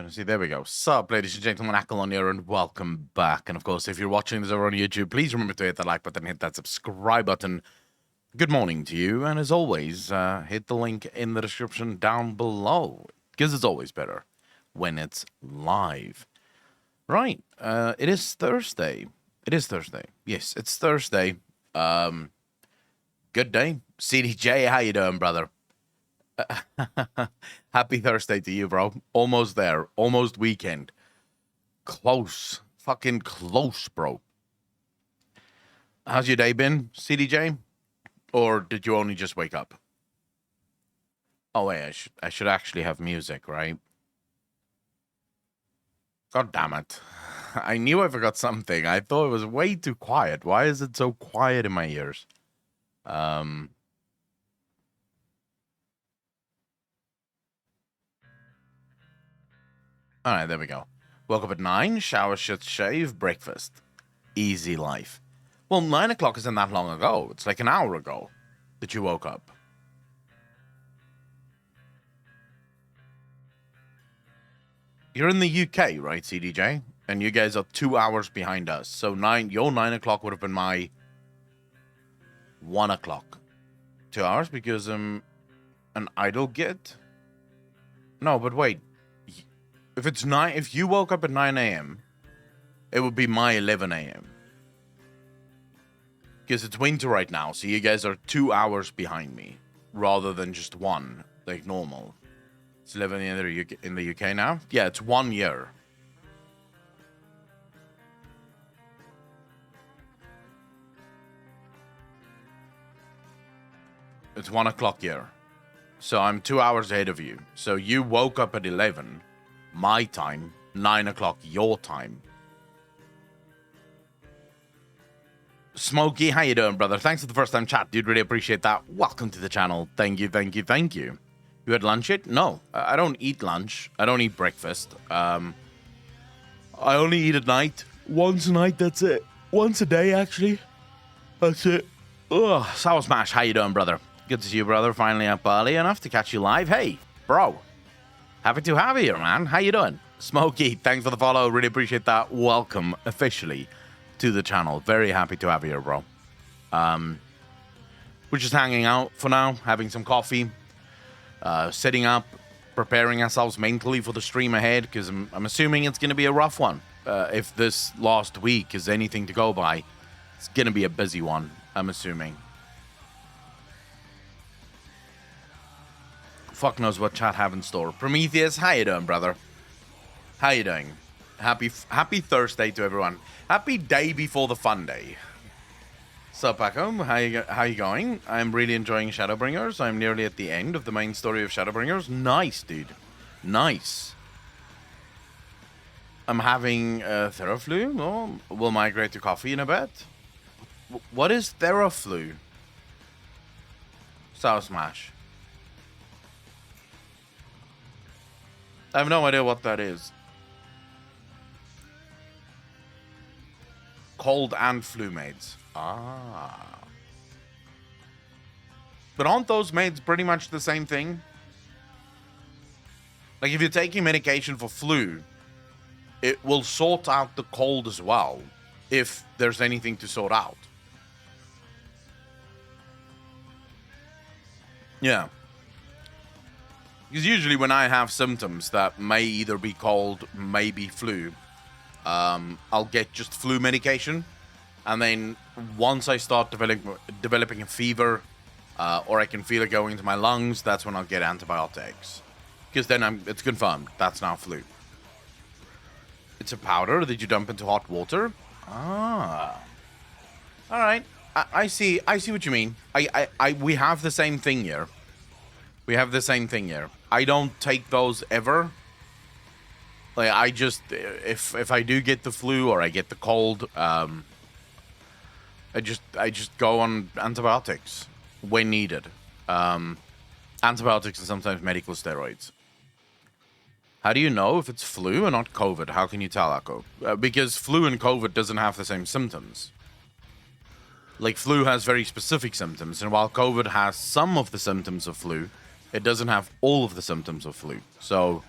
See, there we go. Sup, ladies and gentlemen, Akalon here, and welcome back. And of course, if you're watching this over on YouTube, please remember to hit that like button, hit that subscribe button. Good morning to you, and as always, hit the link in the description down below, because it's always better when it's live. Right, it is Thursday. It is Thursday. Yes, it's Thursday. Good day. CDJ, how you doing, brother? Happy Thursday to you, bro. Almost there. Almost weekend. Close. Fucking close, bro. How's your day been, CDJ? Or did you only just wake up? Oh, wait, I should actually have music, right? God damn it. I knew I forgot something. I thought it was way too quiet. Why is it so quiet in my ears? All right, there we go. Woke up at 9, shower, shit, shave, breakfast. Easy life. Well, 9 o'clock isn't that long ago. It's like an hour ago that you woke up. You're in the UK, right, CDJ? And you guys are 2 hours behind us. So your 9 o'clock would have been my 1 o'clock. 2 hours because I'm an idle git? No, but wait. If you woke up at 9 a.m., it would be my 11 a.m. Because it's winter right now, so you guys are 2 hours behind me, rather than just one, like normal. It's 11 in the UK now? Yeah, it's 1 year. It's 1 o'clock here. So I'm 2 hours ahead of you. So you woke up at 11, my time, 9 o'clock your time. Smokey, how you doing, brother? Thanks for the first time chat, dude. Really appreciate that. Welcome to the channel. Thank you, thank you, thank you. You had lunch yet? No, I don't eat lunch. I don't eat breakfast. I only eat at night. Once a night, that's it. Once a day, actually. That's it. Ugh, Sour Smash, how you doing, brother? Good to see you, brother. Finally up early enough to catch you live. Hey, bro. Happy to have you here, man. How you doing? Smokey, thanks for the follow. Really appreciate that. Welcome, officially, to the channel. Very happy to have you here, bro. We're just hanging out for now, having some coffee, sitting up, preparing ourselves mentally for the stream ahead, because I'm assuming it's going to be a rough one. If this last week is anything to go by, it's going to be a busy one, I'm assuming. Fuck knows what chat have in store. Prometheus, how you doing, brother? How you doing? Happy Thursday to everyone. Happy day before the fun day. Sup, Paco? How you going? I'm really enjoying Shadowbringers. I'm nearly at the end of the main story of Shadowbringers. Nice, dude. Nice. I'm having Theraflu. Oh, we'll migrate to coffee in a bit. What is Theraflu? Sour Smash. I have no idea what that is. Cold and flu meds. Ah. But aren't those meds pretty much the same thing? Like, if you're taking medication for flu, it will sort out the cold as well, if there's anything to sort out. Yeah. Because usually when I have symptoms that may either be cold, may be flu, I'll get just flu medication. And then once I start developing a fever, or I can feel it going into my lungs, that's when I'll get antibiotics. Because then it's confirmed, that's now flu. It's a powder that you dump into hot water? Ah. All right. I see what you mean. We have the same thing here. We have the same thing here. I don't take those ever. Like, I just, if I do get the flu or I get the cold, I just go on antibiotics when needed. Antibiotics and sometimes medical steroids. How do you know if it's flu or not COVID? How can you tell, Akko? Because flu and COVID doesn't have the same symptoms. Like, flu has very specific symptoms, and while COVID has some of the symptoms of flu, it doesn't have all of the symptoms of flu. So,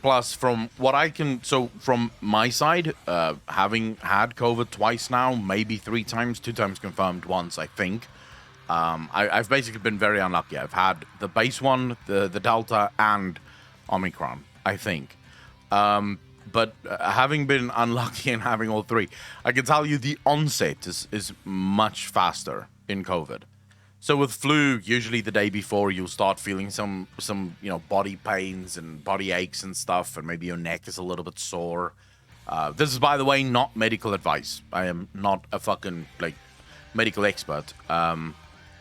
Plus, from what I can, so from my side, having had COVID twice now, maybe 3 times, 2 times confirmed once, I think. I've basically been very unlucky. I've had the base one, the Delta, and Omicron, I think. But having been unlucky and having all three, I can tell you the onset is much faster in COVID. So with flu, usually the day before you'll start feeling some body pains and body aches and stuff, and maybe your neck is a little bit sore. This is, by the way, not medical advice. I am not a fucking medical expert.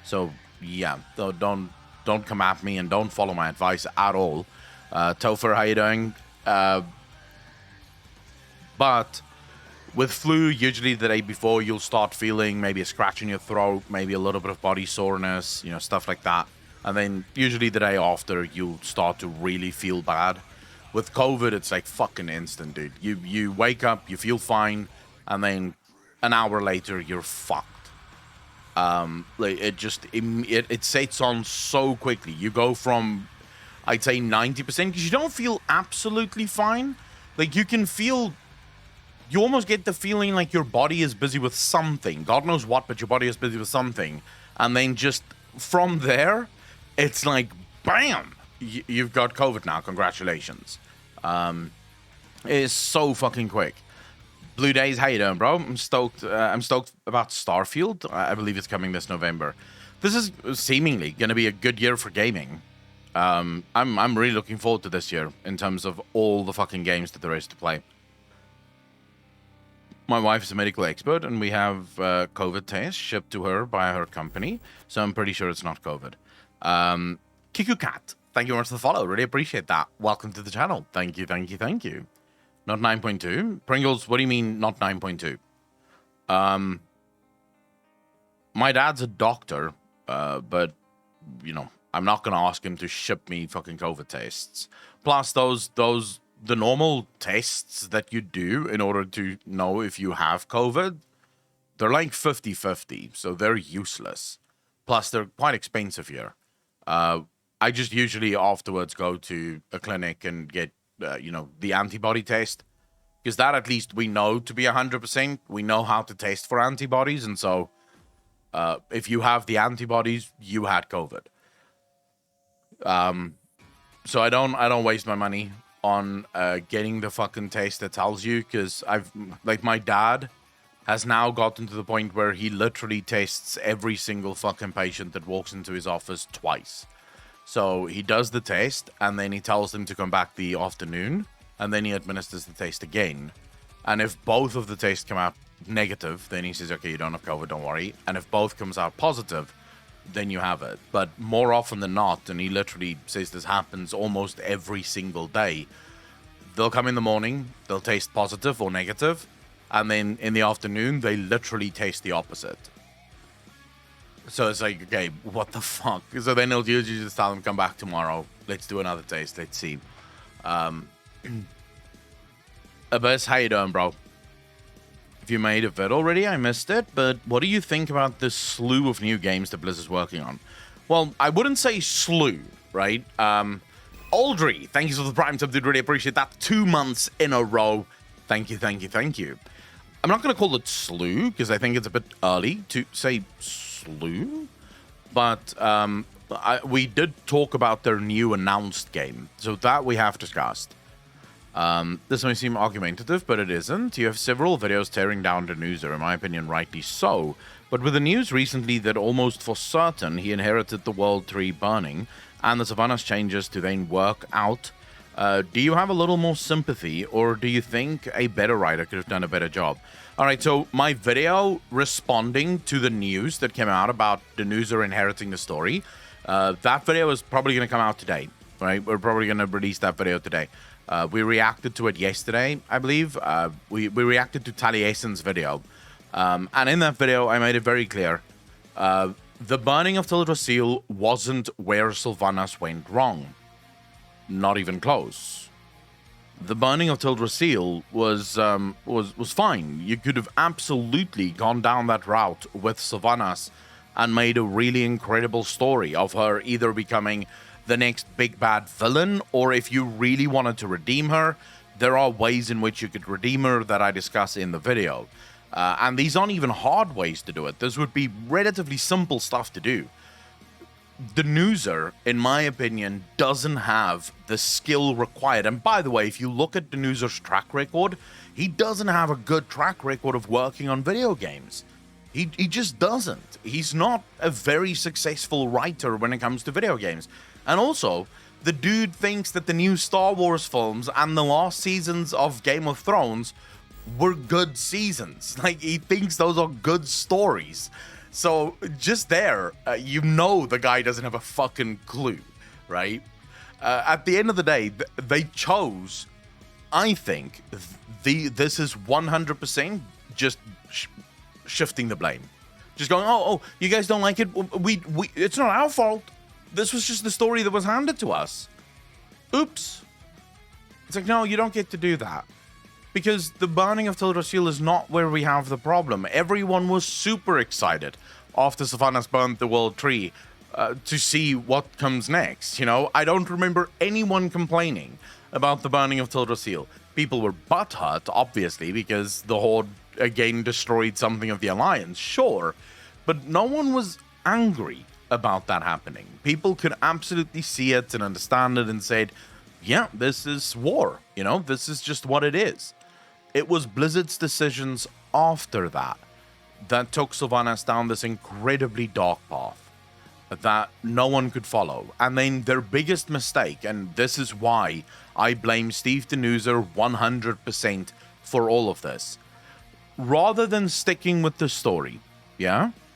So yeah, don't come at me and don't follow my advice at all. Topher, how you doing? But with flu, usually the day before, you'll start feeling maybe a scratch in your throat, maybe a little bit of body soreness, stuff like that. And then usually the day after, you'll start to really feel bad. With COVID, it's like fucking instant, dude. You wake up, you feel fine, and then an hour later, you're fucked. It sets on so quickly. You go from, I'd say 90%, because you don't feel absolutely fine. Like, you almost get the feeling like your body is busy with something. God knows what, but your body is busy with something. And then just from there, it's like, bam! You've got COVID now. Congratulations. It is so fucking quick. Blue Days, how you doing, bro? I'm stoked about Starfield. I believe it's coming this November. This is seemingly going to be a good year for gaming. I'm really looking forward to this year in terms of all the fucking games that there is to play. My wife is a medical expert, and we have COVID tests shipped to her by her company, so I'm pretty sure it's not COVID. Kiku Cat, thank you very much for the follow. Really appreciate that. Welcome to the channel. Thank you. Not 9.2. Pringles, what do you mean not 9.2? My dad's a doctor, but, I'm not going to ask him to ship me fucking COVID tests. Plus, the normal tests that you do in order to know if you have COVID, they're like 50-50, so they're useless. Plus, they're quite expensive here. I just usually afterwards go to a clinic and get, the antibody test, because that at least we know to be 100%. We know how to test for antibodies, and so if you have the antibodies, you had COVID. So I don't waste my money on getting the fucking test that tells you, because my dad has now gotten to the point where he literally tests every single fucking patient that walks into his office twice. So he does the test, and then he tells them to come back the afternoon, and then he administers the test again. And if both of the tests come out negative, then he says, okay, you don't have COVID, don't worry. And if both comes out positive, then you have it. But more often than not, and he literally says this happens almost every single day, they'll come in the morning, they'll test positive or negative, and then in the afternoon, they literally test the opposite. So it's like, okay, what the fuck? So then he'll usually just tell them, come back tomorrow, let's do another test, let's see. Abyss, how you doing, bro? If you made a vid already, I missed it, but what do you think about this slew of new games that Blizzard's working on? Well, I wouldn't say slew, right? Aldry, thank you for the Prime sub, dude, really appreciate that. 2 months in a row. Thank you. I'm not going to call it slew, because I think it's a bit early to say slew, but we did talk about their new announced game, so that we have discussed. This may seem argumentative, but it isn't. You have several videos tearing down Denuser, in my opinion, rightly so. But with the news recently that almost for certain he inherited the World Tree burning, and the Sylvanas changes to then work out, do you have a little more sympathy, or do you think a better writer could have done a better job? Alright, so my video responding to the news that came out about Denuser inheriting the story, that video is probably going to come out today, right? We're probably going to release that video today. We reacted to it yesterday, I believe. We reacted to Taliesin's video. And in that video, I made it very clear. The burning of Teldrassil wasn't where Sylvanas went wrong. Not even close. The burning of Teldrassil was fine. You could have absolutely gone down that route with Sylvanas and made a really incredible story of her either becoming the next big bad villain, or if you really wanted to redeem her, there are ways in which you could redeem her that I discuss in the video. And these aren't even hard ways to do it. This would be relatively simple stuff to do. Denuser, in my opinion, doesn't have the skill required. And by the way, if you look at Denuser's track record, he doesn't have a good track record of working on video games. He just doesn't. He's not a very successful writer when it comes to video games. And also, the dude thinks that the new Star Wars films and the last seasons of Game of Thrones were good seasons. Like, he thinks those are good stories. So just there, you know the guy doesn't have a fucking clue, right? At the end of the day, they chose, I think, this is 100% just shifting the blame. Just going, oh, you guys don't like it? We it's not our fault. This was just the story that was handed to us. Oops. It's like, no, you don't get to do that. Because the burning of Teldrassil is not where we have the problem. Everyone was super excited after Sylvanas burned the World Tree to see what comes next. You know, I don't remember anyone complaining about the burning of Teldrassil. People were butthurt, obviously, because the Horde again destroyed something of the Alliance, sure. But no one was angry about that happening. People could absolutely see it and understand it and said, yeah, this is war. You know, this is just what it is. It was Blizzard's decisions after that that took Sylvanas down this incredibly dark path that no one could follow. And then their biggest mistake, and this is why I blame Steve Denuser 100% for all of this, rather than sticking with the story,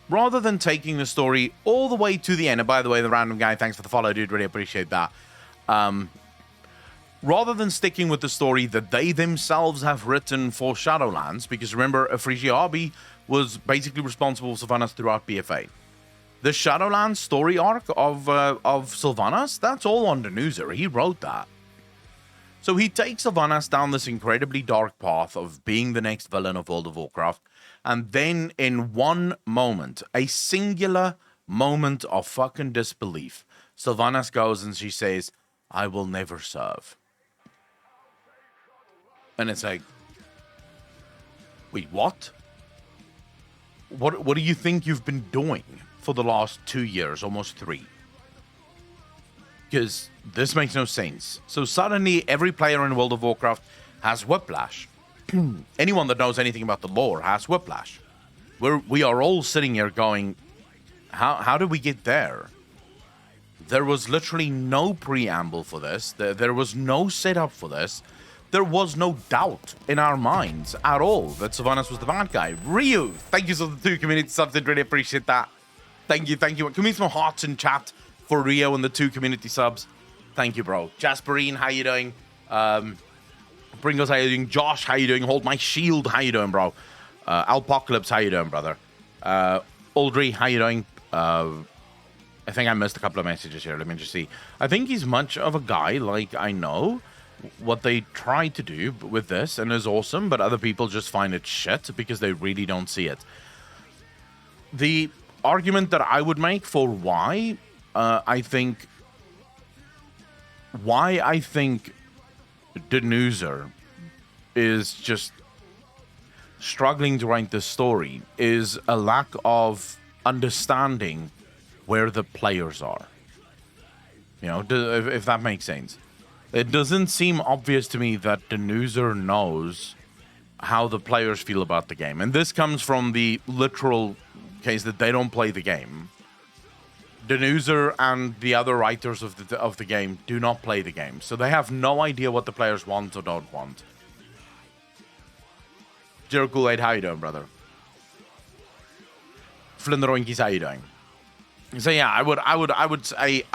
rather than taking the story all the way to the end, and by the way, the random guy, thanks for the follow, dude, really appreciate that. Rather than sticking with the story that they themselves have written for Shadowlands, because remember, Afriji Arby was basically responsible for Sylvanas throughout BFA. The Shadowlands story arc of Sylvanas, that's all on Denuser. He wrote that. So he takes Sylvanas down this incredibly dark path of being the next villain of World of Warcraft, and then in one moment, a singular moment of fucking disbelief, Sylvanas goes and she says, I will never serve. And it's like, wait, what? What do you think you've been doing for the last 2 years, almost 3? Because this makes no sense. So suddenly, every player in World of Warcraft has Whiplash. Anyone that knows anything about the lore has Whiplash. We are all sitting here going, how did we get there? There was literally no preamble for this. There was no setup for this. There was no doubt in our minds at all that Sylvanas was the bad guy. Ryu, thank you for the 2 community subs. Did really appreciate that. Thank you. Can we some hearts in chat for Rio and the 2 community subs? Thank you, bro. Jasperine, how you doing? Pringles, how you doing? Josh, how you doing? Hold my shield, how you doing, bro? Alpocalypse, how you doing, brother? Aldry, how you doing? I think I missed a couple of messages here. Let me just see. I think he's much of a guy, like, I know what they try to do with this, and is awesome, but other people just find it shit because they really don't see it. The argument that I would make for why I think Denuser is just struggling to write this story is a lack of understanding where the players are. You know, if that makes sense. It doesn't seem obvious to me that Denuser knows how the players feel about the game. And this comes from the literal case that they don't play the game. Denuser and the other writers of the game do not play the game. So they have no idea what the players want or don't want. Jero Kool-Aid, how you doing, brother? Flinderoinkies, how you doing? So yeah, I would say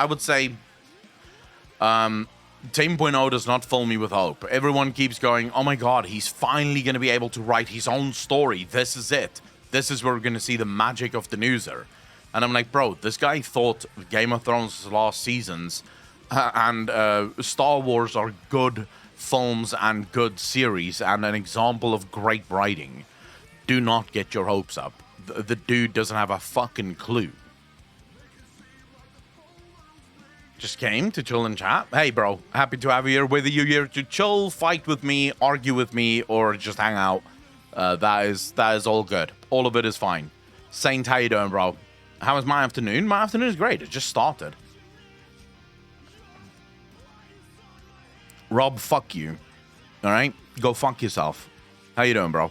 10.0 does not fill me with hope. Everyone keeps going, oh my god, he's finally going to be able to write his own story. This is it. This is where we're going to see the magic of Denuser. And I'm like, bro, this guy thought Game of Thrones' last seasons and Star Wars are good films and good series and an example of great writing. Do not get your hopes up. the dude doesn't have a fucking clue. Just came to chill and chat. Hey, bro, happy to have you here. Whether you're here to chill, fight with me, argue with me, or just hang out, that is all good. All of it is fine. Saint, how you doing, bro? How was my afternoon? My afternoon is great. It just started. Rob, fuck you. All right? Go fuck yourself. How you doing, bro?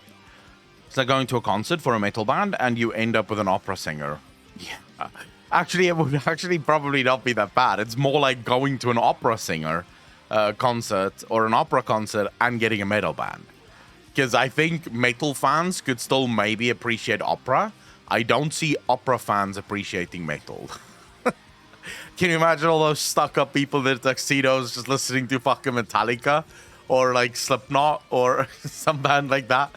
It's like going to a concert for a metal band and you end up with an opera singer. Yeah. Actually, it would actually probably not be that bad. It's more like going to an opera singer concert or an opera concert and getting a metal band. Because I think metal fans could still maybe appreciate opera. I don't see opera fans appreciating metal. Can you imagine all those stuck-up people in their tuxedos just listening to fucking Metallica or like Slipknot or some band like that?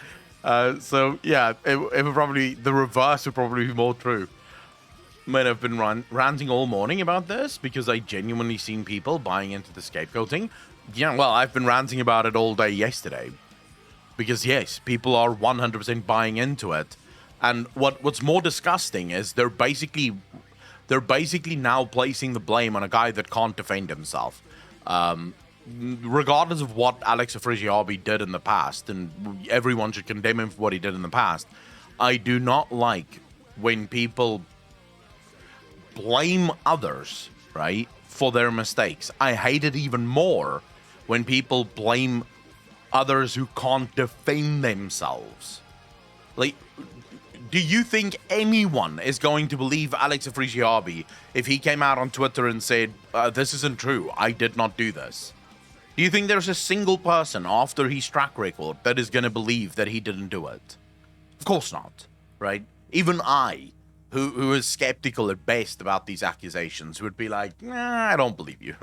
So yeah, it would probably, the reverse would probably be more true. Might have been ranting all morning about this because I genuinely seen people buying into the scapegoating. Yeah, well, I've been ranting about it all day yesterday. Because yes, people are 100% buying into it. And what's more disgusting is they're basically now placing the blame on a guy that can't defend himself. Regardless of what Alex Afrigiabi did in the past, and everyone should condemn him for what he did in the past, I do not like when people blame others, right, for their mistakes. I hate it even more when people blame others who can't defend themselves. Like, do you think anyone is going to believe Alex Afrigiabi if he came out on Twitter and said, this isn't true, I did not do this? Do you think there's a single person after his track record that is going to believe that he didn't do it? Of course not, right? Even I, who is skeptical at best about these accusations, would be like, nah, I don't believe you.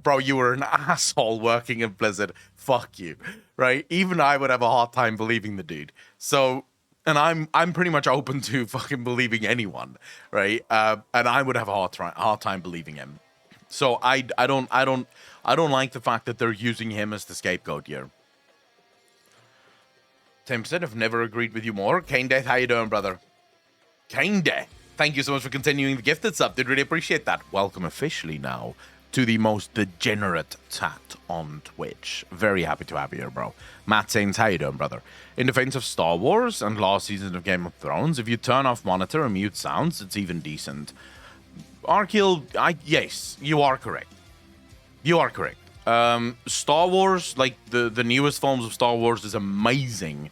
Bro, you were an asshole working in Blizzard. Fuck you, right? Even I would have a hard time believing the dude. So, and I'm pretty much open to fucking believing anyone, right? And I would have a hard time believing him. So I don't like the fact that they're using him as the scapegoat here. 10% have never agreed with you more. Kane Death, how you doing, brother? Kane Death, thank you so much for continuing the gifted sub. Did really appreciate that. Welcome officially now to the most degenerate chat on Twitch. Very happy to have you here, bro. Matt Saints, how you doing, brother? In defense of Star Wars and last season of Game of Thrones, if you turn off monitor and mute sounds, it's even decent. Arkil, yes, you are correct. You are correct. Star Wars, like the newest films of Star Wars, is amazing.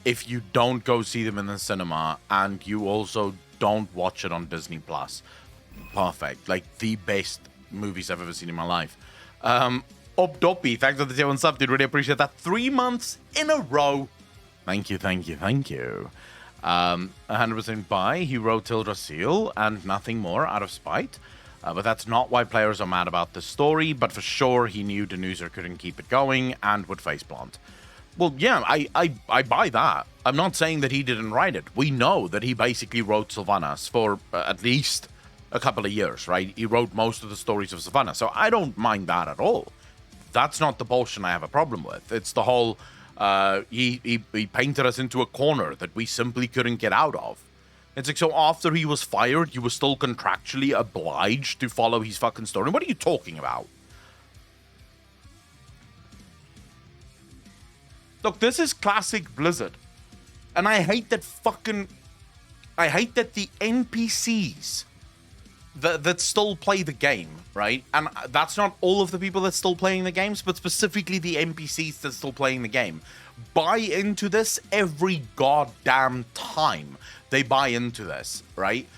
If you don't go see them in the cinema and you also don't watch it on Disney Plus, perfect. Like the best movies I've ever seen in my life. Obdoppy, thanks for the tier 1 sub, dude. Really appreciate that. 3 months in a row. Thank you, thank you, thank you. 100% buy. He wrote Tildrassil and nothing more out of spite. But that's not why players are mad about the story. But for sure, he knew Danuser couldn't keep it going and would face plant. Well, yeah, I buy that. I'm not saying that he didn't write it. We know that he basically wrote Sylvanas for at least a couple of years, right? He wrote most of the stories of Sylvanas. So I don't mind that at all. That's not the portion I have a problem with. It's the whole, he painted us into a corner that we simply couldn't get out of. It's like, so after he was fired, you were still contractually obliged to follow his fucking story. What are you talking about? Look, this is classic Blizzard. And I hate that the NPCs that still play the game, right? And that's not all of the people that's still playing the games, but specifically the NPCs that's still playing the game. Buy into this every goddamn time they buy into this, right?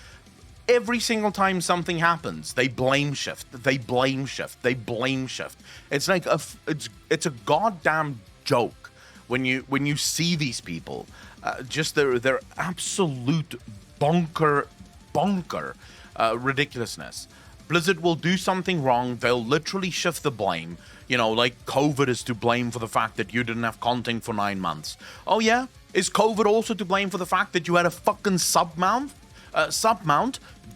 Every single time something happens, they blame shift, they blame shift, they blame shift. It's like it's a goddamn joke when you see these people, just their absolute bonker ridiculousness. Blizzard will do something wrong, they'll literally shift the blame. You know, like COVID is to blame for the fact that you didn't have content for 9 months. Oh yeah? Is COVID also to blame for the fact that you had a fucking sub-mount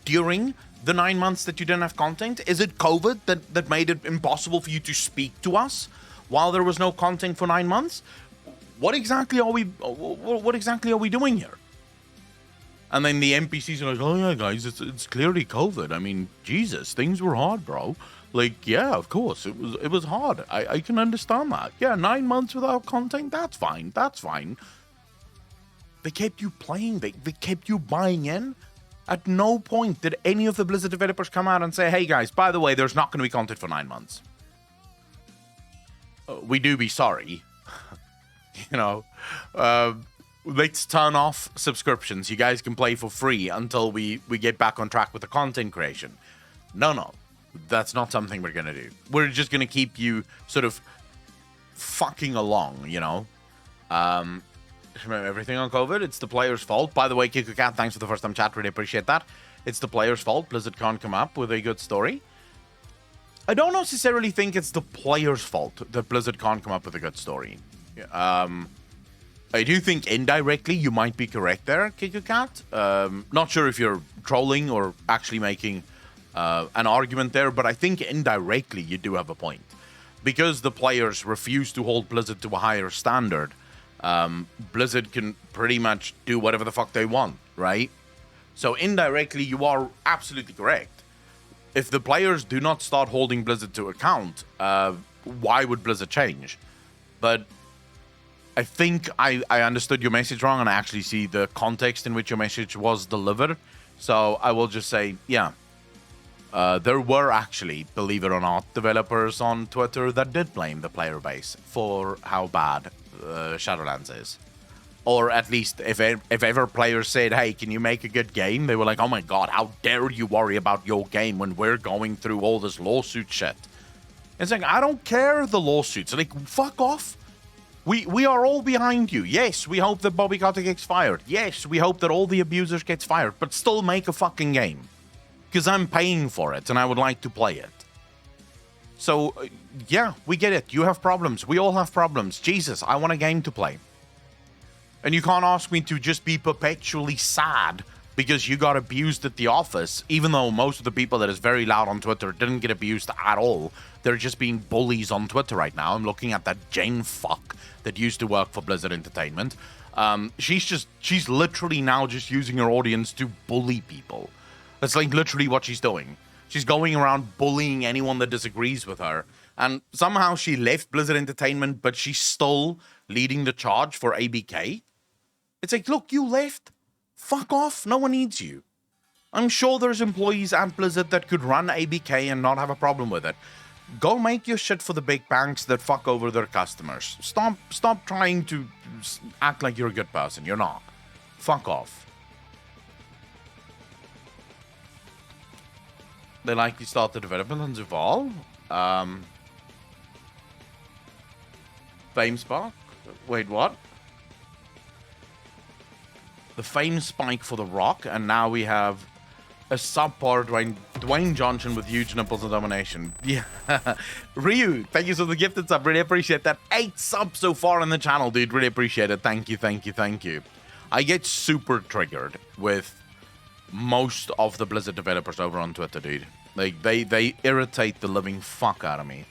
during the 9 months that you didn't have content? Is it COVID that made it impossible for you to speak to us while there was no content for 9 months? what exactly are we doing here? And then the NPCs are like, oh yeah, guys, it's clearly COVID. I mean, Jesus, things were hard, bro. Like, yeah, of course, it was hard. I can understand that. Yeah, 9 months without content, that's fine. That's fine. They kept you playing. They kept you buying in. At no point did any of the Blizzard developers come out and say, hey guys, by the way, there's not going to be content for 9 months. We do be sorry. You know, let's turn off subscriptions. You guys can play for free until we get back on track with the content creation. No. That's not something we're going to do. We're just going to keep you sort of fucking along, you know. Everything on COVID, it's the player's fault. By the way, Kiku Cat, thanks for the first time chat. Really appreciate that. It's the player's fault. Blizzard can't come up with a good story. I don't necessarily think it's the player's fault that Blizzard can't come up with a good story. I do think indirectly you might be correct there, Kiku Cat. Not sure if you're trolling or actually making an argument there, but I think indirectly you do have a point. Because the players refuse to hold Blizzard to a higher standard, Blizzard can pretty much do whatever the fuck they want, right? So indirectly, you are absolutely correct. If the players do not start holding Blizzard to account, why would Blizzard change? But I think I understood your message wrong, and I actually see the context in which your message was delivered. So I will just say, yeah. There were actually, believe it or not, developers on Twitter that did blame the player base for how bad Shadowlands is. Or at least if ever players said, hey, can you make a good game? They were like, oh my god, how dare you worry about your game when we're going through all this lawsuit shit. It's like, I don't care the lawsuits. Like, fuck off. We are all behind you. Yes, we hope that Bobby Kotick gets fired. Yes, we hope that all the abusers gets fired. But still make a fucking game. Because I'm paying for it and I would like to play it. So, yeah, we get it. You have problems. We all have problems. Jesus, I want a game to play. And you can't ask me to just be perpetually sad because you got abused at the office, even though most of the people that is very loud on Twitter didn't get abused at all. They're just being bullies on Twitter right now. I'm looking at that Jane fuck that used to work for Blizzard Entertainment. She's literally now just using her audience to bully people. That's like literally what she's doing. She's going around bullying anyone that disagrees with her. And somehow she left Blizzard Entertainment, but she's still leading the charge for ABK. It's like, look, you left. Fuck off. No one needs you. I'm sure there's employees at Blizzard that could run ABK and not have a problem with it. Go make your shit for the big banks that fuck over their customers. Stop trying to act like you're a good person. You're not. Fuck off. They likely start the development on Zuval. Fame Spark? Wait, what? The fame spike for The Rock, and now we have a subpar Dwayne Johnson with huge nipples and domination. Yeah. Ryu, thank you for the gifted sub. Really appreciate that. 8 subs so far on the channel, dude. Really appreciate it. Thank you. I get super triggered with most of the Blizzard developers over on Twitter, dude. Like, they irritate the living fuck out of me.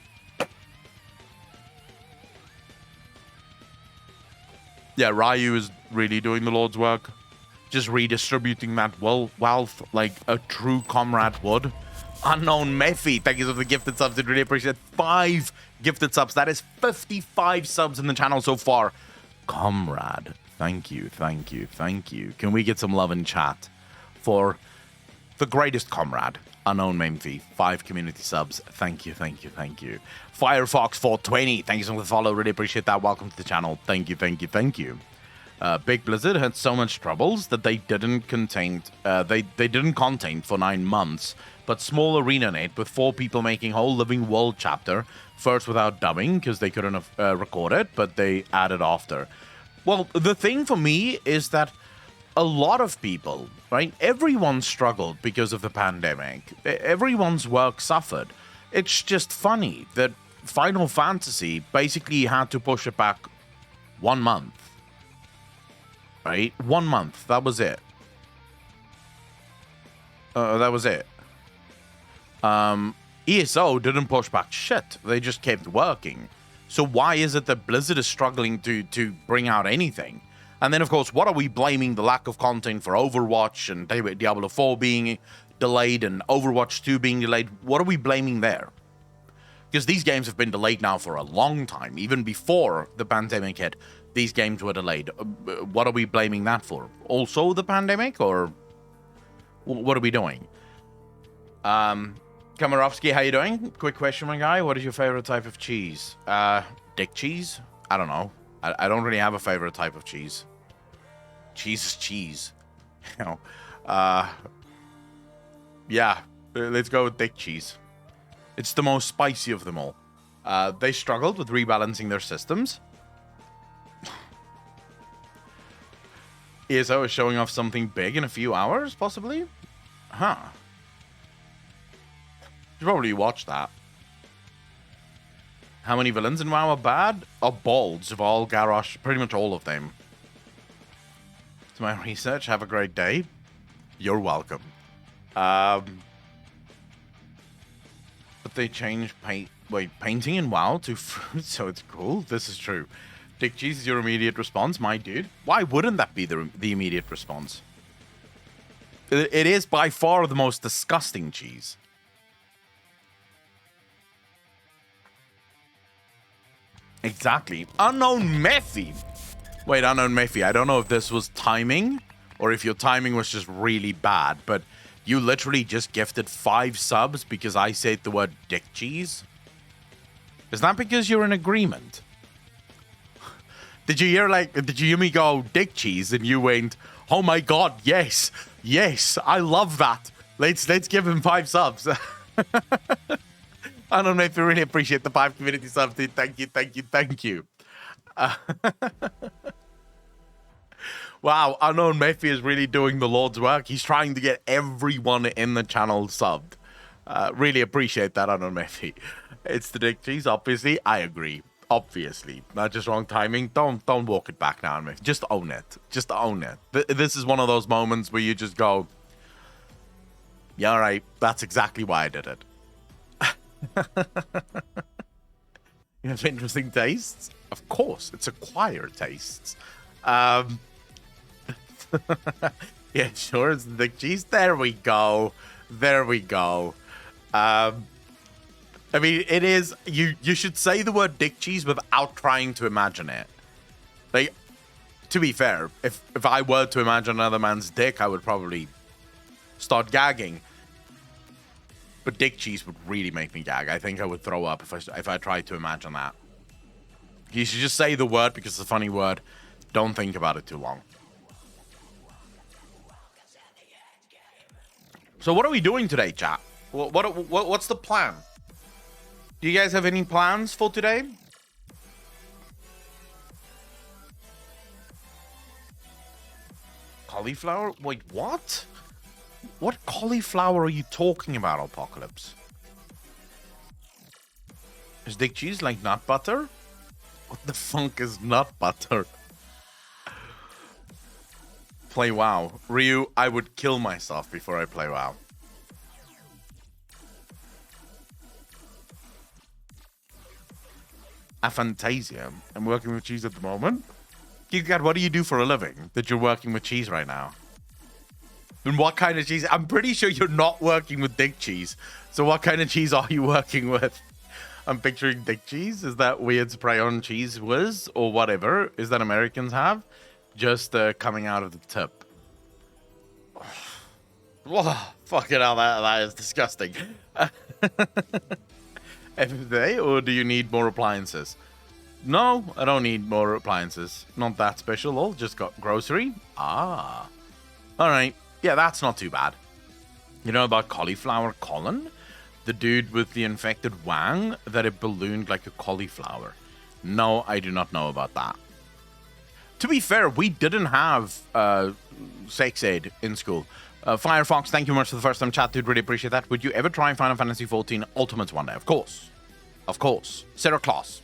Yeah, Ryu is really doing the Lord's work. Just redistributing that wealth like a true comrade would. Unknown Mephi, thank you for the gifted subs. I really appreciate it. 5 gifted subs. That is 55 subs in the channel so far. Comrade, thank you. Can we get some love in chat for the greatest comrade? Unknown Memphi, 5 community subs. Thank you. Firefox 420, thank you so much for the follow. Really appreciate that. Welcome to the channel. Thank you. Big Blizzard had so much troubles that they didn't contain. They didn't contain for 9 months. But small ArenaNet with 4 people making whole living world chapter. First without dubbing because they couldn't record it, but they added after. Well, the thing for me is that a lot of people, right? Everyone struggled because of the pandemic. Everyone's work suffered. It's just funny that Final Fantasy basically had to push it back 1 month. Right? 1 month. That was it. ESO didn't push back shit. They just kept working. So why is it that Blizzard is struggling to bring out anything? And then, of course, what are we blaming the lack of content for Overwatch and Diablo 4 being delayed and Overwatch 2 being delayed? What are we blaming there? Because these games have been delayed now for a long time. Even before the pandemic hit, these games were delayed. What are we blaming that for? Also the pandemic, or what are we doing? Kamarovsky, how you doing? Quick question, my guy. What is your favorite type of cheese? Dick cheese? I don't know. I don't really have a favorite type of cheese. Cheese is cheese. You know. Yeah, let's go with dick cheese. It's the most spicy of them all. They struggled with rebalancing their systems. ESO is showing off something big in a few hours, possibly? Huh. You probably watch that. How many villains in WoW are bad? Oh, Balls, Val, Garrosh, pretty much all of them. It's my research. Have a great day. You're welcome. But they changed painting in WoW to fruit, so it's cool. This is true. Dick cheese is your immediate response, my dude. Why wouldn't that be the immediate response? It is by far the most disgusting cheese. Exactly. Unknown Mephi. Wait, Unknown Mephi. I don't know if this was timing or if your timing was just really bad, but you literally just gifted 5 subs because I said the word dick cheese? Is that because you're in agreement? Did you hear me go dick cheese and you went, oh my god, yes, I love that. Let's give him 5 subs. I don't know if you really appreciate the 5 community subs, dude. Thank you. Wow, Unknown Mephi is really doing the Lord's work. He's trying to get everyone in the channel subbed. Really appreciate that, Unknown Mephi. It's the dick cheese, obviously. I agree. Obviously. Not just wrong timing. Don't walk it back now, Mephi. Just own it. Just own it. This is one of those moments where you just go, yeah, all right, that's exactly why I did it. You have interesting tastes? Of course, it's acquired tastes. Yeah, sure, it's the dick cheese. There we go. I mean, it is. You should say the word dick cheese without trying to imagine it. Like, to be fair, if I were to imagine another man's dick, I would probably start gagging. But dick cheese would really make me gag. I think I would throw up if I tried to imagine that. You should just say the word because it's a funny word. Don't think about it too long. So what are we doing today, chat? What's the plan? Do you guys have any plans for today? Cauliflower? Wait, what? What cauliflower are you talking about, Apocalypse? Is dick cheese like nut butter? What the funk is nut butter? Play WoW. Ryu, I would kill myself before I play WoW. Aphantasia. I'm working with cheese at the moment. God, what do you do for a living that you're working with cheese right now? And what kind of cheese? I'm pretty sure you're not working with dick cheese. So what kind of cheese are you working with? I'm picturing dick cheese. Is that weird spray on cheese whiz or whatever? Is that Americans have? Just coming out of the tip. Oh, fucking hell, that is disgusting. Every day, or do you need more appliances? No, I don't need more appliances. Not that special. All just got grocery. Ah. All right. Yeah, that's not too bad. You know about cauliflower Colin? The dude with the infected wang that it ballooned like a cauliflower. No, I do not know about that. To be fair, we didn't have sex ed in school. Firefox, thank you much for the first time chat, dude. Really appreciate that. Would you ever try Final Fantasy XIV Ultimates one day? Of course. Of course. Sarah Claus,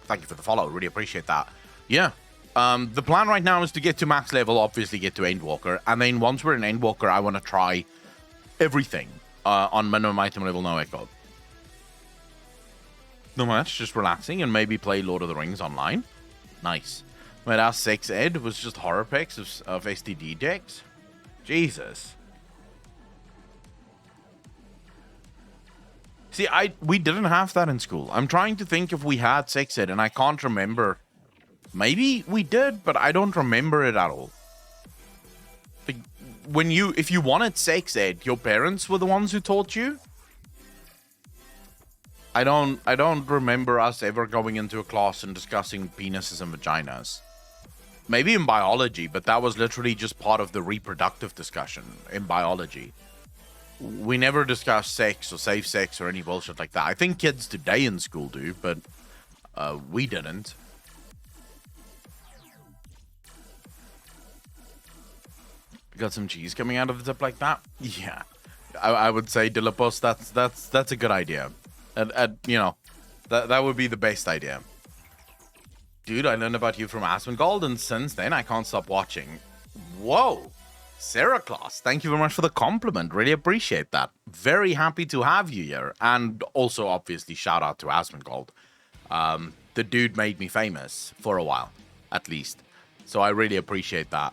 thank you for the follow. Really appreciate that. Yeah. The plan right now is to get to max level, obviously get to Endwalker. And then once we're in Endwalker, I want to try everything on minimum item level, no echo. not much, just relaxing and maybe play Lord of the Rings online. Nice. My last sex ed was just horror pics of STD decks. Jesus. See, we didn't have that in school. I'm trying to think if we had sex ed, and I can't remember. Maybe we did, but I don't remember it at all. Like, if you wanted sex ed, your parents were the ones who taught you. I don't remember us ever going into a class and discussing penises and vaginas. Maybe in biology, but that was literally just part of the reproductive discussion in biology. We never discussed sex or safe sex or any bullshit like that. I think kids today in school do, but we didn't. Got some cheese coming out of the tip like that? Yeah. I would say, Dilipos, that's a good idea. And you know, that would be the best idea. Dude, I learned about you from Asmongold, and since then I can't stop watching. Whoa! Sarah Claus, thank you very much for the compliment. Really appreciate that. Very happy to have you here. And also, obviously, shout out to Asmongold. The dude made me famous for a while, at least. So I really appreciate that.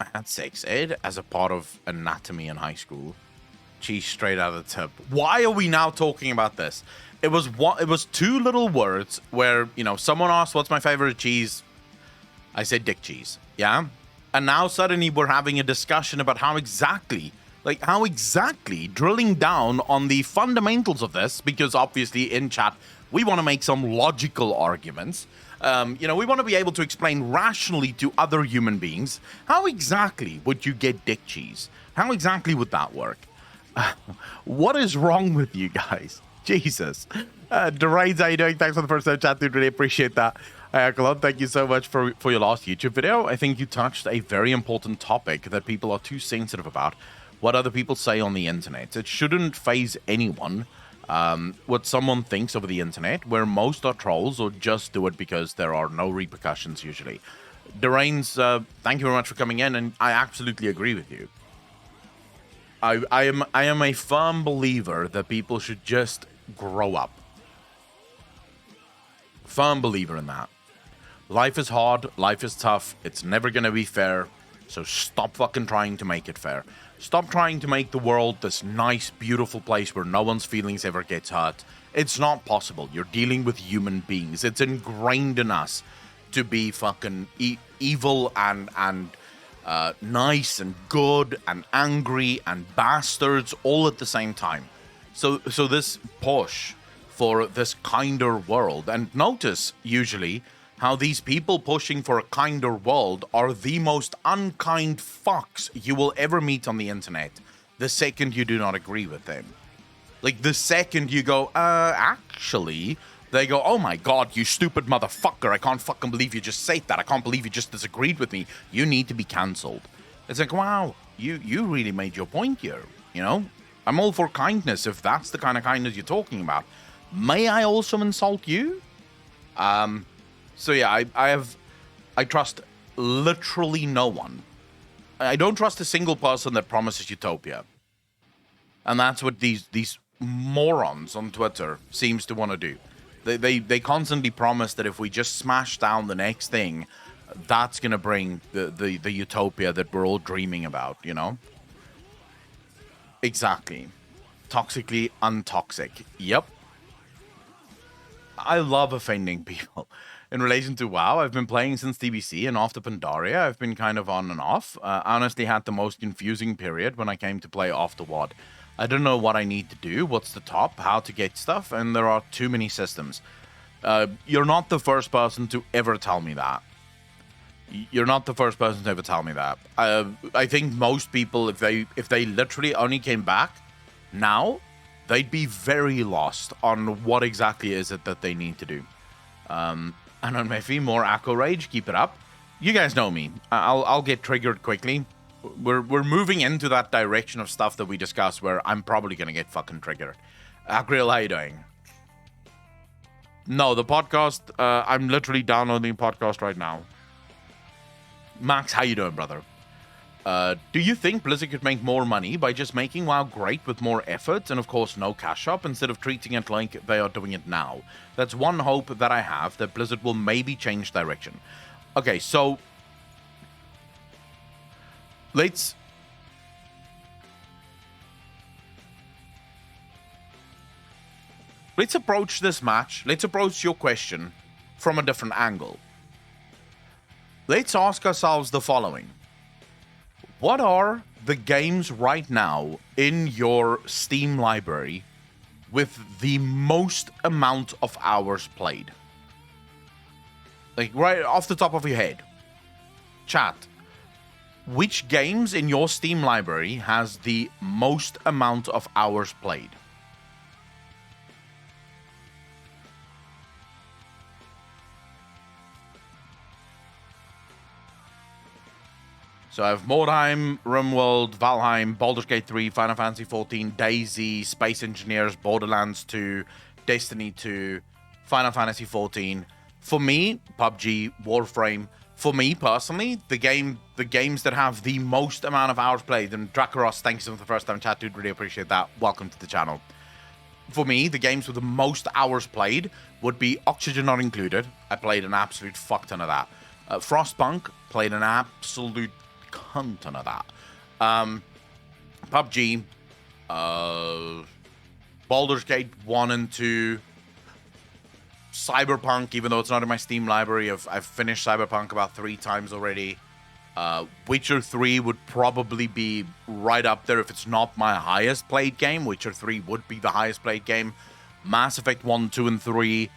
I had sex ed as a part of anatomy in high school. Cheese straight out of the tip. Why are we now talking about this? It was two little words where, you know, someone asked, what's my favorite cheese? I said dick cheese. Yeah? And now suddenly we're having a discussion about how exactly drilling down on the fundamentals of this, because obviously in chat, we want to make some logical arguments. You know, we want to be able to explain rationally to other human beings, how exactly would you get dick cheese? How exactly would that work? What is wrong with you guys? Jesus. Derains, how you doing? Thanks for the first time chat, dude. Really appreciate that. Colon, thank you so much for your last YouTube video. I think you touched a very important topic that people are too sensitive about. What other people say on the internet. It shouldn't faze anyone what someone thinks over the internet, where most are trolls or just do it because there are no repercussions usually. Derains, thank you very much for coming in, and I absolutely agree with you. I am a firm believer that people should just grow up. Firm believer in that. Life is hard, life is tough, it's never gonna be fair, so stop fucking trying to make it fair. Stop trying to make the world this nice, beautiful place where no one's feelings ever gets hurt. It's not possible. You're dealing with human beings. It's ingrained in us to be fucking evil and nice and good and angry and bastards all at the same time. So this push for this kinder world, and notice usually how these people pushing for a kinder world are the most unkind fucks you will ever meet on the internet the second you do not agree with them. Like, the second you go, actually, they go, oh my god, you stupid motherfucker, I can't fucking believe you just said that, I can't believe you just disagreed with me, you need to be cancelled. It's like, wow, you really made your point here, you know? I'm all for kindness if that's the kind of kindness you're talking about. May I also insult you? So yeah, I trust literally no one. I don't trust a single person that promises utopia. And that's what these morons on Twitter seems to want to do. They constantly promise that if we just smash down the next thing, that's going to bring the utopia that we're all dreaming about, you know? Exactly. Toxically untoxic. Yep. I love offending people. In relation to WoW, I've been playing since TBC, and after Pandaria, I've been kind of on and off. I honestly had the most confusing period when I came to play after WoD. I don't know what I need to do, what's the top, how to get stuff, and there are too many systems. You're not the first person to ever tell me that. You're not the first person to ever tell me that. I think most people, if they literally only came back now, they'd be very lost on what exactly is it that they need to do. And on Mephi, more Akko Rage, keep it up. You guys know me. I'll get triggered quickly. We're moving into that direction of stuff that we discussed where I'm probably gonna get fucking triggered. Akriel, how you doing? No, the podcast, I'm literally downloading the podcast right now. Max, how you doing, brother? Do you think Blizzard could make more money by just making WoW great with more effort and, of course, no cash shop instead of treating it like they are doing it now? That's one hope that I have, that Blizzard will maybe change direction. Okay, so let's approach this match. Let's approach your question from a different angle. Let's ask ourselves the following. What are the games right now in your Steam library with the most amount of hours played? Like, right off the top of your head. Chat. Which games in your Steam library has the most amount of hours played? So I have Mordheim, RimWorld, Valheim, Baldur's Gate 3, Final Fantasy XIV, DayZ, Space Engineers, Borderlands 2, Destiny 2, Final Fantasy XIV. For me, PUBG, Warframe. For me personally, the games that have the most amount of hours played, and Dracaros, thanks for the first time chat, dude, really appreciate that. Welcome to the channel. For me, the games with the most hours played would be Oxygen Not Included. I played an absolute fuck ton of that. Frostpunk, played an absolute cunt ton of that. PUBG, Baldur's Gate 1 and 2, Cyberpunk, even though it's not in my Steam library, I've finished Cyberpunk about 3 times already. Witcher 3 would probably be right up there if it's not my highest played game. Witcher 3 would be the highest played game. Mass Effect 1, 2, and 3,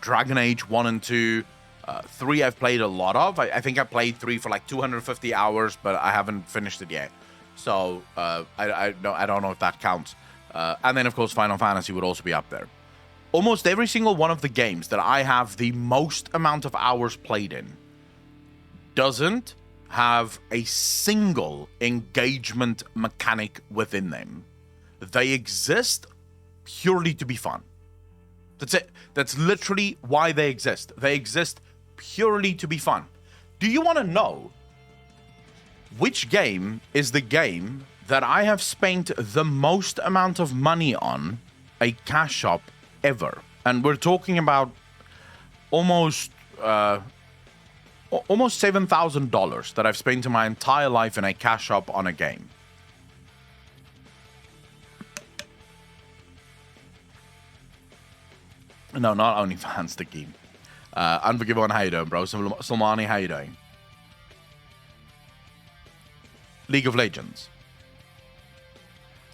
Dragon Age 1 and 2, 3 I've played a lot of. I think I played 3 for like 250 hours, but I haven't finished it yet. So I don't know if that counts. And then, of course, Final Fantasy would also be up there. Almost every single one of the games that I have the most amount of hours played in doesn't have a single engagement mechanic within them. They exist purely to be fun. That's it. That's literally why they exist. They exist purely to be fun. Do you want to know which game is the game that I have spent the most amount of money on a cash shop ever? And we're talking about almost $7,000 that I've spent in my entire life in a cash shop on a game. No, not OnlyFans, the game. Unforgiven, how you doing, bro? Salmani, how you doing? League of Legends.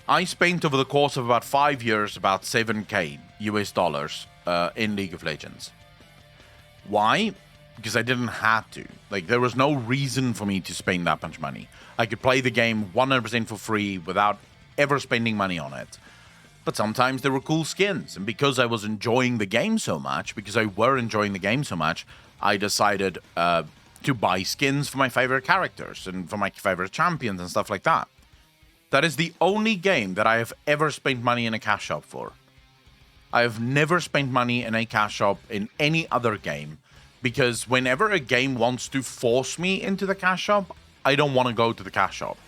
I spent over the course of about 5 years about $7,000 US in League of Legends. Why? Because I didn't have to. Like, there was no reason for me to spend that much money. I could play the game 100% for free without ever spending money on it. But sometimes there were cool skins, and because I was enjoying the game so much, I decided to buy skins for my favorite characters and for my favorite champions and stuff like that. That is the only game that I have ever spent money in a cash shop for. I have never spent money in a cash shop in any other game, because whenever a game wants to force me into the cash shop, I don't want to go to the cash shop.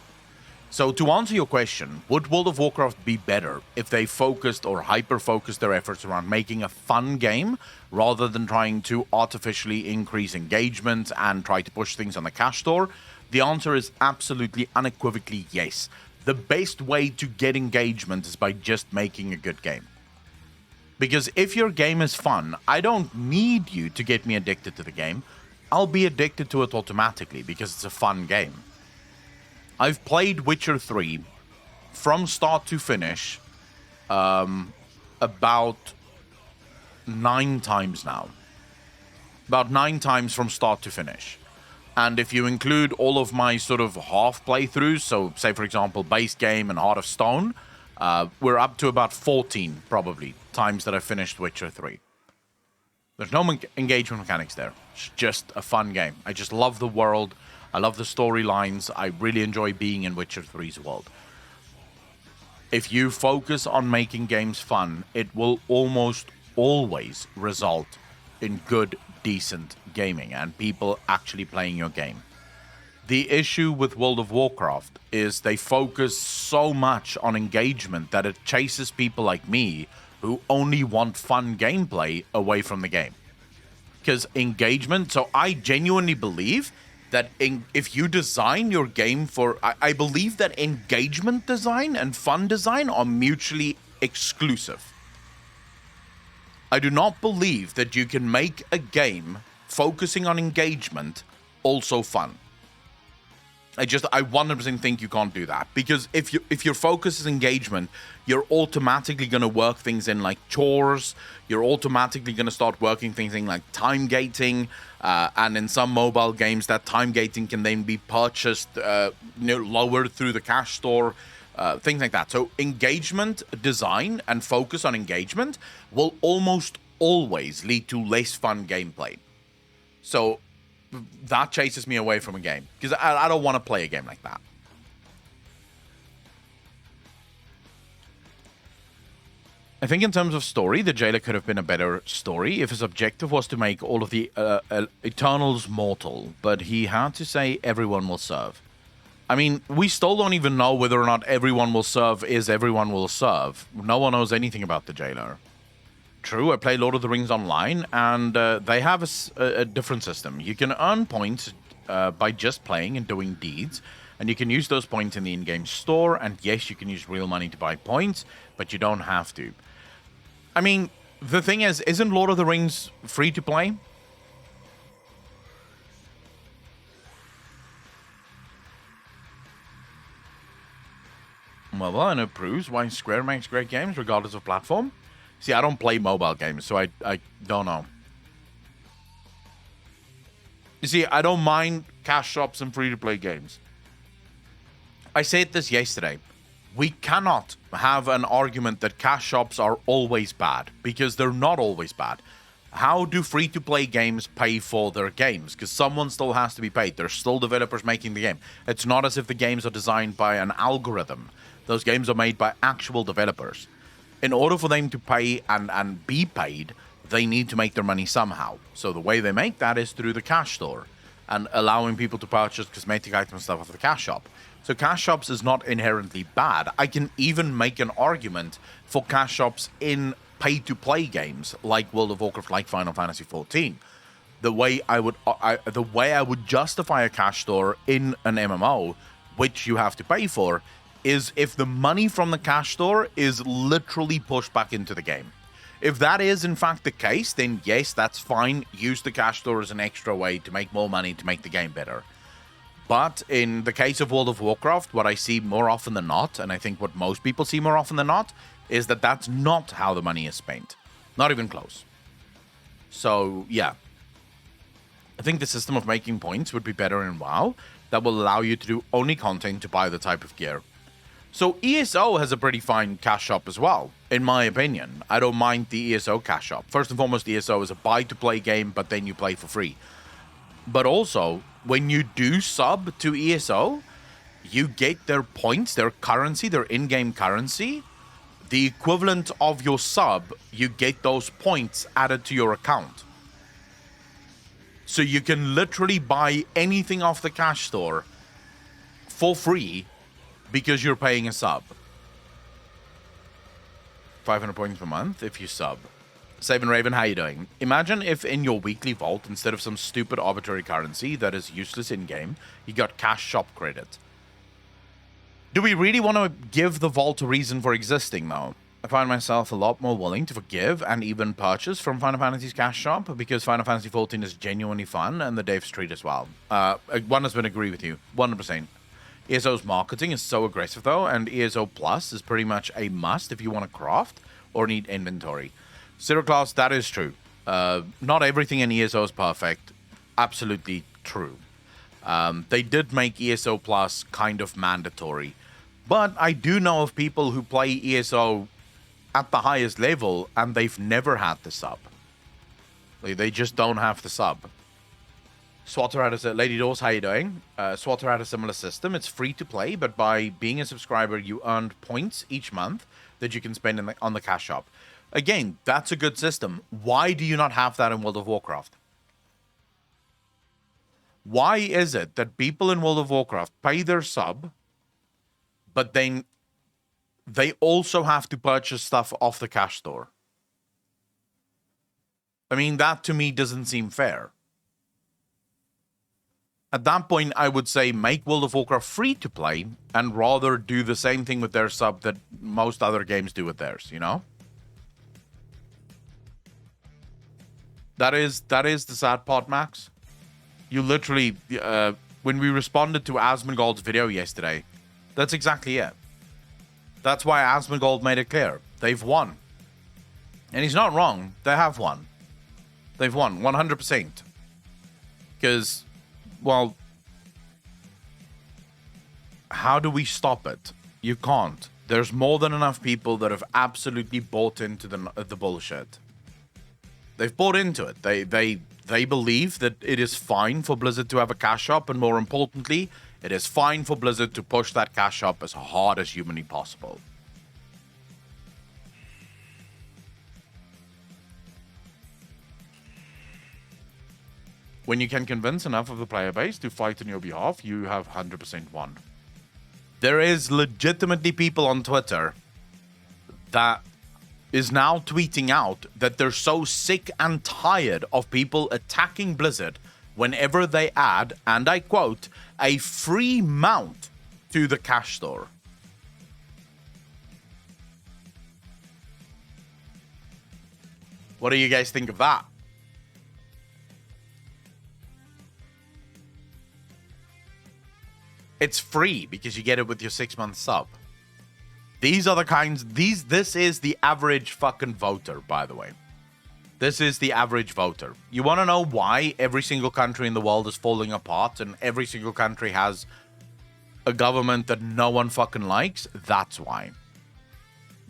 So to answer your question, would World of Warcraft be better if they focused or hyper-focused their efforts around making a fun game rather than trying to artificially increase engagement and try to push things on the cash store? The answer is absolutely unequivocally yes. The best way to get engagement is by just making a good game. Because if your game is fun, I don't need you to get me addicted to the game. I'll be addicted to it automatically because it's a fun game. I've played Witcher 3 from start to finish about 9 times now. About 9 times from start to finish. And if you include all of my sort of half playthroughs, so say for example base game and Heart of Stone, we're up to about 14 probably times that I've finished Witcher 3. There's no engagement mechanics there. It's just a fun game. I just love the world. I love the storylines. I really enjoy being in Witcher 3's world. If you focus on making games fun, it will almost always result in good, decent gaming and people actually playing your game. The issue with World of Warcraft is they focus so much on engagement that it chases people like me who only want fun gameplay away from the game. Because engagement, so I genuinely believe that if you design your game for, I believe that engagement design and fun design are mutually exclusive. I do not believe that you can make a game focusing on engagement also fun. I 100% think you can't do that, because if your focus is engagement, you're automatically going to work things in like chores. You're automatically going to start working things in like time gating, and in some mobile games, that time gating can then be purchased, lowered through the cash store, things like that. So engagement design and focus on engagement will almost always lead to less fun gameplay. So that chases me away from a game, because I don't want to play a game like that. I think in terms of story, the Jailer could have been a better story if his objective was to make all of the Eternals mortal, but he had to say everyone will serve. I mean, we still don't even know whether or not everyone will serve is everyone will serve. No one knows anything about the Jailer. True, I play Lord of the Rings online, and they have a different system. You can earn points by just playing and doing deeds, and you can use those points in the in-game store, and yes, you can use real money to buy points, but you don't have to. I mean, the thing is, isn't Lord of the Rings free to play? Well, and it proves why Square makes great games regardless of platform. See, I don't play mobile games, so I don't know. You see, I don't mind cash shops and free-to-play games. I said this yesterday. We cannot have an argument that cash shops are always bad, because they're not always bad. How do free-to-play games pay for their games? Because someone still has to be paid. There's still developers making the game. It's not as if the games are designed by an algorithm. Those games are made by actual developers. In order for them to pay and be paid, they need to make their money somehow. So the way they make that is through the cash store and allowing people to purchase cosmetic items and stuff off the cash shop. So cash shops is not inherently bad. I can even make an argument for cash shops in pay-to-play games like World of Warcraft, like Final Fantasy XIV. The way I would justify a cash store in an MMO, which you have to pay for, is if the money from the cash store is literally pushed back into the game. If that is in fact the case, then yes, that's fine. Use the cash store as an extra way to make more money to make the game better. But in the case of World of Warcraft, what I see more often than not, and I think what most people see more often than not, is that that's not how the money is spent. Not even close. So, yeah. I think the system of making points would be better in WoW. That will allow you to do only content to buy the type of gear. So ESO has a pretty fine cash shop as well, in my opinion. I don't mind the ESO cash shop. First and foremost, ESO is a buy-to-play game, but then you play for free. But also, when you do sub to ESO, you get their points, their currency, their in-game currency. The equivalent of your sub, you get those points added to your account. So you can literally buy anything off the cash store for free because you're paying a sub. 500 points per month if you sub. Savin Raven, how you doing? Imagine if in your weekly vault, instead of some stupid arbitrary currency that is useless in-game, you got cash shop credit. Do we really want to give the vault a reason for existing, though? I find myself a lot more willing to forgive and even purchase from Final Fantasy's cash shop because Final Fantasy XIV is genuinely fun and the devs treat as well. 100% agree with you. 100%. ESO's marketing is so aggressive, though, and ESO Plus is pretty much a must if you want to craft or need inventory. Zero Class, that is true. Not everything in ESO is perfect. Absolutely true. They did make ESO Plus kind of mandatory. But I do know of people who play ESO at the highest level and they've never had the sub. They just don't have the sub. Swatter had a Lady Doors, how you doing? Swatter had a similar system. It's free to play, but by being a subscriber, you earned points each month that you can spend on the cash shop. Again, that's a good system. Why do you not have that in World of Warcraft? Why is it that people in World of Warcraft pay their sub, but then they also have to purchase stuff off the cash store? I mean, that to me doesn't seem fair. At that point, I would say make World of Warcraft free to play and rather do the same thing with their sub that most other games do with theirs, you know? That is the sad part, Max. You literally, when we responded to Asmongold's video yesterday, that's exactly it. That's why Asmongold made it clear. They've won. And he's not wrong. They have won. They've won 100%. Because, well, how do we stop it? You can't. There's more than enough people that have absolutely bought into the bullshit. They've bought into it. They believe that it is fine for Blizzard to have a cash shop, and more importantly, it is fine for Blizzard to push that cash shop as hard as humanly possible. When you can convince enough of the player base to fight on your behalf, you have 100% won. There is legitimately people on Twitter that is now tweeting out that they're so sick and tired of people attacking Blizzard whenever they add, and I quote, a free mount to the cash store. What do you guys think of that? It's free because you get it with your 6-month sub. These are the kinds... This is the average fucking voter, by the way. This is the average voter. You want to know why every single country in the world is falling apart and every single country has a government that no one fucking likes? That's why.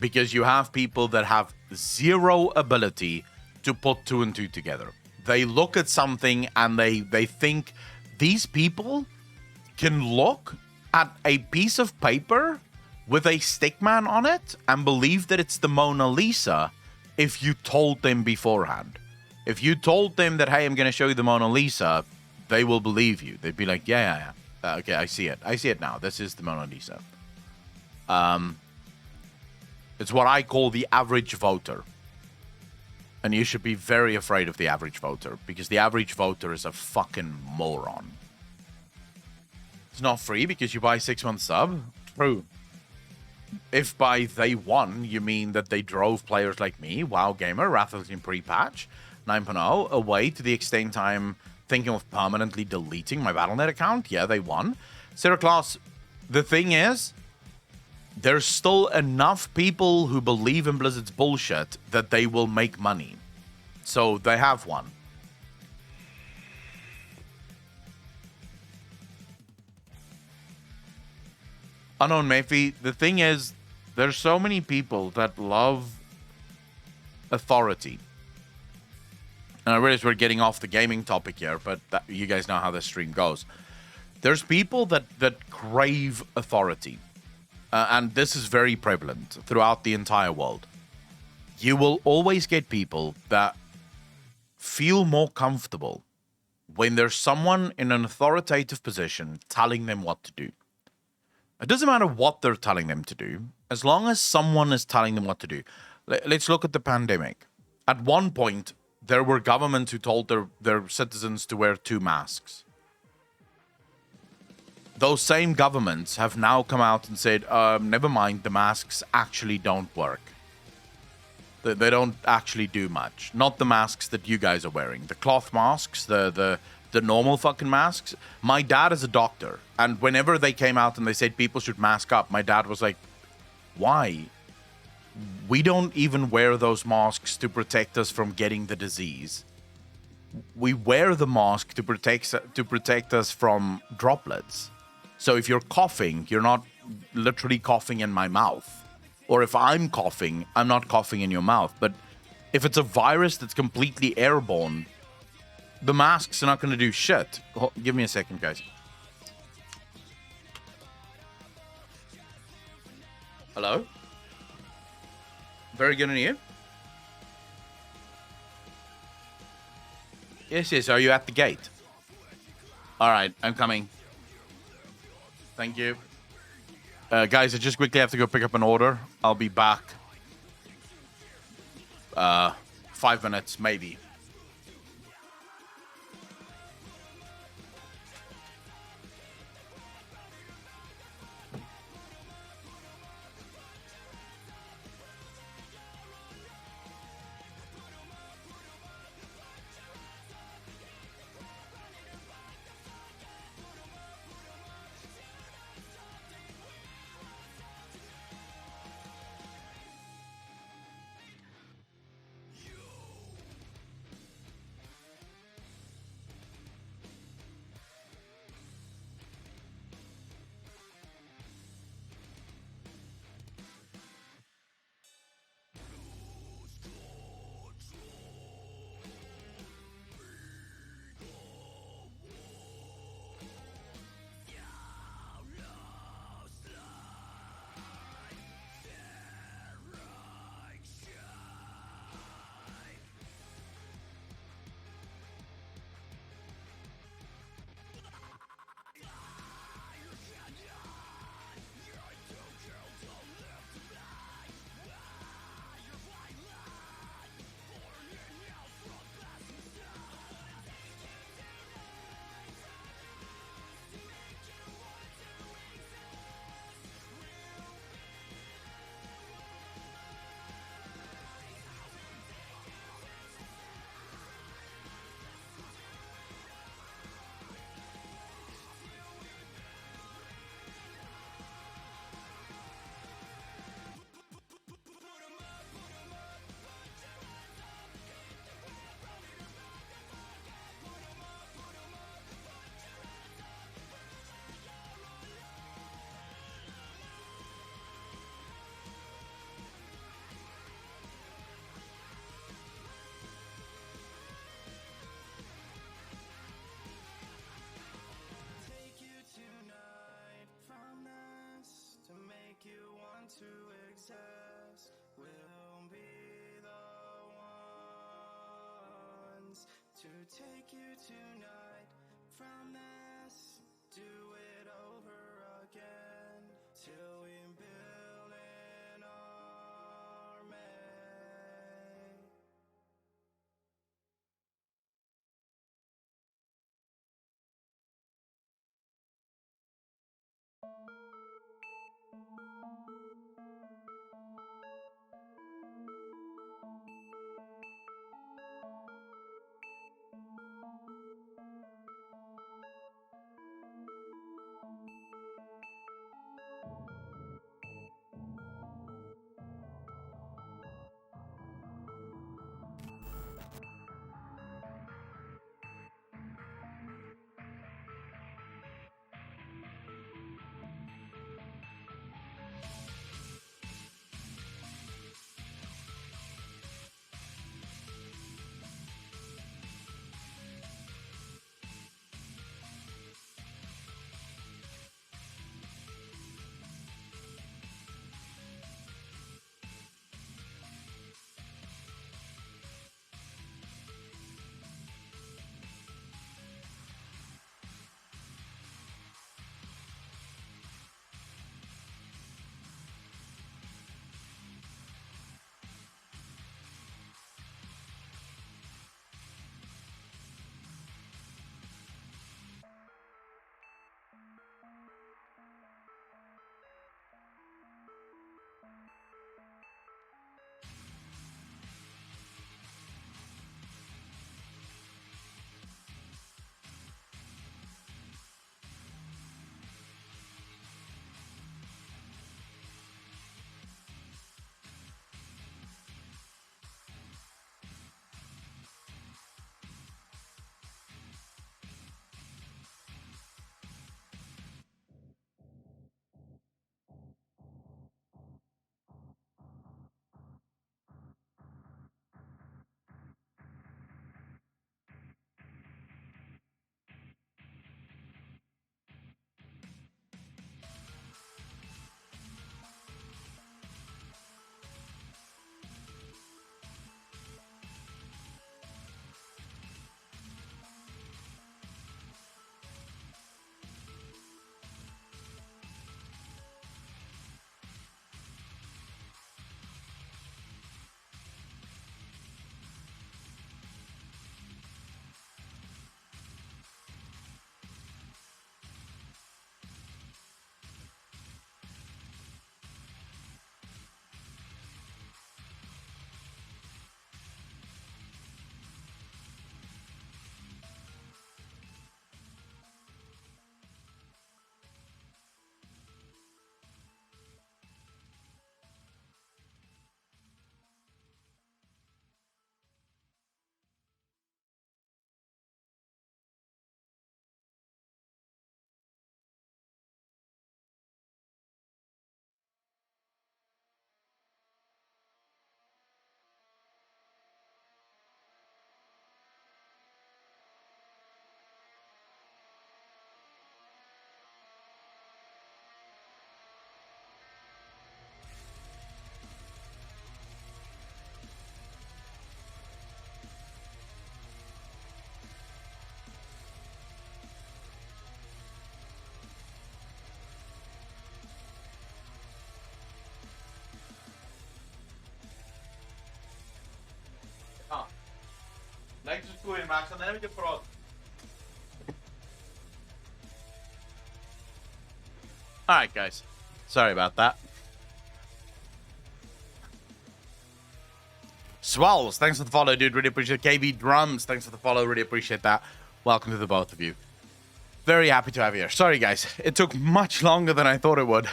Because you have people that have zero ability to put 2 and 2 together. They look at something and they think these people can look at a piece of paper with a stickman on it and believe that it's the Mona Lisa if you told them beforehand. If you told them that, hey, I'm going to show you the Mona Lisa, they will believe you. They'd be like, yeah. Okay, I see it. I see it now. This is the Mona Lisa. It's what I call the average voter. And you should be very afraid of the average voter because the average voter is a fucking moron. It's not free because you buy 6-month sub. True. If by they won, you mean that they drove players like me, WoW Gamer, Rathaline pre-patch, 9.0, away to the extent I'm thinking of permanently deleting my Battle.net account, yeah, they won. Syraclass, the thing is, there's still enough people who believe in Blizzard's bullshit that they will make money. So they have won. Unknown Mayfi, the thing is, there's so many people that love authority. And I realize we're getting off the gaming topic here, but you guys know how this stream goes. There's people that crave authority. And this is very prevalent throughout the entire world. You will always get people that feel more comfortable when there's someone in an authoritative position telling them what to do. It doesn't matter what they're telling them to do, as long as someone is telling them what to do. Let's look at the pandemic. At one point, there were governments who told their citizens to wear 2 masks. Those same governments have now come out and said, never mind, the masks actually don't work. They don't actually do much. Not the masks that you guys are wearing. The cloth masks, the normal fucking masks. My dad is a doctor, and whenever they came out and they said people should mask up, my dad was like, why? We don't even wear those masks to protect us from getting the disease. We wear the mask to protect us from droplets. So if you're coughing, you're not literally coughing in my mouth. Or if I'm coughing, I'm not coughing in your mouth. But if it's a virus that's completely airborne, the masks are not going to do shit. Give me a second, guys. Hello? Very good, and you? Yes. Are you at the gate? All right, I'm coming. Thank you. Guys, I just quickly have to go pick up an order. I'll be back. 5 minutes, maybe. Take you tonight from this, do it over again till we build an army. Alright, guys. Sorry about that. Swells, thanks for the follow, dude. Really appreciate it. KB Drums, thanks for the follow. Really appreciate that. Welcome to the both of you. Very happy to have you here. Sorry, guys. It took much longer than I thought it would.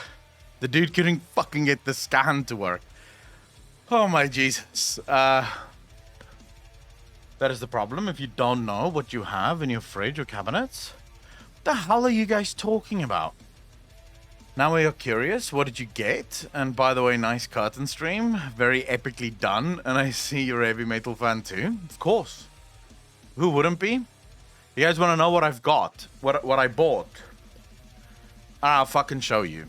The dude couldn't fucking get the scan to work. Oh, my Jesus. That is the problem. If you don't know what you have in your fridge or cabinets, what the hell are you guys talking about? Now we are curious, what did you get? And by the way, nice curtain stream. Very epically done. And I see you're a heavy metal fan too. Of course. Who wouldn't be? You guys want to know what I've got? What I bought? I'll fucking show you.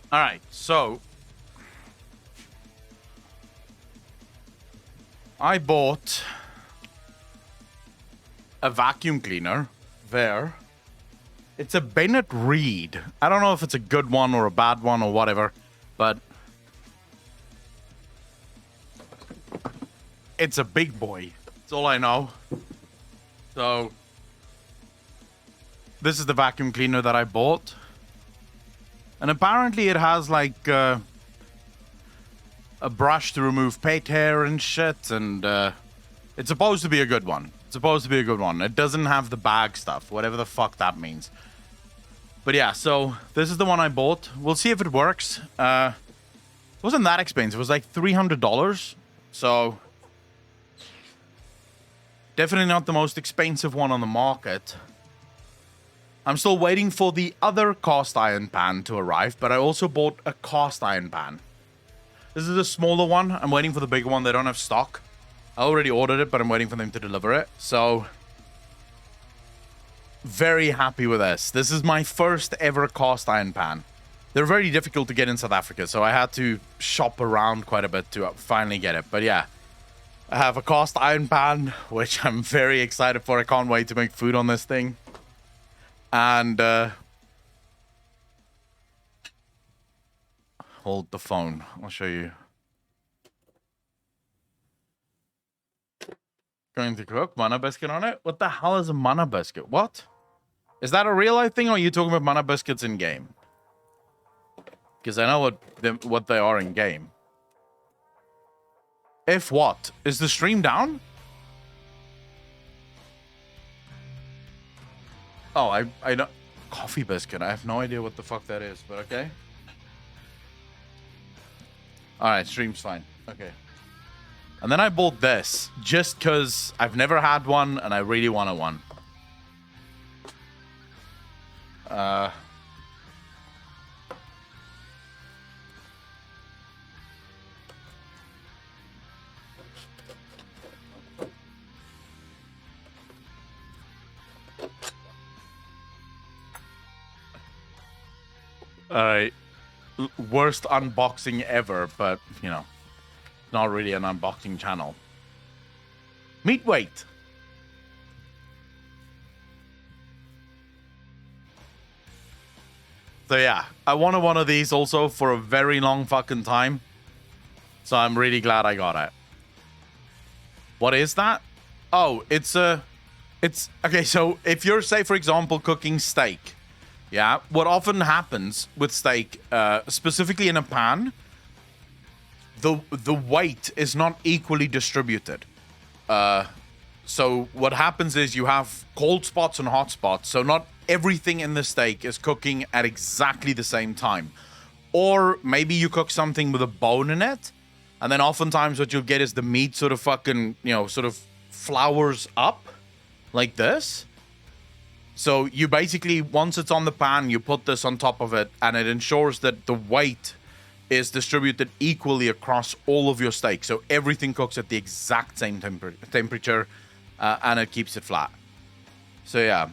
All right, so I bought a vacuum cleaner there. It's a Bennett Reed. I don't know if it's a good one or a bad one or whatever, but it's a big boy. That's all I know. So this is the vacuum cleaner that I bought. And apparently it has like a brush to remove pet hair and shit. And it's supposed to be a good one. It's supposed to be a good one. It doesn't have the bag stuff, whatever the fuck that means. But yeah, so this is the one I bought. We'll see if it works. It wasn't that expensive. It was like $300. So definitely not the most expensive one on the market. I'm still waiting for the other cast iron pan to arrive, but I also bought a cast iron pan. This is a smaller one. I'm waiting for the bigger one. They don't have stock. I already ordered it, but I'm waiting for them to deliver it. So, very happy with this. This is my first ever cast iron pan. They're very difficult to get in South Africa, so I had to shop around quite a bit to finally get it. But yeah, I have a cast iron pan, which I'm very excited for. I can't wait to make food on this thing. And hold the phone. I'll show you. Going to cook mana biscuit on it? What the hell is a mana biscuit? What? Is that a real life thing, or are you talking about mana biscuits in game? Because I know what they are in game. If what? Is the stream down? Oh, I don't... Coffee biscuit. I have no idea what the fuck that is, but okay. Alright, stream's fine. Okay. And then I bought this, just because I've never had one, and I really wanted one. Alright. Worst unboxing ever, but, you know, not really an unboxing channel. Meat weight. So yeah, I wanted one of these also for a very long fucking time. So I'm really glad I got it. What is that? Oh, it's okay, so if you're, say, for example, cooking steak, yeah, what often happens with steak, specifically in a pan, the weight is not equally distributed. So what happens is you have cold spots and hot spots. So not everything in the steak is cooking at exactly the same time. Or maybe you cook something with a bone in it, and then oftentimes what you'll get is the meat sort of fucking, you know, sort of flours up. like this. So you basically, once it's on the pan, you put this on top of it, and it ensures that the weight is distributed equally across all of your steak. So everything cooks at the exact same temperature, and it keeps it flat. So yeah,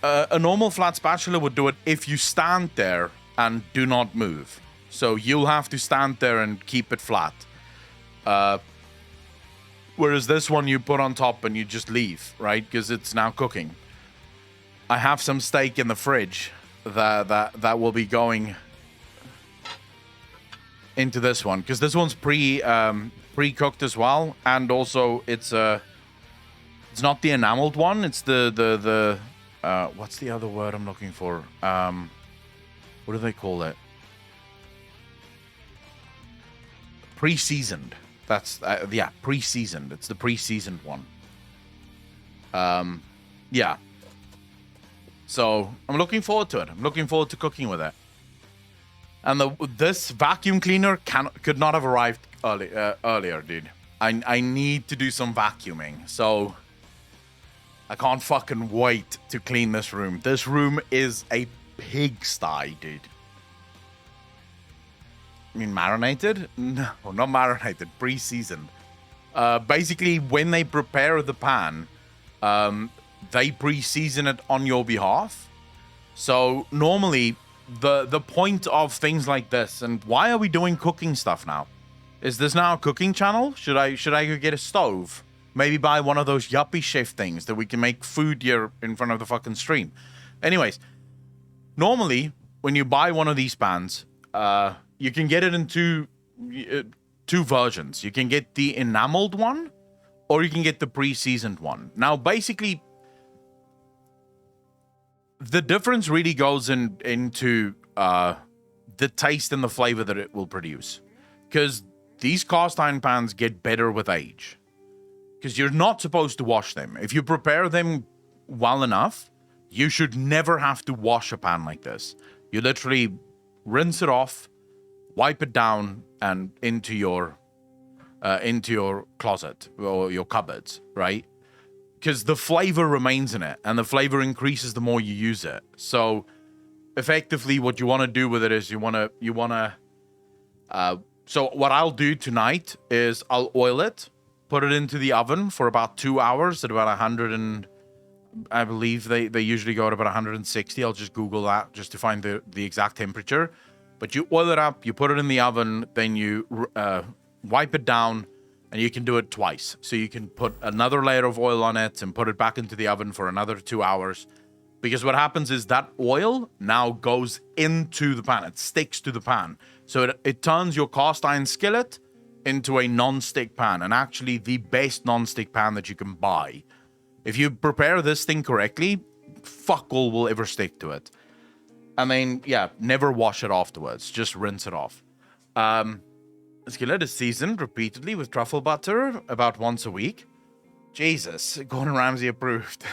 a normal flat spatula would do it if you stand there and do not move. So you'll have to stand there and keep it flat. Whereas this one you put on top and you just leave, right? Because it's now cooking. I have some steak in the fridge that will be going into this one, because this one's pre-cooked as well, and also it's not the enameled one. It's the what's the other word I'm looking for? What do they call it? Pre-seasoned. That's yeah, pre-seasoned. It's the pre-seasoned one. Yeah. So I'm looking forward to it. I'm looking forward to cooking with it. And this vacuum cleaner could not have arrived earlier, dude. I need to do some vacuuming. So I can't fucking wait to clean this room. This room is a pigsty, dude. I mean, marinated? No, not marinated. Pre-seasoned. Basically, when they prepare the pan, they pre-season it on your behalf. So normally, the point of things like this, and why are we doing cooking stuff now? Is this now a cooking channel? Should I go get a stove? Maybe buy one of those yuppie chef things that we can make food here in front of the fucking stream. Anyways, normally when you buy one of these pans, you can get it in two versions. You can get the enameled one, or you can get the pre-seasoned one. Now, basically, the difference really goes into the taste and the flavor that it will produce. Because these cast iron pans get better with age. Because you're not supposed to wash them. If you prepare them well enough, you should never have to wash a pan like this. You literally rinse it off, wipe it down, and into your closet or your cupboards, right? Because the flavor remains in it, and the flavor increases the more you use it. So, effectively, what you want to do with it is you want to. So what I'll do tonight is I'll oil it, put it into the oven for about 2 hours at about 100 and I believe they usually go at about 160. I'll just Google that just to find the exact temperature. But you oil it up, you put it in the oven, then you wipe it down, and you can do it twice. So you can put another layer of oil on it and put it back into the oven for another 2 hours. Because what happens is that oil now goes into the pan. It sticks to the pan. So it turns your cast iron skillet into a non-stick pan. And actually the best non-stick pan that you can buy. If you prepare this thing correctly, fuck all will ever stick to it. I mean, yeah, never wash it afterwards. Just rinse it off. Skillet is seasoned repeatedly with truffle butter about once a week. Jesus, Gordon Ramsay approved.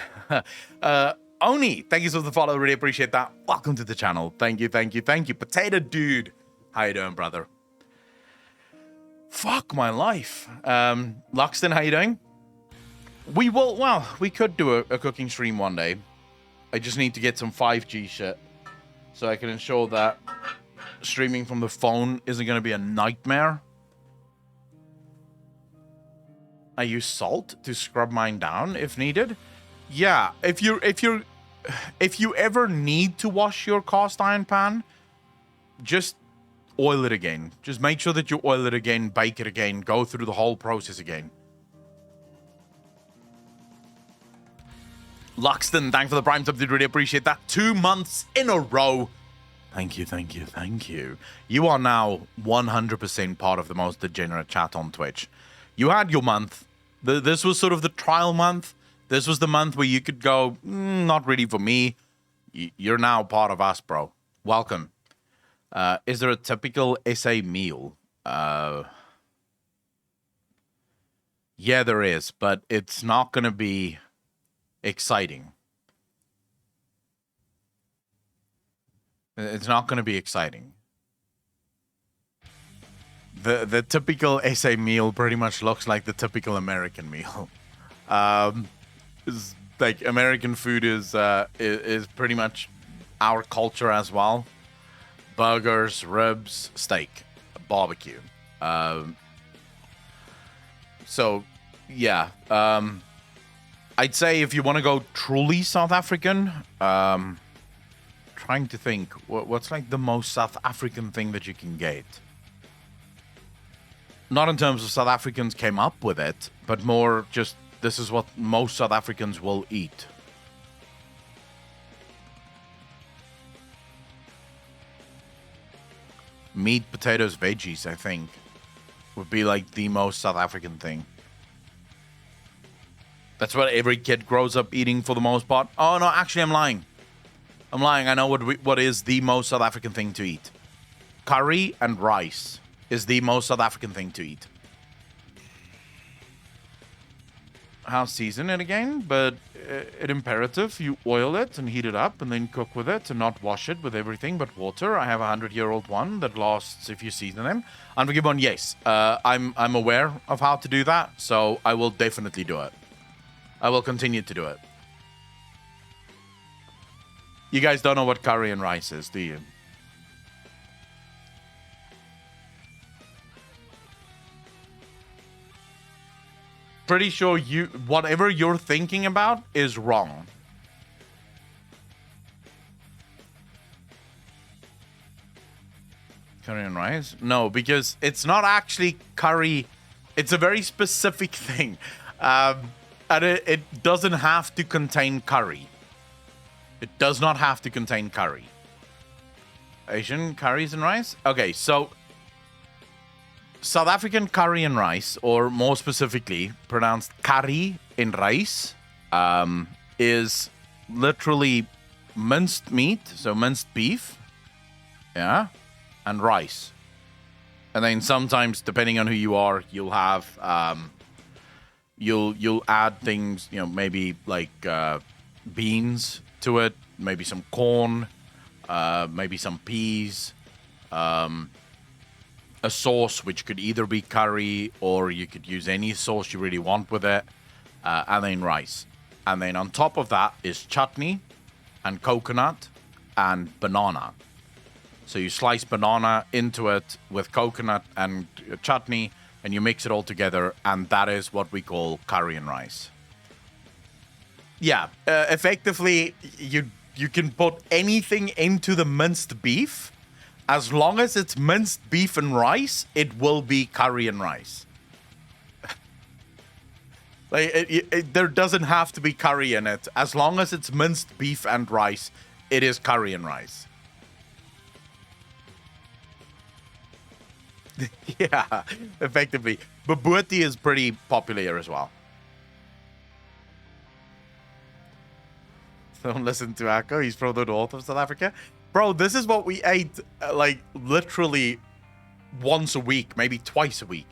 Oni, thank you for the follow. Really appreciate that. Welcome to the channel. Thank you. Potato Dude. How you doing, brother? Fuck my life. Luxton, how you doing? We could do a cooking stream one day. I just need to get some 5G shit so I can ensure that streaming from the phone isn't going to be a nightmare. I use salt to scrub mine down if needed. Yeah, if you ever need to wash your cast iron pan, just oil it again. Just make sure that you oil it again, bake it again, go through the whole process again. Luxton, thanks for the prime sub, did really appreciate that. 2 months in a row. Thank you. You are now 100% part of the most degenerate chat on Twitch. You had your month. This was sort of the trial month. This was the month where you could go, not really for me. You're now part of us, bro. Welcome. Is there a typical SA meal? Yeah, there is, but it's not going to be exciting. It's not going to be exciting. The typical SA meal pretty much looks like the typical American meal. It's like American food is pretty much our culture as well. Burgers, ribs, steak, barbecue. So yeah, I'd say if you want to go truly South African, trying to think what's like the most South African thing that you can get. Not in terms of South Africans came up with it, but more just this is what most South Africans will eat. Meat, potatoes, veggies, I think, would be like the most South African thing. That's what every kid grows up eating for the most part. Oh, no, actually, I'm lying. I know what is the most South African thing to eat. Curry and rice is the most South African thing to eat. How season it again, but it imperative. You oil it and heat it up and then cook with it and not wash it with everything but water. I have a 100-year-old one that lasts if you season them. Unforgivable one, yes. I'm aware of how to do that, so I will definitely do it. I will continue to do it. You guys don't know what curry and rice is, do you? Pretty sure whatever you're thinking about is wrong. Curry and rice? No, because it's not actually curry. It's a very specific thing. And it doesn't have to contain curry. It does not have to contain curry. Asian curries and rice? Okay, so South African curry and rice, or more specifically pronounced curry in rice, is literally minced meat, so minced beef, yeah, and rice. And then sometimes, depending on who you are, you'll have you'll add things, you know, maybe like beans to it, maybe some corn, maybe some peas, a sauce which could either be curry or you could use any sauce you really want with it, and then rice. And then on top of that is chutney and coconut and banana. So you slice banana into it with coconut and chutney, and you mix it all together, and that is what we call curry and rice. Yeah, effectively, you can put anything into the minced beef. As long as it's minced beef and rice, it will be curry and rice. Like there doesn't have to be curry in it. As long as it's minced beef and rice, it is curry and rice. Yeah, effectively. Bobotie is pretty popular here as well. Don't listen to Akko. He's from the north of South Africa. Bro, this is what we ate, like, literally once a week, maybe twice a week.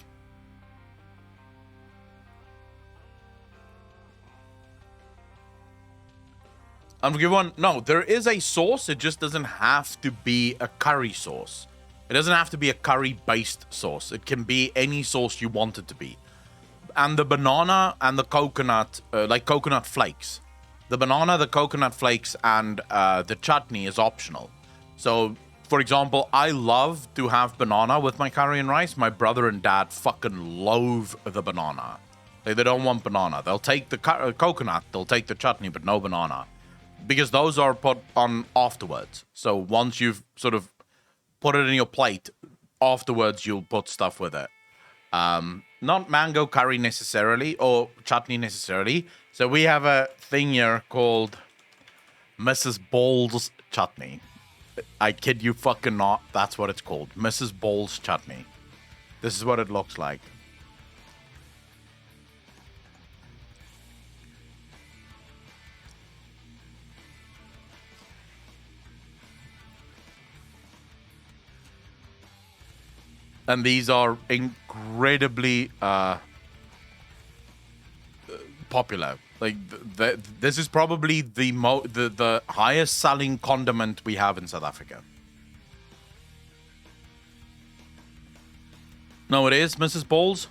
Unforgivable one, no, there is a sauce. It just doesn't have to be a curry sauce. It doesn't have to be a curry-based sauce. It can be any sauce you want it to be. And the banana and the coconut, like coconut flakes. The banana, the coconut flakes, and the chutney is optional. So, for example, I love to have banana with my curry and rice. My brother and dad fucking loathe the banana. They don't want banana. They'll take the coconut, they'll take the chutney, but no banana. Because those are put on afterwards. So once you've sort of put it in your plate, afterwards you'll put stuff with it. Not mango curry necessarily, or chutney necessarily. So we have a thing here called Mrs. Balls Chutney. I kid you fucking not, that's what it's called. Mrs. Balls Chutney. This is what it looks like. And these are incredibly popular. Like this is probably the highest selling condiment we have in South Africa. No, it is Mrs. Balls.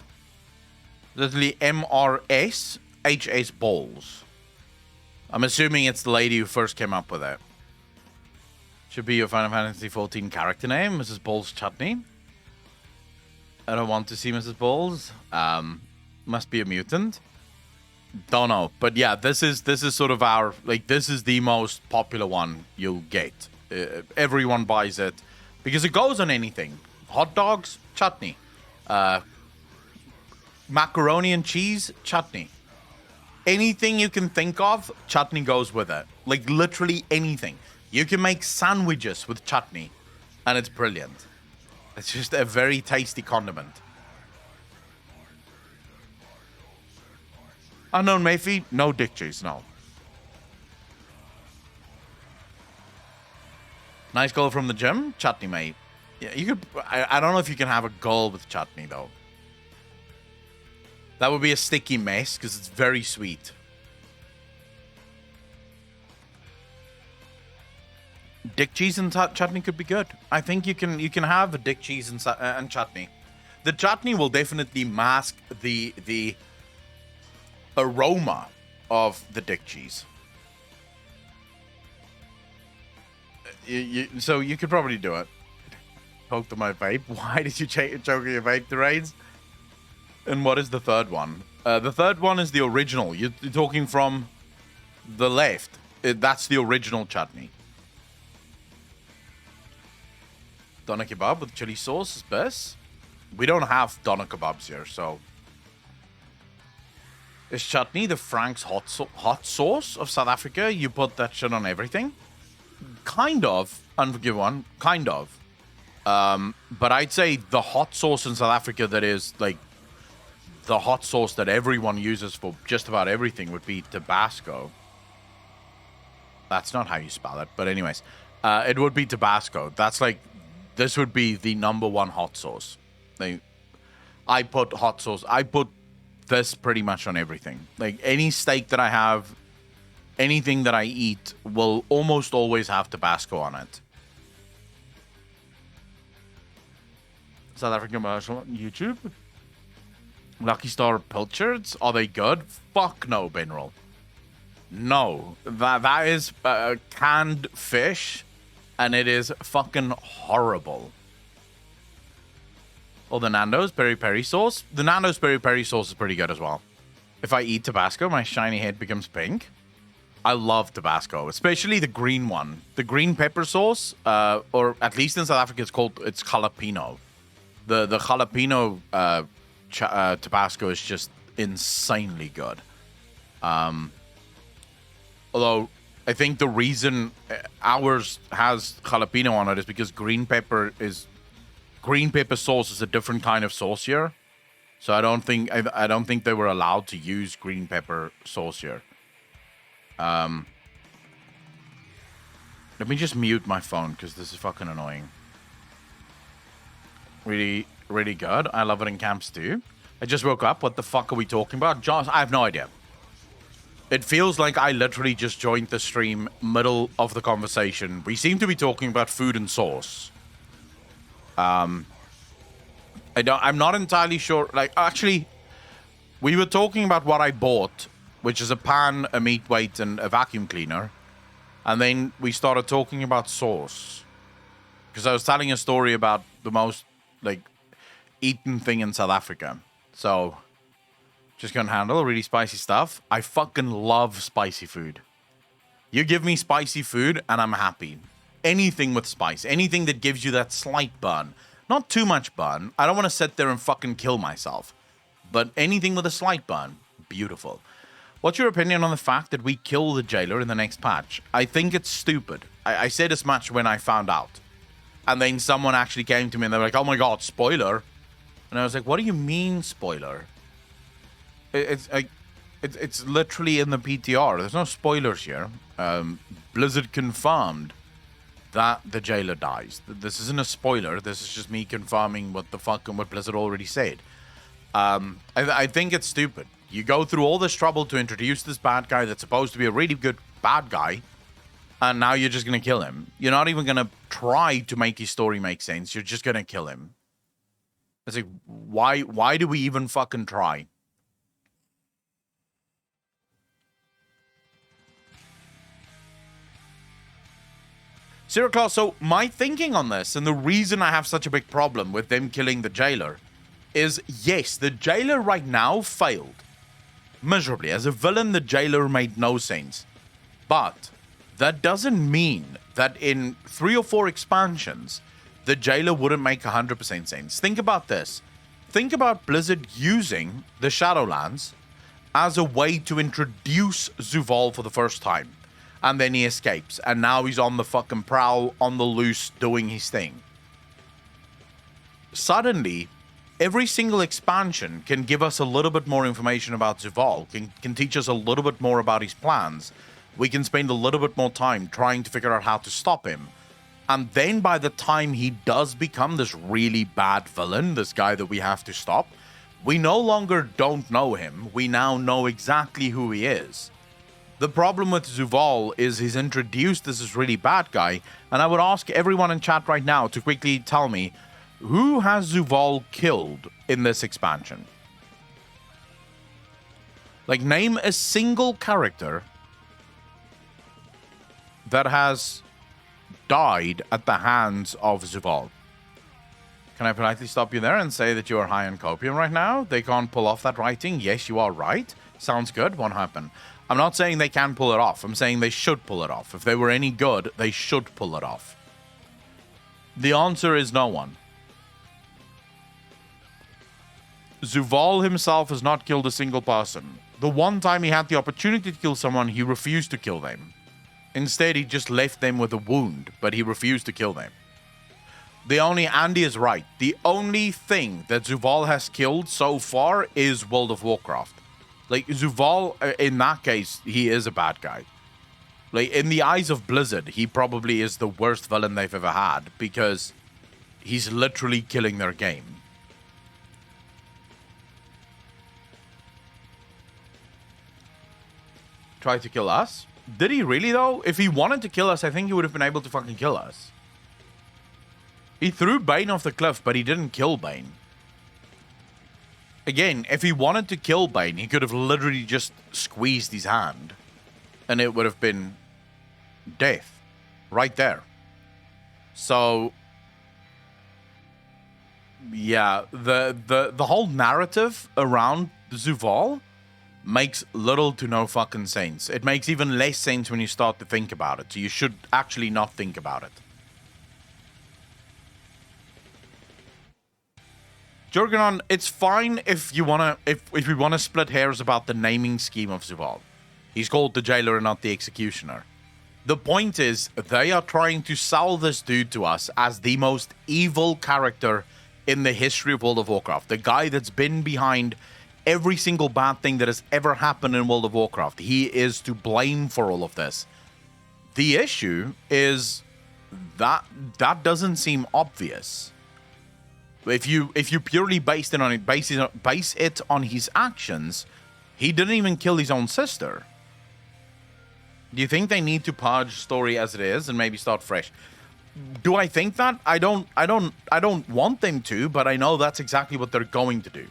Literally MRS HS Balls. I'm assuming it's the lady who first came up with it. Should be your Final Fantasy 14 character name, Mrs. Balls Chutney. I don't want to see Mrs. Balls. Must be a mutant. Don't know, but yeah, this is sort of our this is the most popular one you'll get. Everyone buys it because it goes on anything. Hot dogs, chutney. Macaroni and cheese, chutney. Anything you can think of, chutney goes with it. Like literally anything. You can make sandwiches with chutney, and it's brilliant. It's just a very tasty condiment. Unknown Mayfie, no dick cheese, no. Nice goal from the gym, chutney, mate. Yeah, you could. I don't know if you can have a goal with chutney though. That would be a sticky mess because it's very sweet. Dick cheese and chutney could be good. I think you can have a dick cheese and chutney. The chutney will definitely mask the aroma of the dick cheese. So you could probably do it. Poked on my vape. Why did you choke your vape to raids? And what is the third one? The third one is the original. You're talking from the left. That's the original chutney. Doner kebab with chili sauce is best. We don't have doner kebabs here, so. Is chutney the Frank's hot sauce of South Africa? You put that shit on everything? Kind of. Unforgiven one. Kind of. But I'd say the hot sauce in South Africa that is like the hot sauce that everyone uses for just about everything would be Tabasco. That's not how you spell it, but anyways. It would be Tabasco. That's like, this would be the number one hot sauce. I put hot sauce, I put this pretty much on everything. Like any steak that I have, anything that I eat will almost always have Tabasco on it. South African commercial on YouTube. Lucky Star pilchards, are they good? Fuck no, Benroll. No, that is canned fish, and it is fucking horrible. Oh, the Nando's peri peri sauce. The Nando's peri peri sauce is pretty good as well. If I eat Tabasco, my shiny head becomes pink. I love Tabasco, especially the green one. The green pepper sauce, or at least in South Africa, it's jalapeno. The jalapeno Tabasco is just insanely good. Although I think the reason ours has jalapeno on it is because green pepper sauce is a different kind of sauce here. So I don't think they were allowed to use green pepper sauce here. Let me just mute my phone because this is fucking annoying. Really, really good. I love it in camps too. I just woke up. What the fuck are we talking about? Josh, I have no idea. It feels like I literally just joined the stream middle of the conversation. We seem to be talking about food and sauce. I'm not entirely sure. Like, actually, we were talking about what I bought, which is a pan, a meat weight, and a vacuum cleaner. And then we started talking about sauce. Because I was telling a story about the most, like, eaten thing in South Africa. So, just gonna handle really spicy stuff. I fucking love spicy food. You give me spicy food, and I'm happy. Anything with spice. Anything that gives you that slight burn. Not too much burn. I don't want to sit there and fucking kill myself. But anything with a slight burn. Beautiful. What's your opinion on the fact that we kill the jailer in the next patch? I think it's stupid. I said as much when I found out. And then someone actually came to me and they were like, oh my god, spoiler. And I was like, what do you mean, spoiler? It's literally in the PTR. There's no spoilers here. Blizzard confirmed that the jailer dies. This isn't a spoiler. This is just me confirming what the fuck and what Blizzard already said. I think it's stupid. You go through all this trouble to introduce this bad guy that's supposed to be a really good bad guy, and now you're just going to kill him. You're not even going to try to make his story make sense. You're just going to kill him. It's like, why do we even fucking try? Syraclaw, so my thinking on this, and the reason I have such a big problem with them killing the jailer, is yes, the jailer right now failed miserably. As a villain, the jailer made no sense. But that doesn't mean that in 3 or 4 expansions, the jailer wouldn't make 100% sense. Think about this. Think about Blizzard using the Shadowlands as a way to introduce Zuval for the first time. And then he escapes. And now he's on the fucking prowl, on the loose, doing his thing. Suddenly, every single expansion can give us a little bit more information about Zuval, can teach us a little bit more about his plans. We can spend a little bit more time trying to figure out how to stop him. And then by the time he does become this really bad villain, this guy that we have to stop, we no longer don't know him. We now know exactly who he is. The problem with Zuval is he's introduced as this really bad guy, and I would ask everyone in chat right now to quickly tell me, who has Zuval killed in this expansion? Like, name a single character that has died at the hands of Zuval. Can I politely stop you there and say that you are high on copium right now? They can't pull off that writing. Yes, you are right. Sounds good. Won't happen. I'm not saying they can pull it off. I'm saying they should pull it off. If they were any good, they should pull it off. The answer is no one. Zuval himself has not killed a single person. The one time he had the opportunity to kill someone, he refused to kill them. Instead, he just left them with a wound, but he refused to kill them. Andy is right. The only thing that Zuval has killed so far is World of Warcraft. Like, Zuval, in that case, he is a bad guy. Like, in the eyes of Blizzard, he probably is the worst villain they've ever had, because he's literally killing their game. Try to kill us? Did he really, though? If he wanted to kill us, I think he would have been able to fucking kill us. He threw Bane off the cliff, but he didn't kill Bane. Again, if he wanted to kill Bane, he could have literally just squeezed his hand. And it would have been death. Right there. So, yeah, the whole narrative around Zuval makes little to no fucking sense. It makes even less sense when you start to think about it. So you should actually not think about it. Jorganon, it's fine if you wanna if we wanna split hairs about the naming scheme of Zuval. He's called the Jailer and not the Executioner. The point is, they are trying to sell this dude to us as the most evil character in the history of World of Warcraft. The guy that's been behind every single bad thing that has ever happened in World of Warcraft. He is to blame for all of this. The issue is that doesn't seem obvious. If you purely base it on his actions, he didn't even kill his own sister. Do you think they need to purge story as it is and maybe start fresh? Do I think that? I don't want them to, but I know that's exactly what they're going to do.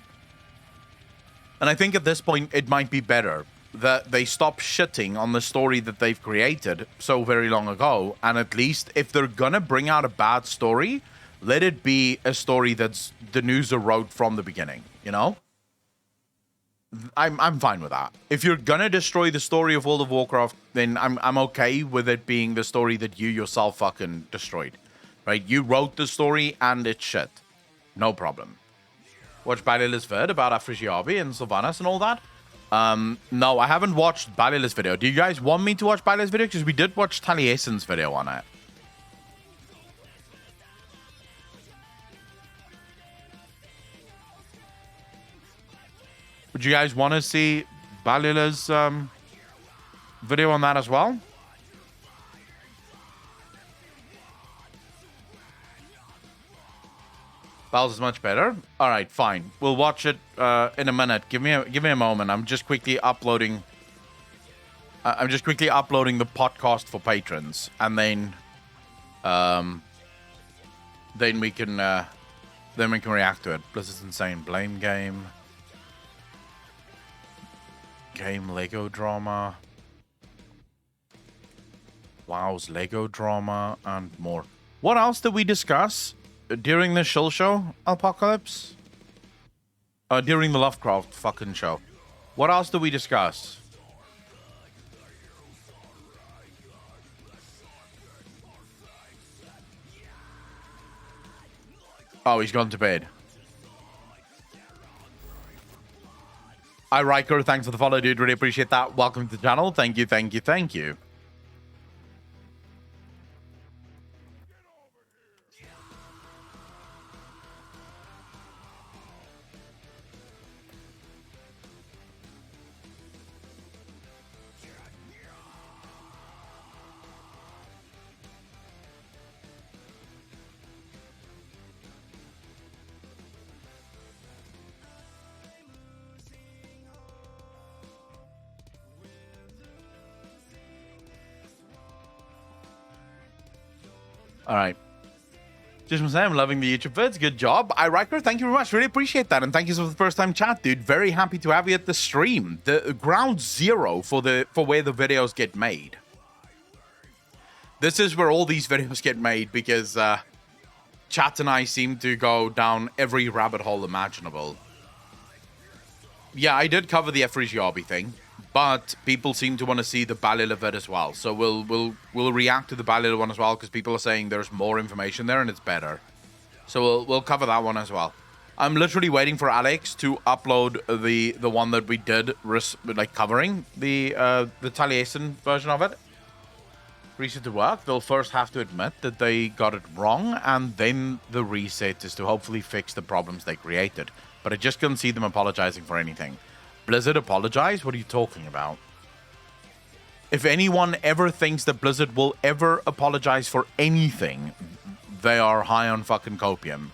And I think at this point it might be better that they stop shitting on the story that they've created so very long ago, and at least if they're gonna bring out a bad story, let it be a story that's Denusa wrote from the beginning, you know? I'm fine with that. If you're gonna destroy the story of World of Warcraft, then I'm okay with it being the story that you yourself fucking destroyed. Right? You wrote the story and it's shit. No problem. Watch Balila's vid about Afrishiabi and Sylvanas and all that? No, I haven't watched Balila's video. Do you guys want me to watch Balila's video? Because we did watch Taliesin's video on it. Would you guys want to see Balila's video on that as well? Balls is much better. All right, fine. We'll watch it in a minute. Give me a moment. I'm just quickly uploading. I'm just quickly uploading the podcast for patrons, and then we can react to it. Blizzard's insane. Blame game. Game Lego drama. WoW's Lego drama, and more. What else did we discuss during the Shill show, Apocalypse? During the Lovecraft fucking show. What else did we discuss? Oh, he's gone to bed. Hi, Riker. Thanks for the follow, dude. Really appreciate that. Welcome to the channel. Thank you, thank you, thank you. All right. Just want to say I'm loving the YouTube vids. Good job. Riker, thank you very much. Really appreciate that. And thank you for the first time chat, dude. Very happy to have you at the stream. The ground zero for where the videos get made. This is where all these videos get made because chat and I seem to go down every rabbit hole imaginable. Yeah, I did cover the Efrigiabi thing, but people seem to want to see the Balil vid as well. So we'll react to the Balil one as well because people are saying there's more information there and it's better. So we'll cover that one as well. I'm literally waiting for Alex to upload the one that we did covering the Taliesin version of it. Reset to work. They'll first have to admit that they got it wrong, and then the reset is to hopefully fix the problems they created. But I just couldn't see them apologizing for anything. Blizzard apologize? What are you talking about? If anyone ever thinks that Blizzard will ever apologize for anything, they are high on fucking copium.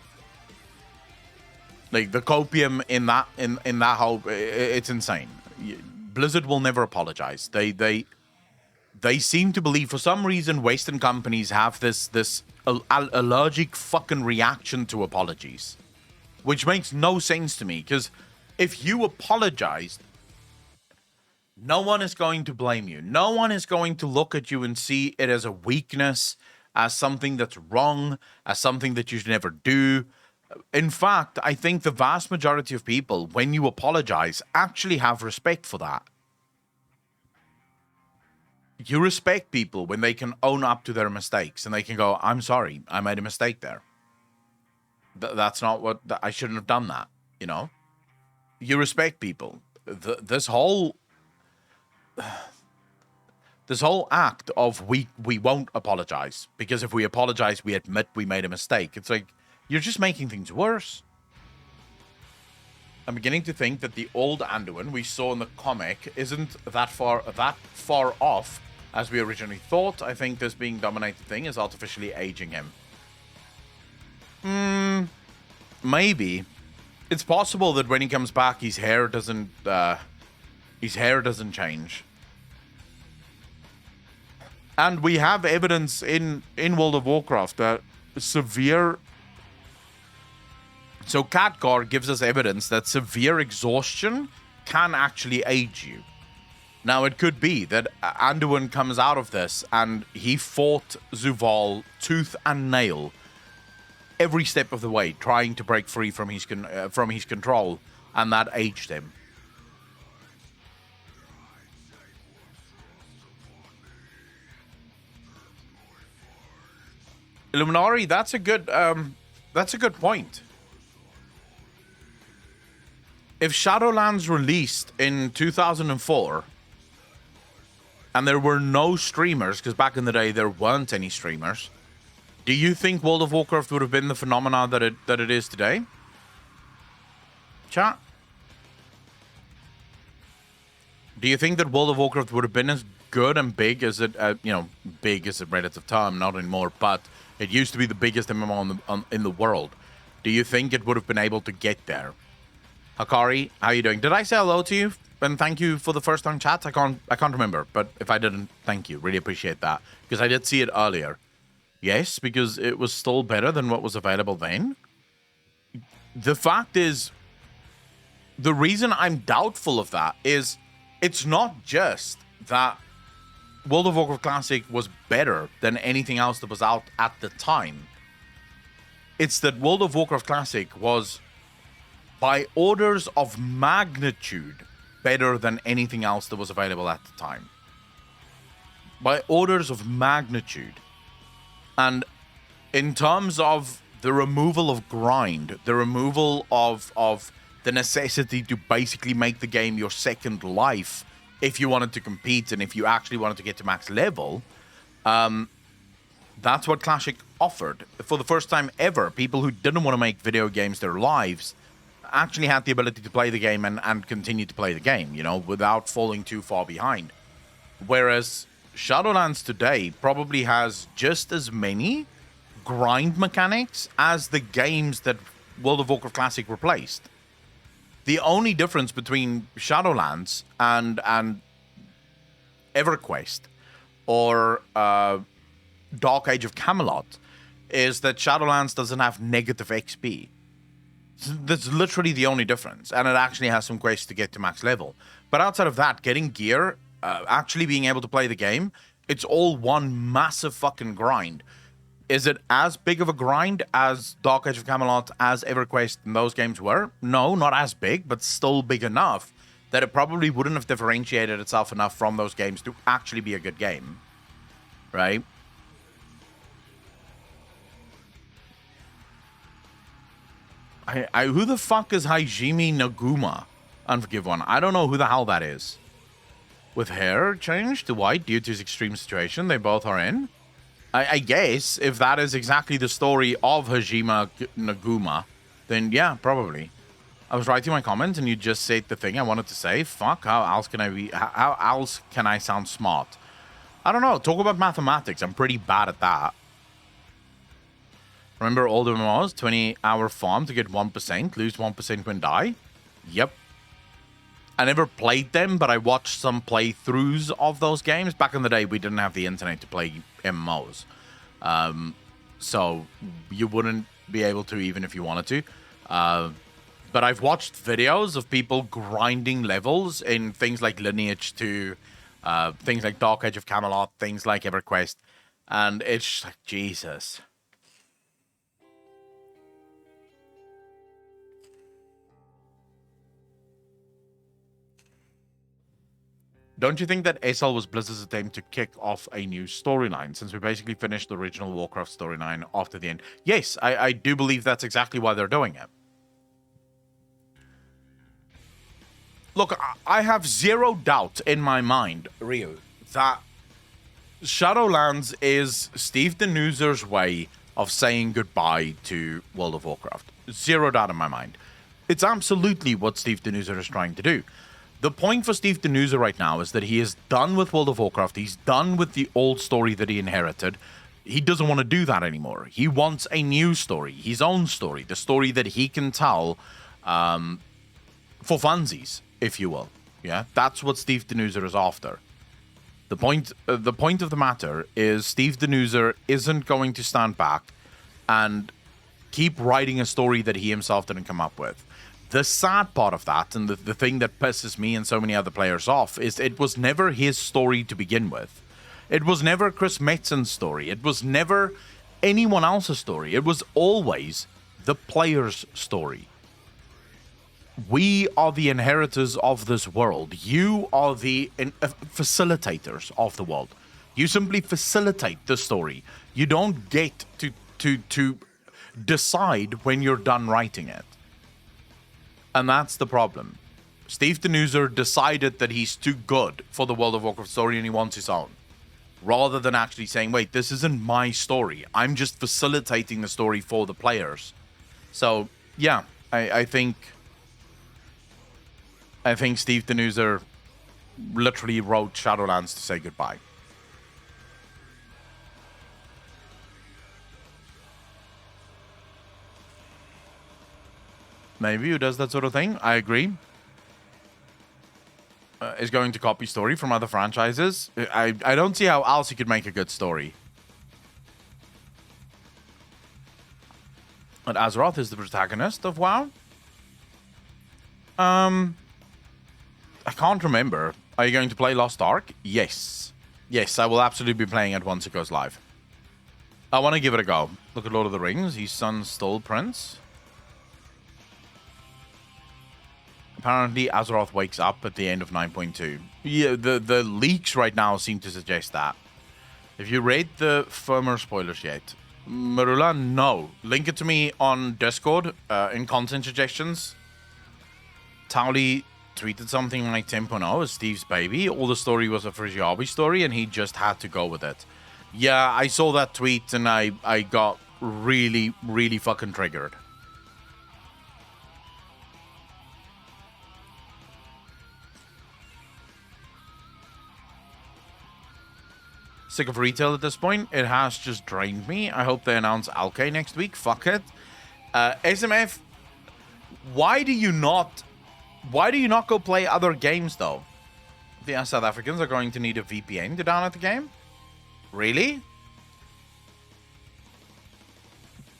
Like, the copium in that whole... It's insane. Blizzard will never apologize. They seem to believe, for some reason, Western companies have this allergic fucking reaction to apologies. Which makes no sense to me, because if you apologized, no one is going to blame you. No one is going to look at you and see it as a weakness, as something that's wrong, as something that you should never do. In fact, I think the vast majority of people, when you apologize, actually have respect for that. You respect people when they can own up to their mistakes and they can go, I'm sorry, I made a mistake there. That's not what... I shouldn't have done that, you know? You respect people. This whole act of we won't apologize, because if we apologize, we admit we made a mistake. It's like, you're just making things worse. I'm beginning to think that the old Anduin we saw in the comic isn't that far off as we originally thought. I think this being dominated thing is artificially aging him. Maybe. It's possible that when he comes back, his hair doesn't change. And we have evidence in World of Warcraft that severe... So Khadgar gives us evidence that severe exhaustion can actually age you. Now, it could be that Anduin comes out of this and he fought Zuval tooth and nail every step of the way, trying to break free from his control, and that aged him. Illuminari, that's a good point. If Shadowlands released in 2004 and there were no streamers, because back in the day there weren't any streamers, do you think World of Warcraft would have been the phenomenon that it is today? Chat. Do you think that World of Warcraft would have been as good and big as it, big is a relative term, not anymore, but it used to be the biggest MMO in the world. Do you think it would have been able to get there? Hakari, how are you doing? Did I say hello to you? And thank you for the first time chat. I can't remember, but if I didn't, thank you. Really appreciate that, because I did see it earlier. Yes, because it was still better than what was available then. The fact is, the reason I'm doubtful of that is it's not just that World of Warcraft Classic was better than anything else that was out at the time. It's that World of Warcraft Classic was, by orders of magnitude, better than anything else that was available at the time. By orders of magnitude. And in terms of the removal of grind, the removal of the necessity to basically make the game your second life if you wanted to compete and if you actually wanted to get to max level, that's what Classic offered. For the first time ever, people who didn't want to make video games their lives actually had the ability to play the game and continue to play the game, you know, without falling too far behind. Whereas Shadowlands today probably has just as many grind mechanics as the games that World of Warcraft Classic replaced. The only difference between Shadowlands and EverQuest or Dark Age of Camelot is that Shadowlands doesn't have negative XP. That's literally the only difference, and it actually has some quests to get to max level. But outside of that, getting gear, actually being able to play the game, it's all one massive fucking grind. Is it as big of a grind as Dark Age of Camelot, as EverQuest and those games were? No, not as big, but still big enough that it probably wouldn't have differentiated itself enough from those games to actually be a good game. Right? Who the fuck is Hajime Naguma? Unforgive one. I don't know who the hell that is. With hair changed to white due to his extreme situation they both are in? I guess if that is exactly the story of Hajime Naguma, then yeah, probably. I was writing my comment and you just said the thing I wanted to say. Fuck, how else can I sound smart? I don't know. Talk about mathematics. I'm pretty bad at that. Remember old MMOs? 20-hour farm to get 1%, lose 1% when die? Yep. I never played them, but I watched some playthroughs of those games. Back in the day, we didn't have the internet to play MMOs. So you wouldn't be able to even if you wanted to. But I've watched videos of people grinding levels in things like Lineage 2, things like Dark Age of Camelot, things like EverQuest. And it's just like, Jesus. Don't you think that SL was Blizzard's attempt to kick off a new storyline, since we basically finished the original Warcraft storyline after the end? Yes, I do believe that's exactly why they're doing it. Look, I have zero doubt in my mind, Ryu, that Shadowlands is Steve Denuser's way of saying goodbye to World of Warcraft. Zero doubt in my mind. It's absolutely what Steve Denuser is trying to do. The point for Steve Denuser right now is that he is done with World of Warcraft. He's done with the old story that he inherited. He doesn't want to do that anymore. He wants a new story, his own story, the story that he can tell for funsies, if you will. Yeah, that's what Steve Denuser is after. The point of the matter is Steve Denuser isn't going to stand back and keep writing a story that he himself didn't come up with. The sad part of that, and the thing that pisses me and so many other players off, is it was never his story to begin with. It was never Chris Metzen's story. It was never anyone else's story. It was always the player's story. We are the inheritors of this world. You are the facilitators of the world. You simply facilitate the story. You don't get to decide when you're done writing it. And that's the problem. Steve Denuser decided that he's too good for the World of Warcraft story and he wants his own. Rather than actually saying, wait, this isn't my story. I'm just facilitating the story for the players. So, yeah, I think Steve Denuser literally wrote Shadowlands to say goodbye. Maybe who does that sort of thing. I agree. Is going to copy story from other franchises. I don't see how else he could make a good story. And Azeroth is the protagonist of WoW. I can't remember. Are you going to play Lost Ark? Yes. Yes, I will absolutely be playing it once it goes live. I want to give it a go. Look at Lord of the Rings. His son stole Prince. Apparently, Azeroth wakes up at the end of 9.2. Yeah, the leaks right now seem to suggest that. If you read the firmer spoilers yet, Marula, no. Link it to me on Discord in content suggestions. Towley tweeted something like 10.0 is Steve's baby. All the story was a Frigiabi story, and he just had to go with it. Yeah, I saw that tweet, and I got really, really fucking triggered. Sick of retail at this point. It has just drained me. I hope they announce Alkay next week. Fuck it. SMF, why do you not go play other games though? The South Africans are going to need a VPN to download the game? Really?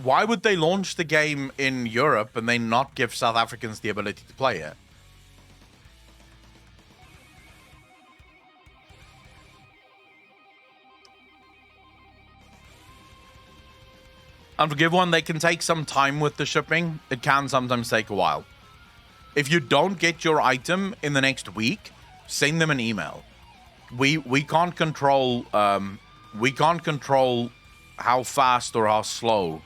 Why would they launch the game in Europe and they not give South Africans the ability to play it? Unforgive one, they can take some time with the shipping. It can sometimes take a while. If you don't get your item in the next week, send them an email. We can't control how fast or how slow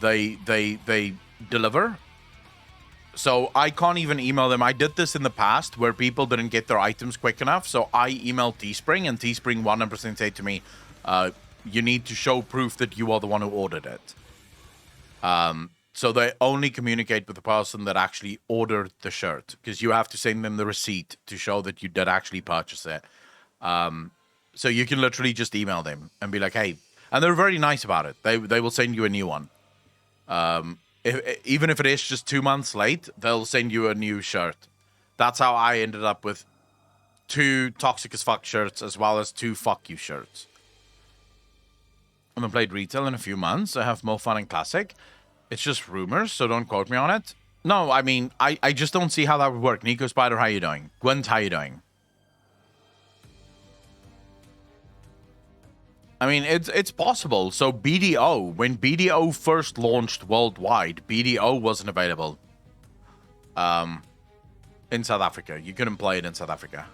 they deliver. So I can't even email them. I did this in the past where people didn't get their items quick enough. So I emailed Teespring, and Teespring 100% said to me, you need to show proof that you are the one who ordered it. So they only communicate with the person that actually ordered the shirt, because you have to send them the receipt to show that you did actually purchase it. So you can literally just email them and be like, hey, and they're very nice about it. They will send you a new one. Even if it is just 2 months late, they'll send you a new shirt. That's how I ended up with 2 toxic as fuck shirts as well as 2 fuck you shirts. I haven't played retail in a few months. I have more fun in classic. It's just rumors, so don't quote me on it. No, I mean, I just don't see how that would work. Nico Spider, how you doing? Gwent, how you doing? I mean, it's possible. So BDO, when BDO first launched worldwide, BDO wasn't available in South Africa. You couldn't play it in South Africa.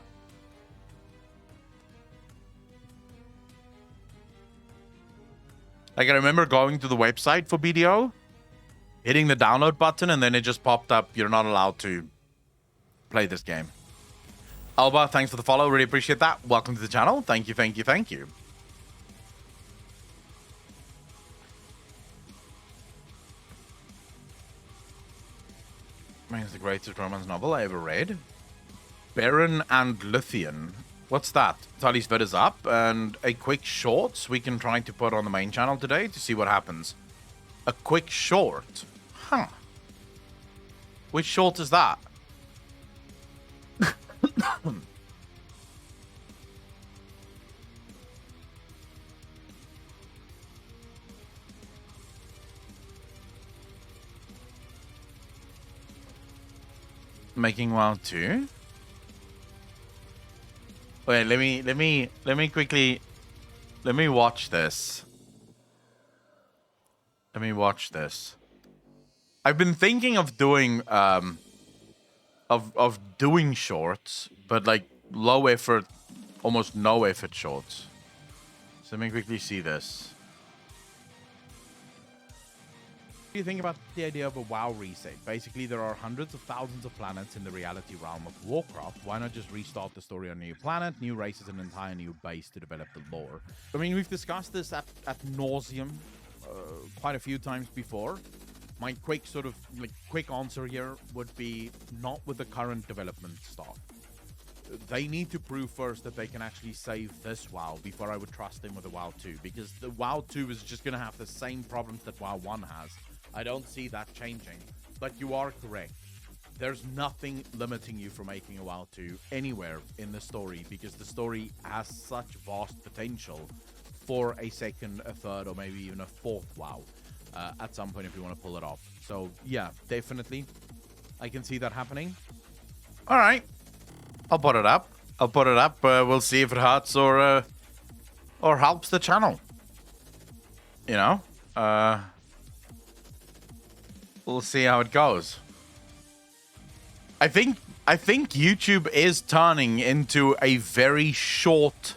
Like, I remember going to the website for BDO, hitting the download button, and then it just popped up, you're not allowed to play this game. Alba, thanks for the follow. Really appreciate that. Welcome to the channel. Thank you, thank you, thank you. Man, it's the greatest romance novel I ever read. Baron and Luthien. What's that? Tully's vid is up, and a quick shorts we can try to put on the main channel today to see what happens. A quick short? Huh. Which short is that? Making WoW 2? Wait, let me quickly, let me watch this. Let me watch this. I've been thinking of doing doing shorts, but like low effort, almost no effort shorts. So let me quickly see this. What do you think about the idea of a WoW reset? Basically, there are hundreds of thousands of planets in the reality realm of Warcraft. Why not just restart the story on a new planet, new races, an entire new base to develop the lore? I mean, we've discussed this at nauseum quite a few times before. My quick quick answer here would be not with the current development staff. They need to prove first that they can actually save this WoW before I would trust them with a WoW 2, because the WoW 2 is just going to have the same problems that WoW 1 has. I don't see that changing, but you are correct. There's nothing limiting you from making a WoW 2 anywhere in the story, because the story has such vast potential for a second, a third, or maybe even a fourth WoW at some point if you want to pull it off. So yeah, definitely, I can see that happening. All right, I'll put it up. We'll see if it hurts or or helps the channel. You know? We'll see how it goes. I think YouTube is turning into a very short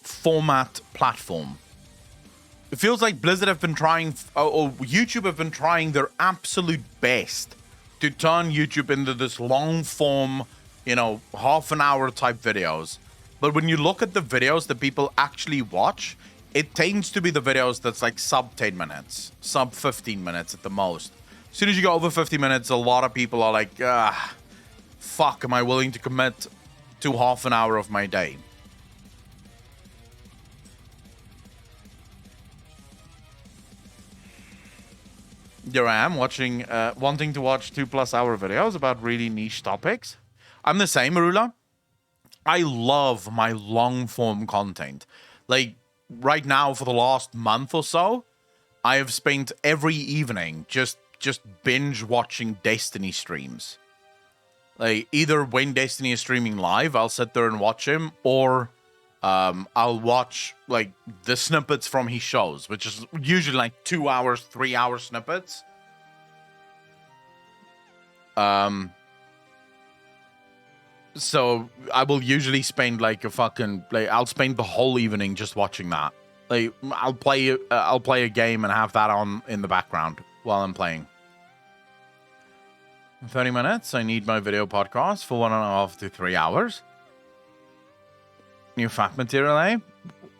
format platform. It feels like Blizzard have been trying, or YouTube have been trying their absolute best to turn YouTube into this long form, you know, half an hour type videos. But when you look at the videos that people actually watch, it tends to be the videos that's like sub 10 minutes, sub 15 minutes at the most. As soon as you go over 50 minutes, a lot of people are like, fuck, am I willing to commit to half an hour of my day? Here I am watching, wanting to watch 2+ hour videos about really niche topics. I'm the same, Marula. I love my long form content. Like right now, for the last month or so, I have spent every evening just binge watching Destiny streams. Like either when Destiny is streaming live, I'll sit there and watch him, or I'll watch like the snippets from his shows, which is usually like 2 hours, 3 hour snippets. So I will usually spend like I'll spend the whole evening just watching that. Like I'll play a game and have that on in the background while I'm playing. 30 minutes. I need my video podcast for 1.5 to 3 hours. New fat material, eh?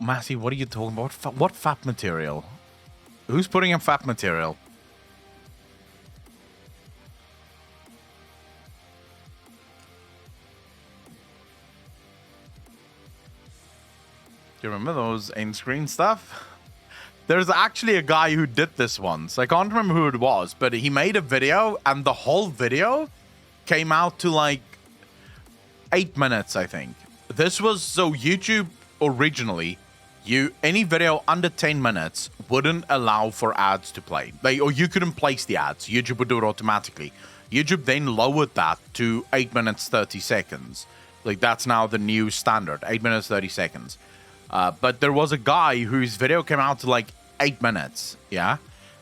Massey, what are you talking about? What fat material? Who's putting in fat material? Do you remember those in-screen stuff? There's actually a guy who did this once. I can't remember who it was, but he made a video, and the whole video came out to like 8 minutes, I think. This was so YouTube originally, any video under 10 minutes wouldn't allow for ads to play. Or you couldn't place the ads. YouTube would do it automatically. YouTube then lowered that to 8 minutes 30 seconds. Like that's now the new standard, 8 minutes 30 seconds. But there was a guy whose video came out to like 8 minutes, yeah?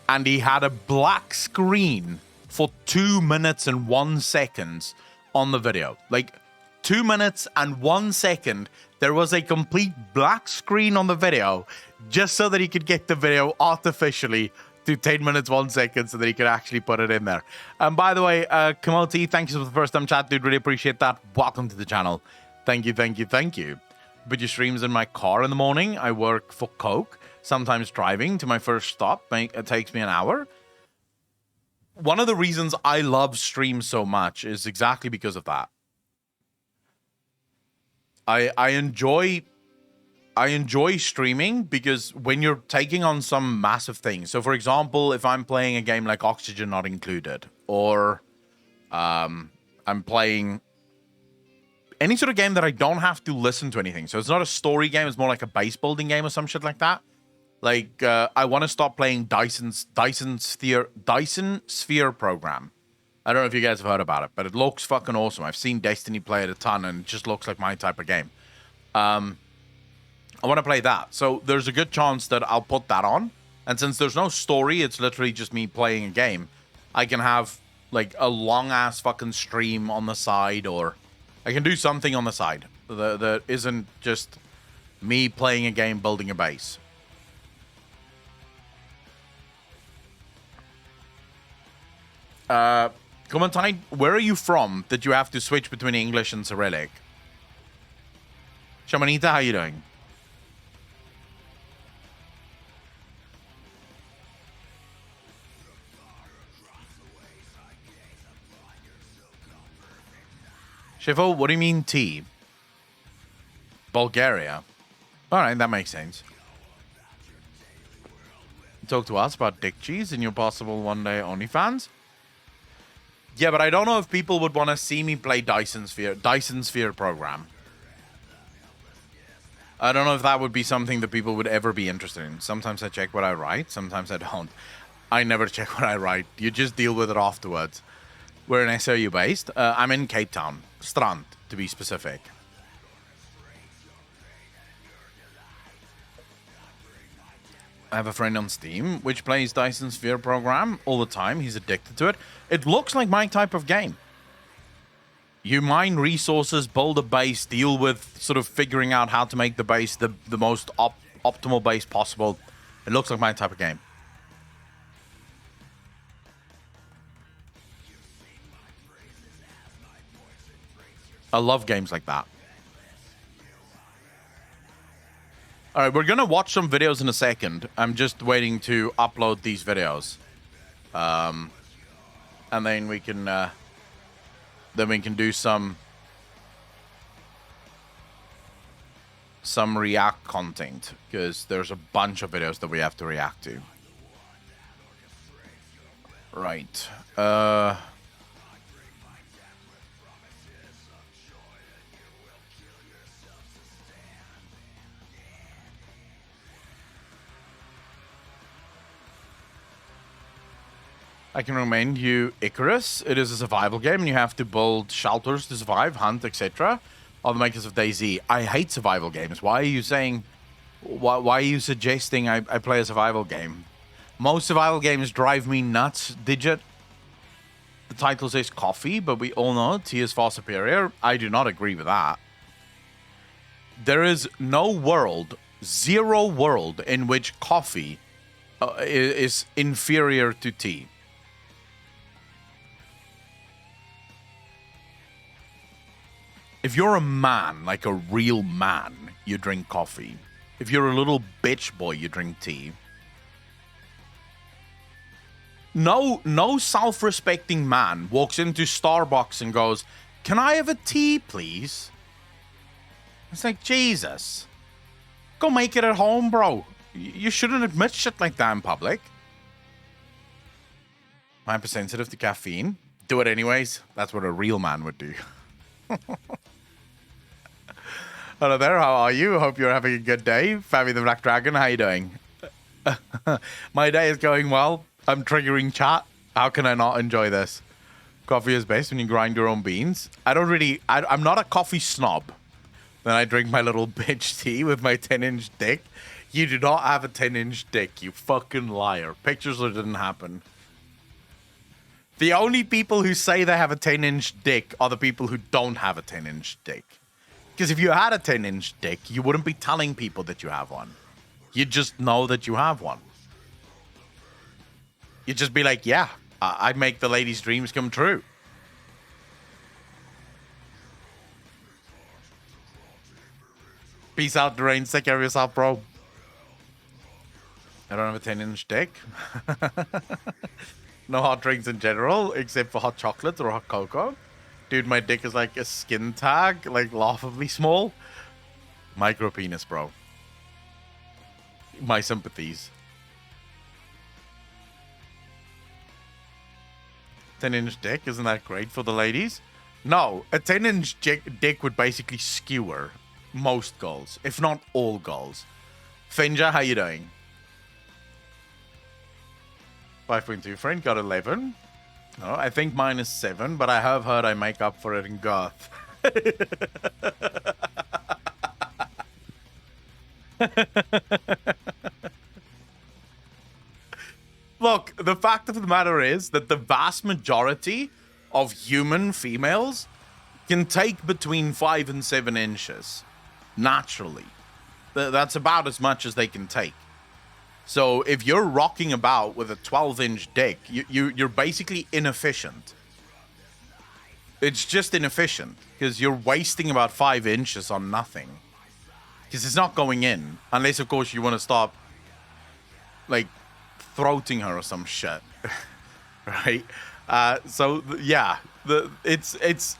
And he had a black screen for 2 minutes and 1 second on the video. Like 2 minutes and 1 second, there was a complete black screen on the video just so that he could get the video artificially to 10 minutes, 1 second so that he could actually put it in there. And by the way, Kamoti, thank you for the first time chat, dude. Really appreciate that. Welcome to the channel. Thank you, thank you, thank you. Video streams in my car in the morning. I work for Coke, sometimes driving to my first stop. It takes me an hour. One of the reasons I love streams so much is exactly because of that. I enjoy streaming because when you're taking on some massive thing. So for example, if I'm playing a game like Oxygen Not Included, or I'm playing any sort of game that I don't have to listen to anything. So it's not a story game. It's more like a base building game or some shit like that. Like, I want to stop playing Dyson Sphere program. I don't know if you guys have heard about it, but it looks fucking awesome. I've seen Destiny play it a ton, and it just looks like my type of game. I want to play that. So there's a good chance that I'll put that on. And since there's no story, it's literally just me playing a game. I can have, like, a long-ass fucking stream on the side, or I can do something on the side that isn't just me playing a game, building a base. Clementine, where are you from that you have to switch between English and Cyrillic? Shamanita, how you doing? Shivo, what do you mean T? Bulgaria. Alright, that makes sense. Talk to us about dick cheese and your possible one day OnlyFans. Yeah, but I don't know if people would want to see me play Dyson Sphere program. I don't know if that would be something that people would ever be interested in. Sometimes I check what I write, sometimes I don't. I never check what I write. You just deal with it afterwards. Where in SOU based? I'm in Cape Town. Strand, to be specific. I have a friend on Steam which plays Dyson Sphere program all the time. He's addicted to it. It looks like my type of game. You mine resources, build a base, deal with sort of figuring out how to make the base the most optimal base possible. It looks like my type of game. I love games like that. All right, we're going to watch some videos in a second. I'm just waiting to upload these videos. And then we can do some React content, because there's a bunch of videos that we have to react to. Right. I can recommend you Icarus. It is a survival game, and you have to build shelters to survive, hunt, etc. All the makers of DayZ. I hate survival games. Why are you saying... Why are you suggesting I play a survival game? Most survival games drive me nuts, Digit. The title says coffee, but we all know tea is far superior. I do not agree with that. There is no world, zero world, in which coffee is inferior to tea. If you're a man, like a real man, you drink coffee. If you're a little bitch boy, you drink tea. No self-respecting man walks into Starbucks and goes, "Can I have a tea, please?" It's like, Jesus. Go make it at home, bro. You shouldn't admit shit like that in public. I'm hypersensitive to caffeine. Do it anyways. That's what a real man would do. Hello there, how are you? Hope you're having a good day. Fabby the Black Dragon, how you doing? My day is going well. I'm triggering chat. How can I not enjoy this? Coffee is best when you grind your own beans. I'm not a coffee snob. Then I drink my little bitch tea with my 10-inch dick. You do not have a 10-inch dick, you fucking liar. Pictures that didn't happen. The only people who say they have a 10-inch dick are the people who don't have a 10-inch dick. Because if you had a 10-inch dick, you wouldn't be telling people that you have one. You'd just know that you have one. You'd just be like, yeah, I make the ladies' dreams come true. Peace out, Durain. Take care of yourself, bro. I don't have a 10-inch dick. No hot drinks in general, except for hot chocolate or hot cocoa. Dude, my dick is like a skin tag, like laughably small. Micro penis, bro. My sympathies. 10-inch dick, isn't that great for the ladies? No, a 10-inch dick would basically skewer most girls, if not all girls. Finja, how you doing? 5.2 friend, got 11. No, I think mine is 7, but I have heard I make up for it in Goth. Look, the fact of the matter is that the vast majority of human females can take between 5 and 7 inches. Naturally. That's about as much as they can take. So if you're rocking about with a 12-inch dick, you're basically inefficient. It's just inefficient because you're wasting about 5 inches on nothing. Because it's not going in. Unless, of course, you want to stop, like, throating her or some shit. Right? Yeah. It's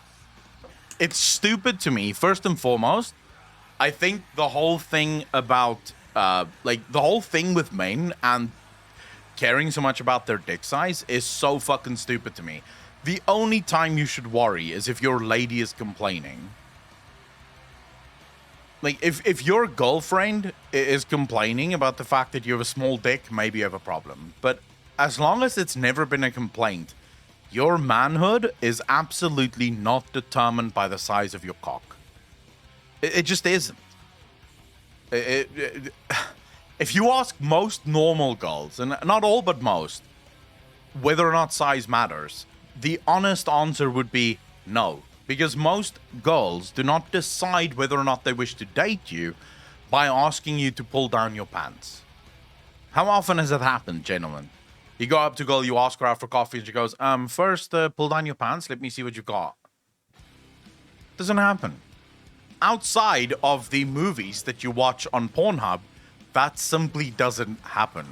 stupid to me, first and foremost. I think the whole thing about... the whole thing with men and caring so much about their dick size is so fucking stupid to me. The only time you should worry is if your lady is complaining. Like, if your girlfriend is complaining about the fact that you have a small dick, maybe you have a problem. But as long as it's never been a complaint, your manhood is absolutely not determined by the size of your cock. It just isn't. If you ask most normal girls, and not all but most, whether or not size matters, the honest answer would be no. Because most girls do not decide whether or not they wish to date you by asking you to pull down your pants. How often has that happened, gentlemen? You go up to a girl, you ask her out for coffee, and she goes, first, pull down your pants, let me see what you got. Doesn't happen. Outside of the movies that you watch on Pornhub, that simply doesn't happen.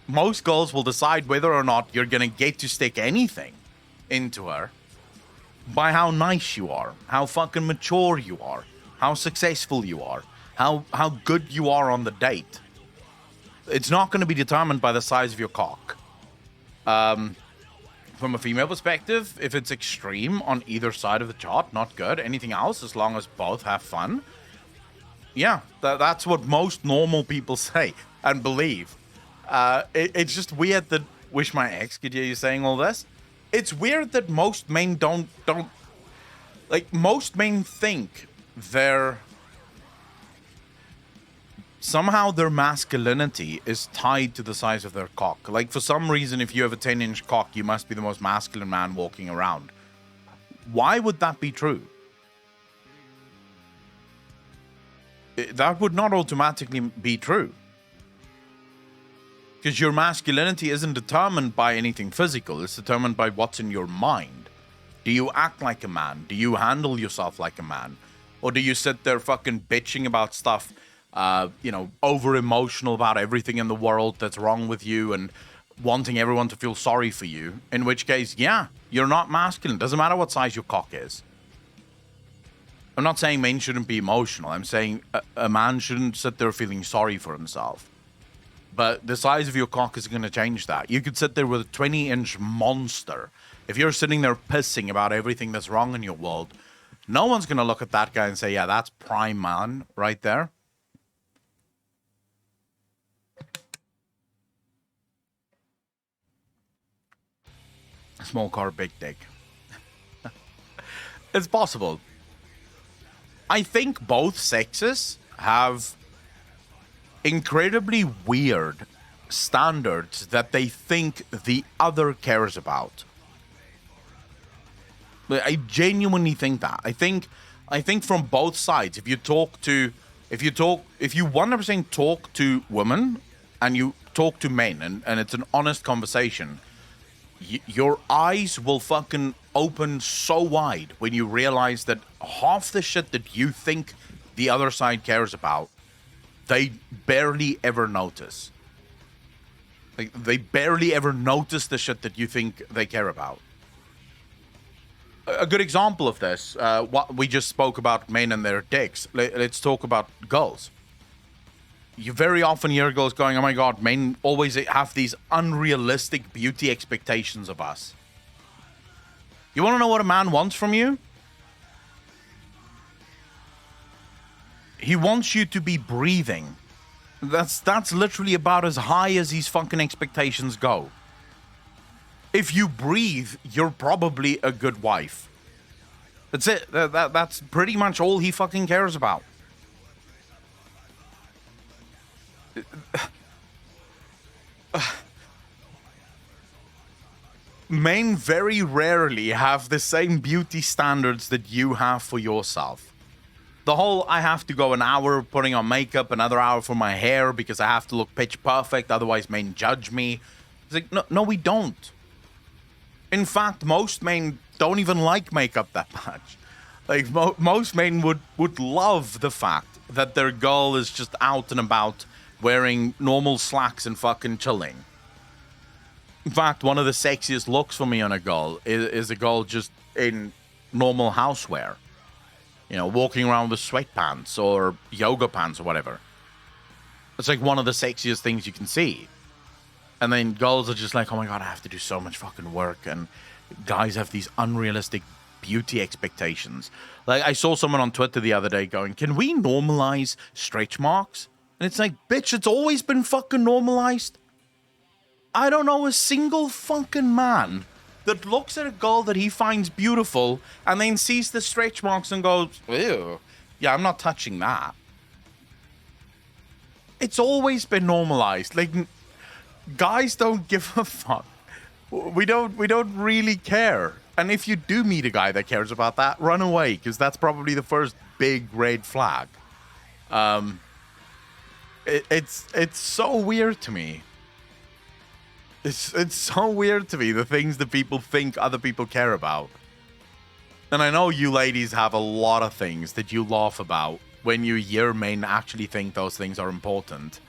Most girls will decide whether or not you're going to get to stick anything into her by how nice you are, how fucking mature you are, how successful you are, how good you are on the date. It's not going to be determined by the size of your cock. From a female perspective, if it's extreme on either side of the chart, not good. Anything else, as long as both have fun. Yeah, that's what most normal people say and believe. It's just weird that... Wish my ex could hear you saying all this. It's weird that most men don't... Like, most men think they're... Somehow their masculinity is tied to the size of their cock. Like, for some reason, if you have a 10-inch cock, you must be the most masculine man walking around. Why would that be true? That would not automatically be true. Because your masculinity isn't determined by anything physical. It's determined by what's in your mind. Do you act like a man? Do you handle yourself like a man? Or do you sit there fucking bitching about stuff... over emotional about everything in the world that's wrong with you and wanting everyone to feel sorry for you. In which case, yeah, you're not masculine. Doesn't matter what size your cock is. I'm not saying men shouldn't be emotional. I'm saying a man shouldn't sit there feeling sorry for himself. But the size of your cock is going to change that. You could sit there with a 20-inch monster. If you're sitting there pissing about everything that's wrong in your world, no one's going to look at that guy and say, yeah, that's prime man right there. Small car, big dick. It's possible. I think both sexes have incredibly weird standards that they think the other cares about. I genuinely think that. I think from both sides, if you 100% talk to women and you talk to men and it's an honest conversation, your eyes will fucking open so wide when you realize that half the shit that you think the other side cares about, they barely ever notice. Like, they barely ever notice the shit that you think they care about. A good example of this, what we just spoke about men and their dicks. Let's talk about girls. You very often hear girls going, oh my god, men always have these unrealistic beauty expectations of us. You want to know what a man wants from you? He wants you to be breathing. That's literally about as high as his fucking expectations go. If you breathe, you're probably a good wife. That's it. That's pretty much all he fucking cares about. Men very rarely have the same beauty standards that you have for yourself. The whole, I have to go an hour putting on makeup, another hour for my hair because I have to look pitch perfect, otherwise men judge me. It's like, no, we don't. In fact, most men don't even like makeup that much. Like, most men would love the fact that their girl is just out and about wearing normal slacks and fucking chilling. In fact, one of the sexiest looks for me on a girl is a girl just in normal housewear. You know, walking around with sweatpants or yoga pants or whatever. It's like one of the sexiest things you can see. And then girls are just like, oh my god, I have to do so much fucking work. And guys have these unrealistic beauty expectations. Like, I saw someone on Twitter the other day going, can we normalize stretch marks? And it's like, bitch, it's always been fucking normalized. I don't know a single fucking man that looks at a girl that he finds beautiful and then sees the stretch marks and goes, ew, yeah, I'm not touching that. it's always been normalized. Like, guys don't give a fuck. We don't really care. And if you do meet a guy that cares about that, run away, because that's probably the first big red flag. It's so weird to me. It's so weird to me, the things that people think other people care about. And I know you ladies have a lot of things that you laugh about when you hear men actually think those things are important.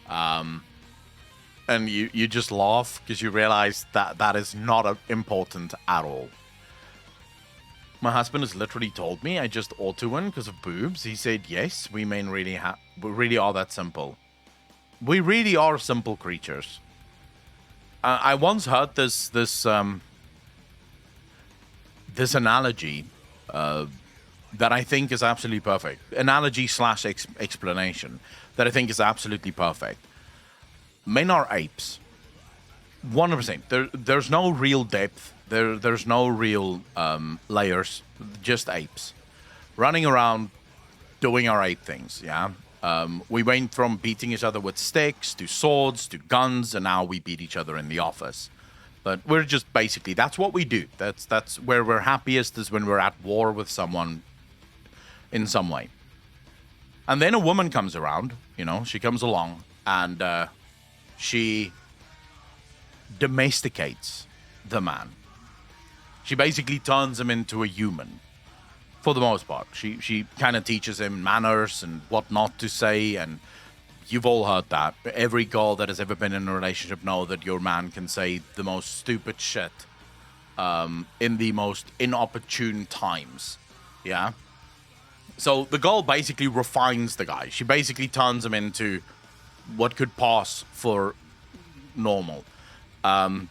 And you just laugh because you realize that that is not important at all. My husband has literally told me I just ought to win because of boobs. He said, yes, we men really are that simple. We really are simple creatures. I once heard this analogy that I think is absolutely perfect. Analogy / explanation that I think is absolutely perfect. Men are apes. 100%. There's no real depth. There's no real layers. Just apes. Running around doing our ape things, yeah? We went from beating each other with sticks to swords to guns, and now we beat each other in the office. But we're just basically, that's what we do. That's where we're happiest, is when we're at war with someone in some way. And then a woman comes around, she comes along, and she domesticates the man. She basically turns him into a human, for the most part. She kind of teaches him manners and what not to say, and you've all heard that. Every girl that has ever been in a relationship know that your man can say the most stupid shit in the most inopportune times. Yeah? So the girl basically refines the guy. She basically turns him into what could pass for normal. And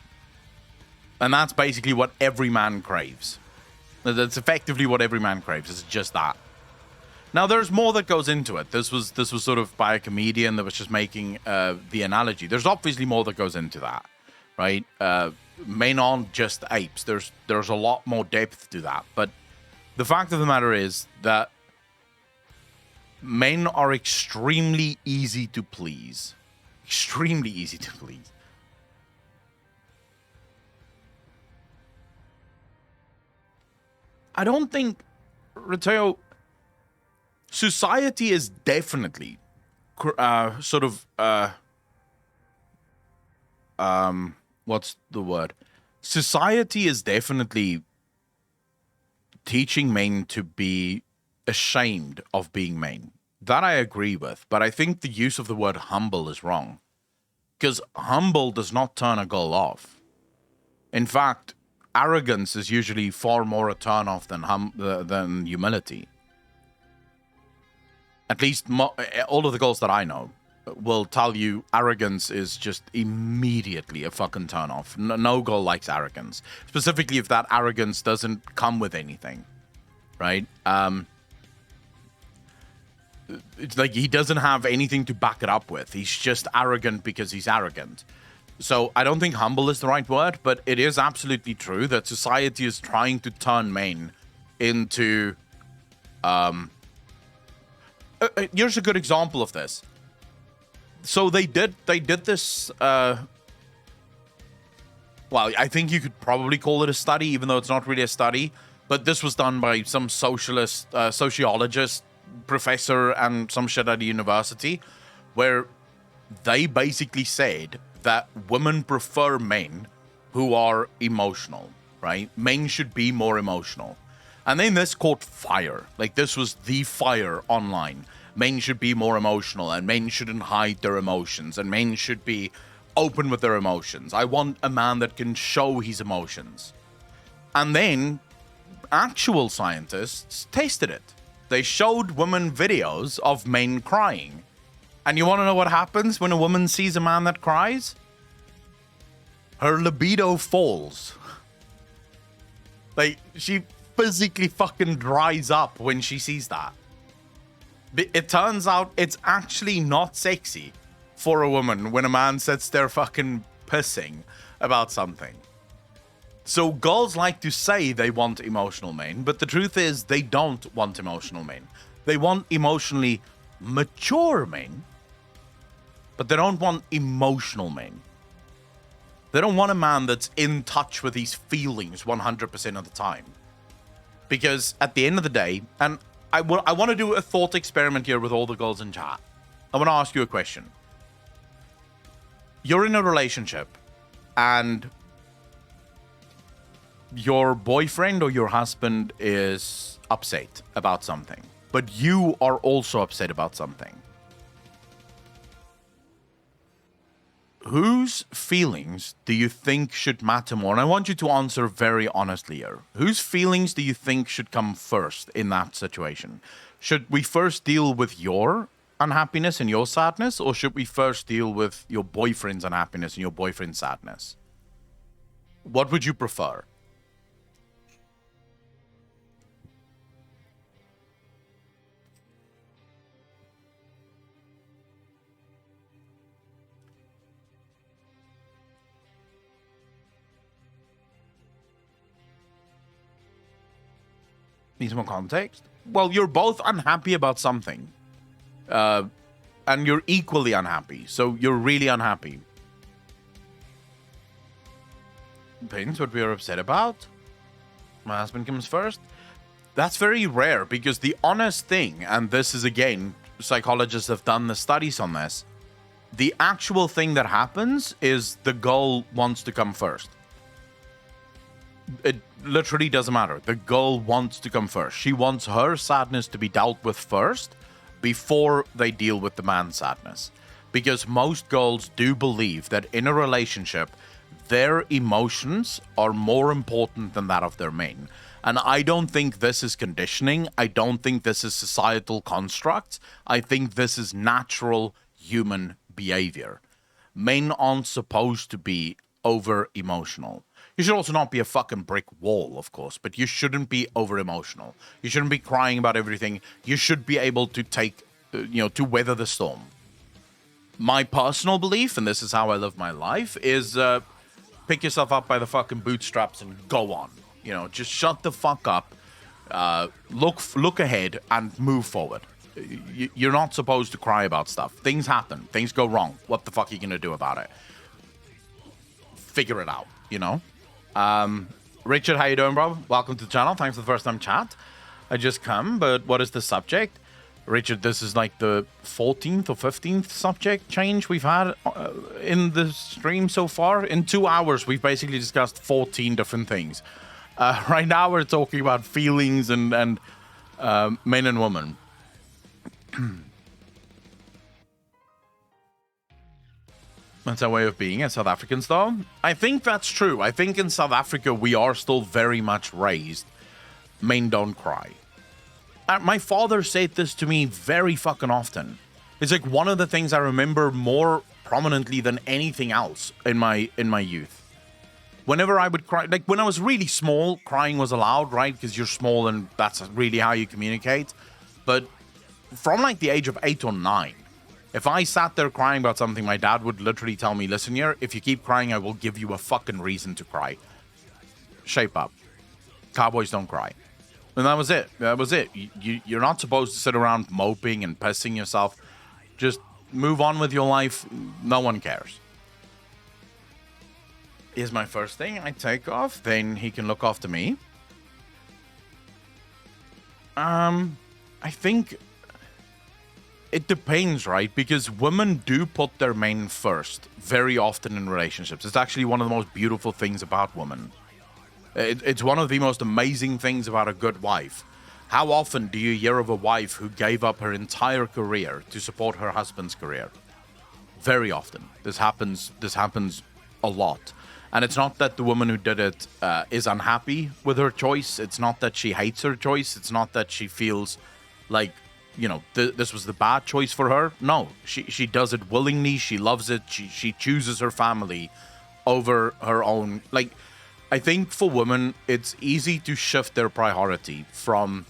that's basically what every man craves. That's effectively what every man craves. It's just that. Now, there's more that goes into it. This was sort of by a comedian that was just making the analogy. There's obviously more that goes into that, right? Men aren't just apes. There's a lot more depth to that. But the fact of the matter is that men are extremely easy to please. Extremely easy to please. I don't think, Rateo, society is definitely what's the word? Society is definitely teaching men to be ashamed of being men. That I agree with, but I think the use of the word humble is wrong. Because humble does not turn a girl off. In fact, arrogance is usually far more a turn off than humility. At least all of the girls that I know will tell you arrogance is just immediately a fucking turn off. No girl likes arrogance. Specifically if that arrogance doesn't come with anything. Right? It's like he doesn't have anything to back it up with. He's just arrogant because he's arrogant. So I don't think humble is the right word, but it is absolutely true that society is trying to turn men into... here's a good example of this. So they did this... well, I think you could probably call it a study, even though it's not really a study. But this was done by some sociologist, professor, and some shit at a university, where they basically said that women prefer men who are emotional, right? Men should be more emotional. And then this caught fire. Like, this was the fire online. Men should be more emotional, and men shouldn't hide their emotions, and men should be open with their emotions. I want a man that can show his emotions. And then actual scientists tested it. They showed women videos of men crying. And you want to know what happens when a woman sees a man that cries? Her libido falls. Like, she physically fucking dries up when she sees that. It turns out it's actually not sexy for a woman when a man sits there fucking pissing about something. So girls like to say they want emotional men, but the truth is they don't want emotional men. They want emotionally mature men but they don't want emotional men. They don't want a man that's in touch with his feelings 100% of the time. Because at the end of the day, and I want to do a thought experiment here with all the girls in chat. I want to ask you a question. You're in a relationship and your boyfriend or your husband is upset about something, but you are also upset about something. Whose feelings do you think should matter more? And I want you to answer very honestly here. Whose feelings do you think should come first in that situation? Should we first deal with your unhappiness and your sadness, or should we first deal with your boyfriend's unhappiness and your boyfriend's sadness? What would you prefer? Need some more context? Well, you're both unhappy about something. And you're equally unhappy. So you're really unhappy. Depends what we are upset about. My husband comes first. That's very rare because the honest thing, and this is again, psychologists have done the studies on this. The actual thing that happens is the girl wants to come first. It literally doesn't matter. The girl wants to come first. She wants her sadness to be dealt with first before they deal with the man's sadness. Because most girls do believe that in a relationship, their emotions are more important than that of their men. And I don't think this is conditioning. I don't think this is societal constructs. I think this is natural human behavior. Men aren't supposed to be over emotional. You should also not be a fucking brick wall, of course, but you shouldn't be over emotional. You shouldn't be crying about everything. You should be able to take, to weather the storm. My personal belief, and this is how I live my life, is pick yourself up by the fucking bootstraps and go on. Just shut the fuck up, look ahead, and move forward. You're not supposed to cry about stuff. Things happen. Things go wrong. What the fuck are you going to do about it? Figure it out, Richard, how you doing, bro? Welcome to the channel. Thanks for the first time chat. I just come, but what is the subject? Richard, this is like the 14th or 15th subject change we've had in the stream so far. In 2 hours, we've basically discussed 14 different things. Right now, we're talking about feelings and men and women. That's our way of being as South Africans, though. I think that's true. I think in South Africa, we are still very much raised. Men don't cry. My father said this to me very fucking often. It's like one of the things I remember more prominently than anything else in my youth. Whenever I would cry, like when I was really small, crying was allowed, right? Because you're small and that's really how you communicate. But from like the age of 8 or 9, if I sat there crying about something, my dad would literally tell me, listen here, if you keep crying, I will give you a fucking reason to cry. Shape up. Cowboys don't cry. And that was it. That was it. You're not supposed to sit around moping and pissing yourself. Just move on with your life. No one cares. Here's my first thing. I take off. Then he can look after me. I think it depends, right? Because women do put their men first very often in relationships. It's actually one of the most beautiful things about women. It's one of the most amazing things about a good wife. How often do you hear of a wife who gave up her entire career to support her husband's career? Very often. This happens a lot. And it's not that the woman who did it is unhappy with her choice. It's not that she hates her choice. It's not that she feels like, this was the bad choice for her. No, she does it willingly. She loves it. She chooses her family over her own. Like, I think for women, it's easy to shift their priority from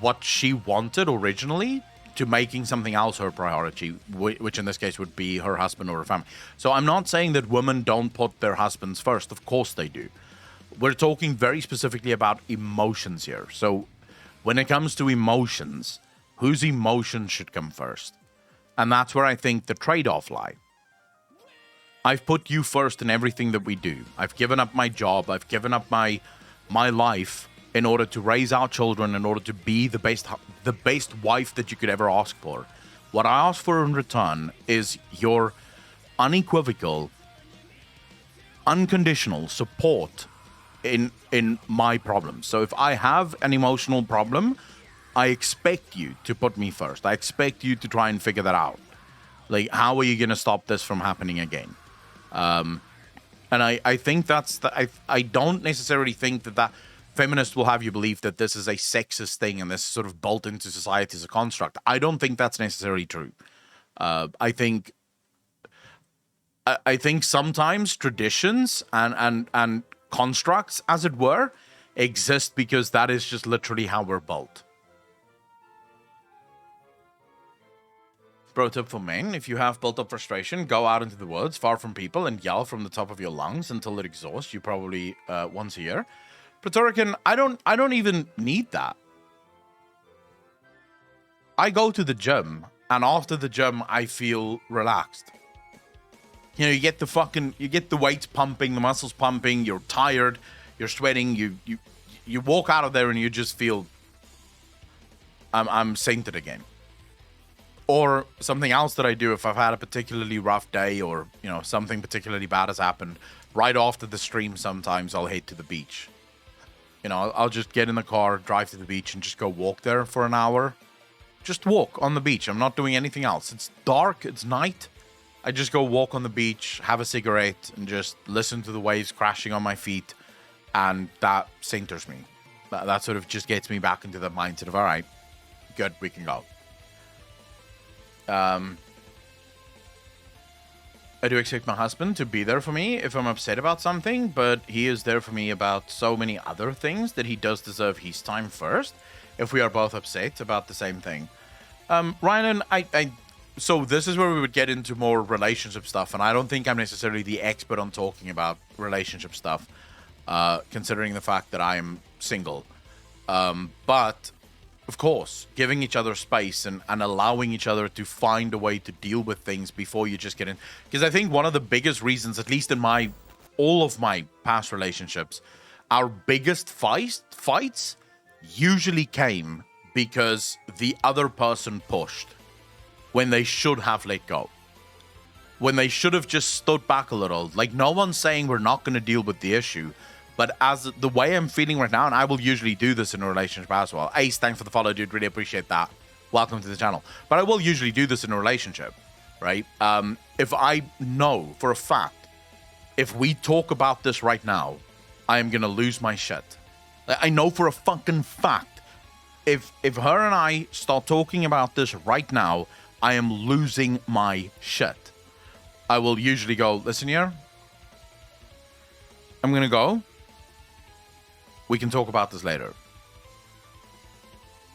what she wanted originally to making something else her priority, which in this case would be her husband or her family. So I'm not saying that women don't put their husbands first. Of course they do. We're talking very specifically about emotions here. So when it comes to emotions, whose emotions should come first? And that's where I think the trade-off lie. I've put you first in everything that we do. I've given up my job. I've given up my life in order to raise our children, in order to be the best wife that you could ever ask for. What I ask for in return is your unequivocal, unconditional support in my problems. So if I have an emotional problem, I expect you to put me first. I expect you to try and figure that out. Like, how are you going to stop this from happening again? And I think that's I don't necessarily think that feminists will have you believe that this is a sexist thing and this is sort of built into society as a construct. I don't think that's necessarily true. I think sometimes traditions and constructs, as it were, exist because that is just literally how we're built. Bro tip for men: if you have built up frustration, go out into the woods, far from people, and yell from the top of your lungs until it exhausts you, probably once a year. Praetorican, I don't even need that. I go to the gym, and after the gym, I feel relaxed. You know, you get the weights pumping, the muscles pumping, you're tired, you're sweating, you walk out of there and you just feel I'm sainted again. Or something else that I do if I've had a particularly rough day, or, you know, something particularly bad has happened, right after the stream sometimes I'll head to the beach. You know, I'll just get in the car, drive to the beach, and just go walk there for an hour. Just walk on the beach. I'm not doing anything else. It's dark, it's night. I just go walk on the beach, have a cigarette, and just listen to the waves crashing on my feet, and that centers me. That sort of just gets me back into the mindset of, all right, good, we can go. I do expect my husband to be there for me if I'm upset about something, but he is there for me about so many other things that he does deserve his time first if we are both upset about the same thing. Ryan, so this is where we would get into more relationship stuff, and I don't think I'm necessarily the expert on talking about relationship stuff, considering the fact that I am single. But of course, giving each other space and allowing each other to find a way to deal with things before you just get in. Because I think one of the biggest reasons, at least in all of my past relationships, our biggest fights usually came because the other person pushed when they should have let go. When they should have just stood back a little. Like, no one's saying we're not going to deal with the issue. But as the way I'm feeling right now, and I will usually do this in a relationship as well. Ace, thanks for the follow, dude. Really appreciate that. Welcome to the channel. But I will usually do this in a relationship, right? If I know for a fact, if we talk about this right now, I am going to lose my shit. I know for a fucking fact, if her and I start talking about this right now, I am losing my shit. I will usually go, listen here, I'm going to go. We can talk about this later.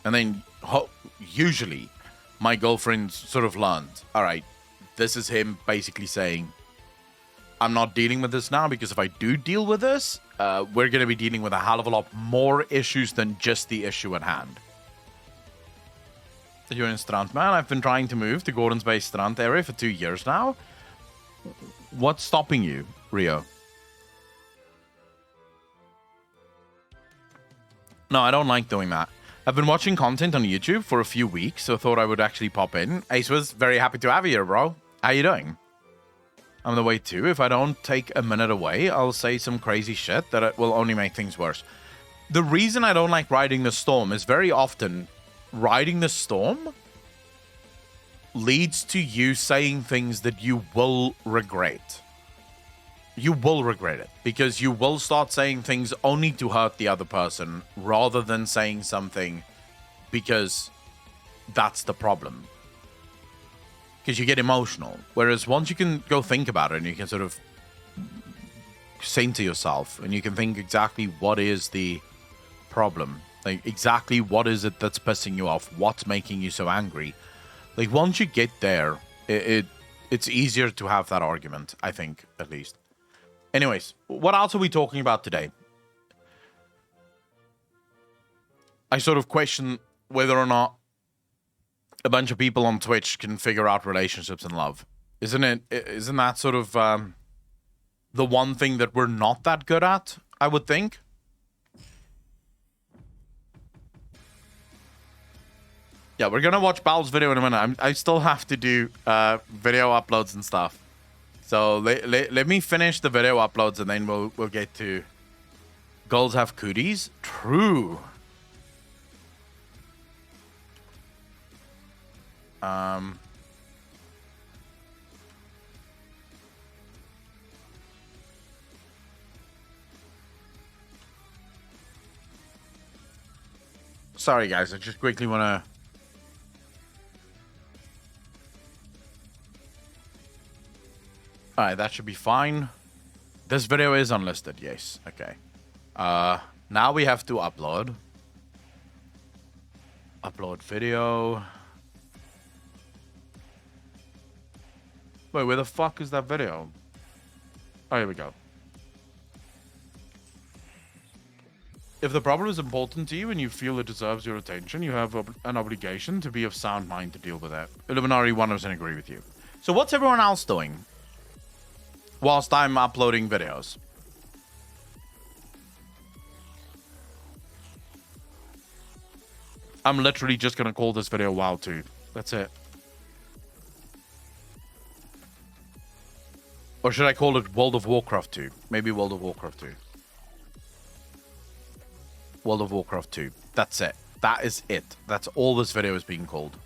And then usually my girlfriend sort of learned, all right, this is him basically saying, I'm not dealing with this now, because if I do deal with this, we're going to be dealing with a hell of a lot more issues than just the issue at hand. So you're in Strand, man. I've been trying to move to Gordon's Bay Strand area for 2 years now. What's stopping you, Rio? No, I don't like doing that. I've been watching content on YouTube for a few weeks, so I thought I would actually pop in. Ace was very happy to have you here, bro. How you doing? I'm on the way too. If I don't take a minute away, I'll say some crazy shit that will only make things worse. The reason I don't like riding the storm is very often riding the storm leads to you saying things that you will regret. You will regret it, because you will start saying things only to hurt the other person rather than saying something because that's the problem. Because you get emotional. Whereas once you can go think about it and you can sort of center yourself and you can think exactly what is the problem. Like, exactly what is it that's pissing you off? What's making you so angry? Like, once you get there, it's easier to have that argument, I think, at least. Anyways, what else are we talking about today? I sort of question whether or not a bunch of people on Twitch can figure out relationships and love. Isn't that sort of the one thing that we're not that good at, I would think? Yeah, we're gonna watch Bal's video in a minute. I still have to do video uploads and stuff. So let me finish the video uploads and then we'll get to girls have cooties. True. Sorry guys, I just quickly wanna. Alright, that should be fine. This video is unlisted, yes. Okay. Now we have to upload. Upload video. Wait, where the fuck is that video? Oh, here we go. If the problem is important to you and you feel it deserves your attention, you have an obligation to be of sound mind to deal with it. Illuminati 100% agree with you. So what's everyone else doing whilst I'm uploading videos? I'm literally just going to call this video WoW 2. That's it. Or should I call it World of Warcraft 2? Maybe World of Warcraft 2. World of Warcraft 2. That's it. That is it. That's all this video is being called.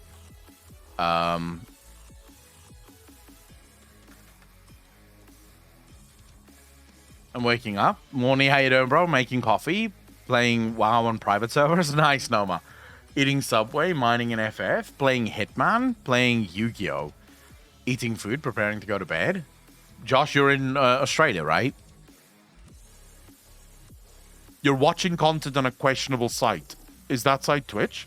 I'm waking up. Morning, how you doing, bro? Making coffee. Playing WoW on private servers. Nice, Noma. Eating Subway. Mining an FF. Playing Hitman. Playing Yu-Gi-Oh! Eating food. Preparing to go to bed. Josh, you're in Australia, right? You're watching content on a questionable site. Is that site Twitch?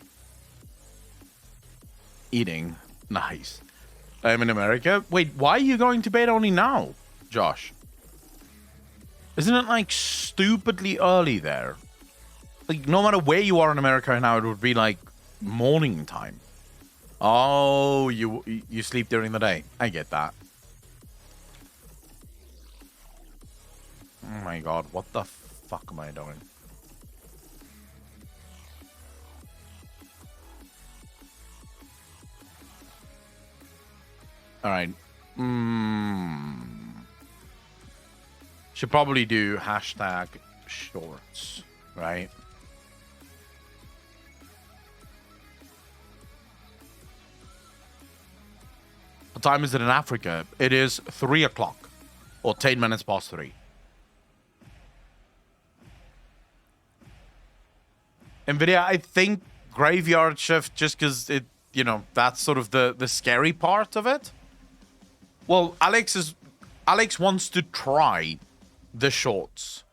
Eating. Nice. I'm in America. Wait, why are you going to bed only now, Josh? Isn't it like stupidly early there? Like no matter where you are in America right now, it would be like morning time. Oh, you sleep during the day. I get that. Oh my god, what the fuck am I doing? Alright. Should probably do hashtag shorts, right? What time is it in Africa? It is 3 o'clock. Or 10 minutes past 3. NVIDIA, I think graveyard shift just because it, you know, that's sort of the scary part of it. Well, Alex wants to try the shorts.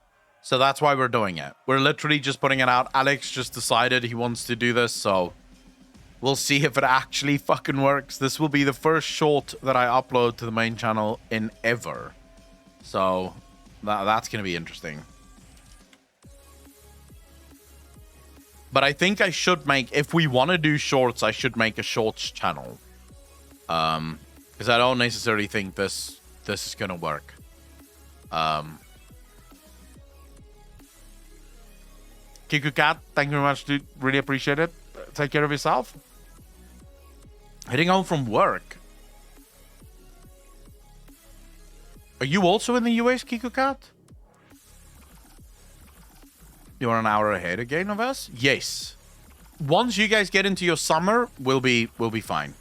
So that's why we're doing it. We're literally just putting it out. Alex just decided he wants to do this, so we'll see if it actually fucking works. This will be the first short that I upload to the main channel in ever. So that's going to be interesting. But I think I should make, if we want to do shorts, I should make a shorts channel. Because I don't necessarily think this is going to work. Kiku Cat, thank you very much, dude. Really appreciate it. Take care of yourself. Heading home from work. Are you also in the US, Kiku Cat? You're an hour ahead again of us? Yes. Once you guys get into your summer, we'll be fine.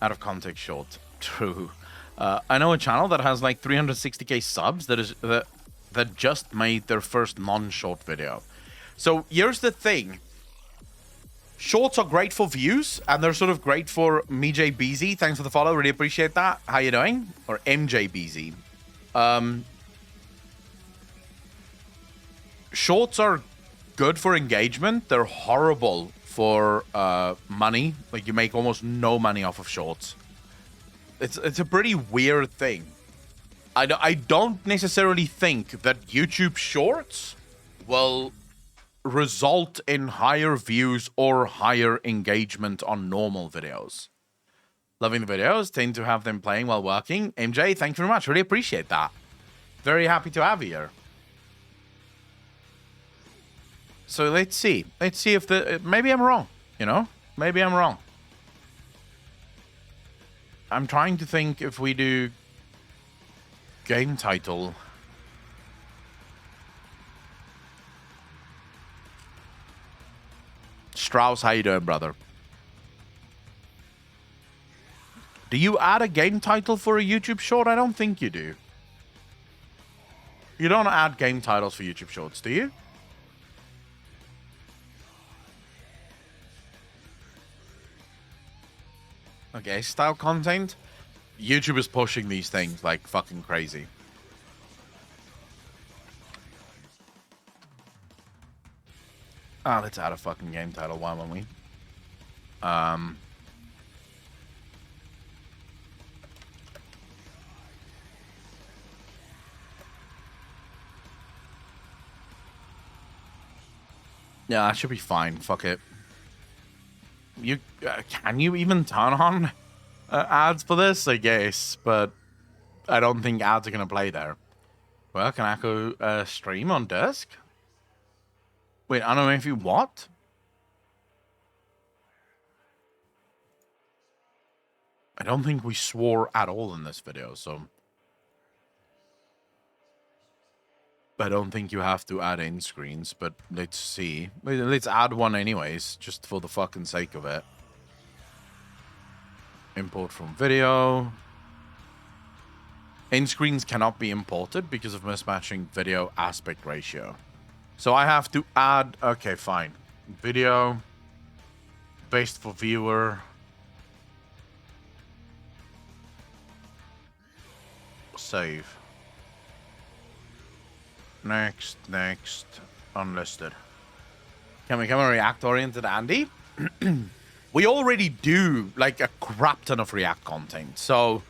Out of context short. True. I know a channel that has like 360k subs that just made their first non-short video. So here's the thing. Shorts are great for views, and they're sort of great for MJBZ. Thanks for the follow. Really appreciate that. How you doing? Or MJBZ. Shorts are good for engagement. They're horrible for money. Like, you make almost no money off of shorts. It's a pretty weird thing. I don't necessarily think that YouTube Shorts will result in higher views or higher engagement on normal videos. Loving the videos, tend to have them playing while working. MJ, thank you very much. Really appreciate that. Very happy to have you here. So let's see. Let's see if maybe I'm wrong, you know? Maybe I'm wrong. I'm trying to think if we do game title. Strauss, how you doing, brother? Do you add a game title for a YouTube short? I don't think you do. You don't add game titles for YouTube shorts, do you? Okay, style content. YouTube is pushing these things like fucking crazy. Let's add a fucking game title. Why won't we? Yeah, that should be fine. Fuck it. You can you even turn on ads for this? I guess, but I don't think ads are gonna play there. Well, can I go stream on disk? Wait, I don't know if you what? I don't think we swore at all in this video, so I don't think you have to add in screens, but let's see. Let's add one anyways, just for the fucking sake of it. Import from video. End screens cannot be imported because of mismatching video aspect ratio. So I have to add, okay, fine. Video, best for viewer. Save. Next, unlisted. Can we come a React-oriented Andy? We already do like a crap ton of React content, so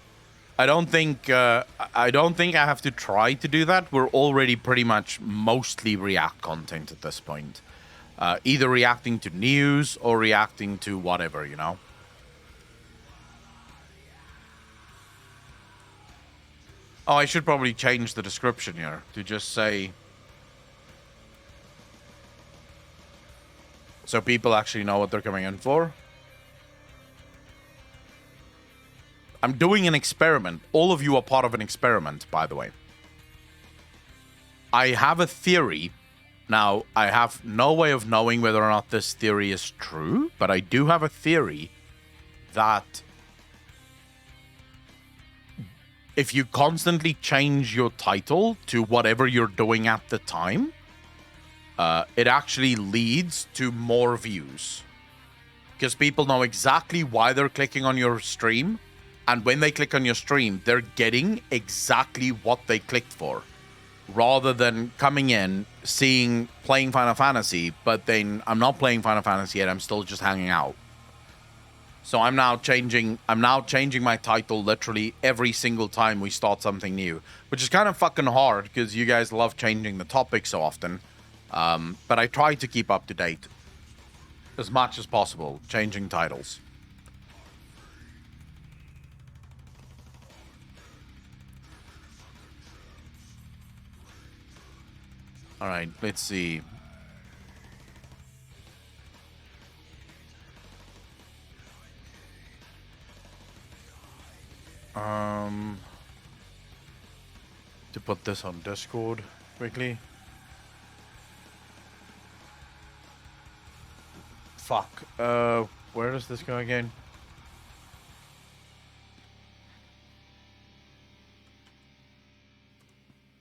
I don't think I have to try to do that. We're already pretty much mostly React content at this point, either reacting to news or reacting to whatever, you know. Oh, I should probably change the description here to just say, so people actually know what they're coming in for. I'm doing an experiment. All of you are part of an experiment, by the way. I have a theory. Now, I have no way of knowing whether or not this theory is true, but I do have a theory that if you constantly change your title to whatever you're doing at the time, it actually leads to more views. Because people know exactly why they're clicking on your stream, and when they click on your stream, they're getting exactly what they clicked for. Rather than coming in, playing Final Fantasy, but then I'm not playing Final Fantasy yet, I'm still just hanging out. So I'm now changing my title literally every single time we start something new, which is kind of fucking hard because you guys love changing the topic so often. But I try to keep up to date as much as possible, changing titles. All right, let's see. To put this on Discord quickly. Fuck. Where does this go again?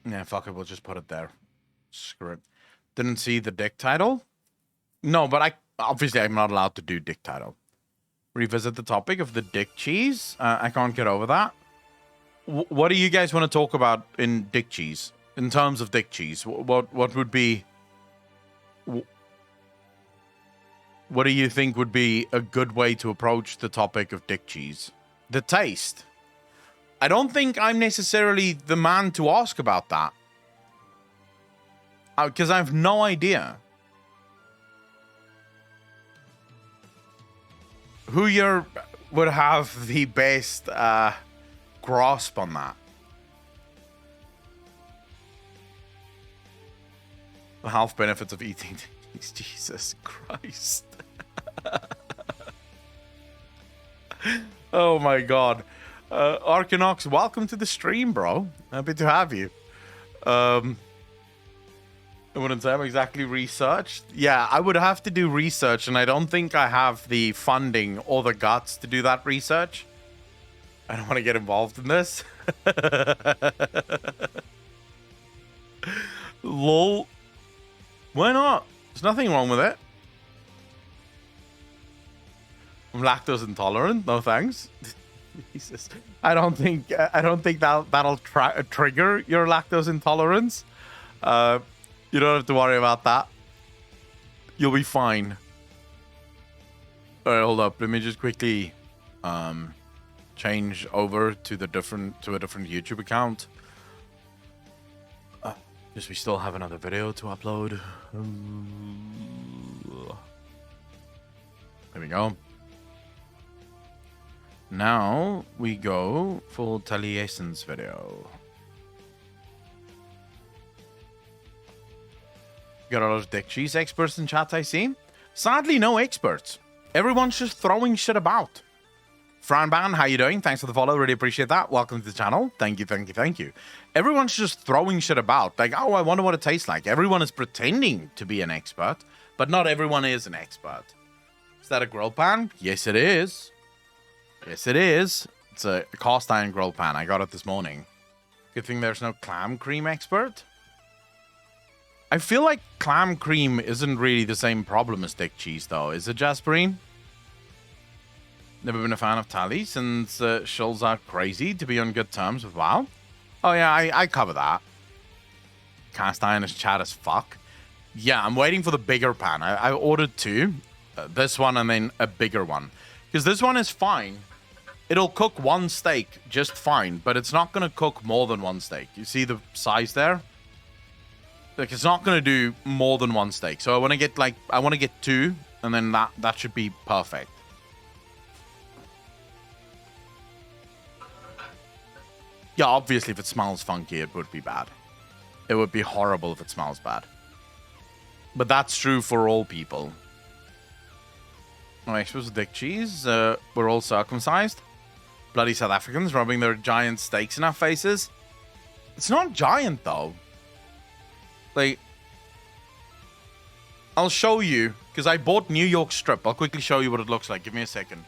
Yeah, fuck it. We'll just put it there. Screw it. Didn't see the dick title? No, but obviously I'm not allowed to do dick title. Revisit the topic of the dick cheese. I can't get over that. What do you guys want to talk about in dick cheese? In terms of dick cheese, what would be? What do you think would be a good way to approach the topic of dick cheese? The taste. I don't think I'm necessarily the man to ask about that. Because I have no idea. who your would have the best grasp on that. The health benefits of eating things. Jesus Christ. Oh my god. Arkanox, welcome to the stream, bro. Happy to have you. I wouldn't say I'm exactly researched. Yeah, I would have to do research, and I don't think I have the funding or the guts to do that research. I don't want to get involved in this. Lol. Why not? There's nothing wrong with it. I'm lactose intolerant. No thanks. Jesus. I don't think that'll trigger your lactose intolerance. You don't have to worry about that. You'll be fine. All right, hold up. Let me just quickly change over to a different YouTube account. Just we still have another video to upload. There we go. Now we go for Taliesin's video. Got a lot of dick cheese experts in chat, I see. Sadly, no experts. Everyone's just throwing shit about. Franban, how you doing? Thanks for the follow. Really appreciate that. Welcome to the channel. Thank you, thank you, thank you. Everyone's just throwing shit about. Like, oh, I wonder what it tastes like. Everyone is pretending to be an expert, but not everyone is an expert. Is that a grill pan? Yes, it is. Yes, it is. It's a cast iron grill pan. I got it this morning. Good thing there's no clam cream expert. I feel like clam cream isn't really the same problem as thick cheese, though. Is it, Jasperine? Never been a fan of Tally since Shulls are crazy to be on good terms with WoW. Oh, yeah, I cover that. Cast iron is chat as fuck. Yeah, I'm waiting for the bigger pan. I ordered two. This one and then a bigger one. Because this one is fine. It'll cook one steak just fine, but it's not going to cook more than one steak. You see the size there? Like, it's not going to do more than one steak. So I want to get two, and then that should be perfect. Yeah, obviously, if it smells funky, it would be bad. It would be horrible if it smells bad. But that's true for all people. Oh, I suppose dick cheese. We're all circumcised. Bloody South Africans rubbing their giant steaks in our faces. It's not giant, though. Like, I'll show you, because I bought New York strip. I'll quickly show you what it looks like. Give me a second.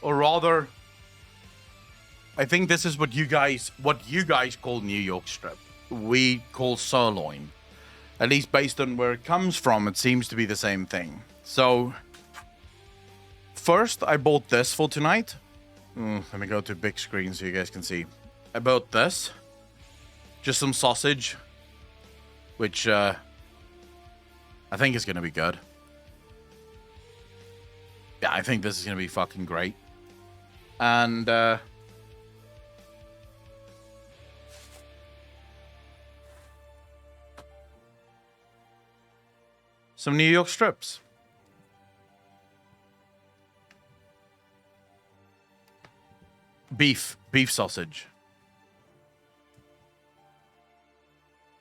Or rather, I think this is what you guys call New York strip. We call sirloin. At least based on where it comes from, it seems to be the same thing. So, first I bought this for tonight. Let me go to big screen so you guys can see. I bought this. Just some sausage. Which, I think is going to be good. Yeah, I think this is going to be fucking great. And, some New York strips. Beef sausage.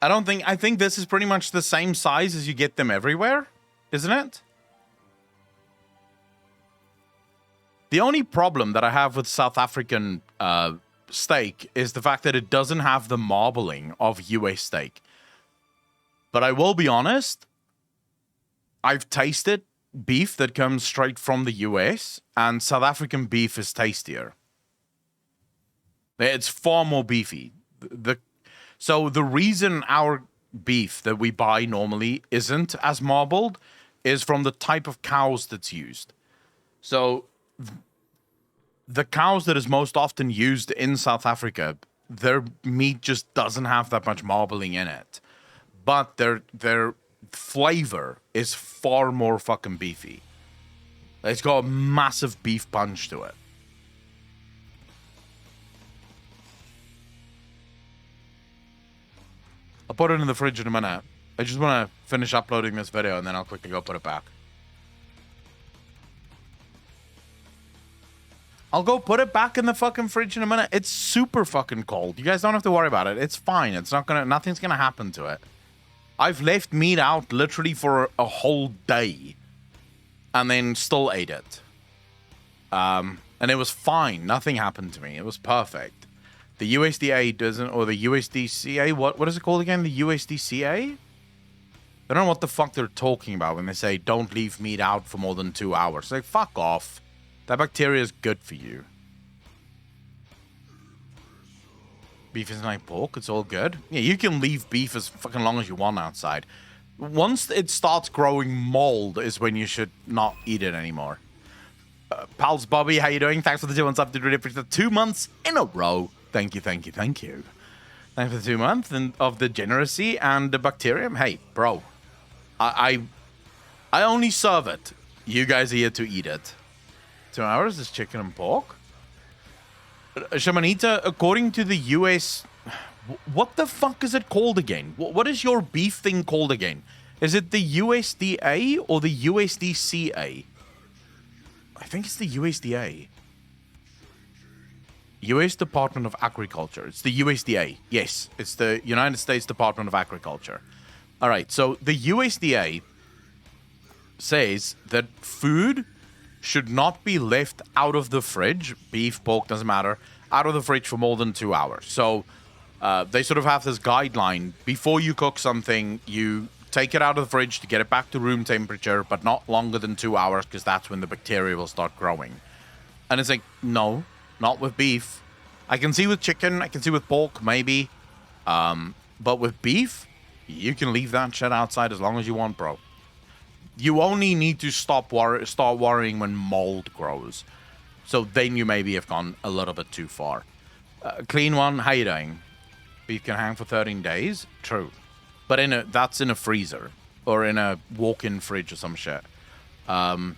I think this is pretty much the same size as you get them everywhere, isn't it? The only problem that I have with South African steak is the fact that it doesn't have the marbling of US steak. But I will be honest, I've tasted beef that comes straight from the US, and South African beef is tastier. It's far more beefy. So the reason our beef that we buy normally isn't as marbled is from the type of cows that's used. So the cows that is most often used in South Africa, their meat just doesn't have that much marbling in it. But their flavor is far more fucking beefy. It's got a massive beef punch to it. I'll put it in the fridge in a minute. I just want to finish uploading this video and then I'll quickly go put it back. I'll go put it back in the fucking fridge in a minute. It's super fucking cold. You guys don't have to worry about it. It's fine. It's not gonna, nothing's gonna happen to it. I've left meat out literally for a whole day and then still ate it. And it was fine. Nothing happened to me. It was perfect. The USDA doesn't, or the USDCA, what is it called again? The USDCA? I don't know what the fuck they're talking about when they say don't leave meat out for more than 2 hours. Like, fuck off. That bacteria is good for you. Beef isn't like pork. It's all good. Yeah, you can leave beef as fucking long as you want outside. Once it starts growing mold is when you should not eat it anymore. Pals Bobby, how you doing? Thanks for the 2 months up to really appreciate the 2 months in a row. Thank you, thank you, thank you. Thanks for the 2 months and of the generosity and the bacterium. Hey, bro. I only serve it. You guys are here to eat it. 2 hours is chicken and pork. Shamanita, according to the US, what the fuck is it called again? What is your beef thing called again? Is it the USDA or the USDCA? I think it's the USDA. US Department of Agriculture. It's the USDA. Yes, it's the United States Department of Agriculture. All right, so the USDA says that food should not be left out of the fridge, beef, pork, doesn't matter, out of the fridge for more than 2 hours. So they sort of have this guideline. Before you cook something, you take it out of the fridge to get it back to room temperature, but not longer than 2 hours because that's when the bacteria will start growing. And it's like, no, not with beef. I can see with chicken, I can see with pork, maybe. But with beef, you can leave that shit outside as long as you want, bro. You only need to start worrying when mold grows. So then you maybe have gone a little bit too far. Clean one, how you doing? Beef can hang for 13 days? True. But that's in a freezer. Or in a walk-in fridge or some shit. The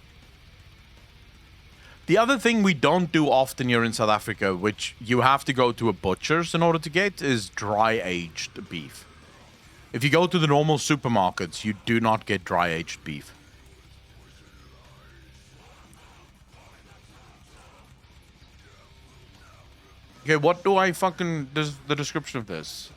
other thing we don't do often here in South Africa, which you have to go to a butcher's in order to get, is dry-aged beef. If you go to the normal supermarkets, you do not get dry-aged beef. Okay, what do I fucking... Does the description of this?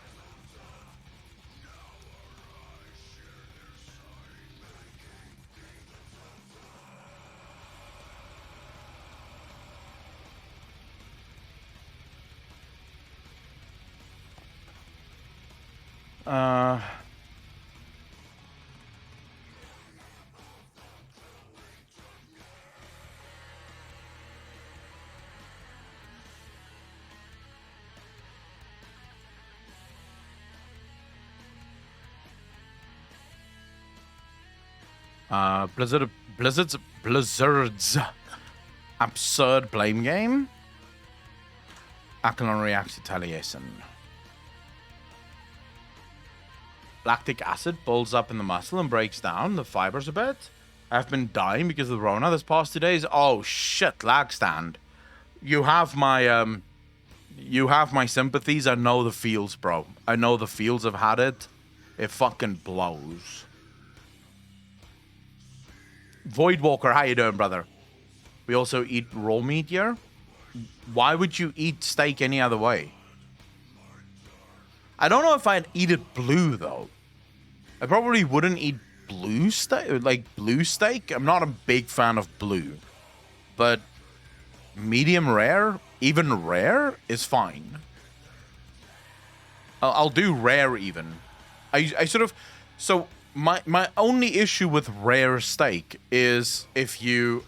Blizzard's absurd blame game. Ackland reacts to Taliesin. Lactic acid builds up in the muscle and breaks down the fibers a bit. I've been dying because of the Rona this past 2 days. Oh shit, lag stand. You have my sympathies. I know the feels, bro. I know the feels. I've had it. It fucking blows. Voidwalker, how you doing, brother? We also eat raw meat here. Why would you eat steak any other way? I don't know if I'd eat it blue, though. I probably wouldn't eat blue steak. I'm not a big fan of blue. But medium rare, even rare, is fine. I'll do rare even. I sort of... So, my only issue with rare steak is if you...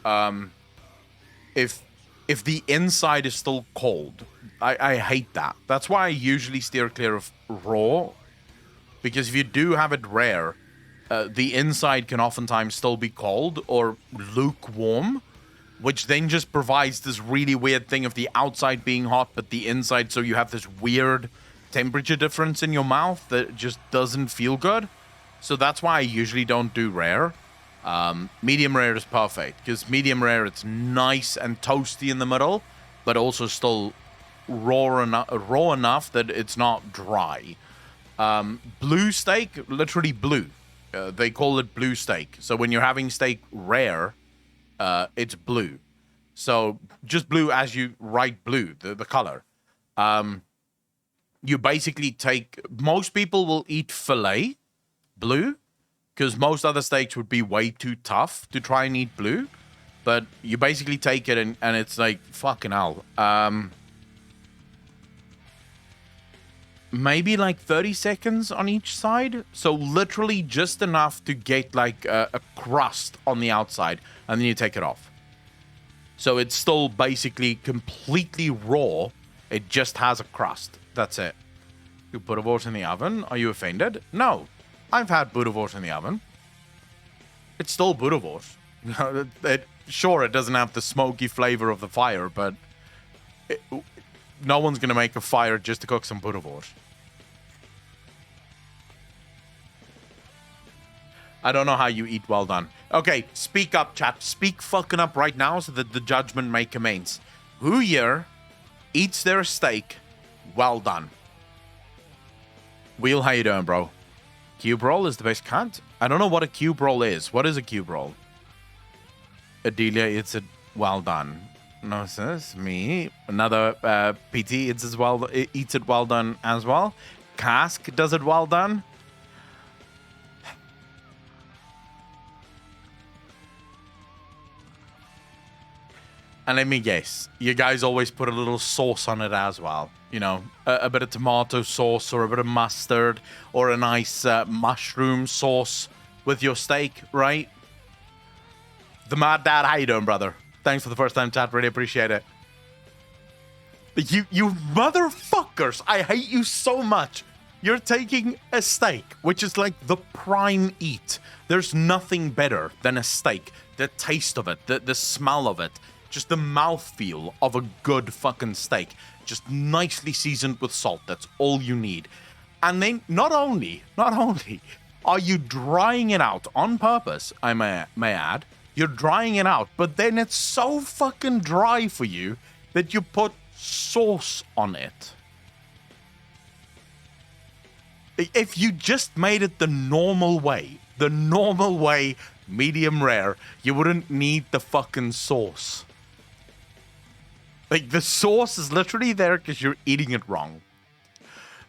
if if the inside is still cold, I hate that. That's why I usually steer clear of raw, because if you do have it rare, the inside can oftentimes still be cold or lukewarm, which then just provides this really weird thing of the outside being hot, but the inside, so you have this weird temperature difference in your mouth that just doesn't feel good. So that's why I usually don't do rare. Medium rare is perfect, because medium rare, it's nice and toasty in the middle, but also still raw enough that it's not dry. Blue steak, literally blue. They call it blue steak. So when you're having steak rare, it's blue. So just blue as you write blue, the color. You basically take, most people will eat filet blue, because most other steaks would be way too tough to try and eat blue. But you basically take it and it's like, fucking hell. Maybe like 30 seconds on each side. So literally just enough to get like a crust on the outside, and then you take it off. So it's still basically completely raw. It just has a crust. That's it. You put boerewors in the oven. Are you offended? No. I've had boerewors in the oven. It's still boerewors. Sure, it doesn't have the smoky flavor of the fire, but no one's going to make a fire just to cook some boerewors. I don't know how you eat well done. Okay, speak up, chat. Speak fucking up right now so that the judgment may commence. Who here eats their steak well done? Wheel, how you doing, bro? Cube roll is the best cut. I don't know what a cube roll is. What is a cube roll? Adelia, it's a well done. No, sis, me. Another PT eats it well done as well. Cask does it well done. And let me guess, you guys always put a little sauce on it as well. You know, a bit of tomato sauce or a bit of mustard or a nice mushroom sauce with your steak, right? The Mad Dad, how you doing, brother? Thanks for the first time chat, really appreciate it. You motherfuckers, I hate you so much. You're taking a steak, which is like the prime eat. There's nothing better than a steak. The taste of it, the smell of it. Just the mouthfeel of a good fucking steak. Just nicely seasoned with salt. That's all you need. And then not only are you drying it out on purpose, I may add, you're drying it out, but then it's so fucking dry for you that you put sauce on it. If you just made it the normal way, medium rare, you wouldn't need the fucking sauce. Like, the sauce is literally there because you're eating it wrong.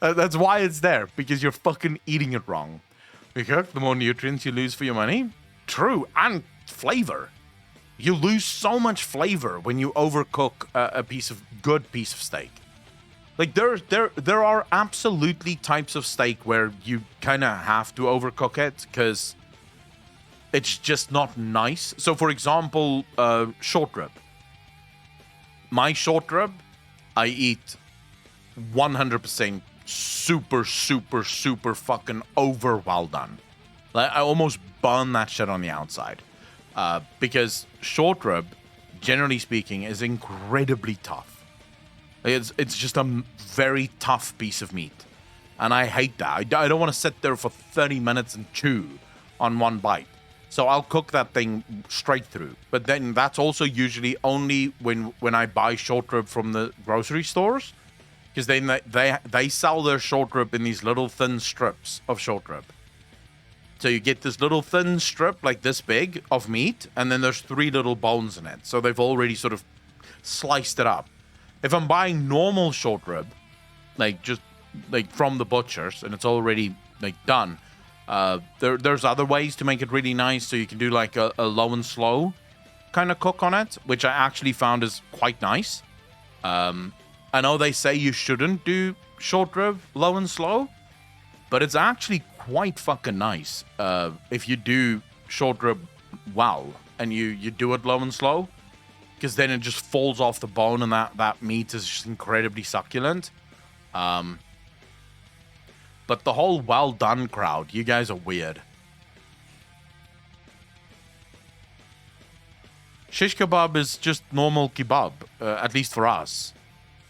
That's why it's there, because you're fucking eating it wrong. Because the more nutrients you lose for your money. True, and flavor. You lose so much flavor when you overcook a good piece of steak. Like, there are absolutely types of steak where you kind of have to overcook it because it's just not nice. So, for example, short rib. My short rib, I eat 100% super fucking over well done. Like, I almost burn that shit on the outside. Because short rib, generally speaking, is incredibly tough. It's just a very tough piece of meat. And I hate that. I don't want to sit there for 30 minutes and chew on one bite. So I'll cook that thing straight through. But then that's also usually only when I buy short rib from the grocery stores. Because then they sell their short rib in these little thin strips of short rib. So you get this little thin strip like this big of meat. And then there's 3 little bones in it. So they've already sort of sliced it up. If I'm buying normal short rib, like just like from the butchers, and it's already like done, there's other ways to make it really nice. So you can do like a low and slow kind of cook on it, which I actually found is quite nice. I know they say you shouldn't do short rib low and slow, but it's actually quite fucking nice if you do short rib well and you do it low and slow. because then it just falls off the bone, and that meat is just incredibly succulent. But the whole well done crowd, you guys are weird. Shish kebab is just normal kebab, at least for us.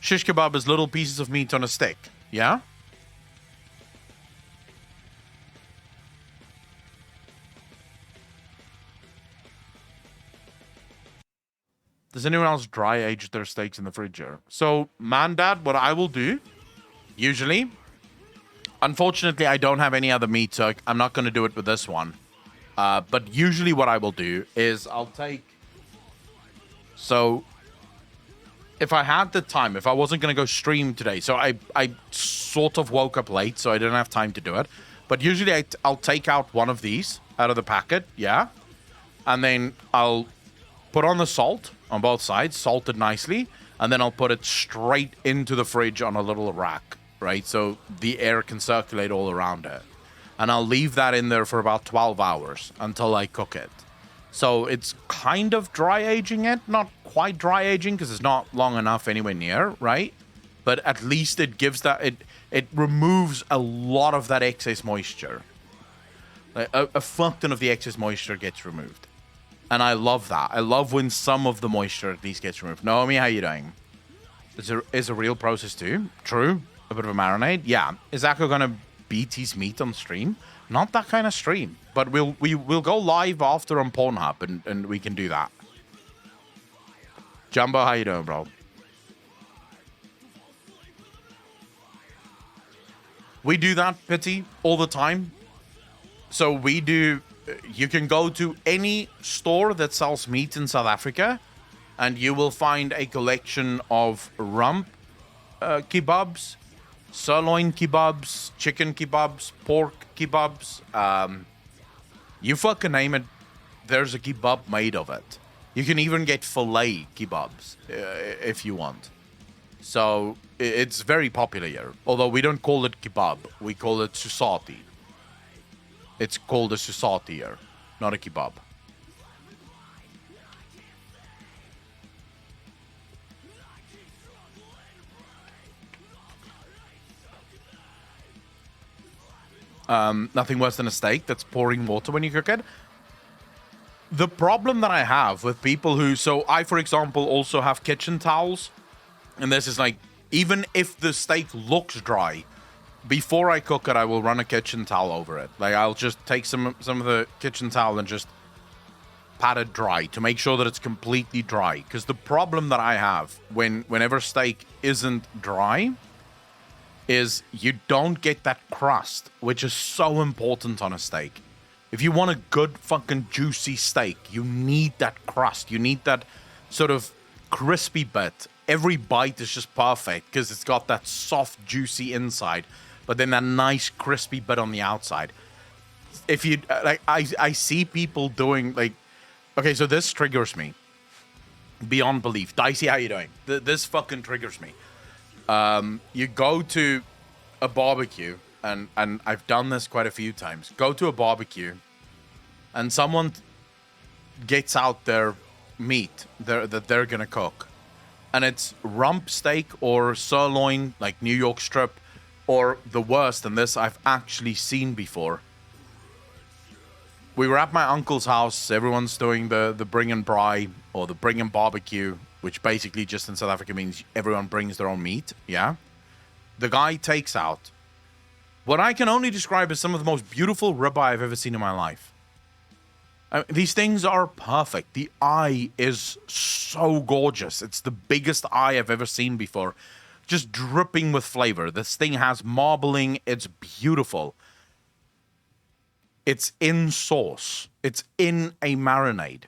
Shish kebab is little pieces of meat on a stick, yeah? Does anyone else dry age their steaks in the fridge here? So, Mandad, what I will do, usually, unfortunately, I don't have any other meat, so I'm not going to do it with this one. But usually what I will do is I'll take... So, if I had the time, if I wasn't going to go stream today, so I sort of woke up late, so I didn't have time to do it. But usually I'll take out one of these out of the packet, yeah? And then I'll put on the salt on both sides, salt it nicely, and then I'll put it straight into the fridge on a little rack, right? So the air can circulate all around it. And I'll leave that in there for about 12 hours until I cook it. So it's kind of dry aging it, not quite dry aging because it's not long enough anywhere near, right? But at least it gives that, it removes a lot of that excess moisture. Like a fuck ton of the excess moisture gets removed. And I love that. I love when some of the moisture at least gets removed. Naomi, how you doing? Is a real process too. True. A bit of a marinade. Yeah. Is Akko gonna beat his meat on stream? Not that kind of stream. But we'll go live after on Pornhub and we can do that. Jumbo, how you doing, bro? We do that, Pity, all the time. So we do... You can go to any store that sells meat in South Africa, and you will find a collection of rump kebabs, sirloin kebabs, chicken kebabs, pork kebabs. You fucking name it, there's a kebab made of it. You can even get filet kebabs if you want. So it's very popular here. Although we don't call it kebab, we call it susati. It's called a susati here, not a kebab. Nothing worse than a steak that's pouring water when you cook it. The problem that I have with people who... So I, for example, also have kitchen towels. And this is like, even if the steak looks dry... Before I cook it, I will run a kitchen towel over it. Like, I'll just take some of the kitchen towel and just pat it dry to make sure that it's completely dry. Because the problem that I have whenever steak isn't dry is you don't get that crust, which is so important on a steak. If you want a good fucking juicy steak, you need that crust. You need that sort of crispy bit. Every bite is just perfect because it's got that soft, juicy inside. But then that nice crispy bit on the outside. If you like, I see people doing like, okay, so this triggers me beyond belief. Dicey, how you doing? This fucking triggers me. You go to a barbecue, and I've done this quite a few times. Go to a barbecue, and someone gets out their meat that they're gonna cook, and it's rump steak or sirloin, like New York strip. Or the worst, and this I've actually seen before. We were at my uncle's house. Everyone's doing the bring and braai or the bring and barbecue, which basically just in South Africa means everyone brings their own meat. Yeah. The guy takes out what I can only describe as some of the most beautiful ribeye I've ever seen in my life. These things are perfect. The eye is so gorgeous. It's the biggest eye I've ever seen before. Just dripping with flavor. This thing has marbling. It's beautiful. It's in sauce. It's in a marinade.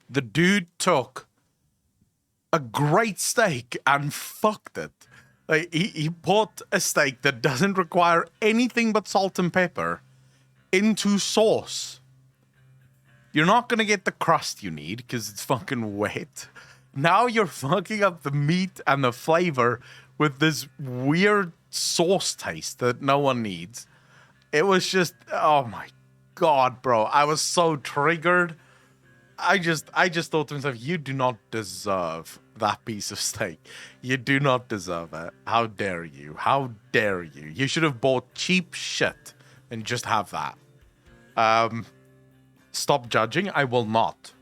The dude took a great steak and fucked it. Like, he put a steak that doesn't require anything but salt and pepper into sauce. You're not going to get the crust you need because it's fucking wet. Now you're fucking up the meat and the flavor with this weird sauce taste that no one needs. It was just, oh my God, bro. I was so triggered. I just thought to myself, you do not deserve that piece of steak. You do not deserve it. How dare you? How dare you? You should have bought cheap shit and just have that. Stop judging. I will not.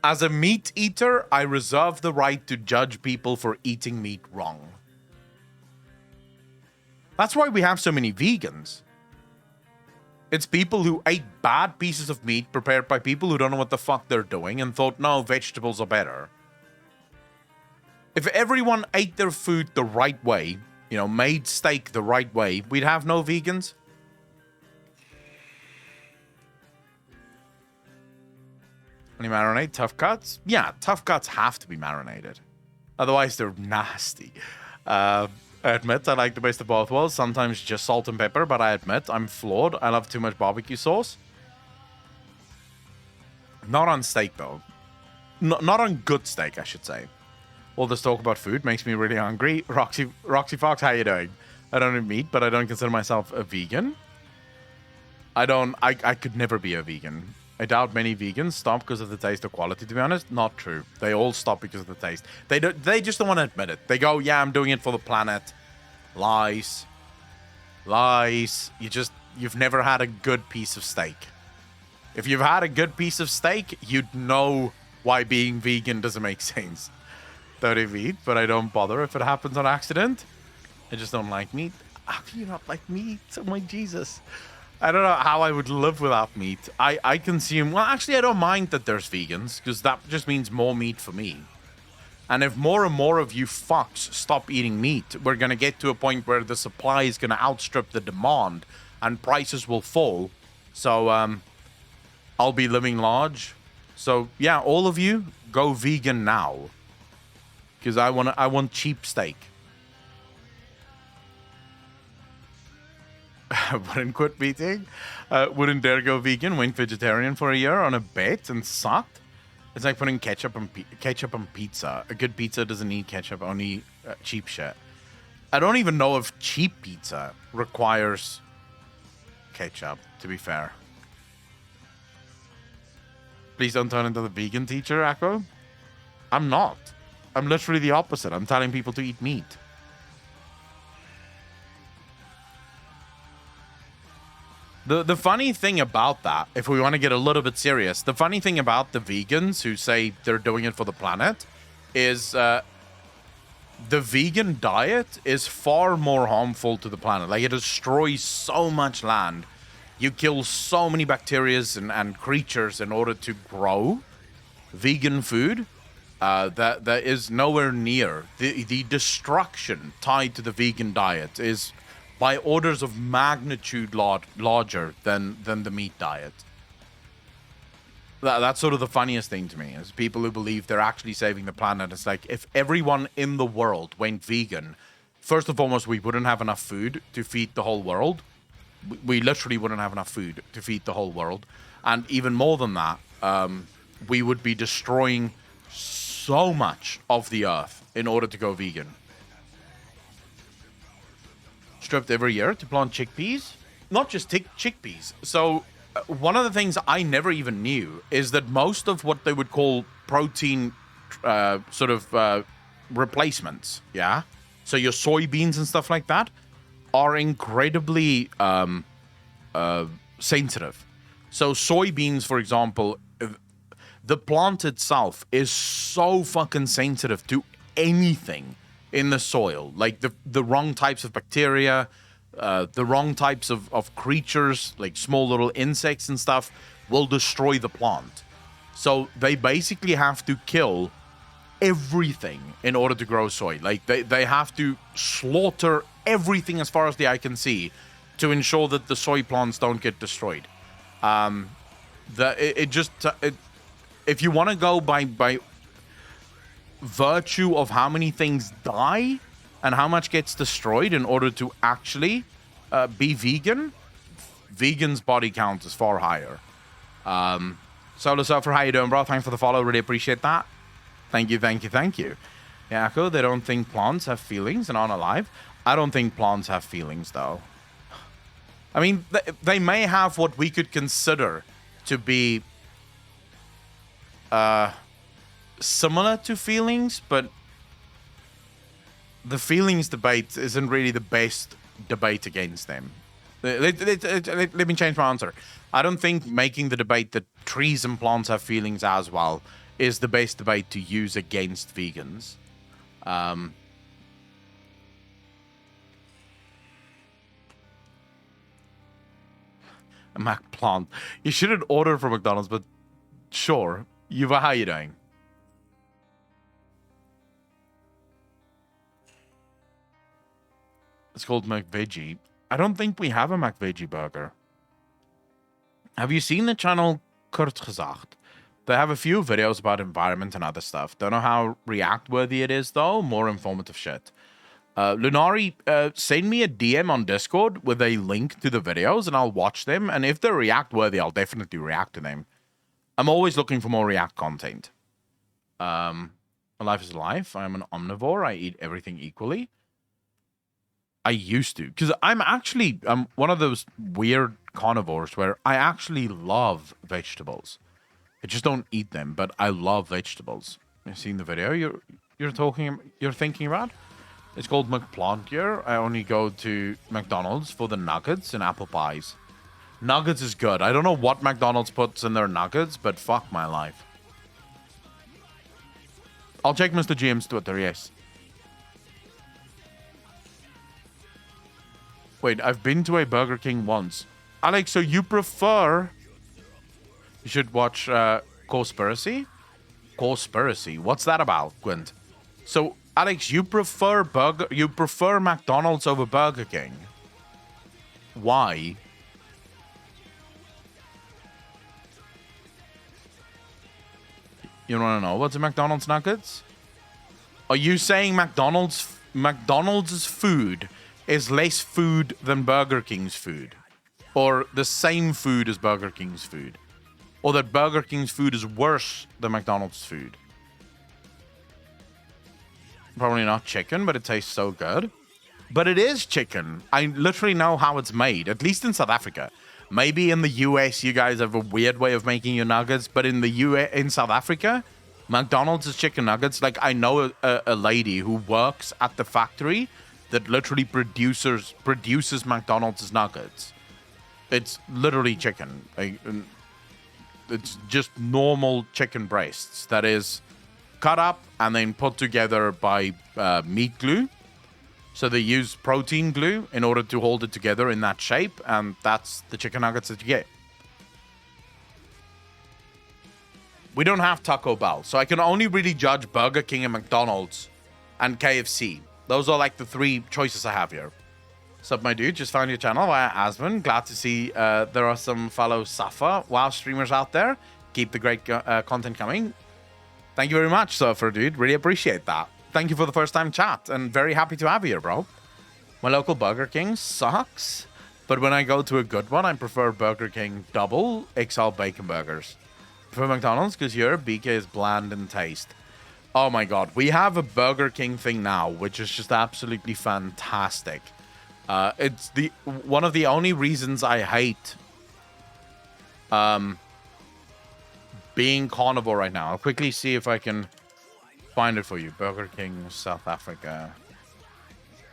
As a meat eater, I reserve the right to judge people for eating meat wrong. That's why we have so many vegans. It's people who ate bad pieces of meat prepared by people who don't know what the fuck they're doing and thought, no, vegetables are better. If everyone ate their food the right way, made steak the right way, we'd have no vegans. When you marinate tough cuts? Yeah, tough cuts have to be marinated. Otherwise, they're nasty. I admit I like the best of both worlds. Sometimes just salt and pepper, but I admit I'm flawed. I love too much barbecue sauce. Not on steak, though. Not on good steak, I should say. All this talk about food makes me really hungry. Roxy Fox, how you doing? I don't eat meat, but I don't consider myself a vegan. I could never be a vegan. I doubt many vegans stop because of the taste or quality, to be honest. Not true. They all stop because of the taste. They just don't want to admit it. They go, yeah, I'm doing it for the planet. Lies. You've never had a good piece of steak. If you've had a good piece of steak, you'd know why being vegan doesn't make sense. Don't eat meat, but I don't bother if it happens on accident. I just don't like meat. How can you not like meat? Oh my Jesus. I don't know how I would live without meat. I consume... Well, actually, I don't mind that there's vegans, because that just means more meat for me. And if more and more of you fucks stop eating meat, we're going to get to a point where the supply is going to outstrip the demand, and prices will fall. So, I'll be living large. So, yeah, all of you, go vegan now. Because I want cheap steak. Wouldn't quit eating. Wouldn't dare go vegan. Went vegetarian for a year on a bet and sucked. It's like putting ketchup on pizza. A good pizza doesn't need ketchup, only cheap shit. I don't even know if cheap pizza requires ketchup, to be fair. Please don't turn into the vegan teacher, Akko. I'm not. I'm literally the opposite. I'm telling people to eat meat. The funny thing about that, if we want to get a little bit serious, the funny thing about the vegans who say they're doing it for the planet is the vegan diet is far more harmful to the planet. Like, it destroys so much land. You kill so many bacteria and creatures in order to grow vegan food that is nowhere near. The destruction tied to the vegan diet is by orders of magnitude larger than the meat diet. That's sort of the funniest thing to me, is people who believe they're actually saving the planet. It's like, if everyone in the world went vegan, first and foremost, we wouldn't have enough food to feed the whole world. We literally wouldn't have enough food to feed the whole world. And even more than that, we would be destroying so much of the earth in order to go vegan. Stripped every year to plant chickpeas? Not just chickpeas. So one of the things I never even knew is that most of what they would call protein replacements, yeah? So your soybeans and stuff like that are incredibly sensitive. So soybeans, for example, the plant itself is so fucking sensitive to anything in the soil, like the wrong types of bacteria, the wrong types of creatures, like small little insects and stuff, will destroy the plant. So they basically have to kill everything in order to grow soy. Like they have to slaughter everything as far as the eye can see to ensure that the soy plants don't get destroyed. If you want to go by virtue of how many things die and how much gets destroyed in order to actually be vegan, vegan's body count is far higher. Solo Surfer, how you doing, bro? Thanks for the follow. Really appreciate that. Thank you. Yeah, Akko, they don't think plants have feelings and aren't alive. I don't think plants have feelings, though. I mean, they may have what we could consider to be similar to feelings, but the feelings debate isn't really the best debate against them. Let me change my answer. I don't think making the debate that trees and plants have feelings as well is the best debate to use against vegans. A Mac plant. You shouldn't order from McDonald's, but sure. Yuva, how you doing? It's called McVeggie. I don't think we have a McVeggie burger. Have you seen the channel Kurt Gesagt? They have a few videos about environment and other stuff. Don't know how react-worthy it is, though. More informative shit. Lunari, send me a DM on Discord with a link to the videos, and I'll watch them. And if they're react-worthy, I'll definitely react to them. I'm always looking for more react content. Life is life. I'm an omnivore. I eat everything equally. I used to, because I'm one of those weird carnivores where I actually love vegetables. I just don't eat them, but I love vegetables. You seen the video you're thinking about? It's called McPlantier. I only go to McDonald's for the nuggets and apple pies. Nuggets is good. I don't know what McDonald's puts in their nuggets, but fuck my life. I'll check Mr. GM's Twitter, yes. Wait, I've been to a Burger King once. Alex, so you prefer... You should watch Conspiracy? Conspiracy? What's that about, Gwent? So, Alex, you prefer McDonald's over Burger King. Why? You want to know what's in McDonald's nuggets? Are you saying McDonald's food is less food than Burger King's food? Or the same food as Burger King's food? Or that Burger King's food is worse than McDonald's food? Probably not chicken, but it tastes so good. But it is chicken. I literally know how it's made, at least in South Africa. Maybe in the US, you guys have a weird way of making your nuggets, but in in South Africa, McDonald's is chicken nuggets. Like, I know a lady who works at the factory that literally produces McDonald's nuggets. It's literally chicken. It's just normal chicken breasts that is cut up and then put together by meat glue. So they use protein glue in order to hold it together in that shape, and that's the chicken nuggets that you get. We don't have Taco Bell, so I can only really judge Burger King and McDonald's and KFC. Those are like the three choices I have here. Sup, my dude? Just found your channel via Asmund. Glad to see there are some fellow Safa WoW streamers out there. Keep the great content coming. Thank you very much, Surfer, dude. Really appreciate that. Thank you for the first time chat, and very happy to have you here, bro. My local Burger King sucks, but when I go to a good one, I prefer Burger King double XL bacon burgers. For McDonald's, because your BK is bland in taste. Oh my god, we have a Burger King thing now, which is just absolutely fantastic. It's one of the only reasons I hate being carnivore right now. I'll quickly see if I can find it for you. Burger King, South Africa.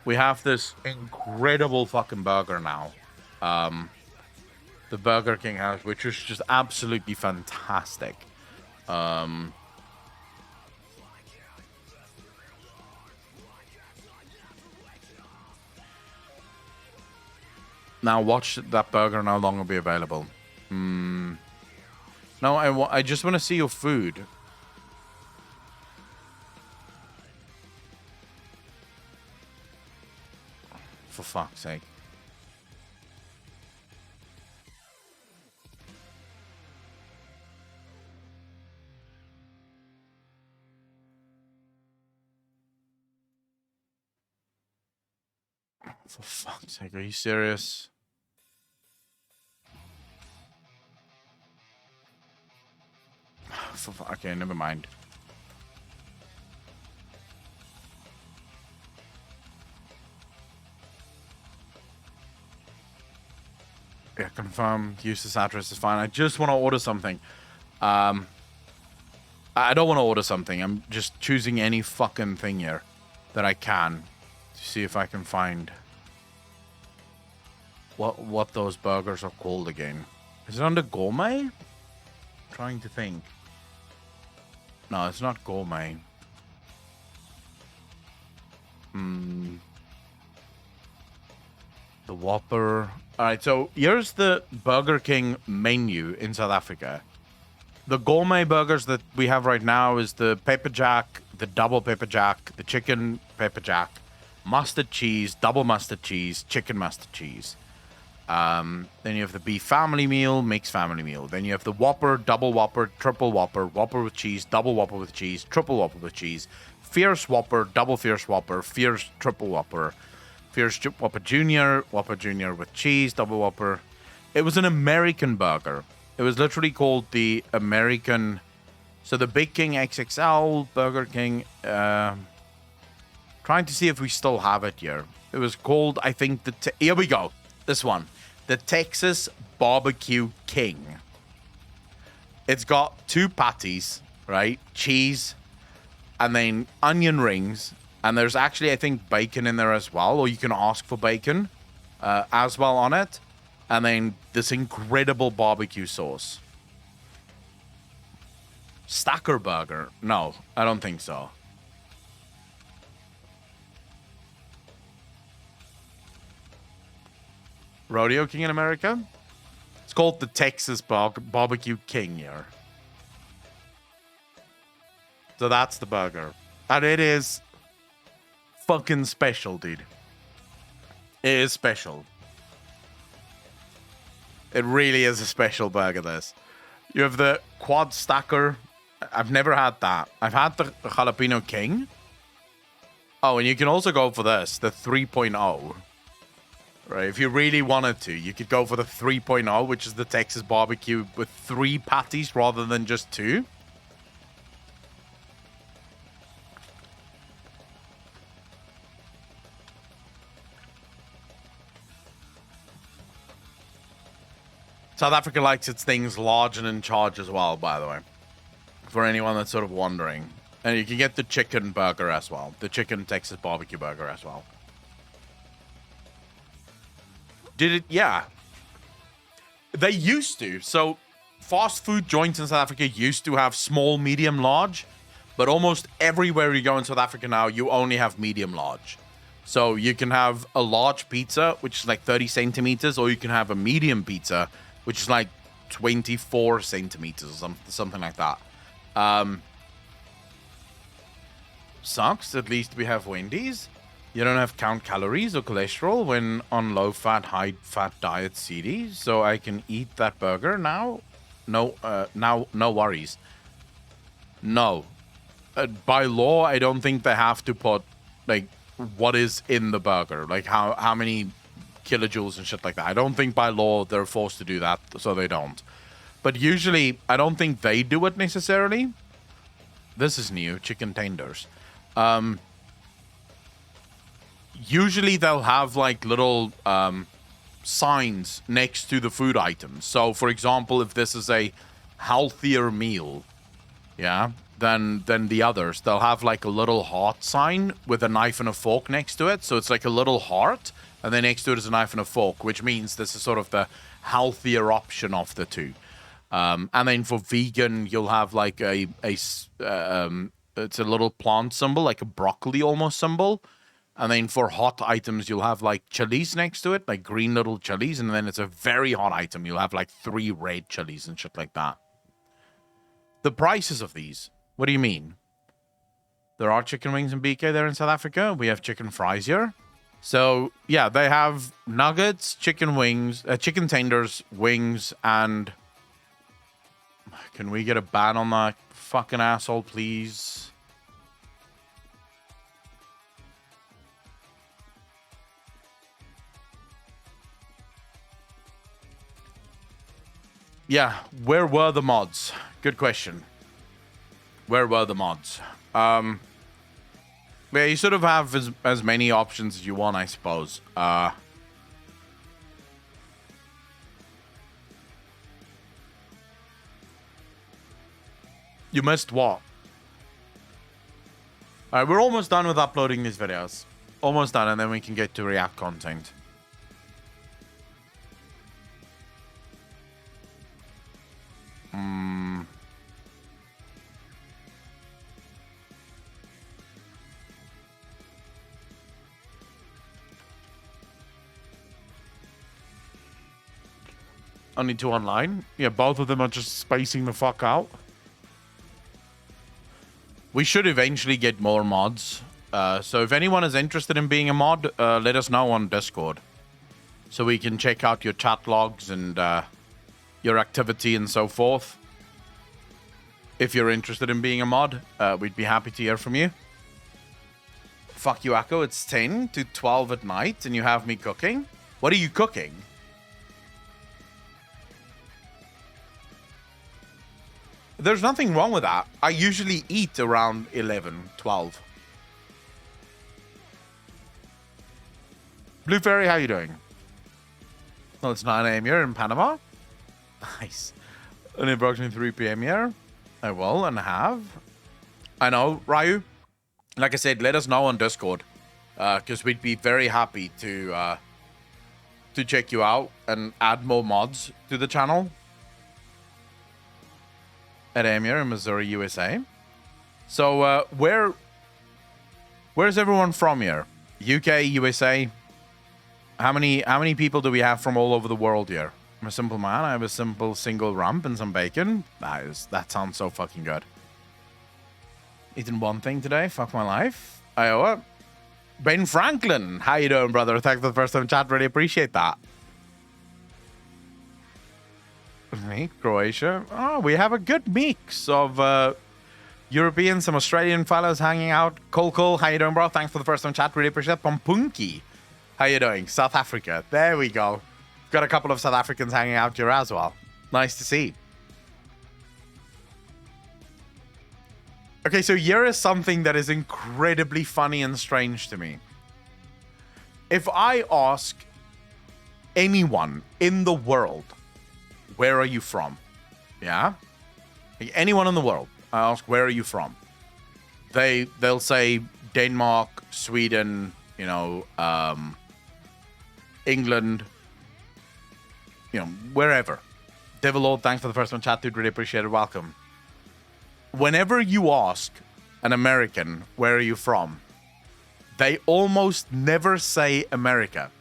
We have this incredible fucking burger now. The Burger King house, which is just absolutely fantastic. Now watch that burger no longer be available. No, I just want to see your food. For fuck's sake. For fuck's sake, are you serious? Okay, never mind. Yeah, confirm. Use this address is fine. I just want to order something. I don't want to order something. I'm just choosing any fucking thing here that I can to see if I can find what those burgers are called again. Is it under gourmet? Trying to think. No, it's not gourmet. The Whopper. Alright, so here's the Burger King menu in South Africa. The gourmet burgers that we have right now is the pepper jack, the double pepper jack, the chicken pepper jack, mustard cheese, double mustard cheese, chicken mustard cheese. Then you have the beef family meal, mixed family meal. Then you have the Whopper, double Whopper, triple Whopper, Whopper with cheese, double Whopper with cheese, triple Whopper with cheese, fierce Whopper, double fierce Whopper, fierce triple Whopper, fierce Whopper Junior with cheese, double Whopper. It was an American burger. It was literally called the American. So the Big King XXL, Burger King. Trying to see if we still have it here. It was called, I think, here we go. This one. The Texas Barbecue King. It's got 2 patties, right? Cheese, and then onion rings. And there's actually, I think, bacon in there as well. Or you can ask for bacon as well on it. And then this incredible barbecue sauce. Stacker burger. No, I don't think so. Rodeo King in America? It's called the Texas Barbecue King here. So that's the burger. And it is fucking special, dude. It is special. It really is a special burger, this. You have the Quad Stacker. I've never had that. I've had the Jalapeno King. Oh, and you can also go for this, the 3.0. Right, if you really wanted to, you could go for the 3.0, which is the Texas barbecue with 3 patties rather than just 2. South Africa likes its things large and in charge as well, by the way. For anyone that's sort of wondering. And you can get the chicken burger as well. The chicken Texas barbecue burger as well. Did it? Yeah. They used to. So, fast food joints in South Africa used to have small, medium, large. But almost everywhere you go in South Africa now, you only have medium, large. So, you can have a large pizza, which is like 30 centimeters, or you can have a medium pizza, which is like 24 centimeters or something like that. Sucks. At least we have Wendy's. You don't have to count calories or cholesterol when on low-fat, high-fat diet CD. So I can eat that burger now. No worries. No. By law, I don't think they have to put like what is in the burger, like how many kilojoules and shit like that. I don't think by law they're forced to do that, so they don't. But usually, I don't think they do it necessarily. This is new, chicken tenders. Usually they'll have like little signs next to the food items. So, for example, if this is a healthier meal, yeah, than the others, they'll have like a little heart sign with a knife and a fork next to it. So it's like a little heart, and then next to it is a knife and a fork, which means this is sort of the healthier option of the two. And then for vegan, you'll have like it's a little plant symbol, like a broccoli almost symbol. And then for hot items, you'll have like chilies next to it, like green little chilies. And then it's a very hot item. You'll have like 3 red chilies and shit like that. The prices of these, what do you mean? There are chicken wings and BK there in South Africa. We have chicken fries here. So, yeah, they have nuggets, chicken wings, chicken tenders, wings, and... Can we get a ban on that fucking asshole, please? Yeah, where were the mods? Good question. Where were the mods? Yeah, you sort of have as many options as you want, I suppose. You missed what? All right, we're almost done with uploading these videos. Almost done, and then we can get to React content. Only 2 online. Yeah, both of them are just spacing the fuck out. We should eventually get more mods. So if anyone is interested in being a mod, let us know on Discord. So we can check out your chat logs and your activity and so forth. If you're interested in being a mod, we'd be happy to hear from you. Fuck you, Akko. It's 10 to 12 at night and you have me cooking. What are you cooking? There's nothing wrong with that. I usually eat around 11, 12. Blue Fairy, how you doing? Well, it's 9 a.m. here in Panama. Nice. Only approximately 3 p.m. here. I will and have. I know, Ryu. Like I said, let us know on Discord. Because we'd be very happy to check you out and add more mods to the channel. At Amir in Missouri, USA. So, where's everyone from here? UK, USA? How many people do we have from all over the world here? I'm a simple man. I have a simple single rump and some bacon. That sounds so fucking good. Eating one thing today. Fuck my life. Iowa. Ben Franklin. How you doing, brother? Thanks for the first time chat. Really appreciate that. Me, Croatia. Oh, we have a good mix of Europeans, some Australian fellas hanging out. Cole, how you doing, bro? Thanks for the first time chat. Really appreciate it. Pompunki, how you doing? South Africa. There we go. Got a couple of South Africans hanging out here as well. Nice to see. Okay, so here is something that is incredibly funny and strange to me. If I ask anyone in the world, where are you from? Yeah? Like anyone in the world, I ask, where are you from? They'll say Denmark, Sweden, you know, England, you know, wherever. Devil Lord, thanks for the first one, chat, dude. Really appreciate it. Welcome. Whenever you ask an American, where are you from? They almost never say America.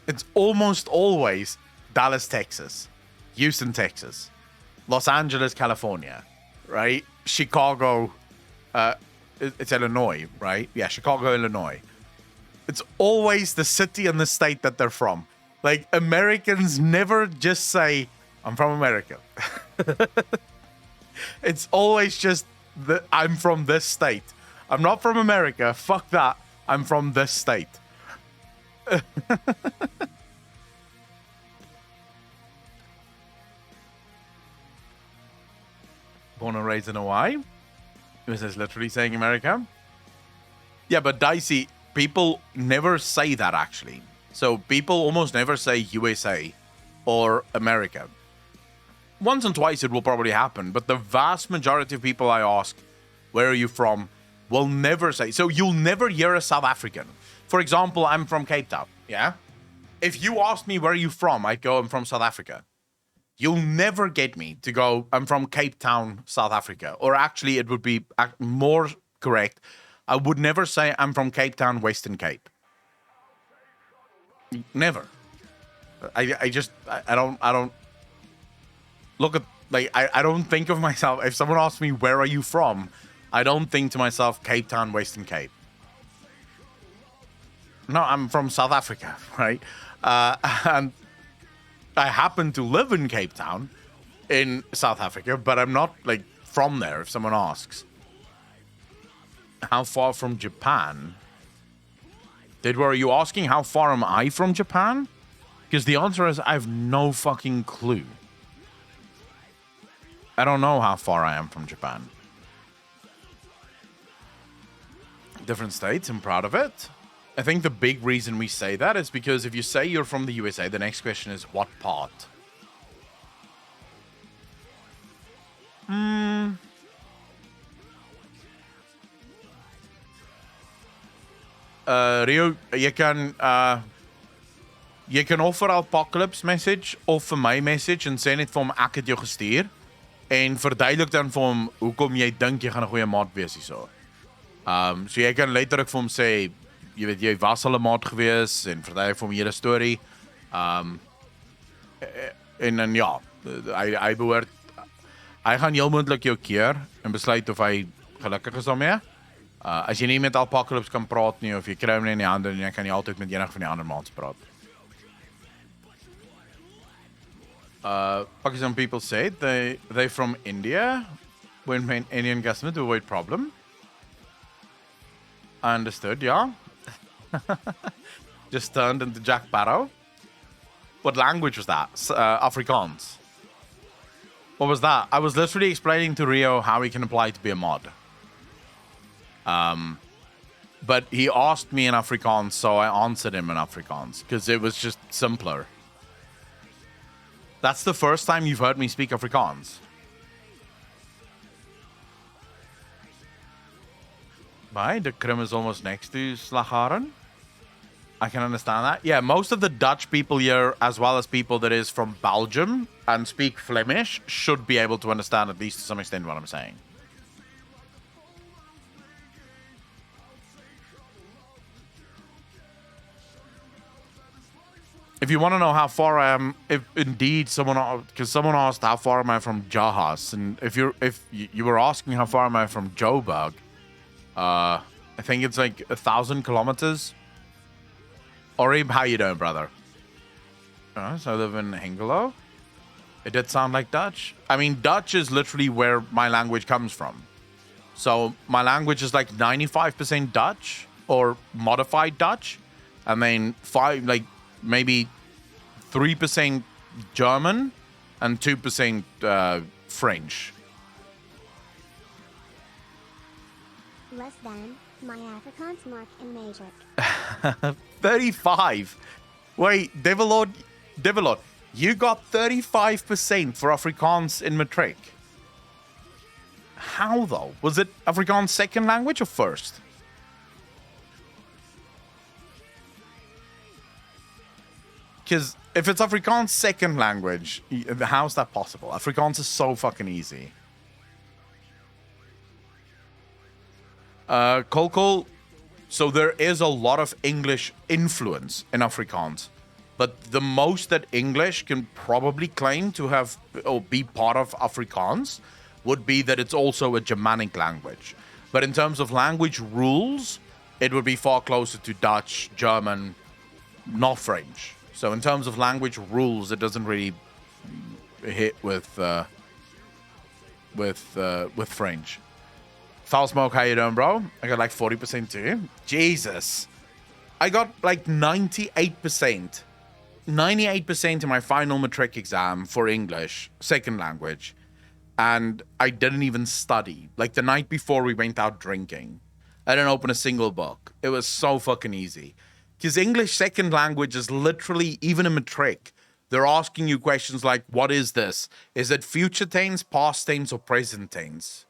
It's almost always Dallas, Texas, Houston, Texas, Los Angeles, California, right? Chicago, it's Illinois, right? Yeah, Chicago, Illinois. It's always the city and the state that they're from. Like, Americans never just say, I'm from America. It's always just, I'm from this state. I'm not from America. Fuck that. I'm from this state. Born and raised in Hawaii. This is literally saying America. Yeah, but Dicey, people never say that actually. So people almost never say USA or America. Once and twice it will probably happen, but the vast majority of people I ask, where are you from, will never say. So you'll never hear a South African. For example, I'm from Cape Town, yeah? If you asked me where are you from, I'd go, I'm from South Africa. You'll never get me to go, I'm from Cape Town, South Africa. Or actually, it would be more correct. I would never say I'm from Cape Town, Western Cape. Never. I don't look at, like, I don't think of myself, if someone asks me, where are you from? I don't think to myself, Cape Town, Western Cape. No, I'm from South Africa, right? And I happen to live in Cape Town in South Africa, but I'm not, like, from there, if someone asks. How far from Japan? Are you asking how far am I from Japan? Because the answer is I have no fucking clue. I don't know how far I am from Japan. Different states, I'm proud of it. I think the big reason we say that is because if you say you're from the USA, the next question is what part? Rio, jy kan of vir Apocalypse message of vir my message en sê net vir hom ek het jou gestuur en verduidelik dan vir hom hoekom jy dink jy gaan 'n goeie maat wees hierso. So jy kan letterlik vir hom sê jy weet jy was al 'n maat gewees en verduidelik vir hom hele storie. En dan ja, hy behoort hy gaan heel moontlik jou keer en besluit of hy gelukkig is daarmee. As jy nie met Apocalypse kan praat nie of jy kry hom nie in die hande nie, kan jy altyd met enige van die ander maats praat. Pakistan people said they're from India when main Indian customer to avoid problem. I understood, yeah. Just turned into Jack Barrow. What language was that? Afrikaans. What was that? I was literally explaining to Rio how he can apply to be a mod. But he asked me in Afrikaans, so I answered him in Afrikaans because it was just simpler. That's the first time you've heard me speak Afrikaans. Right, the Krim is almost next to Slagharen. I can understand that. Yeah, most of the Dutch people here, as well as people that is from Belgium and speak Flemish, should be able to understand at least to some extent what I'm saying. If you want to know how far I am, if indeed someone asked how far am I from Jahas, and if you were asking how far am I from Joburg, I think it's like 1,000 kilometers. Orib, how you doing, brother? So I live in Hengelo. It did sound like Dutch. I mean, Dutch is literally where my language comes from. So my language is like 95% Dutch or modified Dutch, and then maybe 3% German and 2% French. Less than my Afrikaans mark in Matrix. 35. Wait, Devilord, you got 35% for Afrikaans in matric. How though? Was it Afrikaans second language or first? Because if it's Afrikaans second language, how's that possible? Afrikaans is so fucking easy. Kolkol, so there is a lot of English influence in Afrikaans, but the most that English can probably claim to have or be part of Afrikaans would be that it's also a Germanic language. But in terms of language rules, it would be far closer to Dutch, German, not French. So in terms of language rules, it doesn't really hit with French. Foul Smoke, how you doing, bro? I got like 40% too. Jesus. I got like 98%. 98% in my final matric exam for English, second language. And I didn't even study. Like the night before we went out drinking. I didn't open a single book. It was so fucking easy. Because English second language is literally, even a matric, they're asking you questions like, what is this? Is it future tense, past tense, or present tense?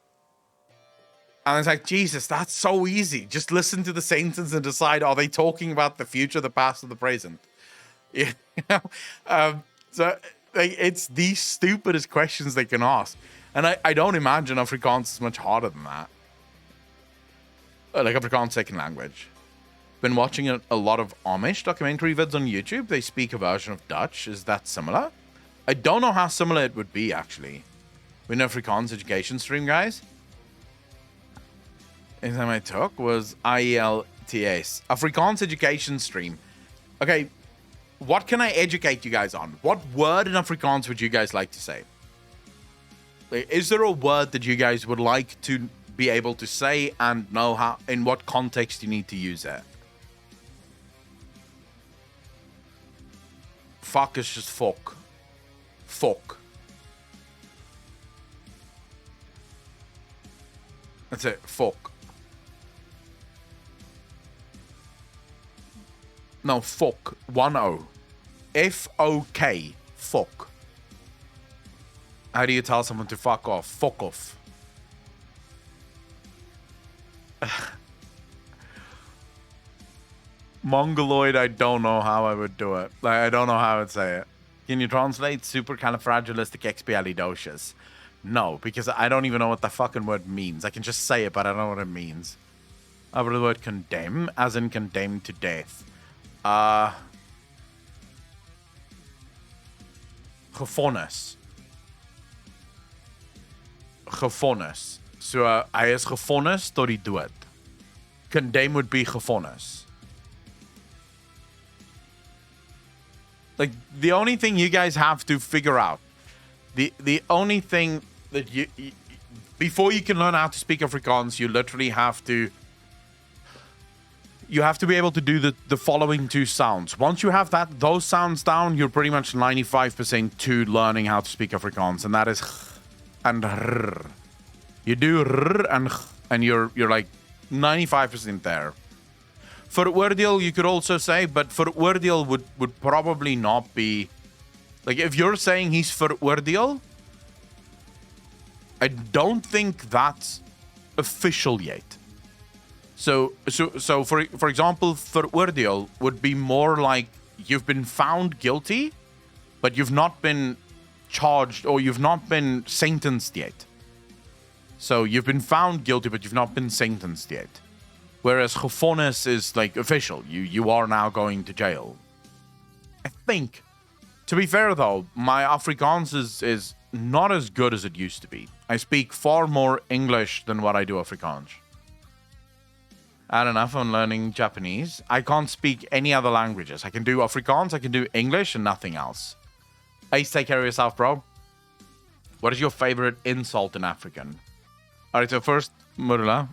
And it's like, Jesus, that's so easy. Just listen to the sentence and decide, are they talking about the future, the past, or the present? You know? So like, it's the stupidest questions they can ask. And I don't imagine Afrikaans is much harder than that. Like Afrikaans second language. Been watching a lot of Amish documentary vids on YouTube. They speak a version of Dutch. Is that similar? I don't know how similar it would be, actually. We're in Afrikaans education stream, guys. The time I took was IELTS. Afrikaans education stream. Okay, what can I educate you guys on? What word in Afrikaans would you guys like to say? Is there a word that you guys would like to be able to say and know how, in what context you need to use it? Fuck is just fuck. Fuck. That's it. Fuck. No, fuck. 1-0. F-O-K. Fuck. How do you tell someone to fuck off? Fuck off. Mongoloid, I don't know how I would do it. Like, I don't know how I would say it. Can you translate supercalifragilisticexpialidocious? No, because I don't even know what the fucking word means. I can just say it, but I don't know what it means. Over the word condemn, as in condemned to death. Gefonnis. Gefonnis. So, hy is gefonnis tot die dood. Condemn would be gefonnis. Like, the only thing you guys have to figure out, the only thing that you before you can learn how to speak Afrikaans, you literally have to be able to do the following two sounds. Once you have those sounds down, you're pretty much 95% to learning how to speak Afrikaans, and that is and r. You do r and you're like 95% there. Veroordeel, you could also say, but veroordeel would probably not be... Like, if you're saying he's veroordeel, I don't think that's official yet. So for example, veroordeel would be more like you've been found guilty, but you've not been charged or you've not been sentenced yet. So you've been found guilty, but you've not been sentenced yet. Whereas gefonnis is like official. You are now going to jail. I think. To be fair though, my Afrikaans is not as good as it used to be. I speak far more English than what I do Afrikaans. I don't know if I'm learning Japanese. I can't speak any other languages. I can do Afrikaans, I can do English, and nothing else. Ace, take care of yourself, bro. What is your favorite insult in African? Alright, so first, Murula,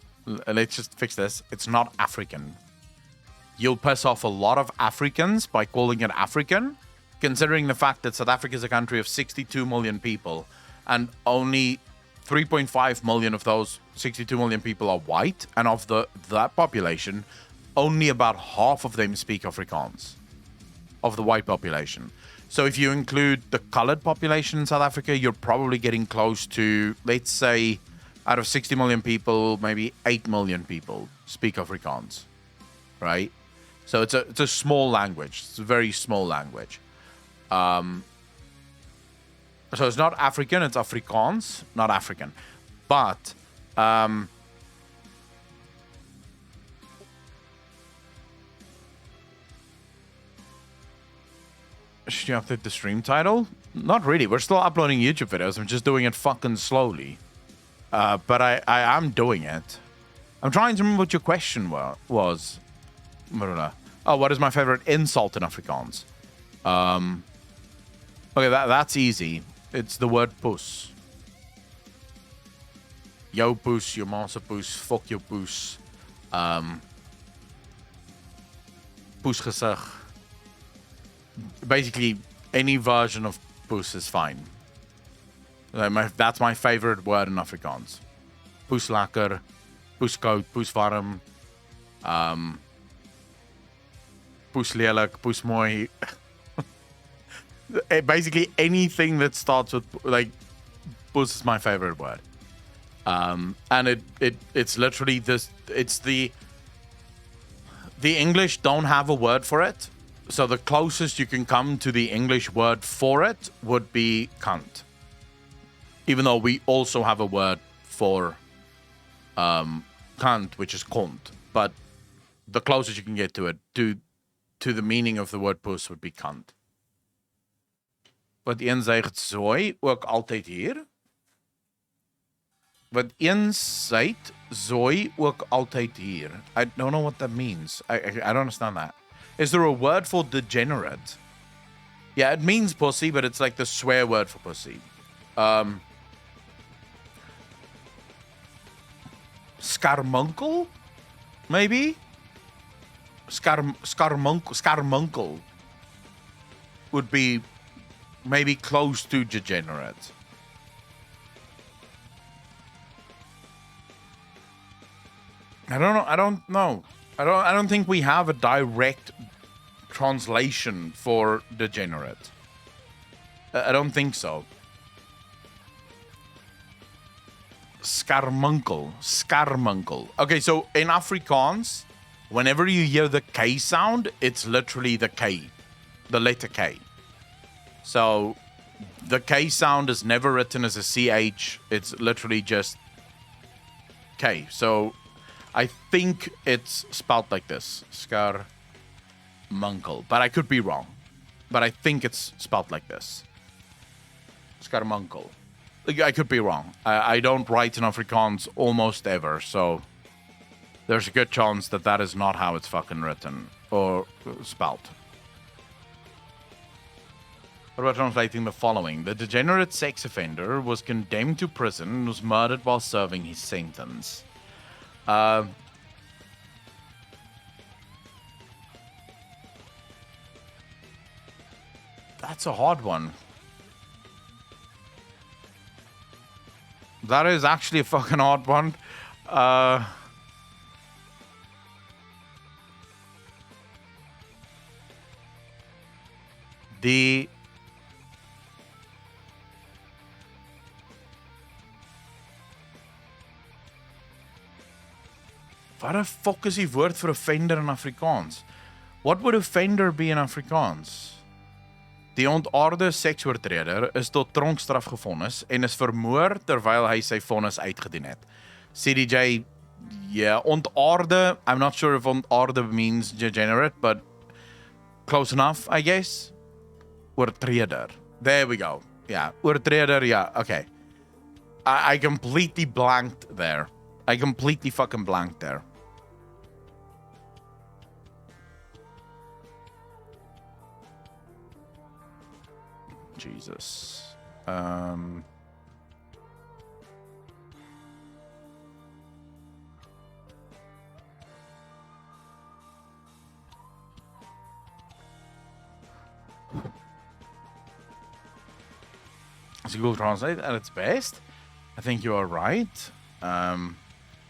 let's just fix this. It's not African. You'll piss off a lot of Africans by calling it African, considering the fact that South Africa is a country of 62 million people, and only 3.5 million of those 62 million people are white, and of that population, only about half of them speak Afrikaans, of the white population. So if you include the colored population in South Africa, you're probably getting close to, let's say, out of 60 million people, maybe 8 million people speak Afrikaans, right? So it's a small language. It's a very small language. So it's not African, it's Afrikaans, not African. But should you update the stream title? Not really. We're still uploading YouTube videos. I'm just doing it fucking slowly. But I am doing it. I'm trying to remember what your question was, Maruna. Oh, what is my favorite insult in Afrikaans? Okay, that's easy. It's the word poes. Yo poes, your ma's a poes, fuck your poes. Poesgesig. Basically, any version of poes is fine. That's my favorite word in Afrikaans. Poes lekker, poes koud, poes warm, poes lelik, poes mooi. Basically anything that starts with like poes is my favorite word. And it's literally this. It's the English don't have a word for it, so the closest you can come to the English word for it would be cunt. Even though we also have a word for cunt, which is kont, but the closest you can get to it, to the meaning of the word poes would be cunt. Wat een zegt zooi, ook altijd hier. Wat een zegt zooi, ook altijd hier. I don't know what that means. I don't understand that. Is there a word for degenerate? Yeah, it means pussy, but it's like the swear word for pussy. Scarmuncle? Maybe? Scarmuncle would be maybe close to degenerate. I don't know. I don't think we have a direct translation for degenerate. I don't think so. Scarmuncle. Okay, so in Afrikaans, Whenever you hear the K sound, it's literally the K, the letter K. So the K sound is never written as a CH. It's literally just K. So I think it's spelled like this. Scarmuncle. But I could be wrong. But I think it's spelled like this. Scarmuncle. I could be wrong. I don't write in Afrikaans almost ever, so there's a good chance that that is not how it's fucking written or spelled. What about translating the following? The degenerate sex offender was condemned to prison and was murdered while serving his sentence. That's a hard one. That is actually a fucking hard one. Wat the fuck is die woord vir offender in Afrikaans? What would offender be in Afrikaans? Die ontaarde seksoortreder is tot tronkstraf gevonnis en is vermoor terwyl hy sy vonnis uitgedien het. CDJ, yeah, ontaarde, I'm not sure if ontaarde means degenerate, but close enough, I guess. Oortreder. There we go. Yeah, oortreder, yeah, okay. I completely blanked there. I completely fucking blanked there. Jesus. It's a Google Translate at its best. I think you are right.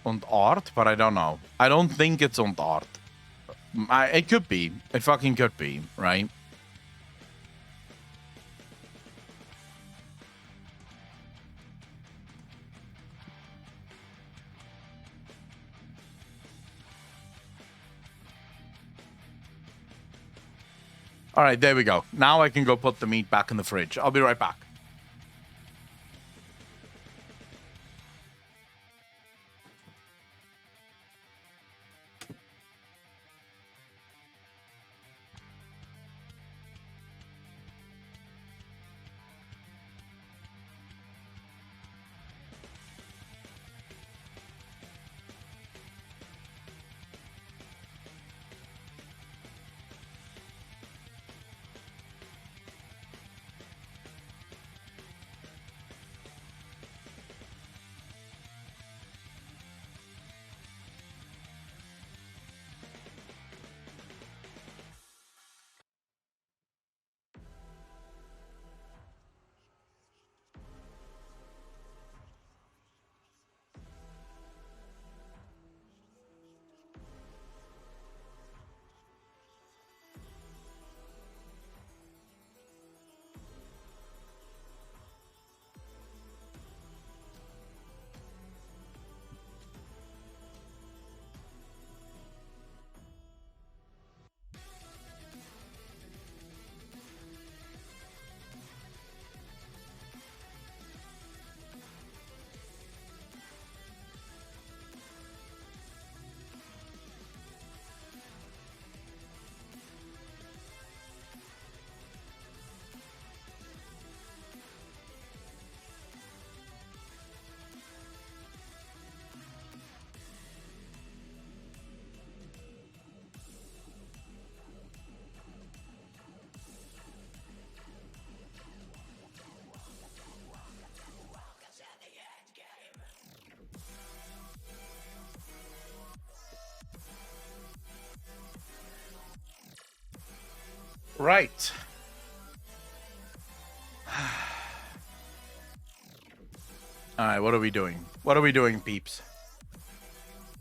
Ontaard, but I don't know. I don't think it's ontaard. It could be. It fucking could be, right? All right, there we go. Now I can go put the meat back in the fridge. I'll be right back. Right. All right, what are we doing? What are we doing, peeps?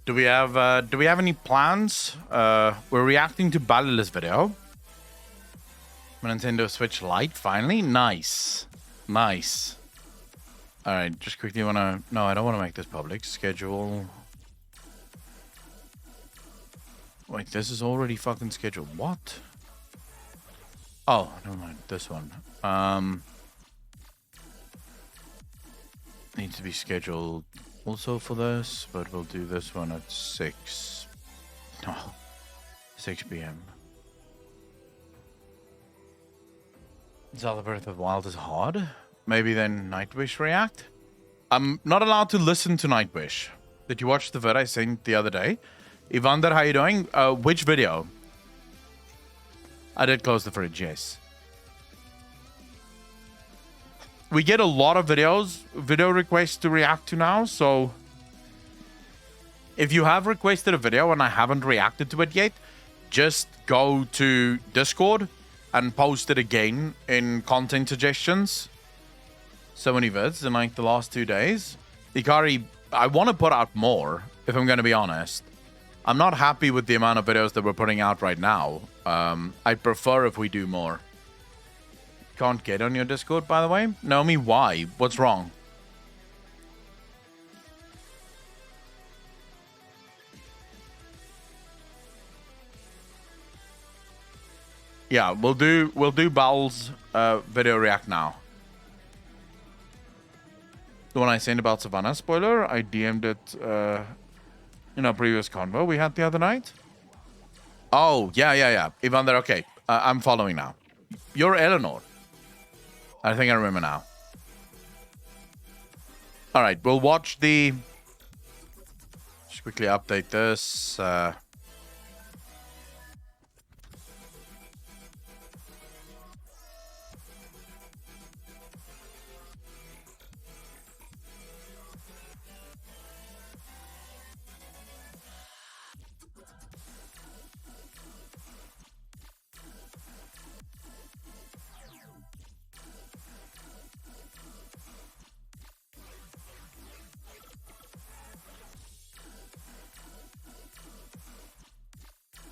Do we have any plans? We're reacting to Ballila's video. Nintendo Switch Lite, finally? Nice. Nice. All right, just quickly wanna... No, I don't want to make this public. Schedule. Wait, this is already fucking scheduled. What? Oh, never mind. This one. Needs to be scheduled also for this, but we'll do this one at 6. No. 6 p.m. Zelda Breath of the Wild is hard. Maybe then Nightwish react? I'm not allowed to listen to Nightwish. Did you watch the vid I sent the other day? Evander, how you doing? Which video? I did close the fridge, yes. We get a lot of video requests to react to now, so if you have requested a video and I haven't reacted to it yet, just go to Discord and post it again in content suggestions. So many vids in like the last 2 days. Ikari, I want to put out more, if I'm going to be honest. I'm not happy with the amount of videos that we're putting out right now. I'd prefer if we do more. Can't get on your Discord, by the way? Naomi, why? What's wrong? Yeah, we'll do Balls video react now. The one I sent about Savannah, spoiler, I DM'd it in our previous convo we had the other night. Oh, yeah. Evander, okay. I'm following now. You're Eleanor. I think I remember now. All right, we'll watch the... Just quickly update this.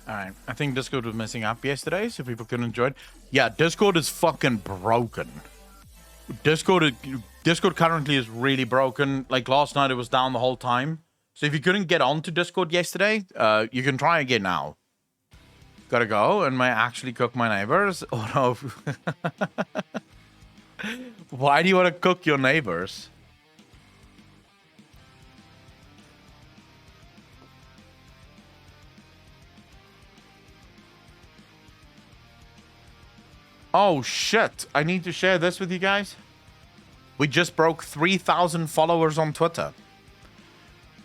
Alright, I think Discord was messing up yesterday, so people couldn't enjoy it. Yeah, Discord is fucking broken. Discord currently is really broken. Like last night, it was down the whole time. So if you couldn't get onto Discord yesterday, you can try again now. Gotta go, and might actually cook my neighbors. Oh no. Why do you want to cook your neighbors? Oh shit, I need to share this with you guys. We just broke 3,000 followers on Twitter.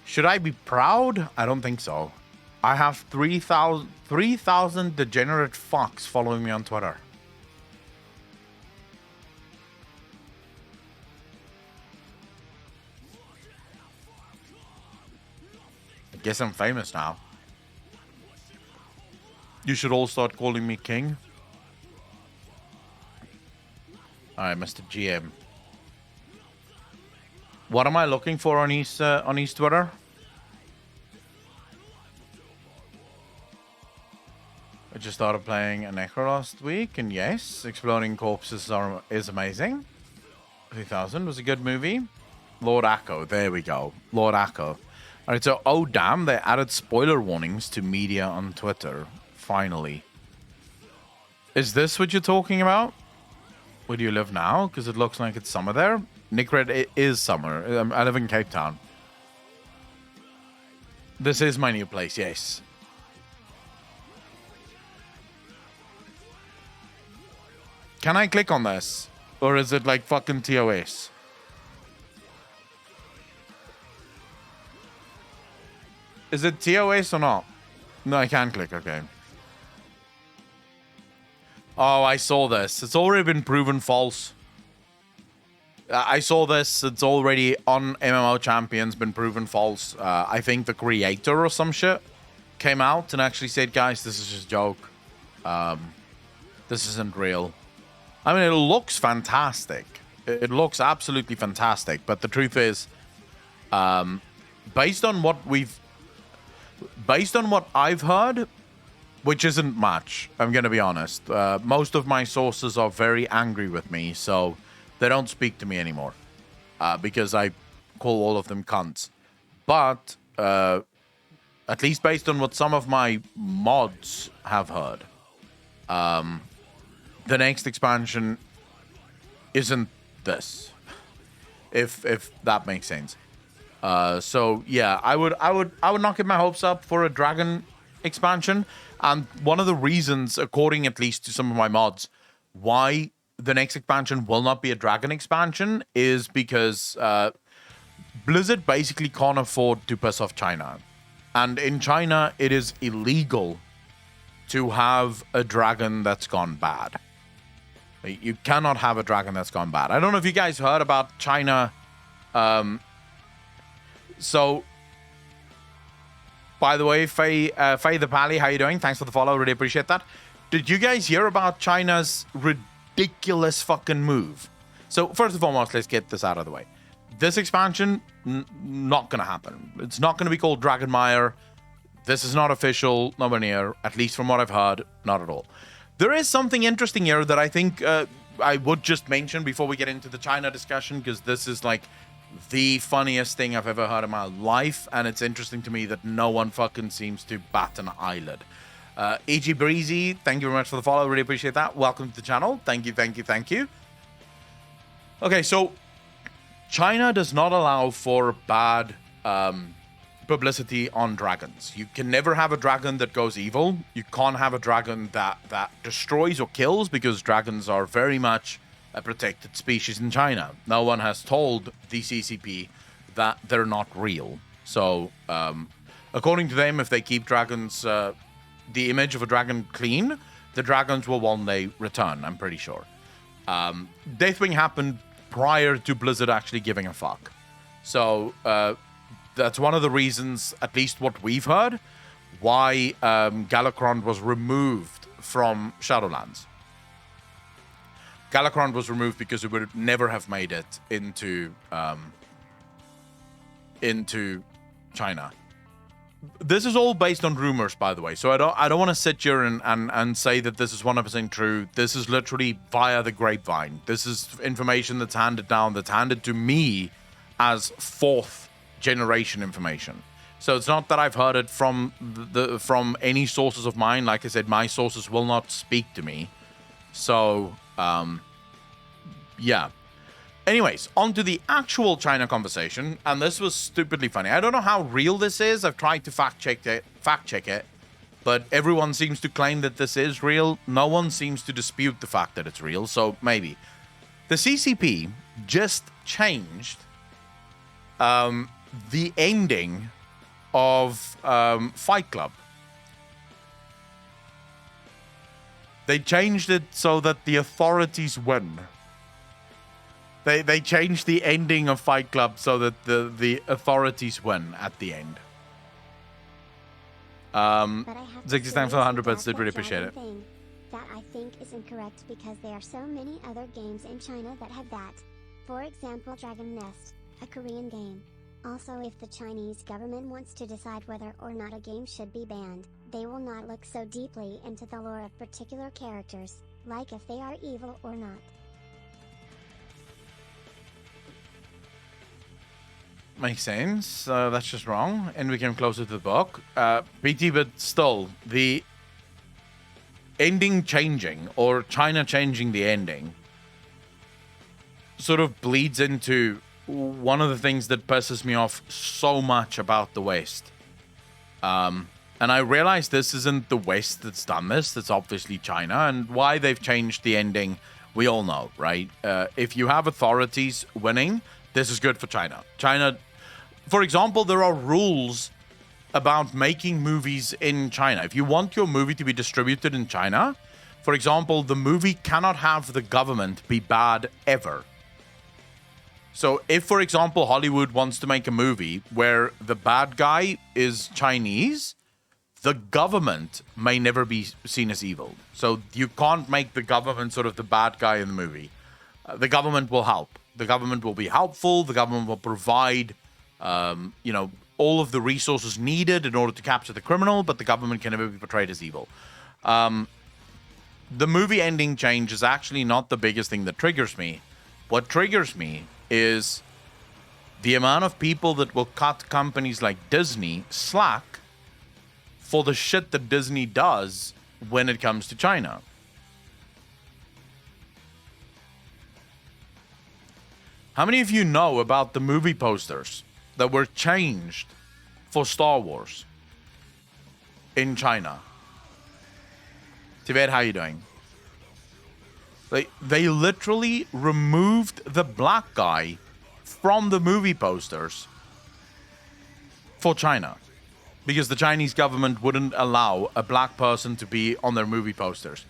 Should I be proud? I don't think so. I have 3,000 degenerate fucks following me on Twitter. I guess I'm famous now. You should all start calling me king. Alright, Mr. GM. What am I looking for on his Twitter? I just started playing a Necro last week, and yes, Exploding Corpses is amazing. 3000 was a good movie. Lord Akko, there we go. Lord Akko. Alright, so, oh damn, they added spoiler warnings to media on Twitter. Finally. Is this what you're talking about? Where do you live now? Because it looks like it's summer there. Nick Red, it is summer. I live in Cape Town. This is my new place, yes. Can I click on this? Or is it like fucking TOS? Is it TOS or not? No, I can't click, okay. Oh, I saw this. It's already been proven false. I saw this. It's already on MMO Champions, been proven false. I think the creator or some shit came out and actually said, guys, this is just a joke. This isn't real. I mean, it looks fantastic. It looks absolutely fantastic. But the truth is, based on what I've heard, which isn't much, I'm going to be honest. Most of my sources are very angry with me, so they don't speak to me anymore. Because I call all of them cunts. But at least based on what some of my mods have heard, the next expansion isn't this. If that makes sense. So yeah, I would not get my hopes up for a dragon expansion. And one of the reasons, according at least to some of my mods, why the next expansion will not be a dragon expansion is because Blizzard basically can't afford to piss off China. And in China, it is illegal to have a dragon that's gone bad. You cannot have a dragon that's gone bad. I don't know if you guys heard about China. So, by the way, Faye the Pally, how you doing? Thanks for the follow. Really appreciate that. Did you guys hear about China's ridiculous fucking move? So, first and foremost, let's get this out of the way. This expansion, not going to happen. It's not going to be called Dragonmire. This is not official, nowhere near, at least from what I've heard, not at all. There is something interesting here that I think I would just mention before we get into the China discussion, because this is like the funniest thing I've ever heard in my life, and it's interesting to me that no one fucking seems to bat an eyelid. E.G. Breezy, thank you very much for the follow. Really appreciate that. Welcome to the channel. Thank you, thank you, thank you. Okay, so China does not allow for bad publicity on dragons. You can never have a dragon that goes evil. You can't have a dragon that destroys or kills, because dragons are very much a protected species in China. No one has told the CCP that they're not real. So, according to them, if they keep dragons, the image of a dragon clean, the dragons will one day return, I'm pretty sure. Deathwing happened prior to Blizzard actually giving a fuck. So, that's one of the reasons, at least what we've heard, why Galakrond was removed from Shadowlands. Galakrond was removed because it would never have made it into China. This is all based on rumors, by the way. So I don't want to sit here and say that this is 100% true. This is literally via the grapevine. This is information that's handed down, that's handed to me as fourth generation information. So it's not that I've heard it from any sources of mine. Like I said, my sources will not speak to me. So yeah. Anyways, on to the actual China conversation, and this was stupidly funny. I don't know how real this is. I've tried to fact check it, but everyone seems to claim that this is real. No one seems to dispute the fact that it's real, so maybe. The CCP just changed the ending of Fight Club. They changed it so that the authorities win. They changed the ending of Fight Club so that the authorities win at the end. 60 times for 100 bits, did really appreciate it. That I think is incorrect, because there are so many other games in China that have that. For example, Dragon Nest, a Korean game. Also, if the Chinese government wants to decide whether or not a game should be banned, they will not look so deeply into the lore of particular characters, like if they are evil or not. Makes sense. That's just wrong. And we came closer to the book. BT, but still, the ending changing, or China changing the ending, sort of bleeds into one of the things that pisses me off so much about the West. And I realize this isn't the West that's done this. That's obviously China. And why they've changed the ending, we all know, right? If you have authorities winning, this is good for China. China, for example, there are rules about making movies in China. If you want your movie to be distributed in China, for example, the movie cannot have the government be bad ever. So if, for example, Hollywood wants to make a movie where the bad guy is Chinese, the government may never be seen as evil. So you can't make the government sort of the bad guy in the movie. The government will help. The government will be helpful. The government will provide, all of the resources needed in order to capture the criminal, but the government can never be portrayed as evil. The movie ending change is actually not the biggest thing that triggers me. What triggers me is the amount of people that will cut companies like Disney slack for the shit that Disney does when it comes to China. How many of you know about the movie posters that were changed for Star Wars in China? Tibet, how you doing? They literally removed the black guy from the movie posters for China because the Chinese government wouldn't allow a black person to be on their movie posters.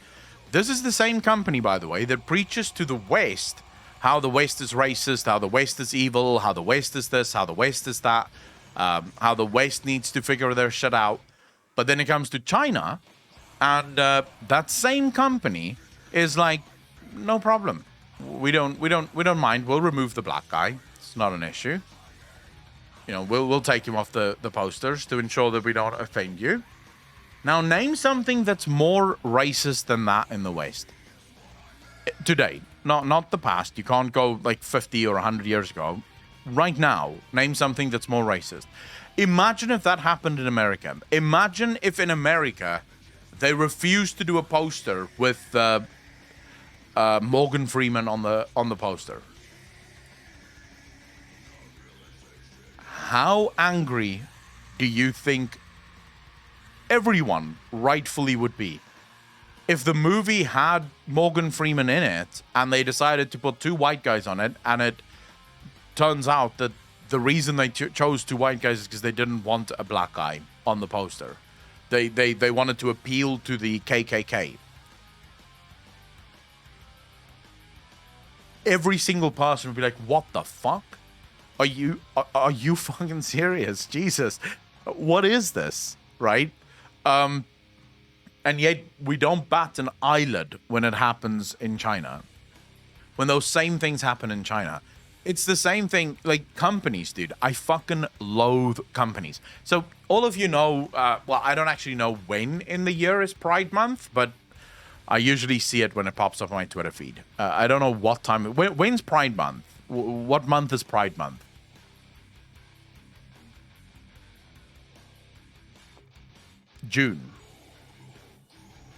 This is the same company, by the way, that preaches to the West how the West is racist, how the West is evil, how the West is this, how the West is that, how the West needs to figure their shit out. But then it comes to China, and that same company is like, no problem. We don't mind. We'll remove the black guy. It's not an issue. You know, we'll take him off the posters to ensure that we don't offend you. Now, name something that's more racist than that in the West today. Not the past. You can't go like 50 or 100 years ago. Right now, name something that's more racist. Imagine if that happened in America. Imagine if in America they refused to do a poster with Morgan Freeman on the poster. How angry do you think everyone rightfully would be if the movie had Morgan Freeman in it and they decided to put two white guys on it, and it turns out that the reason they chose two white guys is because they didn't want a black guy on the poster. They wanted to appeal to the KKK. Every single person would be like, what the fuck? Are you fucking serious? Jesus. What is this? Right? And yet we don't bat an eyelid when it happens in China. When those same things happen in China. It's the same thing, like companies, dude. I fucking loathe companies. So all of you know, well, I don't actually know when in the year is Pride Month, but I usually see it when it pops up on my Twitter feed. I don't know what time. When's Pride Month? What month is Pride Month? June.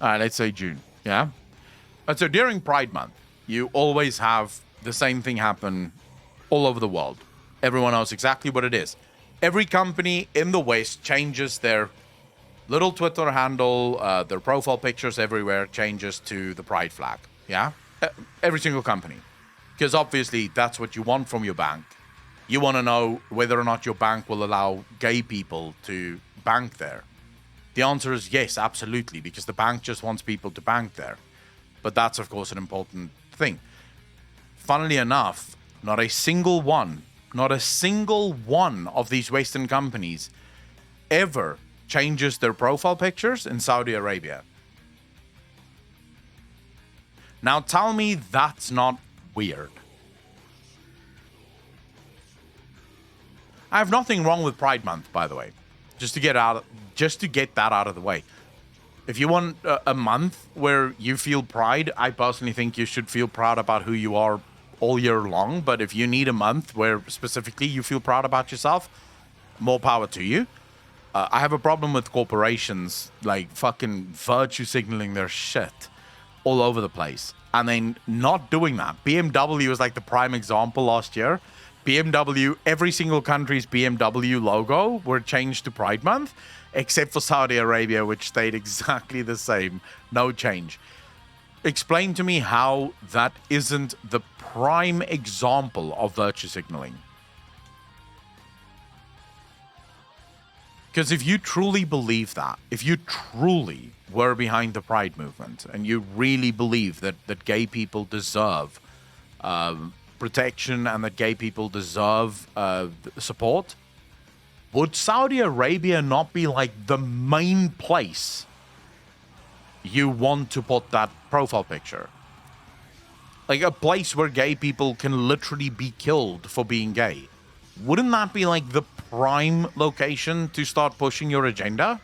Let's say June. Yeah. So during Pride Month, you always have the same thing happen all over the world. Everyone knows exactly what it is. Every company in the West changes their little Twitter handle, their profile pictures everywhere changes to the pride flag. Yeah? Every single company. Because obviously that's what you want from your bank. You want to know whether or not your bank will allow gay people to bank there. The answer is yes, absolutely, because the bank just wants people to bank there. But that's, of course, an important thing. Funnily enough, not a single one of these Western companies ever changes their profile pictures in Saudi Arabia. Now tell me that's not weird. I have nothing wrong with Pride Month, by the way. Just to get that out of the way. If you want a month where you feel pride, I personally think you should feel proud about who you are all year long. But if you need a month where specifically you feel proud about yourself, more power to you. I have a problem with corporations like fucking virtue signaling their shit all over the place and then not doing that. BMW was like the prime example last year. BMW, every single country's BMW logo were changed to Pride Month, except for Saudi Arabia, which stayed exactly the same. No change. Explain to me how that isn't the prime example of virtue signaling. Because if you truly believe that, if you truly were behind the Pride movement and you really believe that gay people deserve protection and that gay people deserve support, would Saudi Arabia not be like the main place you want to put that profile picture? Like a place where gay people can literally be killed for being gay. Wouldn't that be like the prime location to start pushing your agenda?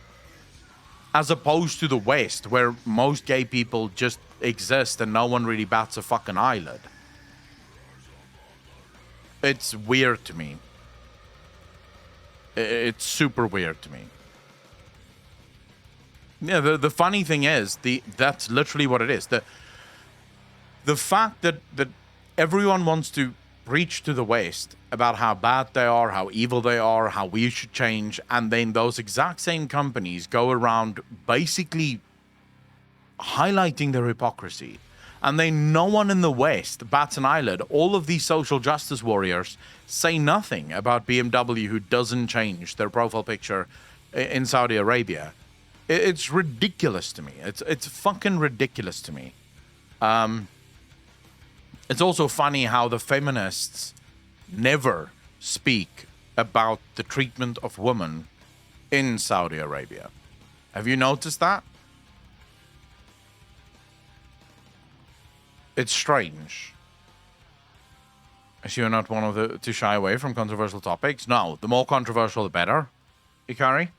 As opposed to the West, where most gay people just exist and no one really bats a fucking eyelid. It's weird to me. It's super weird to me. Yeah, the funny thing is, that's literally what it is. The fact that everyone wants to preach to the West about how bad they are, how evil they are, how we should change, and then those exact same companies go around basically highlighting their hypocrisy. And then no one in the West bats an eyelid. All of these social justice warriors say nothing about BMW, who doesn't change their profile picture in Saudi Arabia. It's ridiculous to me. It's fucking ridiculous to me. It's also funny how the feminists never speak about the treatment of women in Saudi Arabia. Have you noticed that? It's strange. As you're not one of the to shy away from controversial topics. No, the more controversial, the better. Ikari?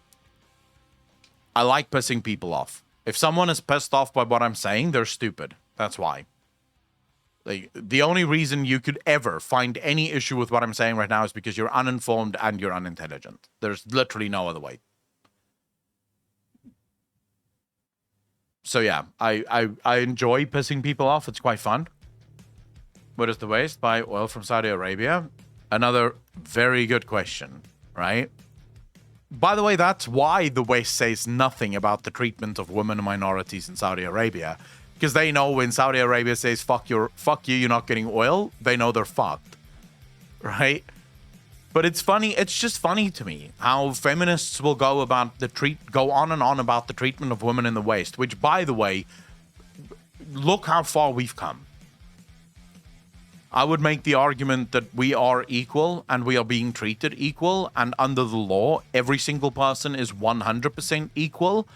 I like pissing people off. If someone is pissed off by what I'm saying, they're stupid. That's why. Like, the only reason you could ever find any issue with what I'm saying right now is because you're uninformed and you're unintelligent. There's literally no other way. So yeah, I enjoy pissing people off. It's quite fun. What is the waste? Buy oil from Saudi Arabia? Another very good question, right? By the way, that's why the West says nothing about the treatment of women and minorities in Saudi Arabia. Because they know when Saudi Arabia says, fuck you, you're not getting oil, they know they're fucked. Right? But it's funny, it's just funny to me how feminists will go on and on about the treatment of women in the West, which, by the way, look how far we've come. I would make the argument that we are equal and we are being treated equal, and under the law, every single person is 100% equal.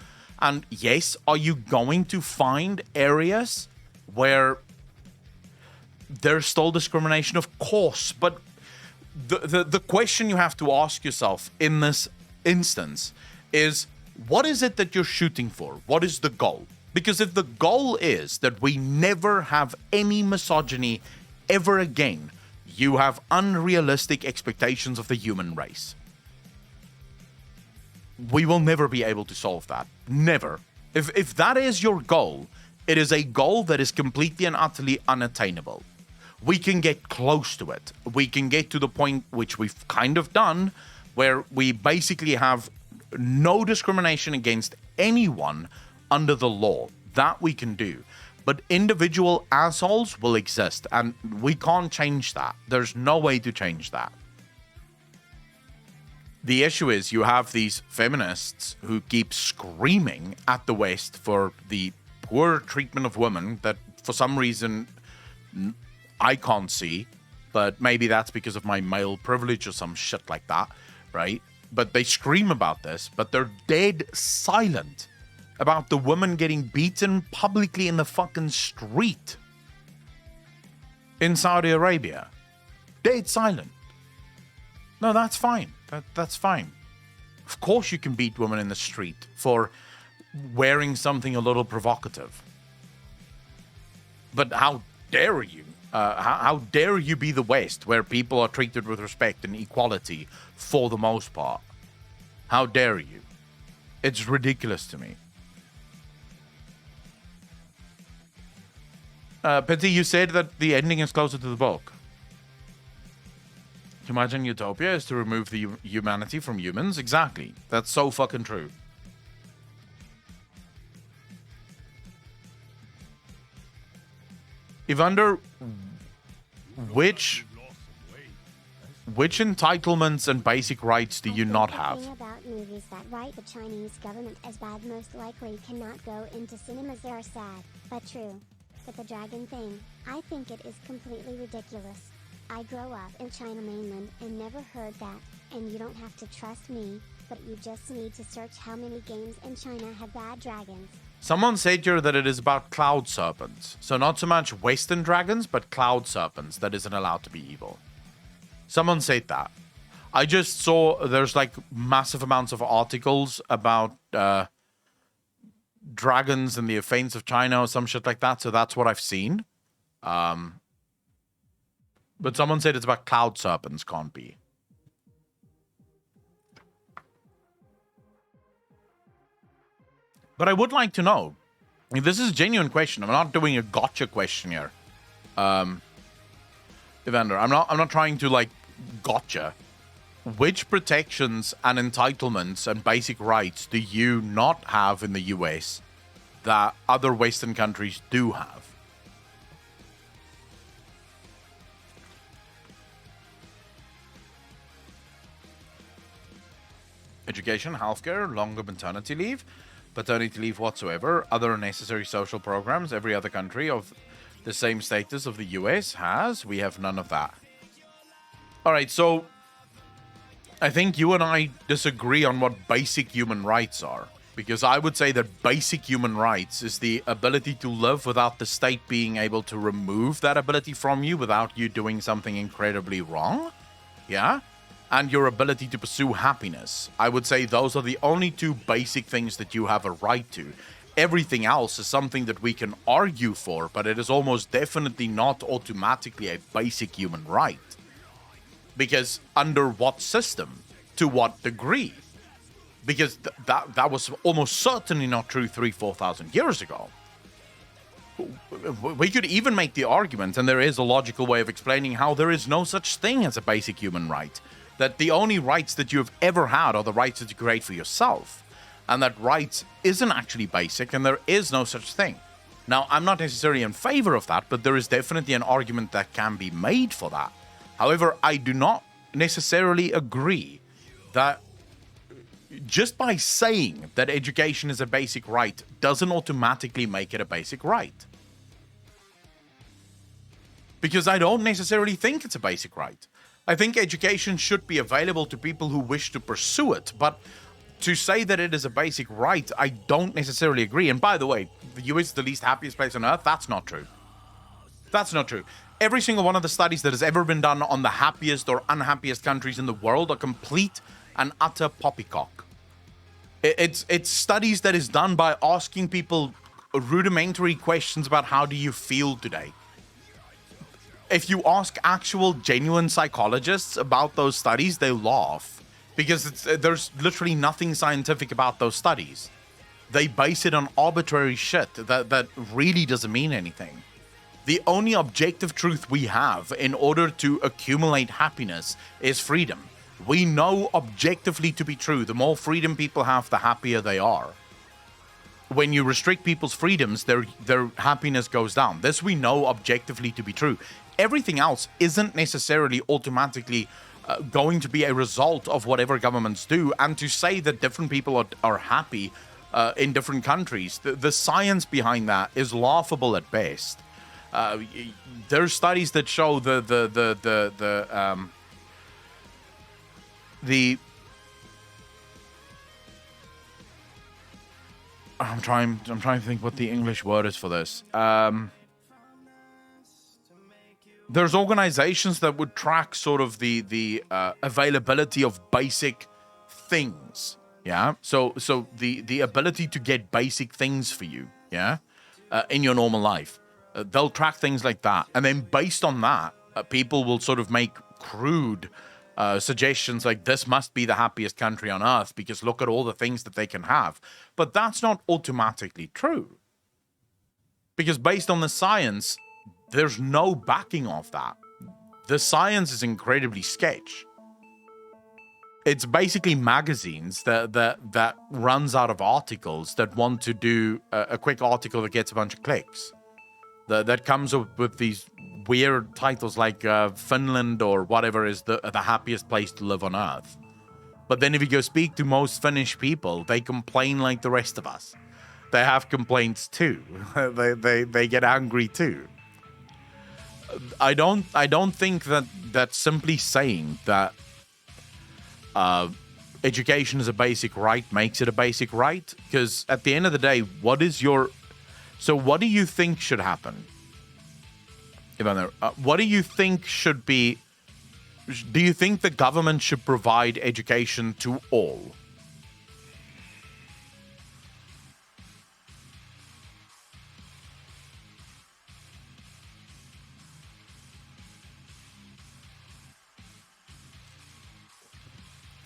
And yes, are you going to find areas where there's still discrimination? Of course, but the question you have to ask yourself in this instance is, what is it that you're shooting for? What is the goal? Because if the goal is that we never have any misogyny ever again, you have unrealistic expectations of the human race. We will never be able to solve that. Never. If that is your goal, it is a goal that is completely and utterly unattainable. We can get close to it. We can get to the point which we've kind of done, where we basically have no discrimination against anyone under the law. That we can do. But individual assholes will exist, and we can't change that. There's no way to change that. The issue is you have these feminists who keep screaming at the West for the poor treatment of women that for some reason I can't see, but maybe that's because of my male privilege or some shit like that, right? But they scream about this, but they're dead silent about the woman getting beaten publicly in the fucking street in Saudi Arabia. Dead silent. No, that's fine. That's fine. Of course you can beat women in the street for wearing something a little provocative. But how dare you? How dare you be the West, where people are treated with respect and equality for the most part? How dare you? It's ridiculous to me. Pity, you said that the ending is closer to the book. Imagine utopia is to remove the humanity from humans. Exactly. That's so fucking true. Evander, which entitlements and basic rights do you not have? The thing about movies that write the Chinese government as bad most likely cannot go into cinemas. They are sad, but true. But the dragon thing, I think it is completely ridiculous. I grew up in China mainland and never heard that, and you don't have to trust me, but you just need to search how many games in China have bad dragons. Someone said here that it is about cloud serpents. So not so much Western dragons, but cloud serpents that isn't allowed to be evil. Someone said that. I just saw there's like massive amounts of articles about dragons and the offense of China or some shit like that. So that's what I've seen. But someone said it's about cloud serpents, can't be. But I would like to know, if this is a genuine question, I'm not doing a gotcha question here. Evander, I'm not trying to like gotcha. Which protections and entitlements and basic rights do you not have in the US that other Western countries do have? Education, healthcare, longer maternity leave, paternity leave whatsoever, other necessary social programs every other country of the same status of the US has. We have none of that. All right, so I think you and I disagree on what basic human rights are. Because I would say that basic human rights is the ability to live without the state being able to remove that ability from you without you doing something incredibly wrong. Yeah? And your ability to pursue happiness. I would say those are the only two basic things that you have a right to. Everything else is something that we can argue for, but it is almost definitely not automatically a basic human right. Because under what system? To what degree? Because that was almost certainly not true 3,000-4,000 years ago. We could even make the argument, and there is a logical way of explaining how there is no such thing as a basic human right. That the only rights that you have ever had are the rights that you create for yourself. And that rights isn't actually basic, and there is no such thing. Now, I'm not necessarily in favor of that, but there is definitely an argument that can be made for that. However, I do not necessarily agree that just by saying that education is a basic right doesn't automatically make it a basic right. Because I don't necessarily think it's a basic right. I think education should be available to people who wish to pursue it, but to say that it is a basic right, I don't necessarily agree. And by the way, the US is the least happiest place on earth. That's not true. That's not true. Every single one of the studies that has ever been done on the happiest or unhappiest countries in the world are complete and utter poppycock. It's studies that is done by asking people rudimentary questions about how do you feel today. If you ask actual genuine psychologists about those studies, they laugh because there's literally nothing scientific about those studies. They base it on arbitrary shit that really doesn't mean anything. The only objective truth we have in order to accumulate happiness is freedom. We know objectively to be true, the more freedom people have, the happier they are. When you restrict people's freedoms, their happiness goes down. This we know objectively to be true. Everything else isn't necessarily automatically going to be a result of whatever governments do. And to say that different people are happy in different countries, the science behind that is laughable at best. There's studies that show I'm trying to think what the English word is for this. There's organizations that would track sort of the availability of basic things. Yeah. So the ability to get basic things for you. Yeah. In your normal life. They'll track things like that. And then based on that, people will sort of make crude suggestions like this must be the happiest country on earth because look at all the things that they can have. But that's not automatically true. Because based on the science, there's no backing of that. The science is incredibly sketch. It's basically magazines that runs out of articles that want to do a quick article that gets a bunch of clicks. That comes up with these weird titles like Finland or whatever is the happiest place to live on earth. But then if you go speak to most Finnish people, they complain like the rest of us. They have complaints too. they get angry too. I don't think that simply saying that education is a basic right makes it a basic right. Because at the end of the day, what do you think should happen? What do you think should be? Do you think the government should provide education to all?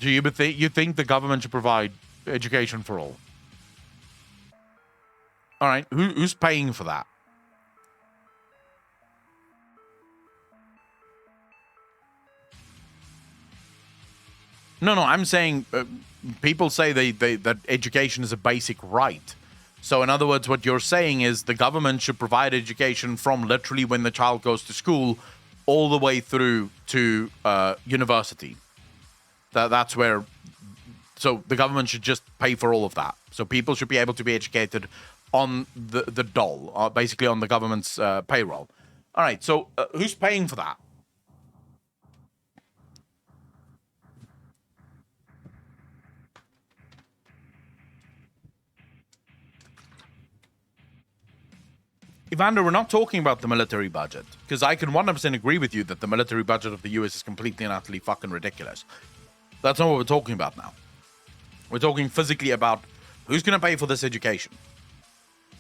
Do you think the government should provide education for all? All right, who's paying for that? No, I'm saying people say that education is a basic right. So in other words, what you're saying is the government should provide education from literally when the child goes to school all the way through to university. That's where... So the government should just pay for all of that. So people should be able to be educated on the dole, basically on the government's payroll. All right, so who's paying for that? Evander, we're not talking about the military budget, because I can 100% agree with you that the military budget of the US is completely and utterly fucking ridiculous. That's not what we're talking about now. We're talking physically about who's going to pay for this education.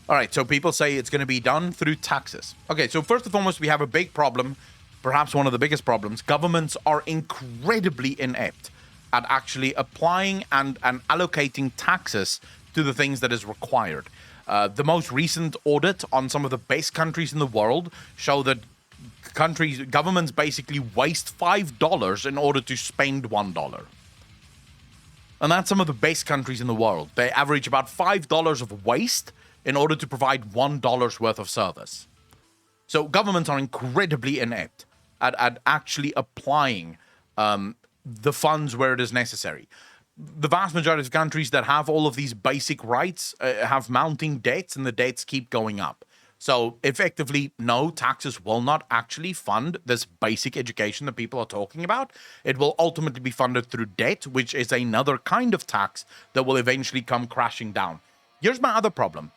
All right, so people say it's going to be done through taxes. Okay, so first and foremost, we have a big problem, perhaps one of the biggest problems. Governments are incredibly inept at actually applying and allocating taxes to the things that is required. The most recent audit on some of the best countries in the world show that governments basically waste $5 in order to spend $1. And that's some of the best countries in the world. They average about $5 of waste in order to provide $1 worth of service. So governments are incredibly inept at actually applying the funds where it is necessary. The vast majority of countries that have all of these basic rights have mounting debts, and the debts keep going up. So effectively, no, taxes will not actually fund this basic education that people are talking about. It will ultimately be funded through debt, which is another kind of tax that will eventually come crashing down. Here's my other problem.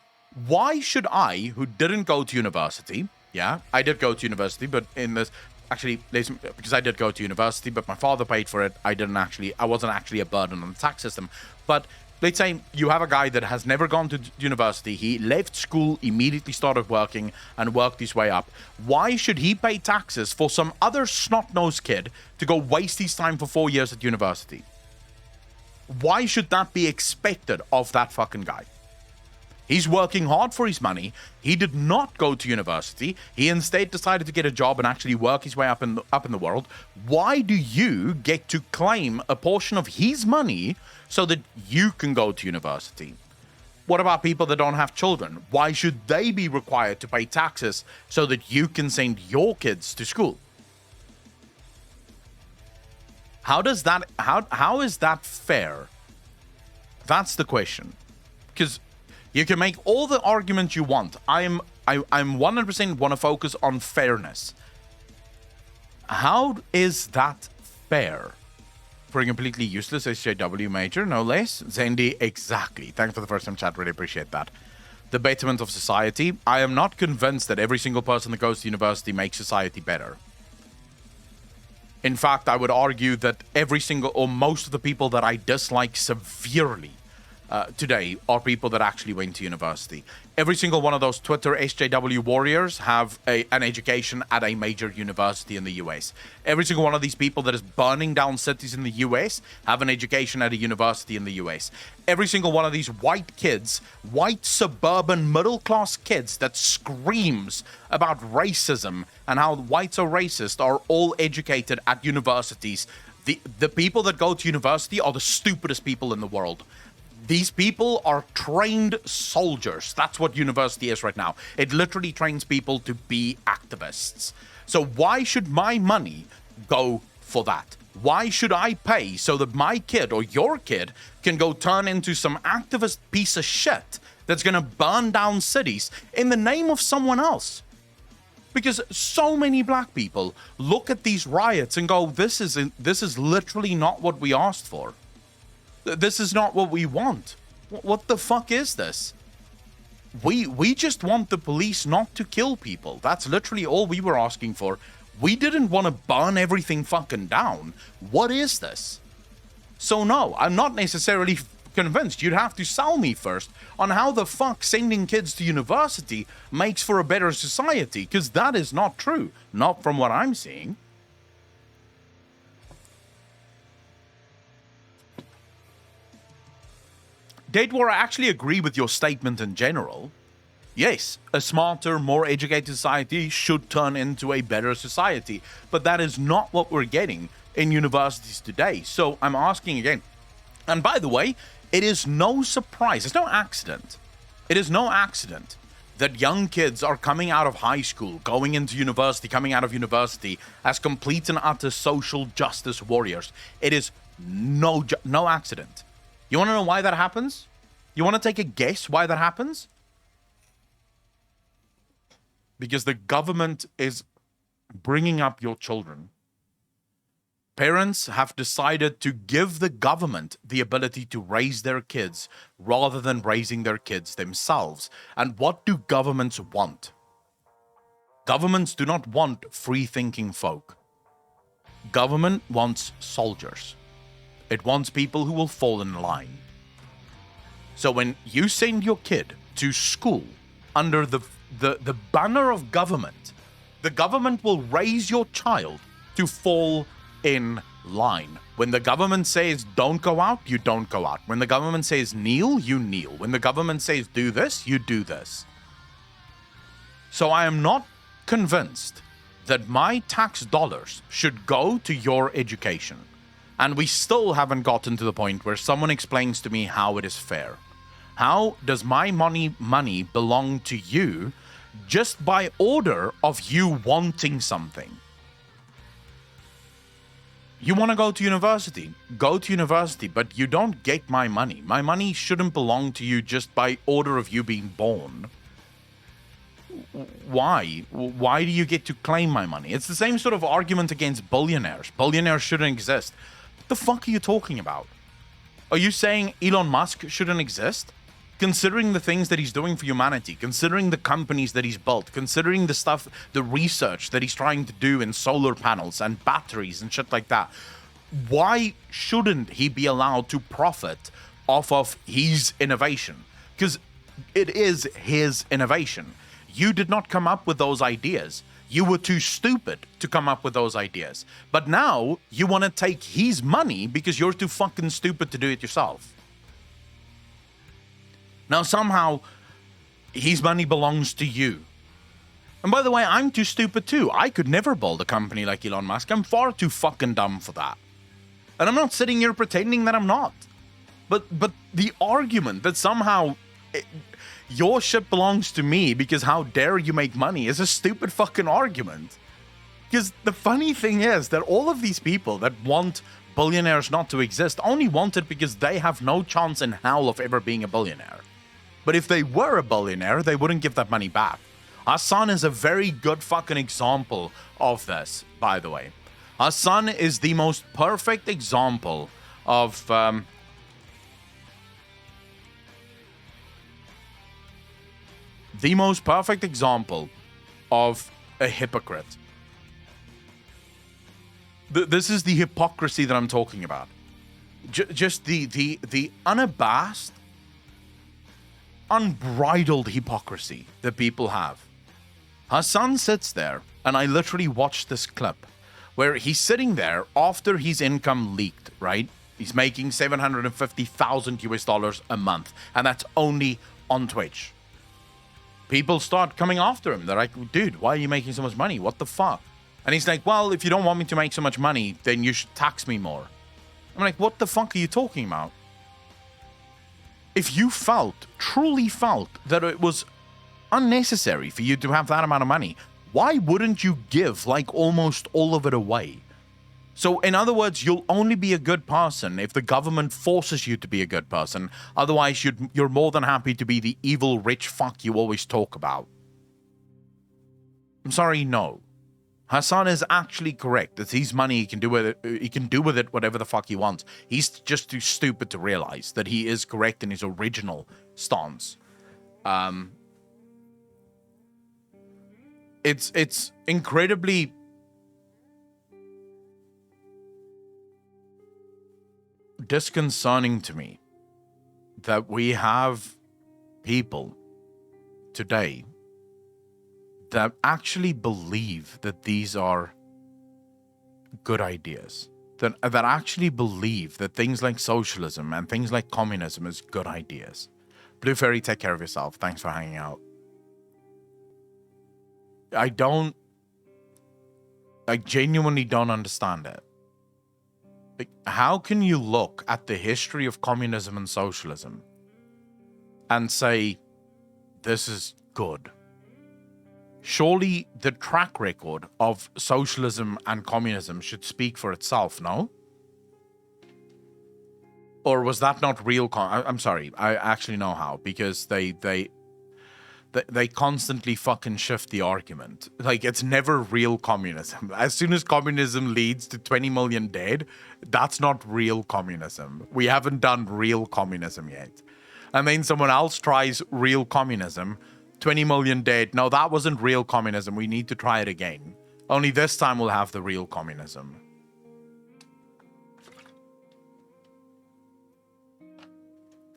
Why should I, who didn't go to university, yeah, I did go to university, but in this... Actually, because I did go to university, but my father paid for it. I wasn't actually a burden on the tax system. But let's say you have a guy that has never gone to university. He left school, immediately started working, and worked his way up. Why should he pay taxes for some other snot-nosed kid to go waste his time for 4 years at university? Why should that be expected of that fucking guy? He's working hard for his money. He did not go to university. He instead decided to get a job and actually work his way up in the world. Why do you get to claim a portion of his money so that you can go to university? What about people that don't have children? Why should they be required to pay taxes so that you can send your kids to school? How is that fair? That's the question. Because you can make all the arguments you want. I'm 100% want to focus on fairness. How is that fair? For a completely useless SJW major, no less. Zendi, exactly. Thanks for the first time chat. Really appreciate that. The betterment of society. I am not convinced that every single person that goes to university makes society better. In fact, I would argue that every single or most of the people that I dislike severely today are people that actually went to university. Every single one of those Twitter SJW warriors have an education at a major university in the US. Every single one of these people that is burning down cities in the US have an education at a university in the US. Every single one of these white kids, white suburban middle-class kids that screams about racism and how whites are racist are all educated at universities. The people that go to university are the stupidest people in the world. These people are trained soldiers. That's what university is right now. It literally trains people to be activists. So why should my money go for that? Why should I pay so that my kid or your kid can go turn into some activist piece of shit that's going to burn down cities in the name of someone else? Because so many black people look at these riots and go, this is literally not what we asked for. This is not what we want. What the fuck is this? We just want the police not to kill people. That's literally all we were asking for. We didn't want to burn everything fucking down. What is this? So no, I'm not necessarily convinced. You'd have to sell me first on how the fuck sending kids to university makes for a better society, because that is not true. Not from what I'm seeing. Date War, I actually agree with your statement in general. Yes, a smarter, more educated society should turn into a better society, but that is not what we're getting in universities today. So I'm asking again, and by the way, it is no surprise, it's no accident. It is no accident that young kids are coming out of high school, going into university, coming out of university as complete and utter social justice warriors. It is no accident. You want to know why that happens? You want to take a guess why that happens? Because the government is bringing up your children. Parents have decided to give the government the ability to raise their kids rather than raising their kids themselves. And what do governments want? Governments do not want free-thinking folk. Government wants soldiers. It wants people who will fall in line. So when you send your kid to school under the banner of government, the government will raise your child to fall in line. When the government says don't go out, you don't go out. When the government says kneel, you kneel. When the government says do this, you do this. So I am not convinced that my tax dollars should go to your education. And we still haven't gotten to the point where someone explains to me how it is fair. How does my money belong to you just by order of you wanting something? You want to go to university, but you don't get my money. My money shouldn't belong to you just by order of you being born. Why? Why do you get to claim my money? It's the same sort of argument against billionaires. Billionaires shouldn't exist. What the fuck are you talking about? Are you saying Elon Musk shouldn't exist? Considering the things that he's doing for humanity, considering the companies that he's built, considering the stuff, the research that he's trying to do in solar panels and batteries and shit like that, why shouldn't he be allowed to profit off of his innovation? Because it is his innovation. You did not come up with those ideas. You were too stupid to come up with those ideas. But now you want to take his money because you're too fucking stupid to do it yourself. Now, somehow, his money belongs to you. And by the way, I'm too stupid too. I could never build a company like Elon Musk. I'm far too fucking dumb for that. And I'm not sitting here pretending that I'm not. But the argument that somehow your shit belongs to me because how dare you make money is a stupid fucking argument. Because the funny thing is that all of these people that want billionaires not to exist only want it because they have no chance in hell of ever being a billionaire. But if they were a billionaire, they wouldn't give that money back. Hassan is a very good fucking example of this, by the way. Hassan is the most perfect example of a hypocrite. This is the hypocrisy that I'm talking about. Just the unabashed, unbridled hypocrisy that people have. Hassan sits there, and I literally watched this clip where he's sitting there after his income leaked, right? He's making $750,000 a month, and that's only on Twitch. People start coming after him. They're like, dude, why are you making so much money? What the fuck? And he's like, well, if you don't want me to make so much money, then you should tax me more. I'm like, what the fuck are you talking about? If you truly felt that it was unnecessary for you to have that amount of money, why wouldn't you give like almost all of it away? So in other words, you'll only be a good person if the government forces you to be a good person. Otherwise, you're more than happy to be the evil rich fuck you always talk about. I'm sorry, no. Hassan is actually correct. It's his money. He can do with it whatever the fuck he wants. He's just too stupid to realize that he is correct in his original stance. It's incredibly disconcerting to me that we have people today that actually believe that these are good ideas, that actually believe that things like socialism and things like communism is good ideas. Blue Fairy, take care of yourself. Thanks for hanging out. I genuinely don't understand it. Like, how can you look at the history of communism and socialism and say, this is good? Surely the track record of socialism and communism should speak for itself, no? Or was that not real? I'm sorry, I actually know how, because they constantly fucking shift the argument. Like, it's never real communism. As soon as communism leads to 20 million dead, that's not real communism. We haven't done real communism yet. And then someone else tries real communism, 20 million dead. No, that wasn't real communism. We need to try it again. Only this time we'll have the real communism.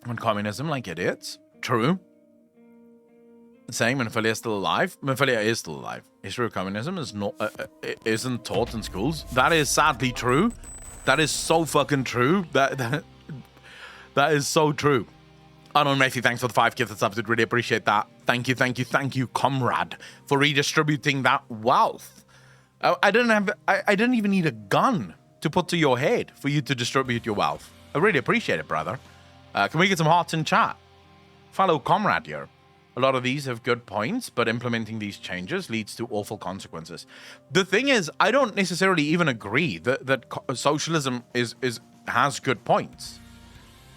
And communism, like idiots. True. Saying Manophilia is still alive. Manophilia is still alive. History of communism is not isn't taught in schools. That is sadly true. That is so fucking true. That is so true. Unknown Matthew, thanks for the 5 gifted subs. Really appreciate that. Thank you, comrade, for redistributing that wealth. I didn't even need a gun to put to your head for you to distribute your wealth. I really appreciate it, brother. Can we get some hearts in chat? Follow comrade here. A lot of these have good points, but implementing these changes leads to awful consequences. The thing is, I don't necessarily even agree that socialism has good points.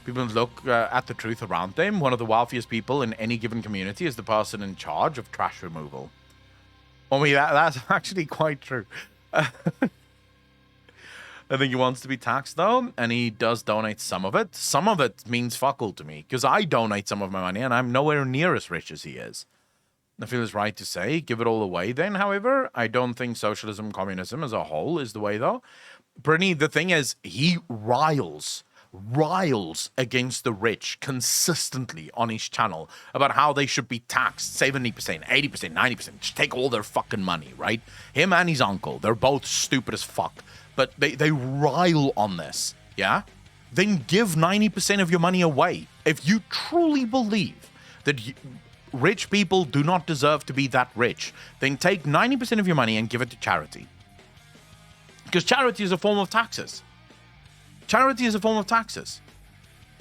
People look at the truth around them. One of the wealthiest people in any given community is the person in charge of trash removal. I mean, that's actually quite true. I think he wants to be taxed, though, and he does donate some of it. Some of it means fuck all to me, because I donate some of my money, and I'm nowhere near as rich as he is. I feel it's right to say, give it all away then, however. I don't think socialism, communism as a whole is the way, though. Brittany, the thing is, he riles against the rich consistently on his channel about how they should be taxed 70%, 80%, 90%. Just take all their fucking money, right? Him and his uncle, they're both stupid as fuck. But they rile on this, yeah? Then give 90% of your money away. If you truly believe that rich people do not deserve to be that rich, then take 90% of your money and give it to charity. Because charity is a form of taxes. Charity is a form of taxes.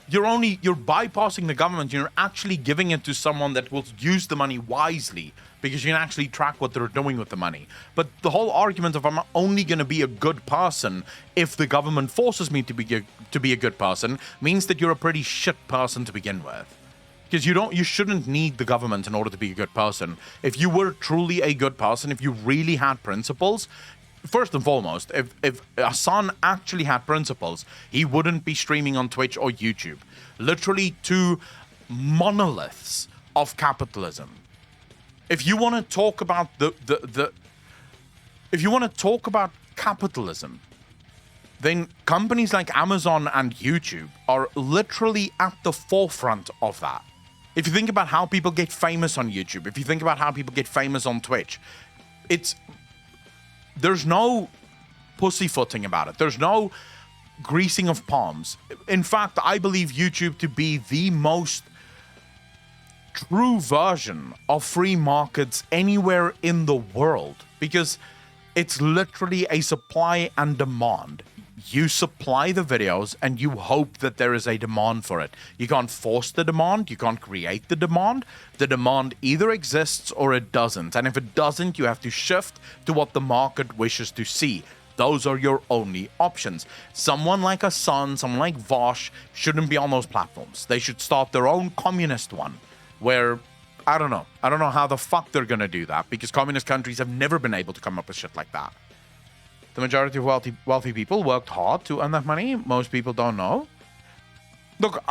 You're bypassing the government. You're actually giving it to someone that will use the money wisely, because you can actually track what they're doing with the money. But the whole argument of I'm only going to be a good person if the government forces me to be a good person means that you're a pretty shit person to begin with. Because you shouldn't need the government in order to be a good person. If you were truly a good person, if you really had principles, first and foremost, if Hassan actually had principles, he wouldn't be streaming on Twitch or YouTube. Literally two monoliths of capitalism. If you want to talk about if you want to talk about capitalism, then companies like Amazon and YouTube are literally at the forefront of that. If you think about how people get famous on YouTube, if you think about how people get famous on Twitch, there's no pussyfooting about it. There's no greasing of palms. In fact, I believe YouTube to be the most true version of free markets anywhere in the world, because it's literally a supply and demand. You supply the videos and you hope that there is a demand for it. You can't force the demand. You can't create the demand. The demand either exists or it doesn't. And if it doesn't, you have to shift to what the market wishes to see. Those are your only options. Someone like Hassan, someone like Vosh shouldn't be on those platforms. They should start their own communist one, where, I don't know how the fuck they're gonna do that, because communist countries have never been able to come up with shit like that. The majority of wealthy people worked hard to earn that money. Most people don't know. Look,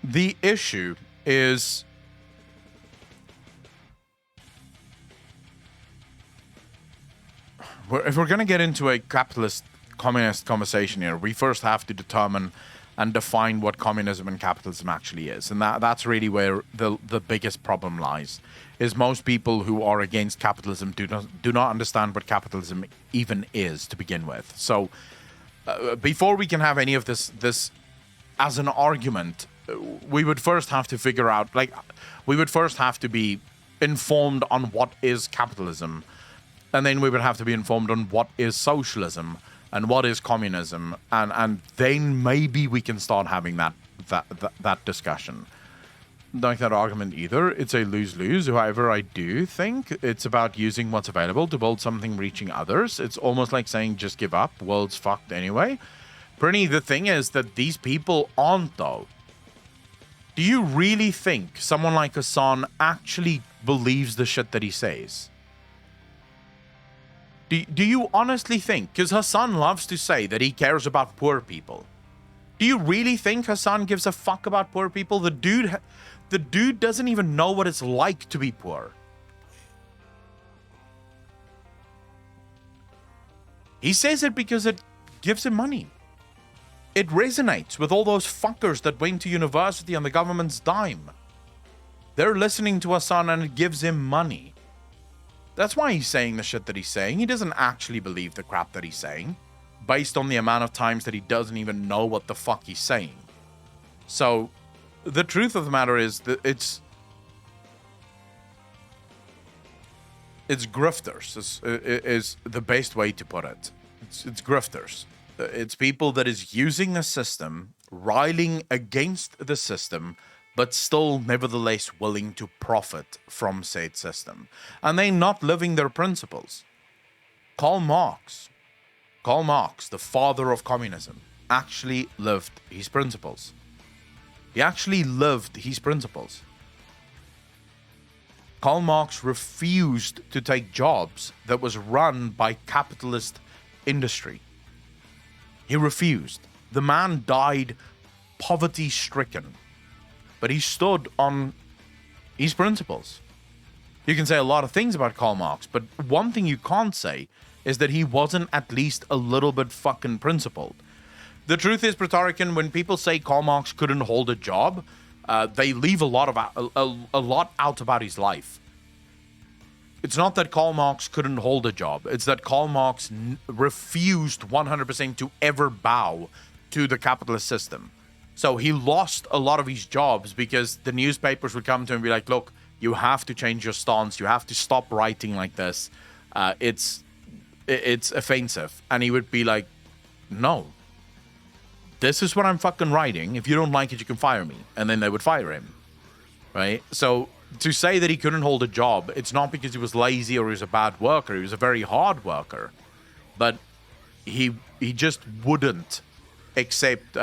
the issue is, if we're going to get into a capitalist communist conversation here, we first have to determine and define what communism and capitalism actually is. And that's really where the biggest problem lies, is most people who are against capitalism do not understand what capitalism even is to begin with. So before we can have any of this as an argument, we would first have to figure out, like, we would first have to be informed on what is capitalism, and then we would have to be informed on what is socialism and what is communism, and then maybe we can start having that discussion. Don't like that argument either. It's a lose-lose. However, I do think it's about using what's available to build something reaching others. It's almost like saying just give up. World's fucked anyway. Brittany, the thing is that these people aren't, though. Do you really think someone like Hassan actually believes the shit that he says? Do you honestly think? Because Hassan loves to say that he cares about poor people. Do you really think Hassan gives a fuck about poor people? The dude doesn't even know what it's like to be poor. He says it because it gives him money. It resonates with all those fuckers that went to university on the government's dime. They're listening to Hassan and it gives him money. That's why he's saying the shit that he's saying. He doesn't actually believe the crap that he's saying, based on the amount of times that he doesn't even know what the fuck he's saying. So, the truth of the matter is that it's grifters, is the best way to put it. It's grifters. It's people that is using the system, riling against the system, but still nevertheless willing to profit from said system. And they're not living their principles. Karl Marx, the father of communism, actually lived his principles. He actually lived his principles. Karl Marx refused to take jobs that was run by capitalist industry. He refused. The man died poverty-stricken, but he stood on his principles. You can say a lot of things about Karl Marx, but one thing you can't say is that he wasn't at least a little bit fucking principled. The truth is, Praetorican, when people say Karl Marx couldn't hold a job, they leave a lot out about his life. It's not that Karl Marx couldn't hold a job. It's that Karl Marx refused 100% to ever bow to the capitalist system. So he lost a lot of his jobs because the newspapers would come to him and be like, look, you have to change your stance. You have to stop writing like this. It's offensive. And he would be like, no. This is what I'm fucking writing. If you don't like it, you can fire me. And then they would fire him. Right? So to say that he couldn't hold a job, it's not because he was lazy or he was a bad worker. He was a very hard worker. But he just wouldn't accept...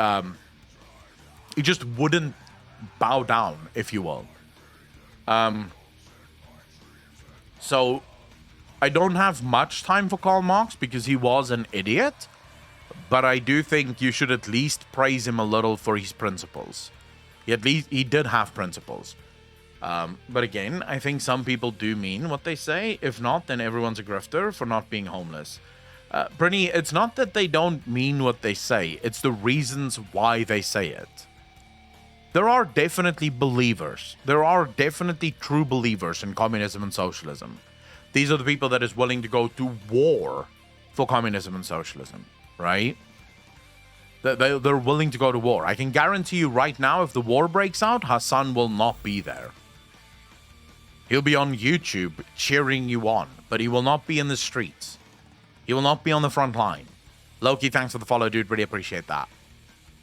he just wouldn't bow down, if you will. So I don't have much time for Karl Marx because he was an idiot. But I do think you should at least praise him a little for his principles. He did have principles. But again, I think some people do mean what they say. If not, then everyone's a grifter for not being homeless. Brittany, it's not that they don't mean what they say. It's the reasons why they say it. There are definitely believers. There are definitely true believers in communism and socialism. These are the people that is willing to go to war for communism and socialism. Right? They're willing to go to war. I can guarantee you right now, if the war breaks out, Hassan will not be there. He'll be on YouTube cheering you on, but he will not be in the streets. He will not be on the front line. Loki, thanks for the follow, dude. Really appreciate that.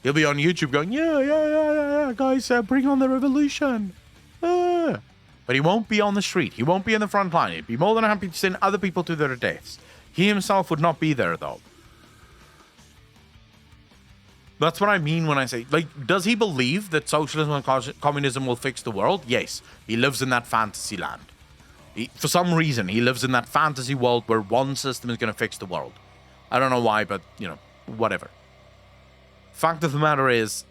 He'll be on YouTube going, yeah, guys, bring on the revolution. But he won't be on the street. He won't be in the front line. He'd be more than happy to send other people to their deaths. He himself would not be there, though. That's what I mean when I say, like, does he believe that socialism and communism will fix the world? Yes. He lives in that fantasy land. For some reason, he lives in that fantasy world where one system is going to fix the world. I don't know why, but, whatever. Fact of the matter is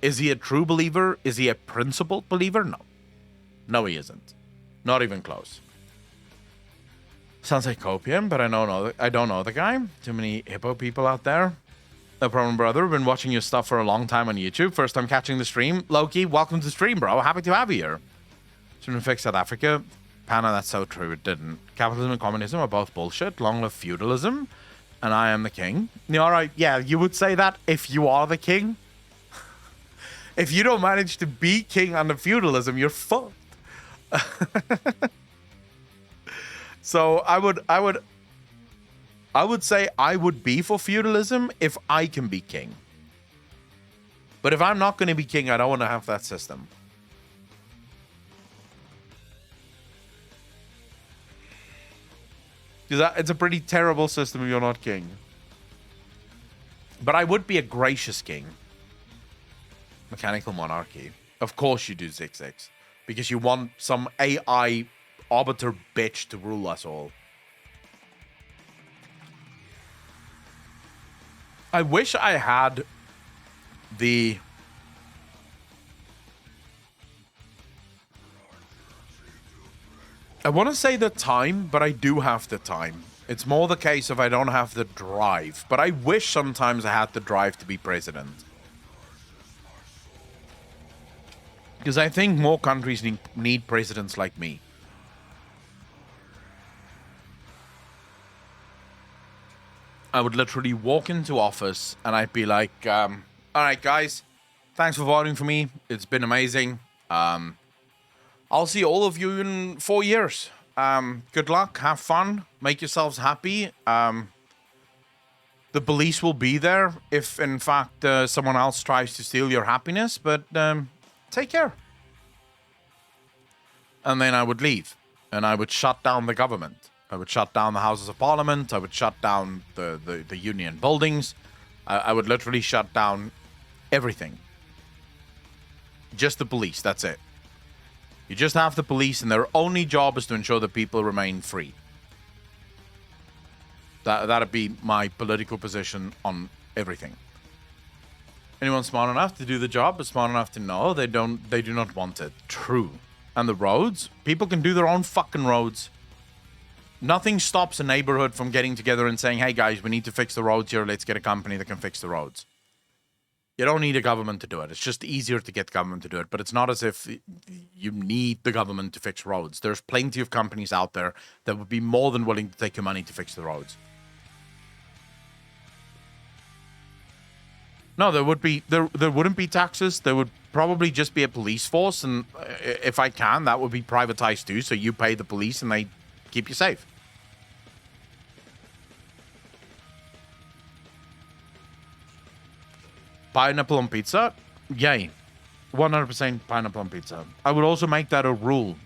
he a true believer? Is he a principled believer? No. No, he isn't. Not even close. Sounds like copium, but I don't know the guy. Too many hippo people out there. No problem, brother. Been watching your stuff for a long time on YouTube. First time catching the stream. Loki, welcome to the stream, bro. Happy to have you here. Shouldn't fix South Africa. Panna, that's so true. It didn't. Capitalism and communism are both bullshit. Long live feudalism. And I am the king. Yeah, all right. Yeah, you would say that if you are the king. If you don't manage to be king under feudalism, you're fucked. So I would say I would be for feudalism if I can be king. But if I'm not going to be king, I don't want to have that system. Because it's a pretty terrible system if you're not king. But I would be a gracious king. Mechanical monarchy. Of course you do 6-6. Because you want some AI arbiter bitch to rule us all. I wish I had the... I want to say the time, but I do have the time. It's more the case of I don't have the drive. But I wish sometimes I had the drive to be president. Because I think more countries need presidents like me. I would literally walk into office and I'd be like, all right, guys, thanks for voting for me. It's been amazing. I'll see all of you in 4 years. Good luck. Have fun. Make yourselves happy. The police will be there if, in fact, someone else tries to steal your happiness. But take care. And then I would leave. And I would shut down the government. I would shut down the Houses of Parliament. I would shut down the union buildings. I would literally shut down everything. Just the police. That's it. You just have the police, and their only job is to ensure that people remain free. That'd be my political position on everything. Anyone smart enough to do the job is smart enough to know they do not want it. True. And the roads? People can do their own fucking roads. Nothing stops a neighborhood from getting together and saying, hey guys, we need to fix the roads here. Let's get a company that can fix the roads. You don't need a government to do it. It's just easier to get government to do it. But it's not as if you need the government to fix roads. There's plenty of companies out there that would be more than willing to take your money to fix the roads. No, there wouldn't be taxes. There would probably just be a police force. And if I can, that would be privatized too. So you pay the police and they keep you safe. Pineapple on pizza? Yay. 100% pineapple on pizza. I would also make that a rule.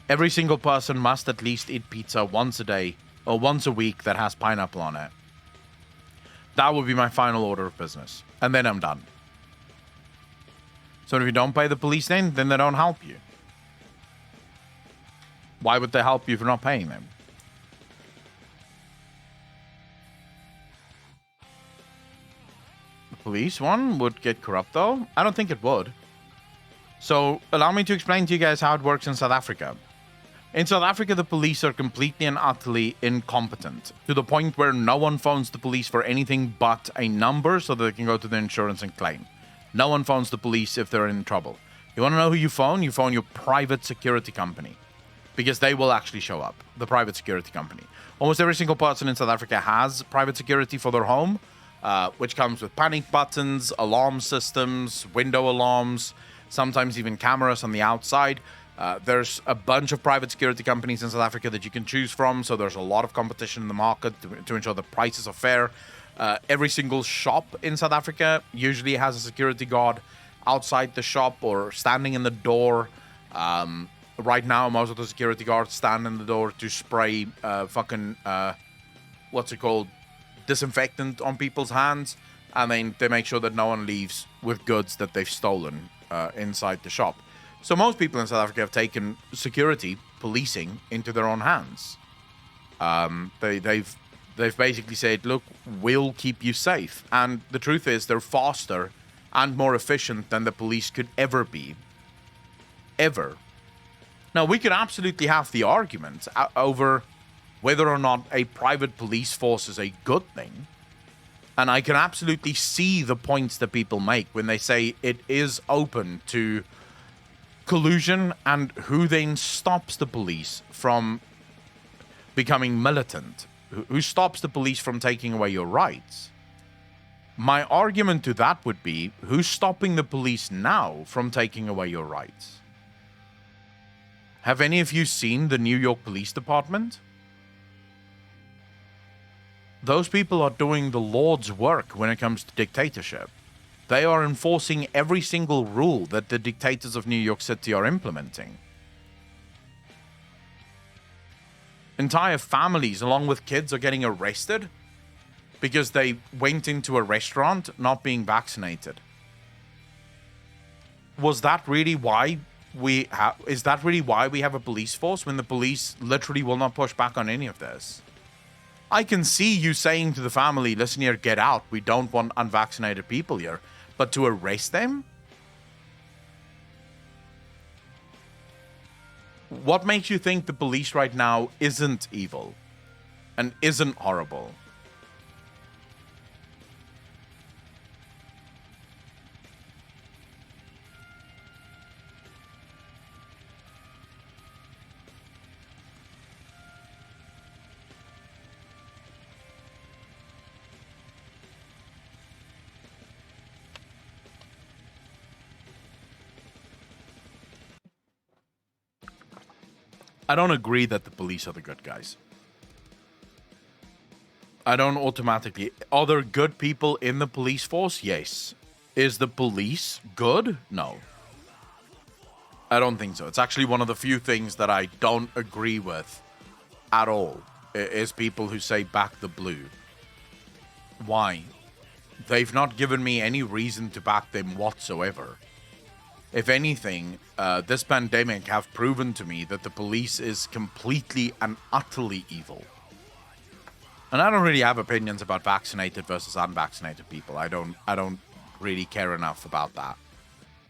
Every single person must at least eat pizza once a day or once a week that has pineapple on it. That would be my final order of business. And then I'm done. So if you don't pay the police then they don't help you. Why would they help you if you're not paying them? Police one would get corrupt though? I don't think it would. So allow me to explain to you guys how it works in South Africa. In South Africa, the police are completely and utterly incompetent to the point where no one phones the police for anything but a number so that they can go to the insurance and claim. No one phones the police if they're in trouble. You want to know who you phone? You phone your private security company because they will actually show up. The private security company. Almost every single person in South Africa has private security for their home. Which comes with panic buttons, alarm systems, window alarms, sometimes even cameras on the outside. There's a bunch of private security companies in South Africa that you can choose from, so there's a lot of competition in the market to ensure the prices are fair. Every single shop in South Africa usually has a security guard outside the shop or standing in the door. Right now, most of the security guards stand in the door to spray disinfectant on people's hands, and then they make sure that no one leaves with goods that they've stolen inside the shop. So most people in South Africa have taken security, policing, into their own hands. They've basically said, look, we'll keep you safe. And the truth is they're faster and more efficient than the police could ever be. Ever. Now, we could absolutely have the argument over whether or not a private police force is a good thing. And I can absolutely see the points that people make when they say it is open to collusion and who then stops the police from becoming militant. Who stops the police from taking away your rights? My argument to that would be, who's stopping the police now from taking away your rights? Have any of you seen the New York Police Department? Those people are doing the Lord's work when it comes to dictatorship. They are enforcing every single rule that the dictators of New York City are implementing. Entire families, along with kids, are getting arrested because they went into a restaurant not being vaccinated. Was that really why is that really why we have a police force, when the police literally will not push back on any of this? I can see you saying to the family, listen here, get out. We don't want unvaccinated people here. But to arrest them? What makes you think the police right now isn't evil and isn't horrible? I don't agree that the police are the good guys. I don't automatically... Are there good people in the police force? Yes. Is the police good? No. I don't think so. It's actually one of the few things that I don't agree with at all, is people who say back the blue. Why? They've not given me any reason to back them whatsoever. If anything, this pandemic have proven to me that the police is completely and utterly evil. And I don't really have opinions about vaccinated versus unvaccinated people. I don't really care enough about that.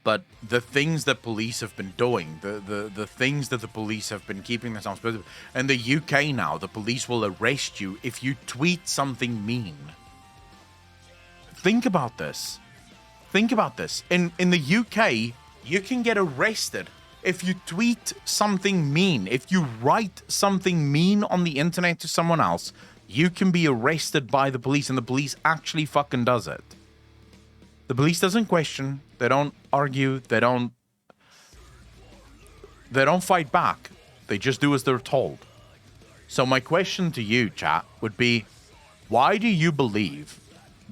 But the things that police have been doing, the things that the police have been keeping themselves busy. In the UK now, the police will arrest you if you tweet something mean. Think about this. Think about this. In the UK, you can get arrested if you tweet something mean. If you write something mean on the internet to someone else, you can be arrested by the police, and the police actually fucking does it. The police doesn't question, they don't argue, they don't fight back. They just do as they're told. So my question to you, chat, would be, why do you believe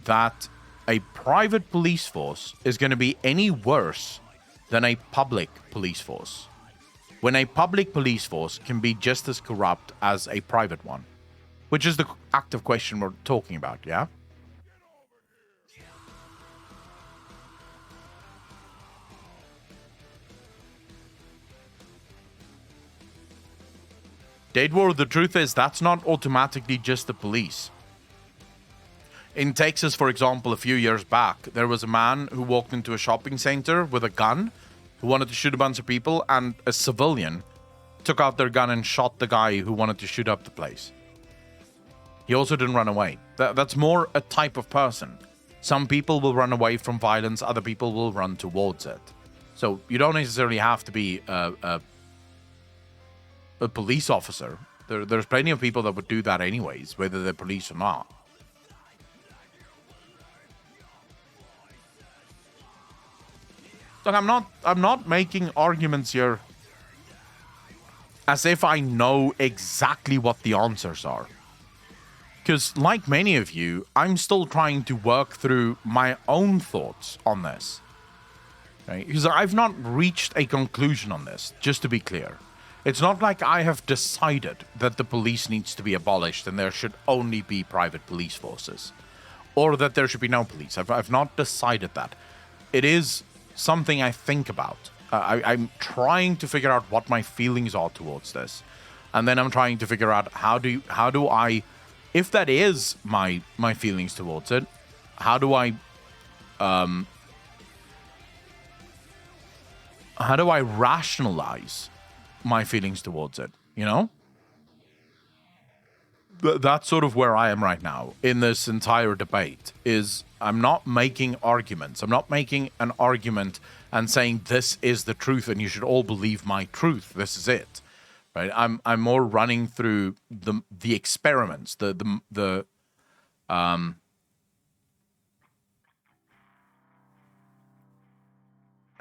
that a private police force is going to be any worse than a public police force, when a public police force can be just as corrupt as a private one? Which is the active question we're talking about, yeah? Dead War, the truth is, that's not automatically just the police. In Texas, for example, a few years back, there was a man who walked into a shopping center with a gun, who wanted to shoot a bunch of people, and a civilian took out their gun and shot the guy who wanted to shoot up the place. He also didn't run away. That's more a type of person. Some people will run away from violence, other people will run towards it. So you don't necessarily have to be a police officer. There's plenty of people that would do that anyways, whether they're police or not. Look, I'm not making arguments here as if I know exactly what the answers are. Because like many of you, I'm still trying to work through my own thoughts on this. Right? Because I've not reached a conclusion on this, just to be clear. It's not like I have decided that the police needs to be abolished and there should only be private police forces. Or that there should be no police. I've not decided that. It is something I think about. I'm trying to figure out what my feelings are towards this. And then I'm trying to figure out how do I, if that is my feelings towards it, how do I rationalize my feelings towards it, you know? That's sort of where I am right now in this entire debate, is I'm not making arguments. I'm not making an argument and saying this is the truth and you should all believe my truth. This is it. Right? I'm more running through the experiments,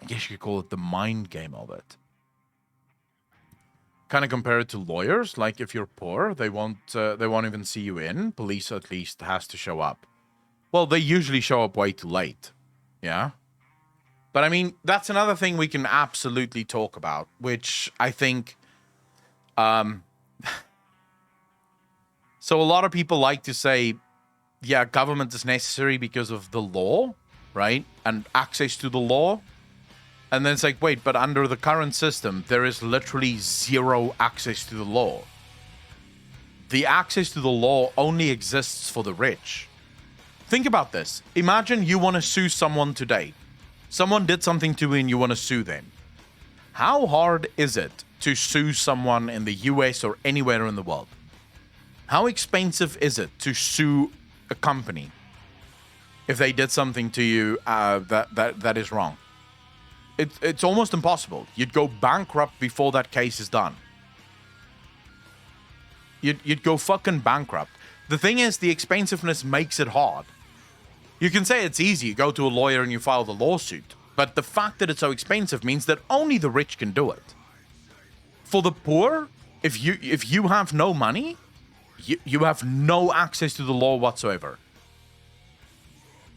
guess you could call it the mind game of it. Kind of compare it to lawyers. Like if you're poor, they won't even see you in. Police at least has to show up. Well, they usually show up way too late. Yeah. But I mean, that's another thing we can absolutely talk about, which I think, so a lot of people like to say, yeah, government is necessary because of the law, right? And access to the law. And then it's like, wait, but under the current system, there is literally zero access to the law. The access to the law only exists for the rich. Think about this. Imagine you want to sue someone today. Someone did something to you and you want to sue them. How hard is it to sue someone in the US or anywhere in the world? How expensive is it to sue a company if they did something to you that is wrong? It's almost impossible. You'd go bankrupt before that case is done. You'd go fucking bankrupt. The thing is, the expensiveness makes it hard. You can say it's easy. You go to a lawyer and you file the lawsuit. But the fact that it's so expensive means that only the rich can do it. For the poor, if you have no money, you have no access to the law whatsoever.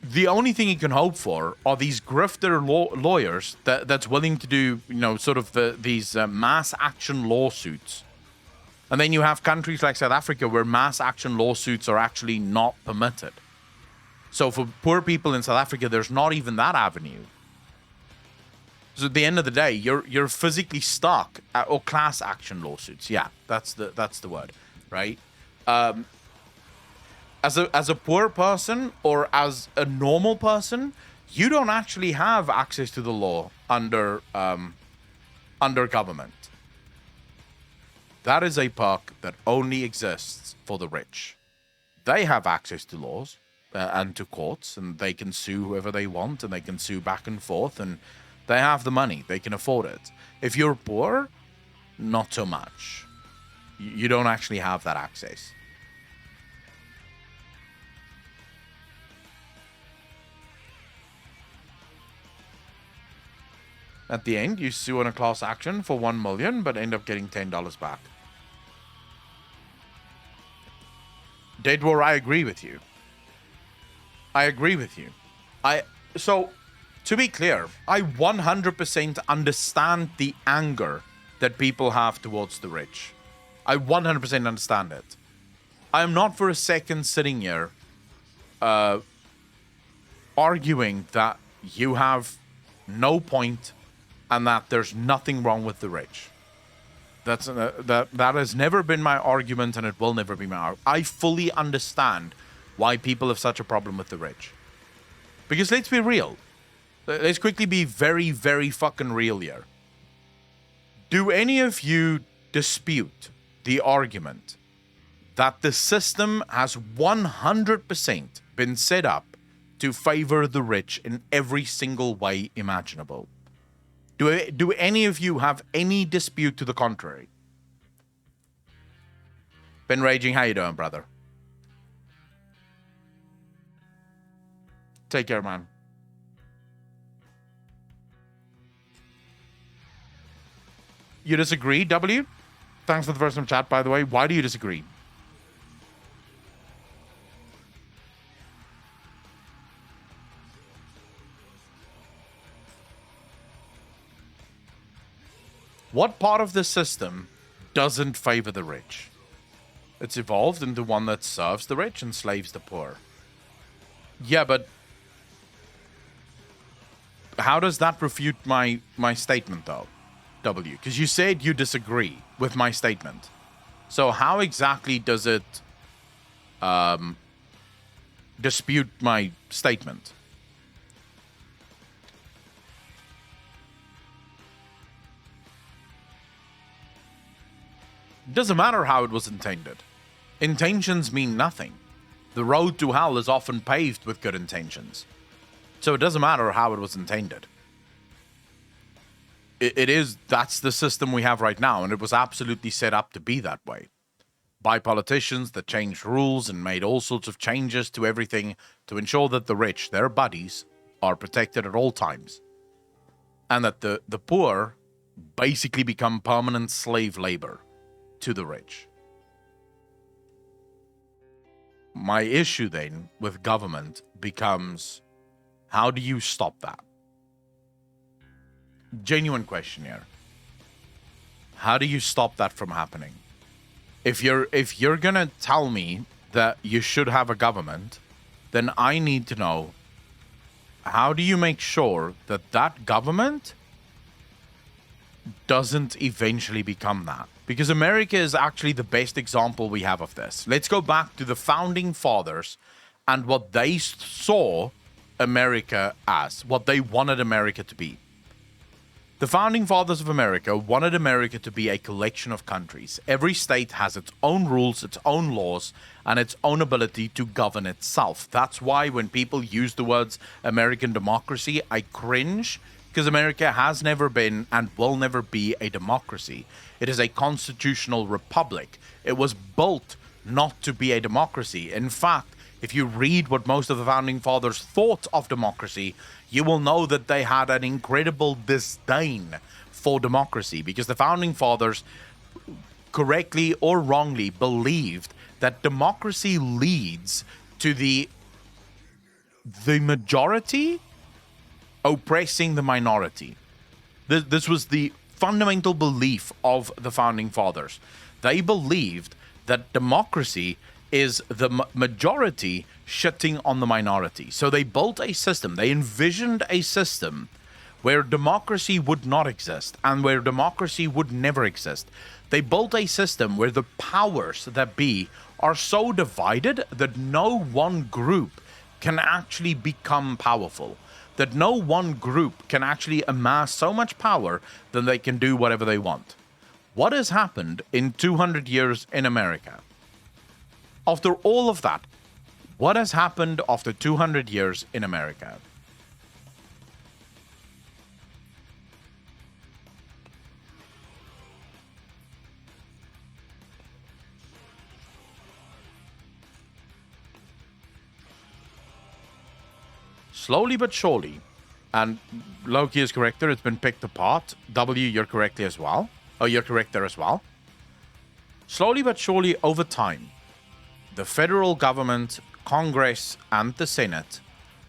The only thing you can hope for are these grifter lawyers that's willing to do, sort of these mass action lawsuits. And then you have countries like South Africa where mass action lawsuits are actually not permitted. So for poor people in South Africa, there's not even that avenue. So at the end of the day, you're physically stuck or class action lawsuits. Yeah, that's the word, right? As a poor person or as a normal person, you don't actually have access to the law under government. That is a perk that only exists for the rich. They have access to laws and to courts, and they can sue whoever they want, and they can sue back and forth, and they have the money. They can afford it. If you're poor, not so much. You don't actually have that access. At the end, you sue on a class action for $1 million, but end up getting $10 back. Dead War, I agree with you. So, to be clear, I 100% understand the anger that people have towards the rich. I 100% understand it. I am not for a second sitting here arguing that you have no point and that there's nothing wrong with the rich. That has never been my argument, and it will never be my argument. I fully understand why people have such a problem with the rich. Because let's be real. Let's quickly be very, very fucking real here. Do any of you dispute the argument that the system has 100% been set up to favor the rich in every single way imaginable? Do any of you have any dispute to the contrary? Ben Raging, how you doing, brother? Take care, man. You disagree, W? Thanks for the first time chat, by the way. Why do you disagree? What part of the system doesn't favor the rich? It's evolved into one that serves the rich and slaves the poor. Yeah, but how does that refute my statement, though, W? Because you said you disagree with my statement. So how exactly does it dispute my statement? It doesn't matter how it was intended. Intentions mean nothing. The road to hell is often paved with good intentions. So it doesn't matter how it was intended. That's the system we have right now, and it was absolutely set up to be that way. By politicians that changed rules and made all sorts of changes to everything to ensure that the rich, their buddies, are protected at all times. and that the poor basically become permanent slave labor to the rich. My issue then with government becomes, how do you stop that? Genuine question here. How do you stop that from happening? If you're gonna tell me that you should have a government, then I need to know, how do you make sure that that government doesn't eventually become that? Because America is actually the best example we have of this. Let's go back to the founding fathers and what they saw America as, what they wanted America to be. The founding fathers of America wanted America to be a collection of countries. Every state has its own rules, its own laws, and its own ability to govern itself. That's why when people use the words American democracy, I cringe, because America has never been and will never be a democracy. It is a constitutional republic. It was built not to be a democracy. In fact, if you read what most of the founding fathers thought of democracy, you will know that they had an incredible disdain for democracy, because the founding fathers, correctly or wrongly, believed that democracy leads to the majority oppressing the minority. This was the fundamental belief of the founding fathers. They believed that democracy is the majority shitting on the minority. So they built a system, they envisioned a system where democracy would not exist and where democracy would never exist. They built a system where the powers that be are so divided that no one group can actually become powerful, that no one group can actually amass so much power that they can do whatever they want. What has happened in 200 years in America? After all of that, what has happened after 200 years in America? Slowly but surely, and Loki is correct there, it's been picked apart. W, you're correctly as well. Oh, you're correct there as well. Slowly but surely, over time, the federal government, Congress, and the Senate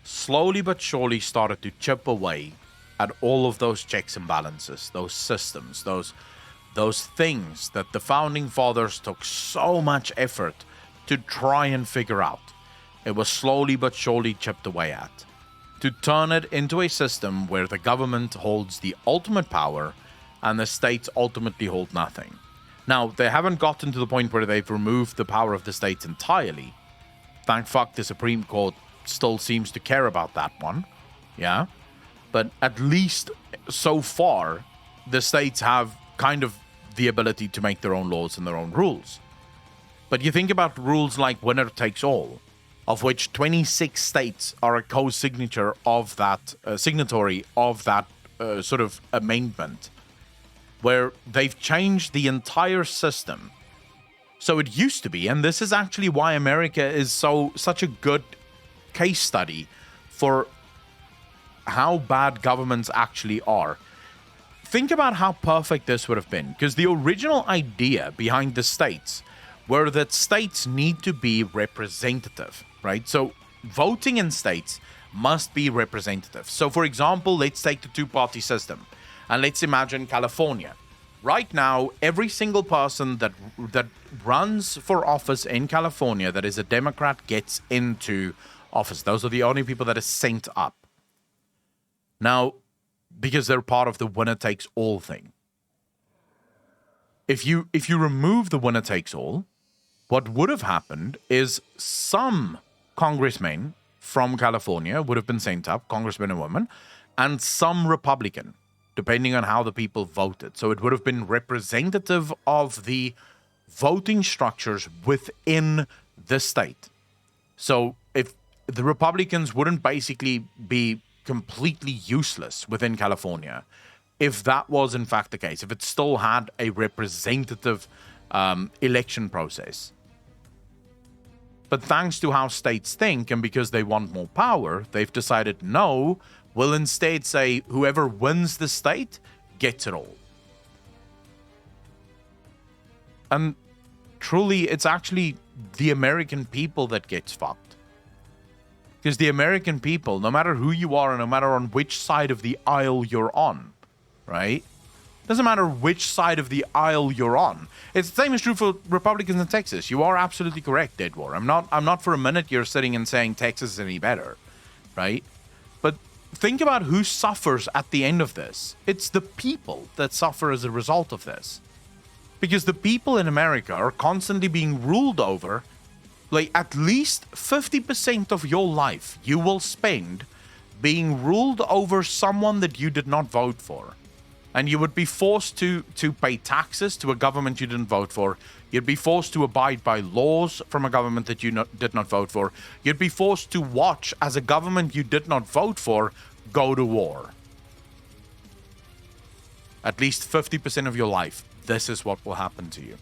slowly but surely started to chip away at all of those checks and balances, those systems, those things that the founding fathers took so much effort to try and figure out. It was slowly but surely chipped away at, to turn it into a system where the government holds the ultimate power and the states ultimately hold nothing. Now, they haven't gotten to the point where they've removed the power of the states entirely. Thank fuck the Supreme Court still seems to care about that one. Yeah? But at least so far, the states have kind of the ability to make their own laws and their own rules. But you think about rules like winner takes all, of which 26 states are a co-signature of that, signatory of that sort of amendment, where they've changed the entire system. So it used to be, and this is actually why America is such a good case study for how bad governments actually are. Think about how perfect this would have been, because the original idea behind the states were that states need to be representative, right? So voting in states must be representative. So for example, let's take the two-party system. And let's imagine California. Right now, every single person that runs for office in California that is a Democrat gets into office. Those are the only people that are sent up. Now, because they're part of the winner takes all thing. If you remove the winner takes all, what would have happened is some congressmen from California would have been sent up, congressmen and women, and some Republican, depending on how the people voted. So it would have been representative of the voting structures within the state. So if the Republicans wouldn't basically be completely useless within California, if that was in fact the case, if it still had a representative election process. But thanks to how states think, and because they want more power, they've decided, no, will instead say whoever wins the state gets it all. And truly, it's actually the American people that gets fucked. Because the American people, no matter who you are and no matter on which side of the aisle you're on, right? Doesn't matter which side of the aisle you're on. It's the same is true for Republicans in Texas. You are absolutely correct, Dead War. I'm not for a minute you're sitting and saying Texas is any better, right? But think about who suffers at the end of this. It's the people that suffer as a result of this. Because the people in America are constantly being ruled over. Like, at least 50% of your life you will spend being ruled over someone that you did not vote for. And you would be forced to pay taxes to a government you didn't vote for. You'd be forced to abide by laws from a government that you did not vote for. You'd be forced to watch as a government you did not vote for go to war. At least 50% of your life, this is what will happen to you.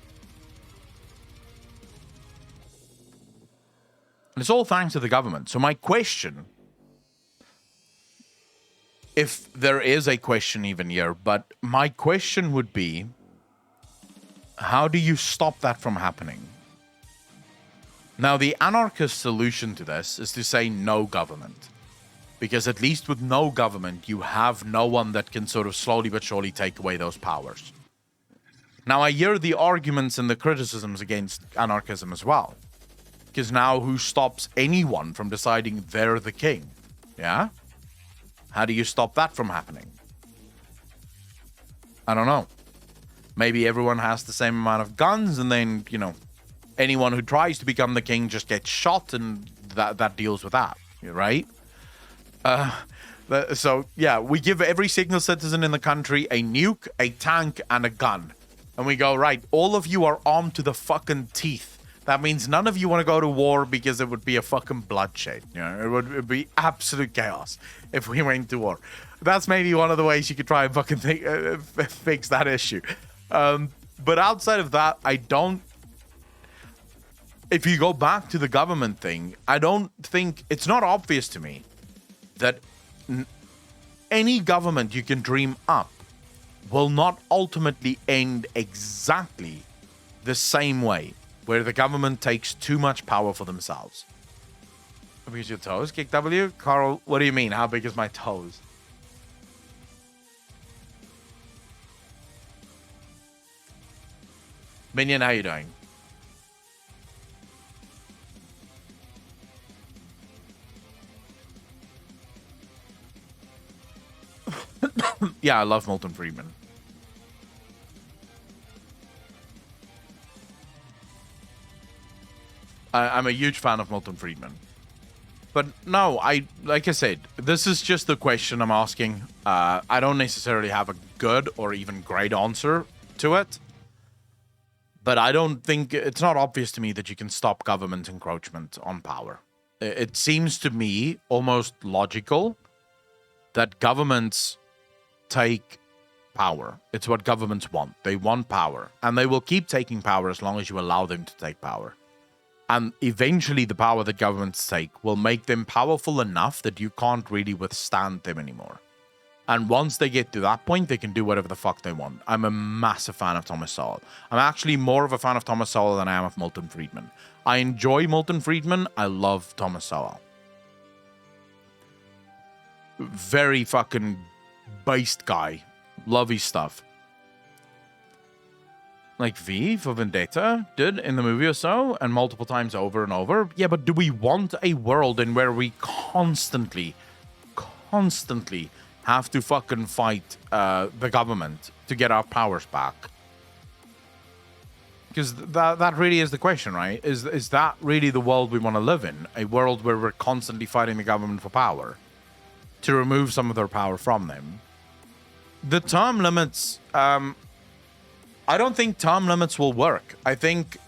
And it's all thanks to the government. So my question, if there is a question even here, but my question would be, how do you stop that from happening? Now, the anarchist solution to this is to say no government. Because at least with no government, you have no one that can sort of slowly but surely take away those powers. Now, I hear the arguments and the criticisms against anarchism as well. Because now who stops anyone from deciding they're the king? Yeah? How do you stop that from happening? I don't know. Maybe everyone has the same amount of guns and then, you know, anyone who tries to become the king just gets shot and that deals with that, right? So, yeah, we give every single citizen in the country a nuke, a tank, and a gun. And we go, right, all of you are armed to the fucking teeth. That means none of you want to go to war because it would be a fucking bloodshed. You know, it would be absolute chaos if we went to war. That's maybe one of the ways you could try and fucking fix that issue. But outside of that, I don't... If you go back to the government thing, I don't think... It's not obvious to me that any government you can dream up will not ultimately end exactly the same way, where the government takes too much power for themselves. How big is your toes? Kick W? Carl, what do you mean? How big is my toes? Minion, how you doing? Yeah, I love Milton Friedman. I'm a huge fan of Milton Friedman. But no, like I said, this is just the question I'm asking. I don't necessarily have a good or even great answer to it. But I don't think... It's not obvious to me that you can stop government encroachment on power. It seems to me almost logical that governments take power. It's what governments want. They want power. And they will keep taking power as long as you allow them to take power. And eventually the power that governments take will make them powerful enough that you can't really withstand them anymore. And once they get to that point, they can do whatever the fuck they want. I'm a massive fan of Thomas Sowell. I'm actually more of a fan of Thomas Sowell than I am of Milton Friedman. I enjoy Milton Friedman. I love Thomas Sowell. Very fucking based guy. Love his stuff. Like V for Vendetta did in the movie or so, and multiple times over and over. Yeah, but do we want a world in where we constantly have to fucking fight the government to get our powers back? Because that really is the question, right? Is that really the world we want to live in? A world where we're constantly fighting the government for power to remove some of their power from them? The term limits... I don't think term limits will work. I think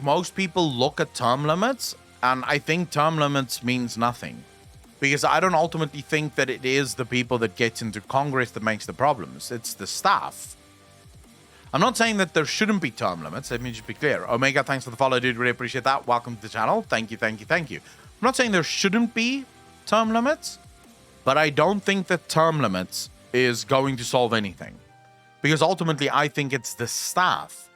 most people look at term limits, and I think term limits means nothing. Because I don't ultimately think that it is the people that get into Congress that makes the problems. It's the staff. I'm not saying that there shouldn't be term limits. Let me just be clear. Omega, thanks for the follow, dude. Really appreciate that. Welcome to the channel. Thank you. I'm not saying there shouldn't be term limits. But I don't think that term limits is going to solve anything. Because ultimately, I think it's the staff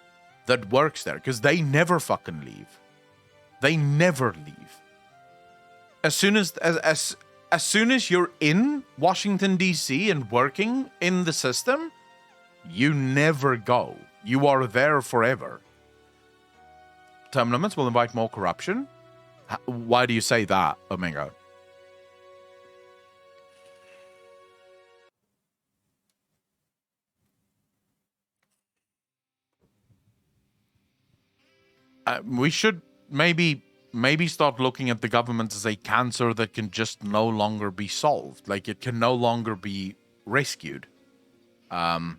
that works there. Because they never fucking leave. They never leave. As soon as you're in Washington, D.C. and working in the system, you never go. You are there forever. Term limits will invite more corruption. Why do you say that, Omega? We should maybe start looking at the government as a cancer that can just no longer be solved. Like, it can no longer be rescued. And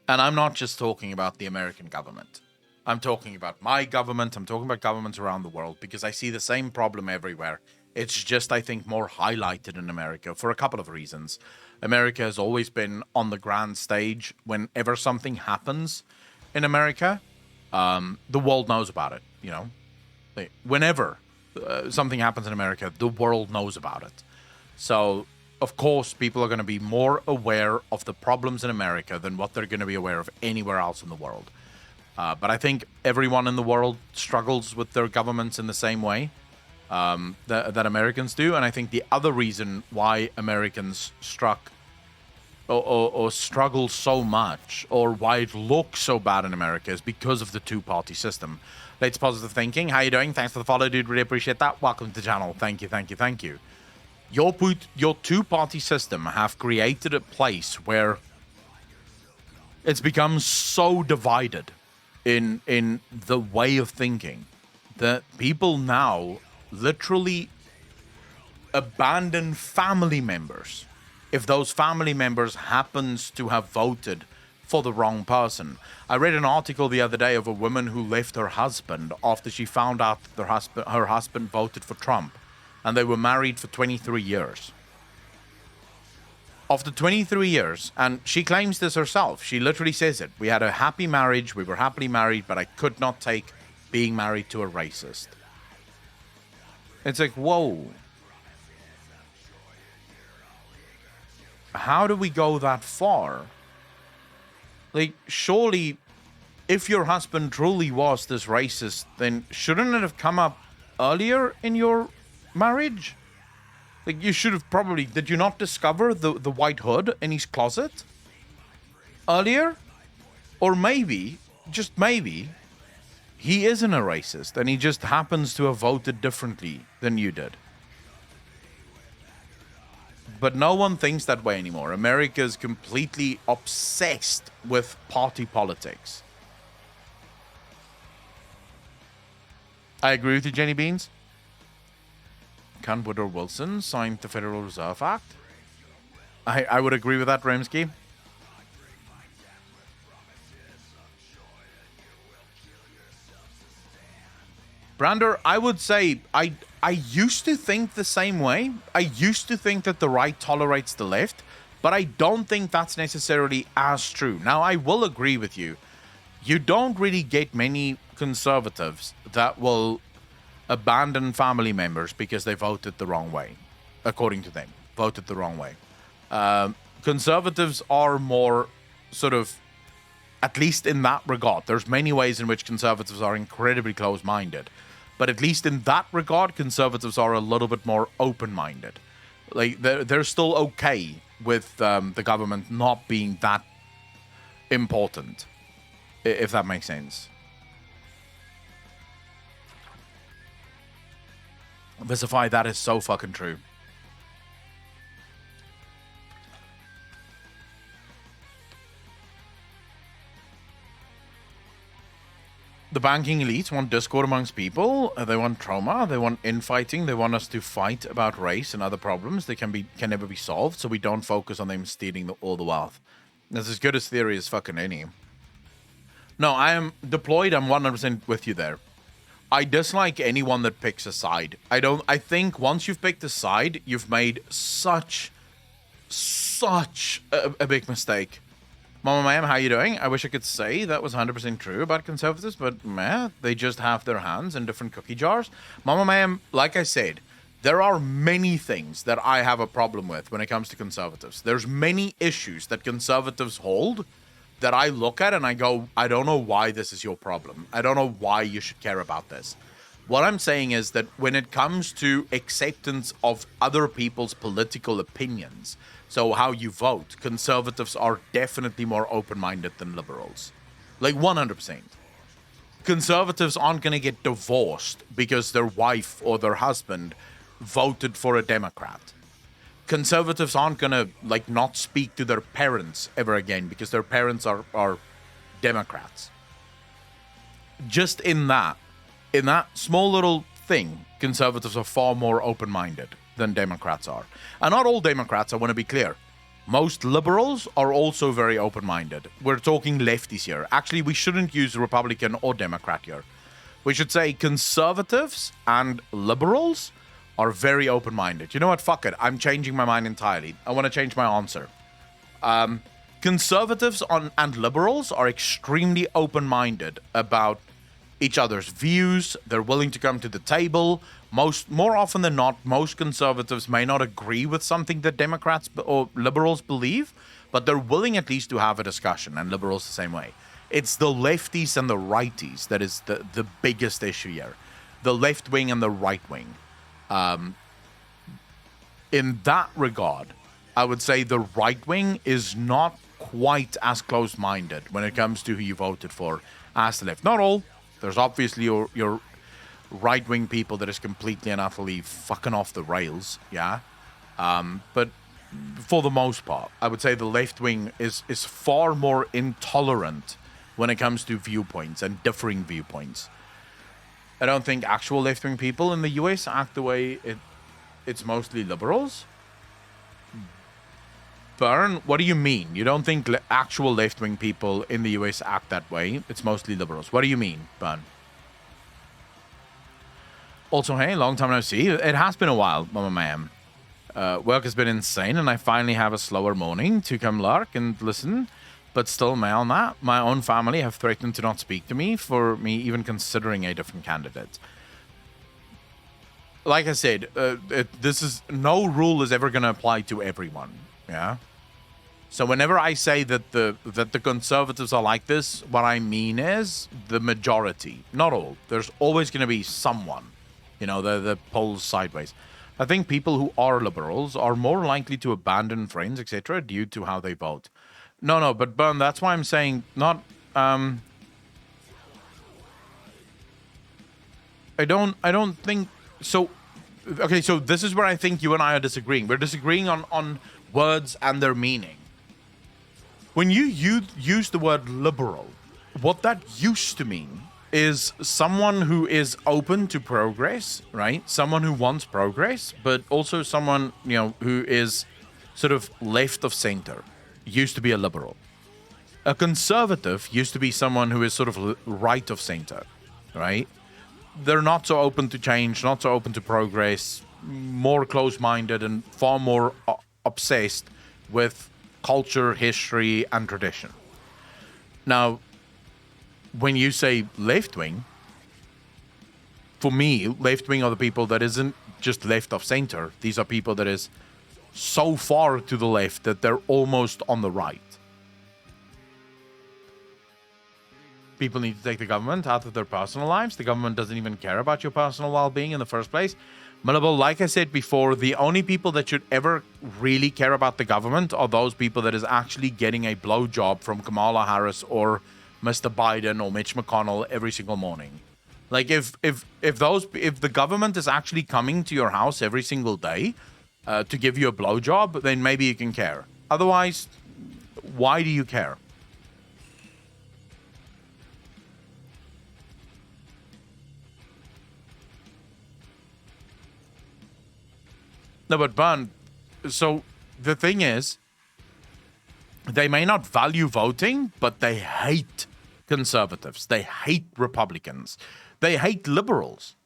I'm not just talking about the American government. I'm talking about my government. I'm talking about governments around the world, because I see the same problem everywhere. It's just, I think, more highlighted in America for a couple of reasons. America has always been on the grand stage. Whenever something happens in America, the world knows about it, you know. Whenever something happens in America, the world knows about it. So, of course, people are going to be more aware of the problems in America than what they're going to be aware of anywhere else in the world. But I think everyone in the world struggles with their governments in the same way that Americans do. And I think the other reason why Americans struggle so much, or why it looks so bad in America, is because of the two-party system. Let's Positive Thinking. How you doing? Thanks for the follow, dude. Really appreciate that. Welcome to the channel. Thank you. Your two-party system have created a place where it's become so divided in the way of thinking that people now literally abandon family members if those family members happens to have voted for the wrong person. I read an article the other day of a woman who left her husband after she found out that her husband voted for Trump, and they were married for 23 years. After 23 years, and she claims this herself, she literally says it. We had a happy marriage, we were happily married, but I could not take being married to a racist. It's like, whoa. How do we go that far? Like, surely, if your husband truly was this racist, then shouldn't it have come up earlier in your marriage? Like, you should have probably... Did you not discover the white hood in his closet earlier? Or maybe, just maybe, he isn't a racist and he just happens to have voted differently than you did. But no one thinks that way anymore. America's completely obsessed with party politics. I agree with you, Jenny Beans. Can Woodrow Wilson signed the Federal Reserve Act? I would agree with that, Remsky. Brander, I would say I used to think the same way. I used to think that the right tolerates the left, but I don't think that's necessarily as true. Now, I will agree with you. You don't really get many conservatives that will abandon family members because they voted the wrong way, according to them, voted the wrong way. Conservatives are more sort of, at least in that regard, there's many ways in which conservatives are incredibly close-minded, but at least in that regard, conservatives are a little bit more open-minded. Like, they're still okay with the government not being that important, if that makes sense. Visify, that is so fucking true. The banking elites want discord amongst people. They want trauma. They want infighting. They want us to fight about race and other problems that can never be solved, so we don't focus on them stealing all the wealth. That's as good a theory as fucking any. No, I am deployed. I'm 100% with you there. I dislike anyone that picks a side. I think once you've picked a side, you've made such a big mistake. Mama Ma'am, how you doing? I wish I could say that was 100% true about conservatives, but meh, they just have their hands in different cookie jars. Mama Ma'am, like I said, There are many things that I have a problem with when it comes to conservatives. There's many issues that conservatives hold that I look at and I go, I don't know why this is your problem. I don't know why you should care about this. What I'm saying is that when it comes to acceptance of other people's political opinions, so how you vote, conservatives are definitely more open-minded than liberals. Like 100%. Conservatives aren't going to get divorced because their wife or their husband voted for a Democrat. Conservatives aren't going to like not speak to their parents ever again because their parents are Democrats. Just in that small little thing, conservatives are far more open-minded than Democrats are. And not all Democrats, I want to be clear. Most liberals are also very open-minded. We're talking lefties here. Actually, we shouldn't use Republican or Democrat here. We should say conservatives and liberals are very open-minded. You know what? Fuck it. I'm changing my mind entirely. I want to change my answer. Conservatives and liberals are extremely open-minded about each other's views. They're willing to come to the table. More often than not, most conservatives may not agree with something that Democrats or liberals believe, but they're willing at least to have a discussion, and liberals the same way. It's the lefties and the righties that is the biggest issue here. The left wing and the right wing. In that regard, I would say the right wing is not quite as close-minded when it comes to who you voted for as the left. Not all. There's obviously your right-wing people that is completely and utterly fucking off the rails, yeah? But for the most part, I would say the left wing is far more intolerant when it comes to viewpoints and differing viewpoints. I don't think actual left-wing people in the US act the way it's mostly liberals. Byrne, what do you mean? You don't think actual left-wing people in the US act that way? It's mostly liberals. What do you mean, Byrne? Also, hey, long time no see. It has been a while, Mama Ma'am. Work has been insane, and I finally have a slower morning to come lurk and listen. But still, on that, my own family have threatened to not speak to me for me even considering a different candidate. Like I said, no rule is ever going to apply to everyone. Yeah. So whenever I say that the conservatives are like this, what I mean is the majority, not all. There's always going to be someone, the polls sideways. I think people who are liberals are more likely to abandon friends, etc., due to how they vote. No, but Byrne, that's why I'm saying not. I don't think so. Okay, so this is where I think you and I are disagreeing. We're disagreeing on words and their meaning. When you use the word liberal, what that used to mean is someone who is open to progress, right? Someone who wants progress, but also someone, who is sort of left of center. Used to be a liberal. A conservative used to be someone who is sort of right of center, right? They're not so open to change, not so open to progress, more close-minded and far more obsessed with culture, history, and tradition. Now, when you say left-wing, for me, left-wing are the people that isn't just left of center. These are people that is so far to the left that they're almost on the right. People need to take the government out of their personal lives. The government doesn't even care about your personal well-being in the first place. Malabo, like I said before, the only people that should ever really care about the government are those people that is actually getting a blowjob from Kamala Harris or Mr. Biden or Mitch McConnell every single morning. Like if the government is actually coming to your house every single day to give you a blowjob, then maybe you can care. Otherwise, why do you care? No, but Bun, so the thing is, they may not value voting, but they hate conservatives. They hate Republicans. They hate liberals.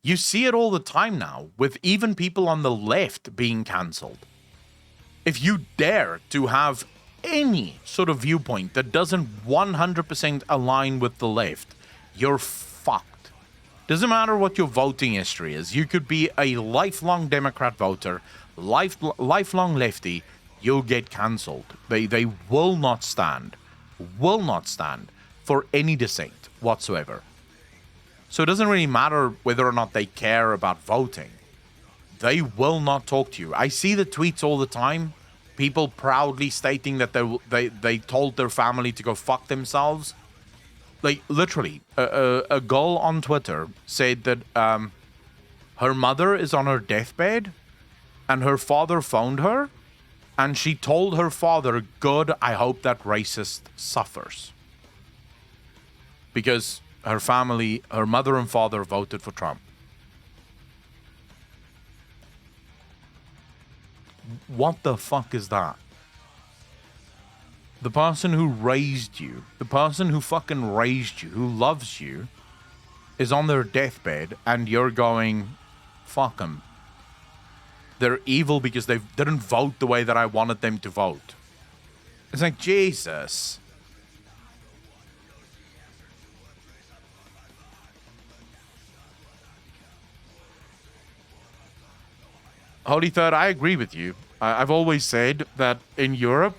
You see it all the time now, with even people on the left being cancelled. If you dare to have any sort of viewpoint that doesn't 100% align with the left, you're fucked. Doesn't matter what your voting history is. You could be a lifelong Democrat voter, lifelong lefty. You'll get cancelled. They will not stand for any dissent whatsoever. So it doesn't really matter whether or not they care about voting. They will not talk to you. I see the tweets all the time. People proudly stating that they told their family to go fuck themselves. Like, literally, a girl on Twitter said that her mother is on her deathbed and her father phoned her and she told her father, good, I hope that racist suffers. Because her family, her mother and father voted for Trump. What the fuck is that? The person who raised you, the person who fucking raised you, who loves you, is on their deathbed and you're going, fuck them. They're evil because they didn't vote the way that I wanted them to vote. It's like, Jesus. Holy Third, I agree with you. I've always said that in Europe,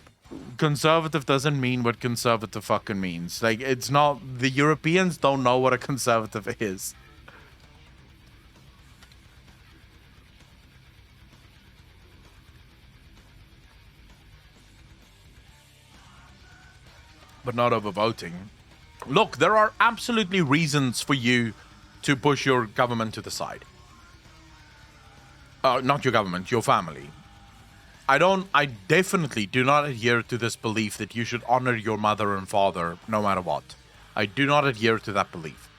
conservative doesn't mean what conservative fucking means. Like, it's not, the Europeans don't know what a conservative is. But not over voting. Look, there are absolutely reasons for you to push your government to the side. Not your government, your family. I definitely do not adhere to this belief that you should honor your mother and father no matter what. I do not adhere to that belief.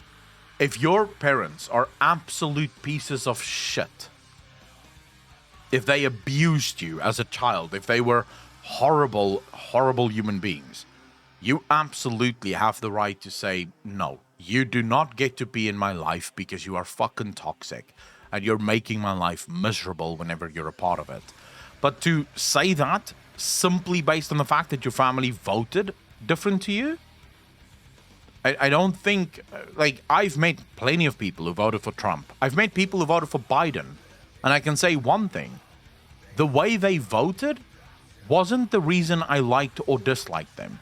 If your parents are absolute pieces of shit, if they abused you as a child, if they were horrible, horrible human beings, you absolutely have the right to say, no, you do not get to be in my life because you are fucking toxic and you're making my life miserable whenever you're a part of it. But to say that simply based on the fact that your family voted different to you, I don't think, like, I've met plenty of people who voted for Trump. I've met people who voted for Biden. And I can say one thing, the way they voted wasn't the reason I liked or disliked them.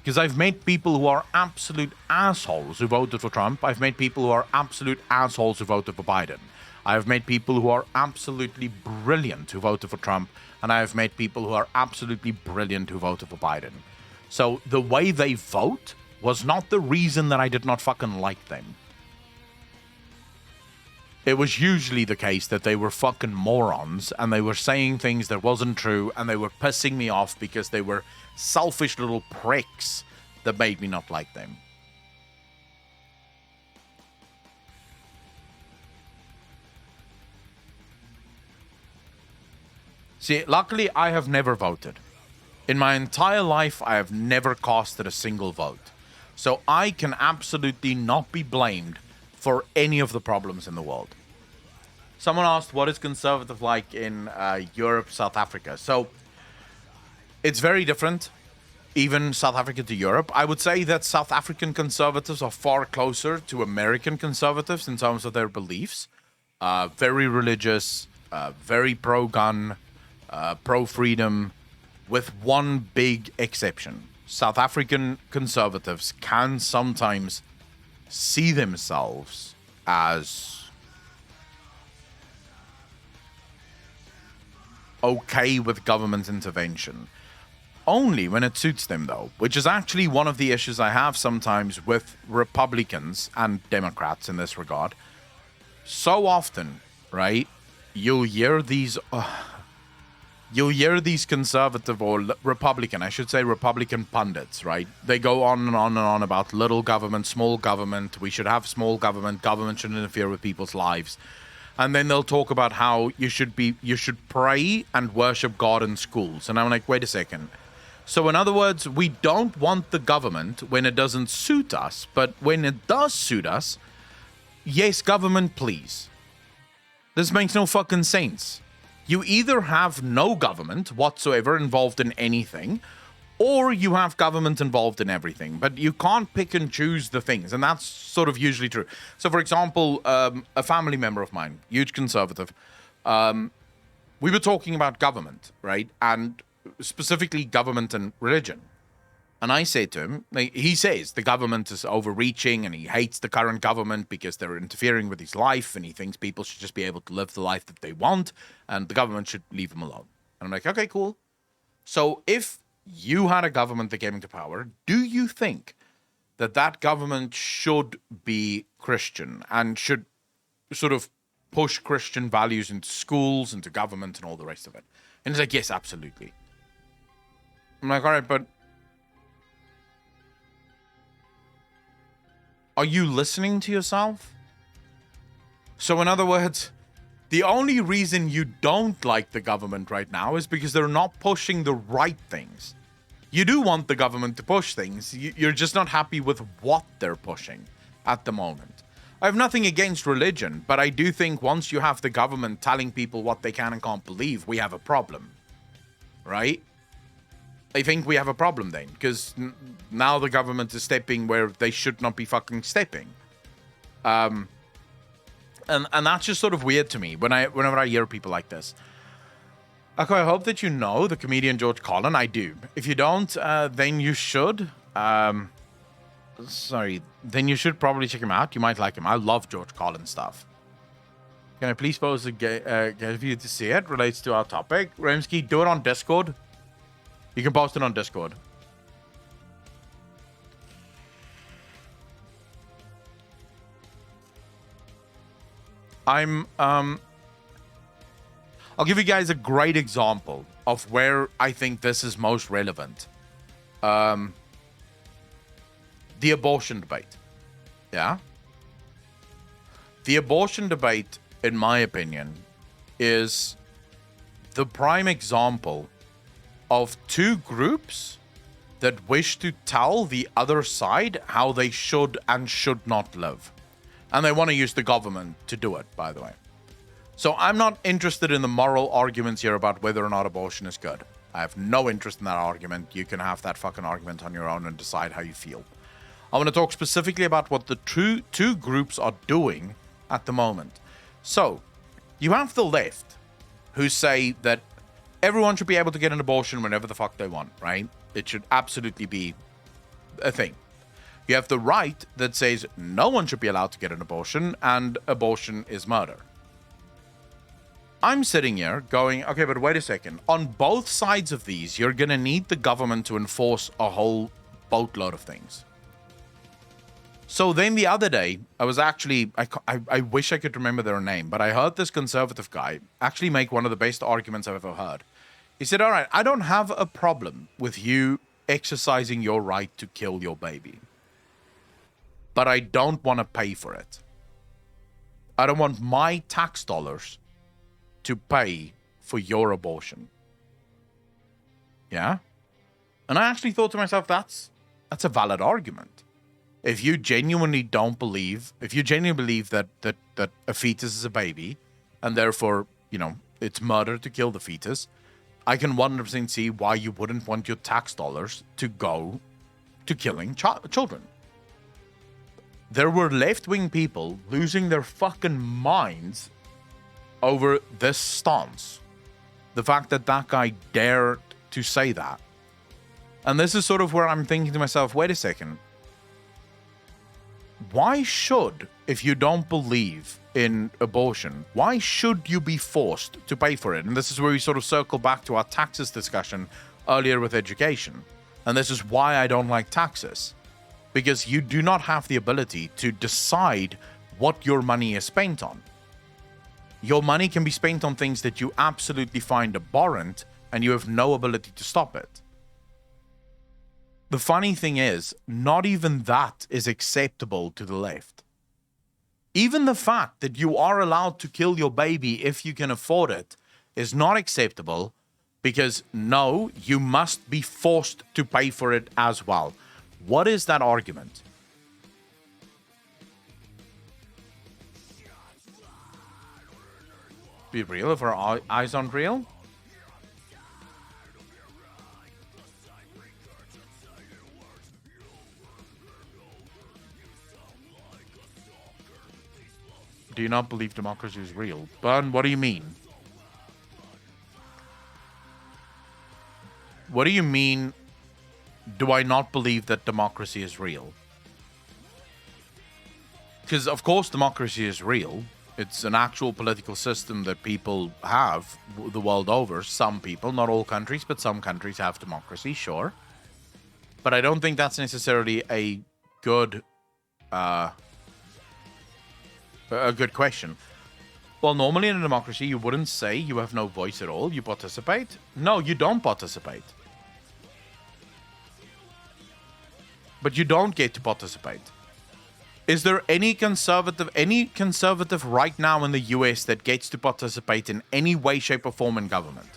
Because I've met people who are absolute assholes who voted for Trump. I've met people who are absolute assholes who voted for Biden. I've met people who are absolutely brilliant who voted for Trump. And I've met people who are absolutely brilliant who voted for Biden. So the way they vote was not the reason that I did not fucking like them. It was usually the case that they were fucking morons and they were saying things that wasn't true and they were pissing me off because they were selfish little pricks that made me not like them. See, luckily I have never voted. In my entire life, I have never casted a single vote. So I can absolutely not be blamed for any of the problems in the world. Someone asked, what is conservative like in Europe, South Africa? So it's very different, even South Africa to Europe. I would say that South African conservatives are far closer to American conservatives in terms of their beliefs. Very religious, very pro-gun, pro-freedom, with one big exception. South African conservatives can sometimes see themselves as okay with government intervention. Only when it suits them, though, which is actually one of the issues I have sometimes with Republicans and Democrats in this regard. So often, right, you'll hear these conservative or Republican, I should say Republican pundits, right? They go on and on and on about little government, small government. We should have small government. Government shouldn't interfere with people's lives. And then they'll talk about how you should pray and worship God in schools. And I'm like, wait a second. So in other words, we don't want the government when it doesn't suit us. But when it does suit us, yes, government, please. This makes no fucking sense. You either have no government whatsoever involved in anything, or you have government involved in everything, but you can't pick and choose the things, and that's sort of usually true. So, for example, a family member of mine, huge conservative, we were talking about government, right? And specifically government and religion. And I say to him, he says the government is overreaching and he hates the current government because they're interfering with his life and he thinks people should just be able to live the life that they want and the government should leave him alone. And I'm like, okay, cool. So if you had a government that came into power, do you think that that government should be Christian and should sort of push Christian values into schools, into government and all the rest of it? And he's like, yes, absolutely. I'm like, all right, but are you listening to yourself? So in other words, the only reason you don't like the government right now is because they're not pushing the right things. You do want the government to push things. You're just not happy with what they're pushing at the moment. I have nothing against religion, but I do think once you have the government telling people what they can and can't believe, we have a problem. Right? I think we have a problem then, because now the government is stepping where they should not be fucking stepping. And that's just sort of weird to me whenever I hear people like this. Okay, I hope that you know the comedian George Carlin. I do. If you don't, then you should. Then you should probably check him out. You might like him. I love George Carlin stuff. Can I please post a get for you to see it? Relates to our topic. Remsky, do it on Discord. You can post it on Discord. I'll give you guys a great example of where I think this is most relevant. The abortion debate. Yeah? The abortion debate, in my opinion, is the prime example of two groups that wish to tell the other side how they should and should not live. And they want to use the government to do it, by the way. So I'm not interested in the moral arguments here about whether or not abortion is good. I have no interest in that argument. You can have that fucking argument on your own and decide how you feel. I want to talk specifically about what the two groups are doing at the moment. So, you have the left, who say that everyone should be able to get an abortion whenever the fuck they want, right? It should absolutely be a thing. You have the right that says no one should be allowed to get an abortion and abortion is murder. I'm sitting here going, okay, but wait a second. On both sides of these, you're going to need the government to enforce a whole boatload of things. So then the other day, I was actually, I wish I could remember their name, but I heard this conservative guy actually make one of the best arguments I've ever heard. He said, all right, I don't have a problem with you exercising your right to kill your baby, but I don't want to pay for it. I don't want my tax dollars to pay for your abortion. Yeah? And I actually thought to myself, that's a valid argument. If you genuinely believe that a fetus is a baby, and therefore, it's murder to kill the fetus, I can 100% see why you wouldn't want your tax dollars to go to killing children. There were left-wing people losing their fucking minds over this stance. The fact that guy dared to say that. And this is sort of where I'm thinking to myself, wait a second. Why should, if you don't believe in abortion, why should you be forced to pay for it? And this is where we sort of circle back to our taxes discussion earlier with education. And this is why I don't like taxes. Because you do not have the ability to decide what your money is spent on. Your money can be spent on things that you absolutely find abhorrent, and you have no ability to stop it. The funny thing is, not even that is acceptable to the left. Even the fact that you are allowed to kill your baby if you can afford it is not acceptable, because no, you must be forced to pay for it as well. What is that argument? Be real if our eyes aren't real? Do you not believe democracy is real? Bun, what do you mean? What do you mean, do I not believe that democracy is real? Because, of course, democracy is real. It's an actual political system that people have the world over. Some people, not all countries, but some countries have democracy, sure. But I don't think that's necessarily a good question. Well, normally in a democracy, you wouldn't say you have no voice at all. You participate. No, you don't participate. But you don't get to participate. Is there any conservative right now in the US that gets to participate in any way, shape, or form in government?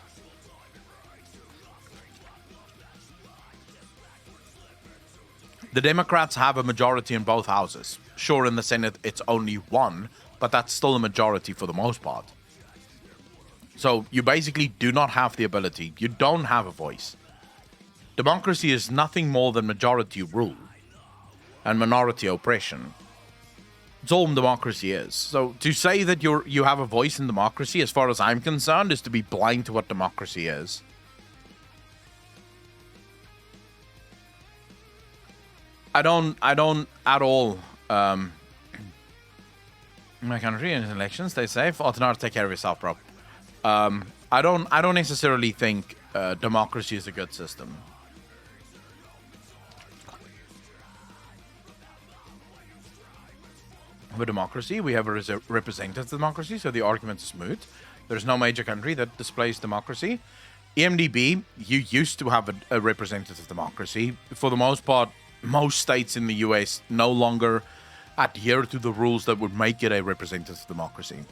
The Democrats have a majority in both houses. Sure, in the Senate, it's only one, but that's still a majority for the most part. So you basically do not have the ability. You don't have a voice. Democracy is nothing more than majority rule and minority oppression. It's all democracy is. So to say that you have a voice in democracy, as far as I'm concerned, is to be blind to what democracy is. I don't at all. My country in elections, stay safe. Altenar, take care of yourself, bro. I don't necessarily think democracy is a good system. With democracy, we have a representative democracy, so the argument is moot. There's no major country that displays democracy. EMDB, you used to have a representative democracy. For the most part, most states in the US no longer adhere to the rules that would make it a representative democracy.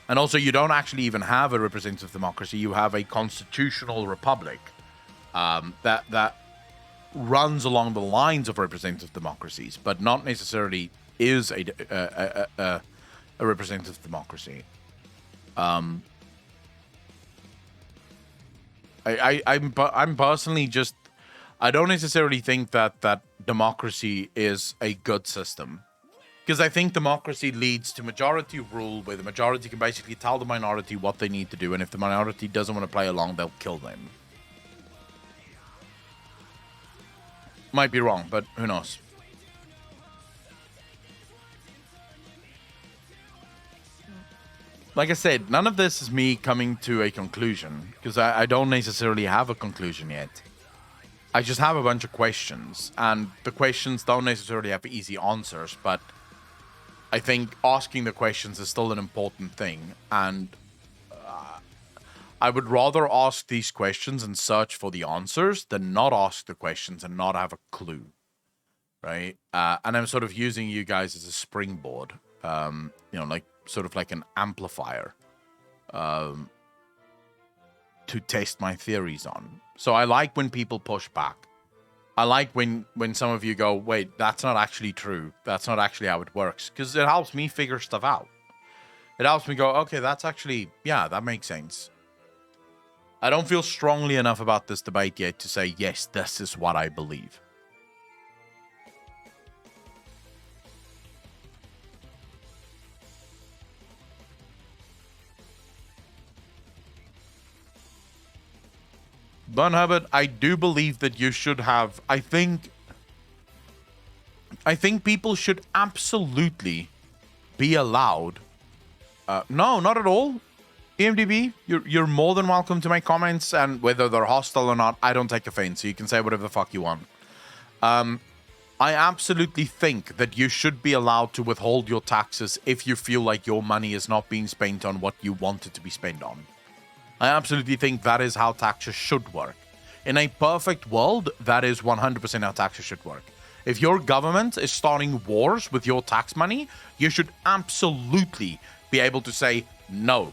And also, you don't actually even have a representative democracy. You have a constitutional republic that runs along the lines of representative democracies, but not necessarily is a representative democracy. I'm personally just, I don't necessarily think that democracy is a good system, because I think democracy leads to majority rule, where the majority can basically tell the minority what they need to do, and if the minority doesn't want to play along, they'll kill them. Might be wrong, but who knows? Like I said, none of this is me coming to a conclusion, because I don't necessarily have a conclusion yet. I just have a bunch of questions, and the questions don't necessarily have easy answers, but I think asking the questions is still an important thing, and I would rather ask these questions and search for the answers than not ask the questions and not have a clue, right? And I'm sort of using you guys as a springboard, like sort of like an amplifier to test my theories on. So I like when people push back. I like when some of you go, wait, that's not actually true. That's not actually how it works. Because it helps me figure stuff out. It helps me go, okay, that's actually, yeah, that makes sense. I don't feel strongly enough about this debate yet to say, yes, this is what I believe. Bun Hubbard, I do believe that you should have, I think people should absolutely be allowed. No, not at all. EMDB, you're more than welcome to make comments, and whether they're hostile or not, I don't take offense, so you can say whatever the fuck you want. I absolutely think that you should be allowed to withhold your taxes if you feel like your money is not being spent on what you want it to be spent on. I absolutely think that is how taxes should work. In a perfect world, that is 100% how taxes should work. If your government is starting wars with your tax money, you should absolutely be able to say, no,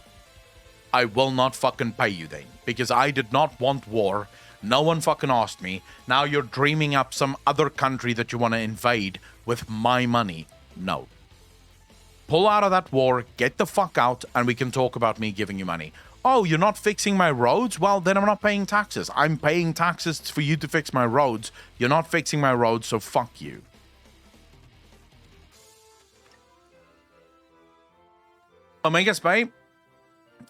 I will not fucking pay you then, because I did not want war. No one fucking asked me. Now you're dreaming up some other country that you want to invade with my money. No. Pull out of that war, get the fuck out, and we can talk about me giving you money. Oh, you're not fixing my roads? Well, then I'm not paying taxes. I'm paying taxes for you to fix my roads. You're not fixing my roads, so fuck you. Omega Spy,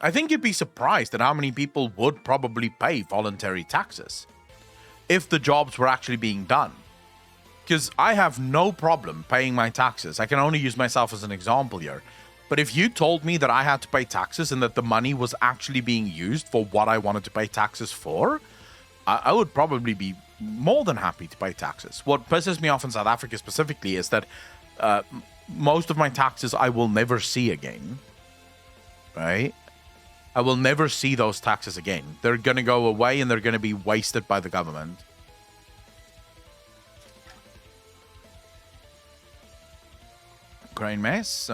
I think you'd be surprised at how many people would probably pay voluntary taxes if the jobs were actually being done. Because I have no problem paying my taxes. I can only use myself as an example here. But if you told me that I had to pay taxes and that the money was actually being used for what I wanted to pay taxes for, I would probably be more than happy to pay taxes. What pisses me off in South Africa specifically is that most of my taxes I will never see again. Right? I will never see those taxes again. They're going to go away and they're going to be wasted by the government. Ukraine mess.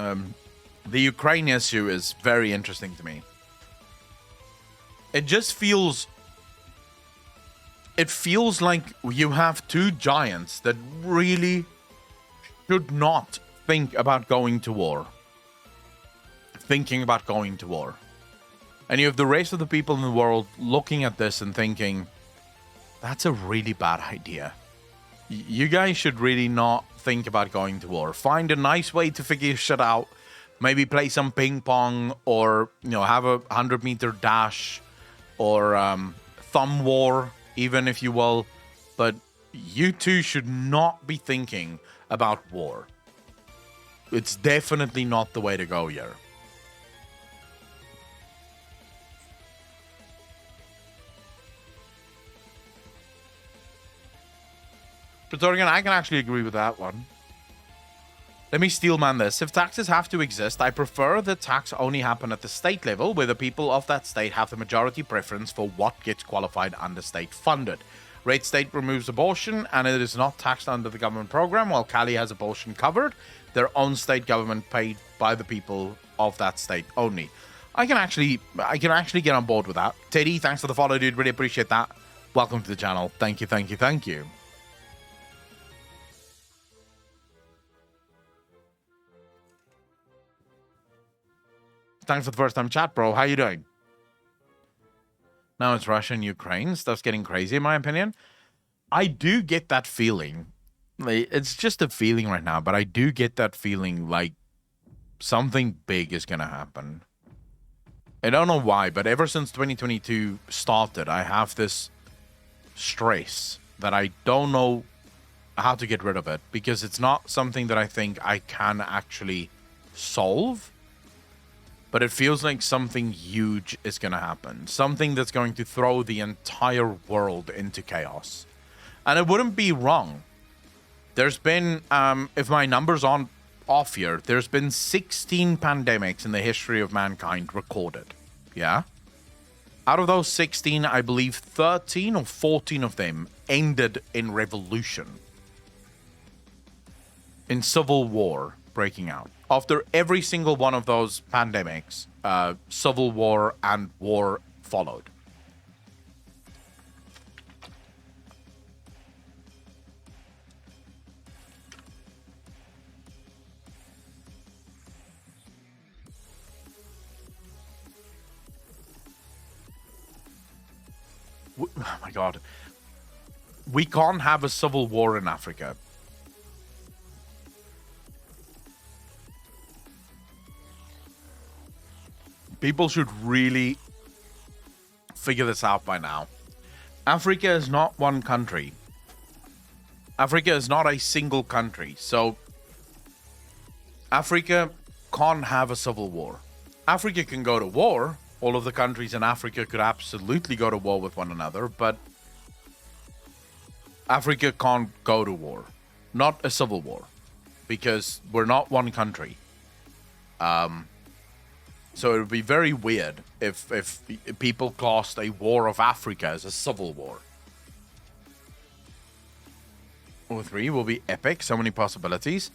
The Ukraine issue is very interesting to me. It just feels... It feels like you have two giants that really should not think about going to war. Thinking about going to war. And you have the rest of the people in the world looking at this and thinking, that's a really bad idea. You guys should really not think about going to war. Find a nice way to figure shit out. Maybe play some ping pong or, have a 100-meter dash or thumb war, even if you will. But you two should not be thinking about war. It's definitely not the way to go here. Praetorian, I can actually agree with that one. Let me steelman this. If taxes have to exist, I prefer that tax only happen at the state level, where the people of that state have the majority preference for what gets qualified under state funded. Red state removes abortion, and it is not taxed under the government program, while Cali has abortion covered. Their own state government paid by the people of that state only. I can actually get on board with that. Teddy, thanks for the follow, dude. Really appreciate that. Welcome to the channel. Thank you, thank you, thank you. Thanks for the first time chat, bro. How you doing? Now it's Russia and Ukraine. Stuff's getting crazy, in my opinion. I do get that feeling. It's just a feeling right now, but I do get that feeling like something big is going to happen. I don't know why, but ever since 2022 started, I have this stress that I don't know how to get rid of it, because it's not something that I think I can actually solve. But it feels like something huge is going to happen. Something that's going to throw the entire world into chaos. And it wouldn't be wrong. There's been, if my numbers aren't off here, there's been 16 pandemics in the history of mankind recorded. Yeah? Out of those 16, I believe 13 or 14 of them ended in revolution. In civil war breaking out. After every single one of those pandemics, civil war and war followed. Oh my God. We can't have a civil war in Africa. People should really figure this out by now. Africa is not one country. Africa is not a single country. So Africa can't have a civil war. Africa can go to war. All of the countries in Africa could absolutely go to war with one another, but Africa can't go to war. Not a civil war. Because we're not one country. So it would be very weird if people classed a war of Africa as a civil war. 03 will be epic. So many possibilities.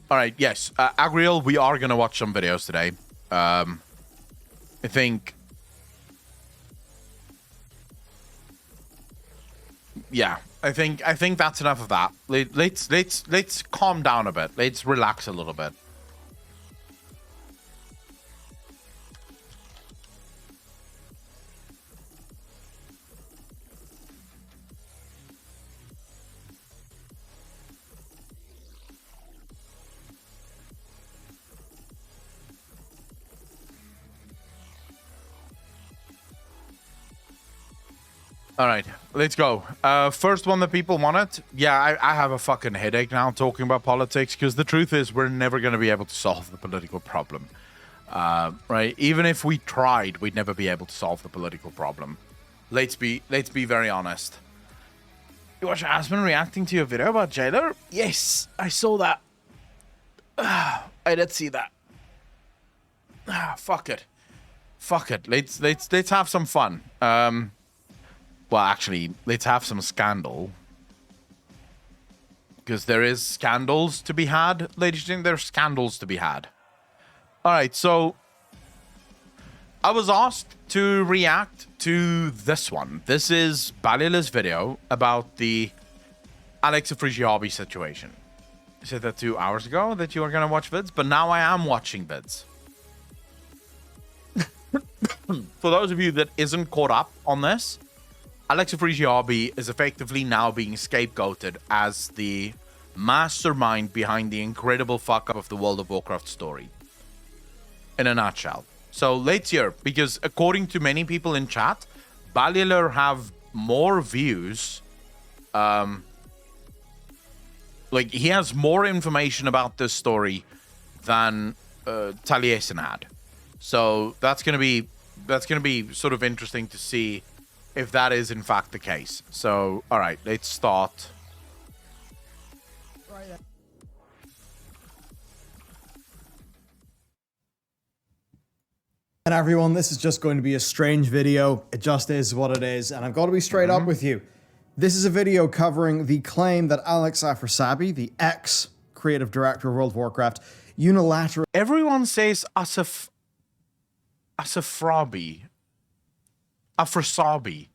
All right, yes. Agriel, we are going to watch some videos today. I think... Yeah, I think that's enough of that. Let's calm down a bit. Let's relax a little bit. All right, let's go. First one that people wanted. Yeah, I have a fucking headache now talking about politics because the truth is we're never going to be able to solve the political problem. Right? Even if we tried, we'd never be able to solve the political problem. Let's be very honest. You watch Aspen reacting to your video about Jailer? Yes, I saw that. I did see that. Fuck it. Let's have some fun. Well, actually, let's have some scandal. Because there is scandals to be had, ladies and gentlemen. There's scandals to be had. All right, so I was asked to react to this one. This is Balila's video about the Alex Afrigiabi situation. I said that 2 hours ago that you were going to watch vids, but now I am watching vids. For those of you that isn't caught up on this, Alex Afrigiabi is effectively now being scapegoated as the mastermind behind the incredible fuck-up of the World of Warcraft story. In a nutshell. So let's hear, because according to many people in chat, Balliler have more views. Like, he has more information about this story than Taliesin had. So that's gonna be sort of interesting to see if that is in fact the case. So, all right, let's start. And everyone, this is just going to be a strange video. It just is what it is, and I've got to be straight up with you. This is a video covering the claim that Alex Afrisabi, the ex-creative director of World of Warcraft, unilaterally... Everyone says Asafrabi. Afrasabi.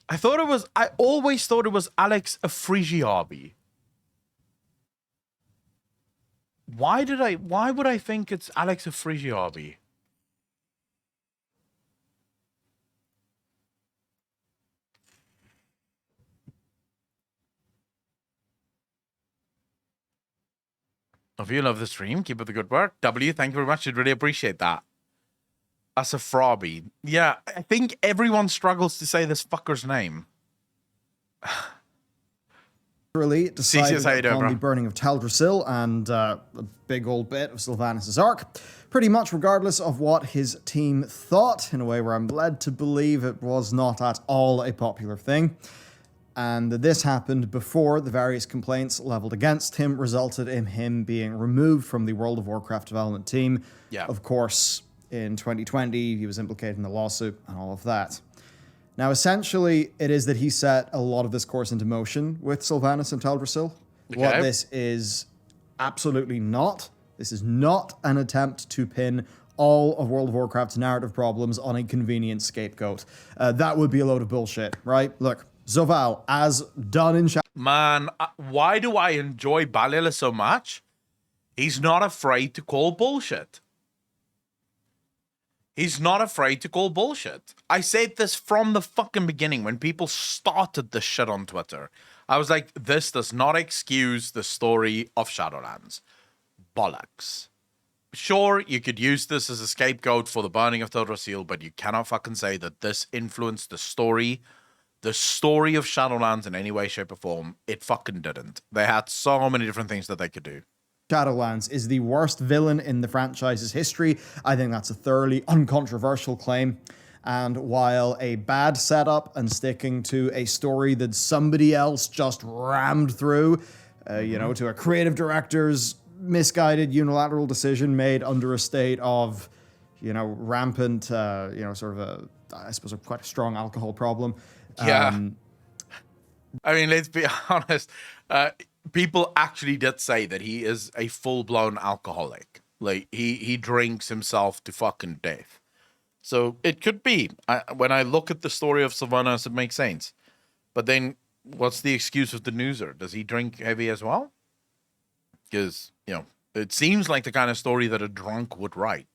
I always thought it was Alex Afrigiabi. Why would I think it's Alex Afrigiabi? If you love the stream, keep up the good work. W, thank you very much. I'd really appreciate that. Asafrabi. Yeah, I think everyone struggles to say this fucker's name. Decided upon the burning of Teldrassil and a big old bit of Sylvanas' arc, pretty much regardless of what his team thought, in a way where I'm led to believe it was not at all a popular thing. And this happened before the various complaints leveled against him resulted in him being removed from the World of Warcraft development team. Yeah. Of course, in 2020, he was implicated in the lawsuit and all of that. Now, essentially, it is that he set a lot of this course into motion with Sylvanas and Teldrassil. Okay. What this is absolutely not. This is not an attempt to pin all of World of Warcraft's narrative problems on a convenient scapegoat. That would be a load of bullshit, right? Look, Zoval, as done in... Man, why do I enjoy Balila so much? He's not afraid to call bullshit. He's not afraid to call bullshit. I said this from the fucking beginning when people started this shit on Twitter. I was like, this does not excuse the story of Shadowlands. Bollocks. Sure, you could use this as a scapegoat for the burning of Teldrassil, but you cannot fucking say that this influenced the story of Shadowlands in any way, shape, or form. It fucking didn't. They had so many different things that they could do. Shadowlands is the worst villain in the franchise's history. I think that's a thoroughly uncontroversial claim. And while a bad setup and sticking to a story that somebody else just rammed through, to a creative director's misguided unilateral decision made under a state of, rampant, sort of quite a strong alcohol problem. Yeah. I mean, let's be honest. People actually did say that he is a full-blown alcoholic. Like, he drinks himself to fucking death. So it could be. When I look at the story of Sylvanas, it makes sense. But then, what's the excuse of the newser? Does he drink heavy as well? Because, it seems like the kind of story that a drunk would write.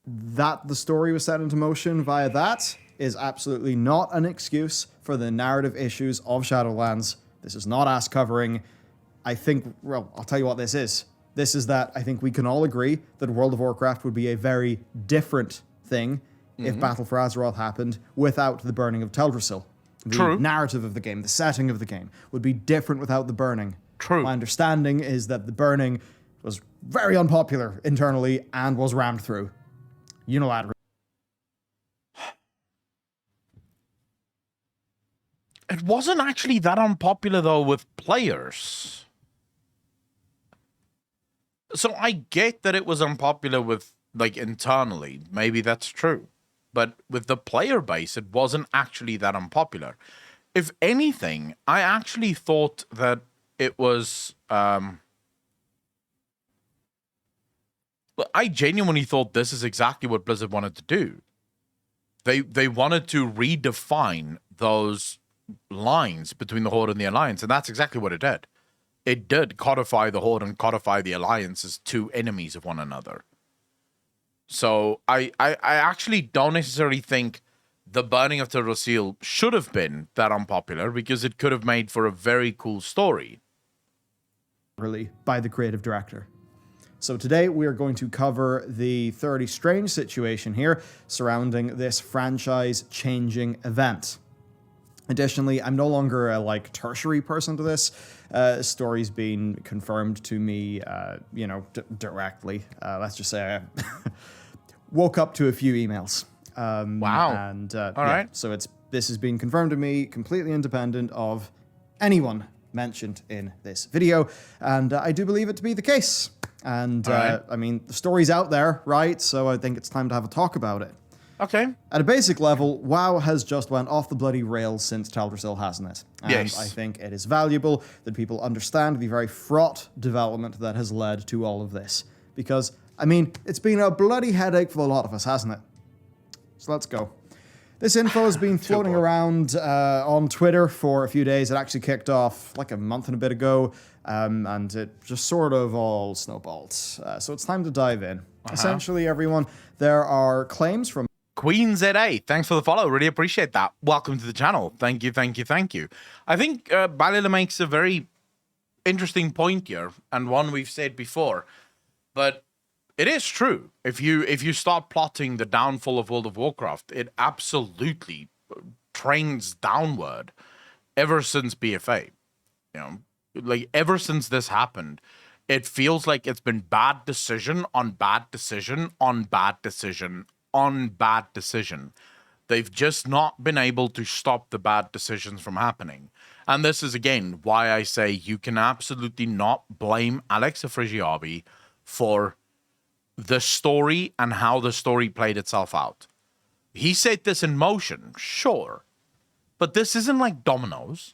That the story was set into motion via that is absolutely not an excuse for the narrative issues of Shadowlands. This is not ass covering. I think, well, I'll tell you what this is. This is that I think we can all agree that World of Warcraft would be a very different thing if Battle for Azeroth happened without the burning of Teldrassil. True. narrative of the game, the setting of the game, would be different without the burning. True. My understanding is that the burning was very unpopular internally and was rammed through unilaterally. It wasn't actually that unpopular, though, with players. So I get that it was unpopular with, like, internally. Maybe that's true. But with the player base, it wasn't actually that unpopular. If anything, I actually thought that it was... I genuinely thought this is exactly what Blizzard wanted to do. They wanted to redefine those lines between the Horde and the Alliance, and that's exactly what it did. It did codify the Horde and codify the Alliance as two enemies of one another. So I actually don't necessarily think the burning of Turtle Seal should have been that unpopular, because it could have made for a very cool story. By the creative director. So today we are going to cover the thoroughly strange situation here surrounding this franchise-changing event. Additionally, I'm no longer a tertiary person to this. Story's been confirmed to me, directly. Let's just say I woke up to a few emails. Wow. And All right. So this has been confirmed to me, completely independent of anyone mentioned in this video, and I do believe it to be the case. And right. I mean, the story's out there, right? So I think it's time to have a talk about it. Okay. At a basic level, WoW has just went off the bloody rails since Teldrassil, hasn't it? And Yes. I think it is valuable that people understand the very fraught development that has led to all of this. Because, I mean, it's been a bloody headache for a lot of us, hasn't it? So let's go. This info has been floating around on Twitter for a few days. It actually kicked off like a month and a bit ago, and it just sort of all snowballed. So it's time to dive in. Essentially, everyone, there are claims from Queen ZA, thanks for the follow. Really appreciate that. Welcome to the channel. Thank you, thank you, thank you. I think Balila makes a very interesting point here, and one we've said before. But it is true. If you start plotting the downfall of World of Warcraft, it absolutely trends downward ever since BFA. You know, like ever since this happened, it feels like it's been bad decision on bad decision on bad decision on bad decision. They've just not been able to stop the bad decisions from happening. And this is, again, why I say you can absolutely not blame Alex Afrasiabi for the story and how the story played itself out. He set this in motion, sure. But this isn't like dominoes.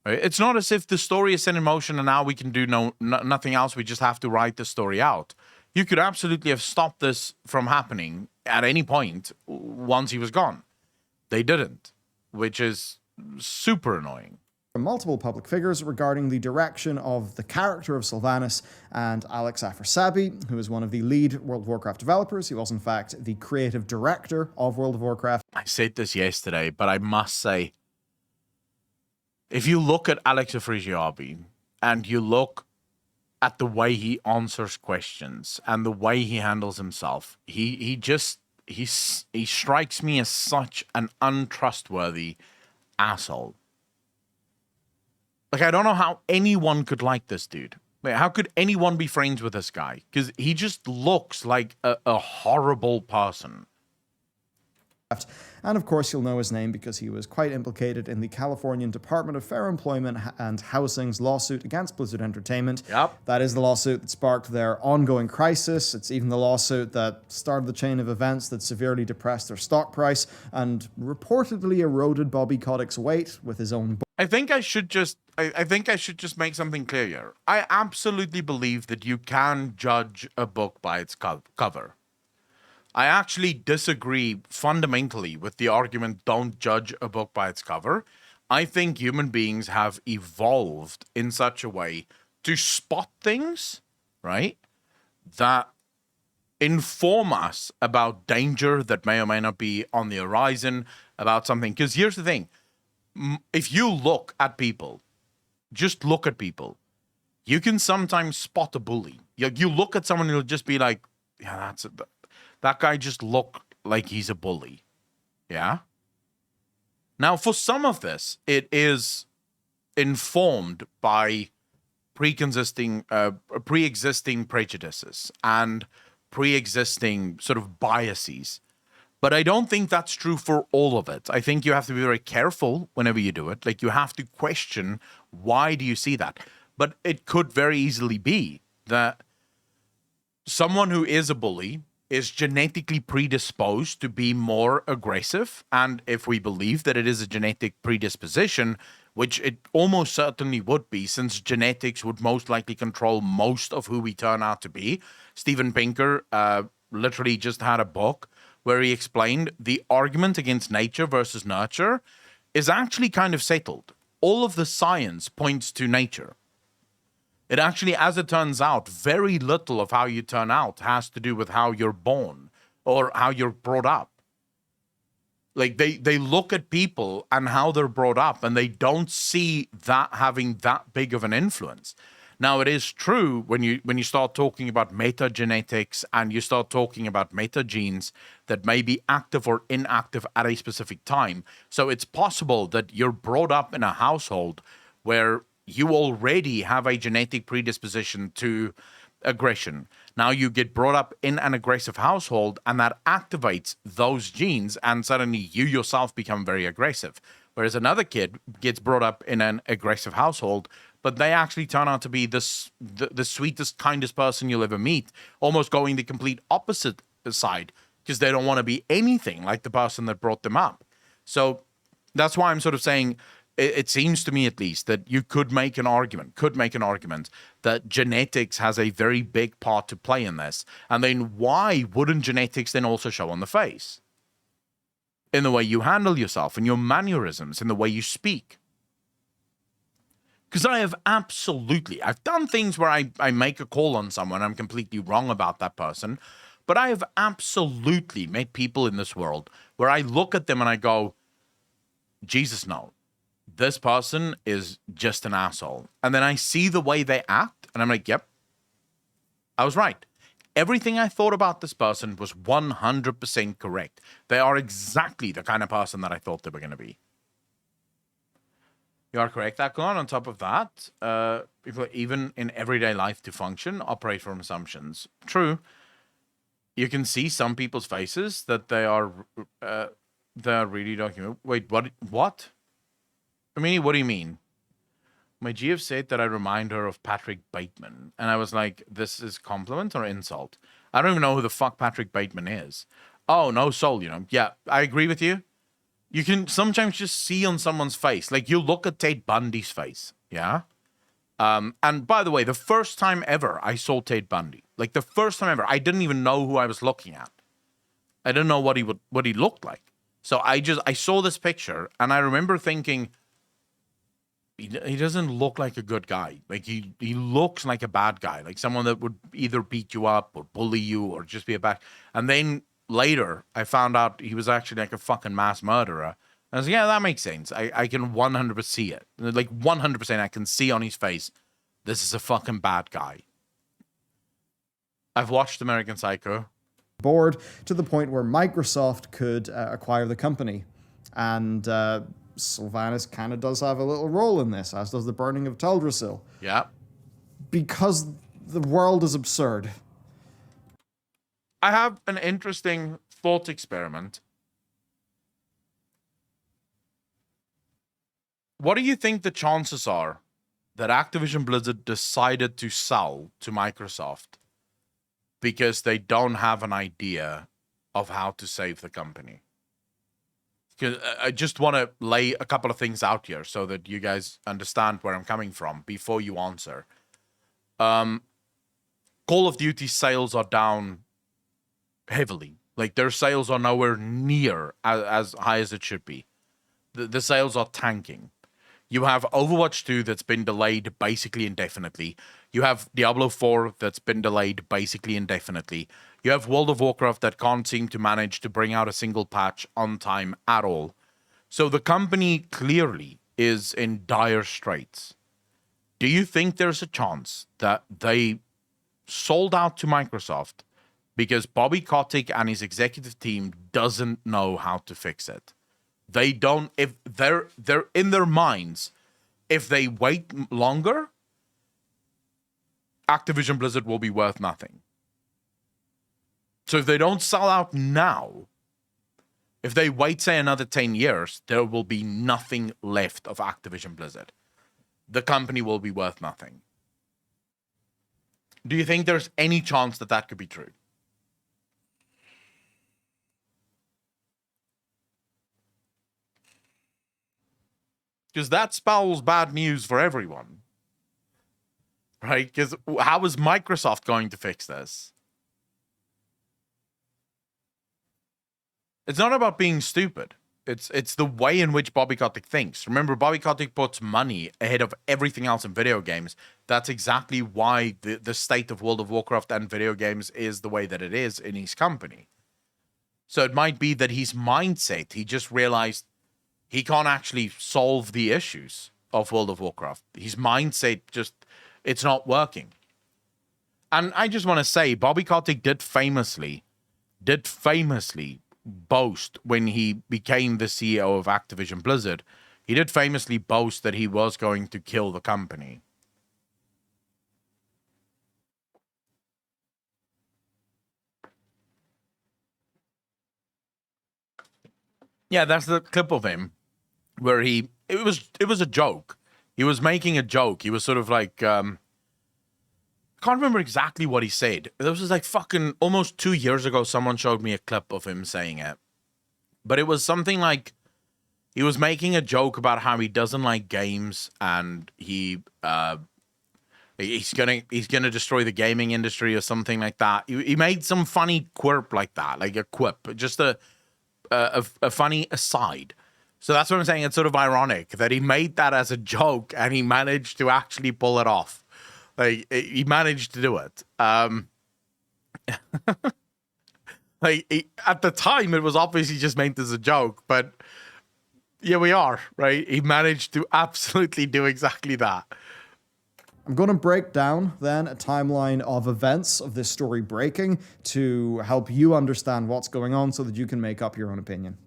Right? It's not as if the story is set in motion and now we can do nothing else. We just have to write the story out. You could absolutely have stopped this from happening at any point once he was gone. They didn't, which is super annoying. From multiple public figures regarding the direction of the character of Sylvanas and Alex Afrasiabi, who is one of the lead World of Warcraft developers. He was, in fact, the creative director of World of Warcraft. I said this yesterday, but I must say, if you look at Alex Afrasiabi and you look at the way he answers questions and the way he handles himself, he strikes me as such an untrustworthy asshole. Like, I don't know how anyone could like this dude. Like, how could anyone be friends with this guy? Because he just looks like a horrible person. And of course, you'll know his name because he was quite implicated in the Californian Department of Fair Employment and Housing's lawsuit against Blizzard Entertainment. Yep. That is the lawsuit that sparked their ongoing crisis. It's even the lawsuit that started the chain of events that severely depressed their stock price and reportedly eroded Bobby Kotick's weight with his own I think I should just make something clear here. I absolutely believe that you can judge a book by its cover. I actually disagree fundamentally with the argument, don't judge a book by its cover. I think human beings have evolved in such a way to spot things, right, that inform us about danger that may or may not be on the horizon, about something. Because here's the thing. If you look at people, just look at people, you can sometimes spot a bully. You look at someone, you'll just be like, yeah, that guy just looked like he's a bully. Yeah? Now, for some of this, it is informed by pre-existing prejudices and pre-existing sort of biases. But I don't think that's true for all of it. I think you have to be very careful whenever you do it. Like, you have to question, why do you see that? But it could very easily be that someone who is a bully is genetically predisposed to be more aggressive. And if we believe that it is a genetic predisposition, which it almost certainly would be, since genetics would most likely control most of who we turn out to be. Steven Pinker literally just had a book where he explained the argument against nature versus nurture is actually kind of settled. All of the science points to nature. It actually, as it turns out, very little of how you turn out has to do with how you're born or how you're brought up. Like, they look at people and how they're brought up, and they don't see that having that big of an influence. Now, it is true when you start talking about metagenetics and you start talking about metagenes that may be active or inactive at a specific time. So it's possible that you're brought up in a household where you already have a genetic predisposition to aggression. Now you get brought up in an aggressive household, and that activates those genes, and suddenly you yourself become very aggressive. Whereas another kid gets brought up in an aggressive household, but they actually turn out to be the sweetest, kindest person you'll ever meet, almost going the complete opposite side, because they don't want to be anything like the person that brought them up. So that's why I'm sort of saying, it seems to me at least that you could make an argument that genetics has a very big part to play in this. And then why wouldn't genetics then also show on the face? In the way you handle yourself, in your mannerisms, in the way you speak. Because I've done things where I make a call on someone, I'm completely wrong about that person, but I have absolutely met people in this world where I look at them and I go, Jesus, no, this person is just an asshole. And then I see the way they act, and I'm like, yep, I was right. Everything I thought about this person was 100% correct. They are exactly the kind of person that I thought they were going to be. You are correct, Akon. On top of that, people, even in everyday life to function, operate from assumptions. True. You can see some people's faces that they're really talking. Wait, what? I mean, what do you mean? My GF said that I remind her of Patrick Bateman. And I was like, this is compliment or insult? I don't even know who the fuck Patrick Bateman is. Oh, no soul, Yeah, I agree with you. You can sometimes just see on someone's face. Like, you look at Ted Bundy's face, yeah? And by the way, the first time ever I saw Ted Bundy, like the first time ever, I didn't even know who I was looking at. I didn't know what he looked like. So I saw this picture, and I remember thinking, he doesn't look like a good guy. Like, he looks like a bad guy, like someone that would either beat you up or bully you or just be a bad. And then later, I found out he was actually like a fucking mass murderer. I was like, yeah, that makes sense. I can 100% see it. Like, 100% I can see on his face, this is a fucking bad guy. I've watched American Psycho. Board to the point where Microsoft could acquire the company. And Sylvanas kind of does have a little role in this, as does the burning of Teldrassil. Yeah. Because the world is absurd. I have an interesting thought experiment. What do you think the chances are that Activision Blizzard decided to sell to Microsoft because they don't have an idea of how to save the company? Because I just want to lay a couple of things out here so that you guys understand where I'm coming from before you answer. Call of Duty sales are down heavily. Like, their sales are nowhere near as high as it should be. The sales are tanking. You have Overwatch 2 that's been delayed basically indefinitely. You have Diablo 4 that's been delayed basically indefinitely. You have World of Warcraft that can't seem to manage to bring out a single patch on time at all. So the company clearly is in dire straits. Do you think there's a chance that they sold out to Microsoft because Bobby Kotick and his executive team doesn't know how to fix it? They don't, if they're in their minds, if they wait longer, Activision Blizzard will be worth nothing. So if they don't sell out now, if they wait, say, another 10 years, there will be nothing left of Activision Blizzard. The company will be worth nothing. Do you think there's any chance that that could be true? Because that spells bad news for everyone. Right? Because how is Microsoft going to fix this? It's not about being stupid. It's the way in which Bobby Kotick thinks. Remember, Bobby Kotick puts money ahead of everything else in video games. That's exactly why the state of World of Warcraft and video games is the way that it is in his company. So it might be that his mindset, he just realized he can't actually solve the issues of World of Warcraft. His mindset just, it's not working. And I just want to say, Bobby Kotick did famously boast when he became the CEO of Activision Blizzard. He did famously boast that he was going to kill the company. Yeah, that's the clip of him where it was a joke. He was making a joke. He was sort of like, I can't remember exactly what he said. This was like fucking almost 2 years ago. Someone showed me a clip of him saying it. But it was something like he was making a joke about how he doesn't like games and he's gonna destroy the gaming industry or something like that. He made some funny quirk like that, like a quip, just a funny aside. So that's what I'm saying. It's sort of ironic that he made that as a joke and he managed to actually pull it off. Like, he managed to do it. At the time, it was obviously just meant as a joke, but here we are, right? He managed to absolutely do exactly that. I'm going to break down then a timeline of events of this story breaking to help you understand what's going on so that you can make up your own opinion.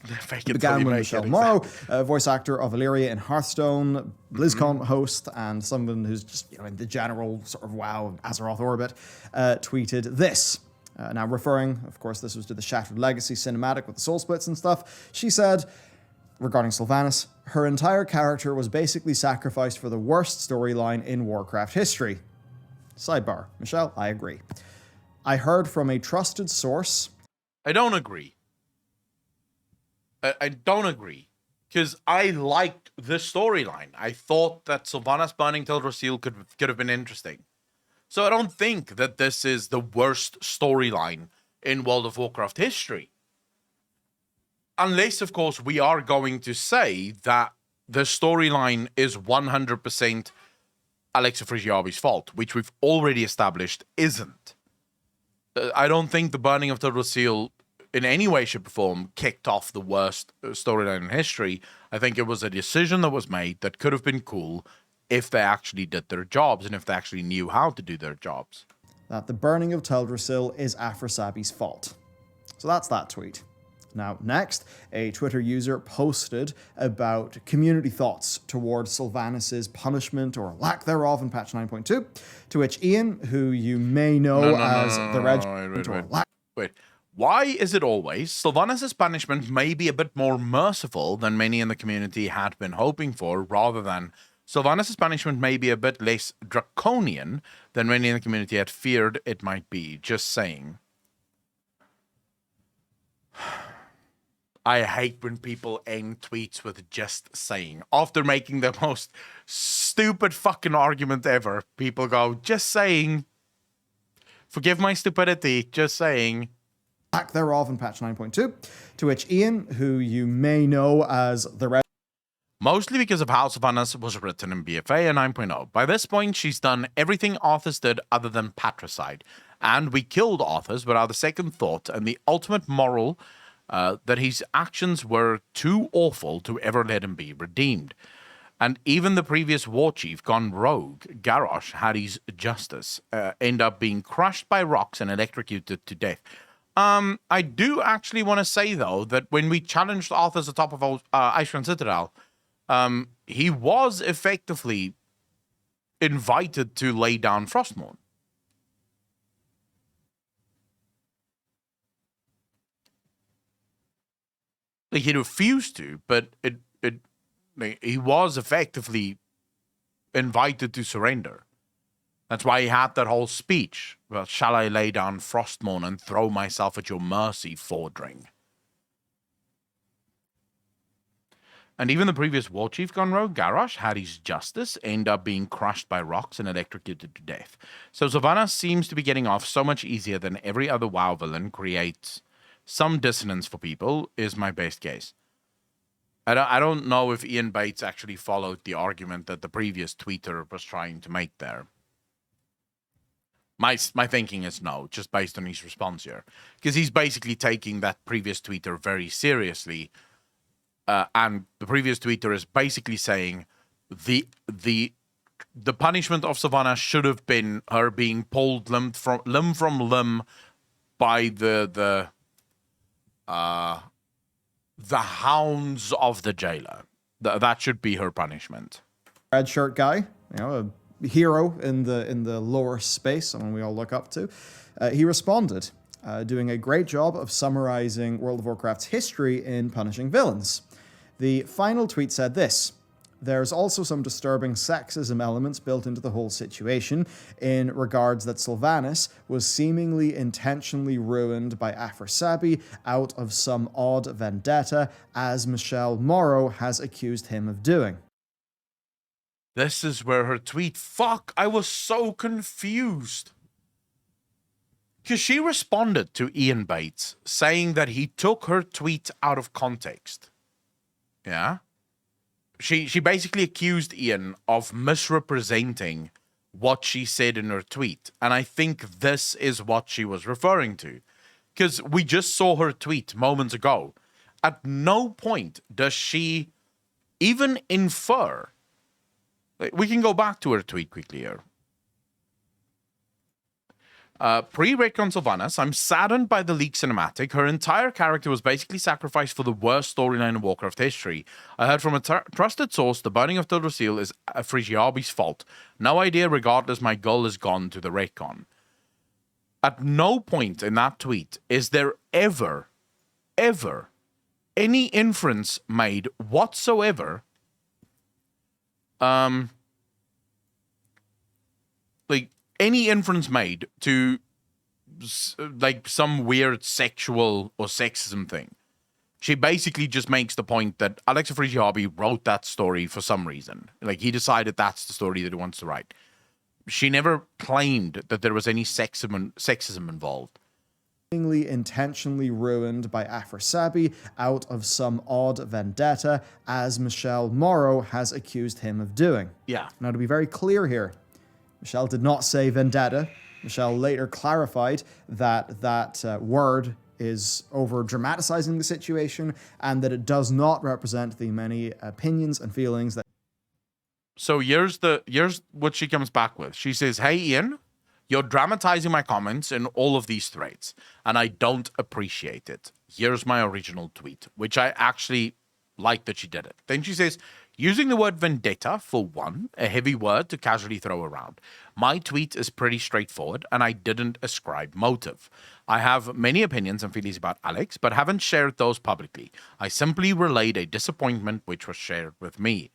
It began with Michelle Morrow, voice actor of Illyria in Hearthstone, BlizzCon host, and someone who's just in the general sort of WoW Azeroth orbit, tweeted this. Now referring, of course, this was to the Shattered Legacy cinematic with the soul splits and stuff. She said, regarding Sylvanas, her entire character was basically sacrificed for the worst storyline in Warcraft history. Sidebar. Michelle, I agree. I heard from a trusted source. I don't agree. I don't agree. Because I liked the storyline. I thought that Sylvanas burning Teldrassil could have been interesting. So I don't think that this is the worst storyline in World of Warcraft history. Unless, of course, we are going to say that the storyline is 100% Alexa Frigiabi's fault, which we've already established isn't. I don't think the burning of Teldrassil in any way, shape, or form kicked off the worst storyline in history. I think it was a decision that was made that could have been cool if they actually did their jobs and if they actually knew how to do their jobs. That the burning of Teldrassil is Afrasabi's fault. So that's that tweet. Now, next, a Twitter user posted about community thoughts towards Sylvanas' punishment or lack thereof in patch 9.2, to which Ian, who you may know as the Regiment, Wait. Why is it always Sylvanas' punishment may be a bit more merciful than many in the community had been hoping for, rather than Sylvanas' punishment may be a bit less draconian than many in the community had feared it might be? Just saying. I hate when people end tweets with just saying. After making the most stupid fucking argument ever, people go, just saying. Forgive my stupidity, just saying. Lack thereof in patch 9.2, to which Ian, who you may know as the Mostly because of how Sylvanas was written in BFA and 9.0. By this point, she's done everything Arthas did other than patricide. And we killed Arthas without a second thought, and the ultimate moral that his actions were too awful to ever let him be redeemed. And even the previous war chief gone rogue, Garrosh, had his justice, end up being crushed by rocks and electrocuted to death. I do actually want to say, though, that when we challenged Arthur's atop of Iceland Citadel, he was effectively invited to lay down Frostmourne. Like, he refused to, but he was effectively invited to surrender. That's why he had that whole speech. Well, shall I lay down Frostmourne and throw myself at your mercy, Fordring? And even the previous war chief gone rogue, Garrosh, had his justice, end up being crushed by rocks and electrocuted to death. So Sylvanas seems to be getting off so much easier than every other WoW villain, creates some dissonance for people, is my best guess. I don't know if Ian Bates actually followed the argument that the previous tweeter was trying to make there. My thinking is no, just based on his response here. Because he's basically taking that previous tweeter very seriously. And the previous tweeter is basically saying the punishment of Sylvanas should have been her being pulled limb from limb by the hounds of the jailer. That should be her punishment. Red shirt guy, a hero in the lore space, someone we all look up to. He responded, doing a great job of summarizing World of Warcraft's history in punishing villains. The final tweet said this: "There's also some disturbing sexism elements built into the whole situation in regards that Sylvanas was seemingly intentionally ruined by Aphrosabi out of some odd vendetta, as Michelle Morrow has accused him of doing." This is where her tweet... Fuck, I was so confused. Because she responded to Ian Bates saying that he took her tweet out of context. Yeah? She basically accused Ian of misrepresenting what she said in her tweet. And I think this is what she was referring to. Because we just saw her tweet moments ago. At no point does she even infer... We can go back to her tweet quickly here. Pre-Retcon Sylvanas, I'm saddened by the leaked cinematic. Her entire character was basically sacrificed for the worst storyline in Warcraft history. I heard from a trusted source the burning of Teldrassil is Frigiabi's fault. No idea, regardless, my goal is gone to the Retcon. At no point in that tweet is there ever any inference made whatsoever like any inference made to like some weird sexual or sexism thing. She basically just makes the point that Alexa Frigiabi wrote that story for some reason. Like, he decided that's the story that he wants to write. She never claimed that there was any sexism involved. Intentionally ruined by Aphrosabi out of some odd vendetta, as Michelle Morrow has accused him of doing. Yeah. Now, to be very clear here, Michelle did not say vendetta. Michelle later clarified that word is over dramatizing the situation and that it does not represent the many opinions and feelings that... So here's what she comes back with. She says, "Hey Ian, you're dramatizing my comments in all of these threads, and I don't appreciate it. Here's my original tweet," which I actually like that she did it. Then she says, "Using the word vendetta, for one, a heavy word to casually throw around. My tweet is pretty straightforward, and I didn't ascribe motive. I have many opinions and feelings about Alex, but haven't shared those publicly. I simply relayed a disappointment which was shared with me."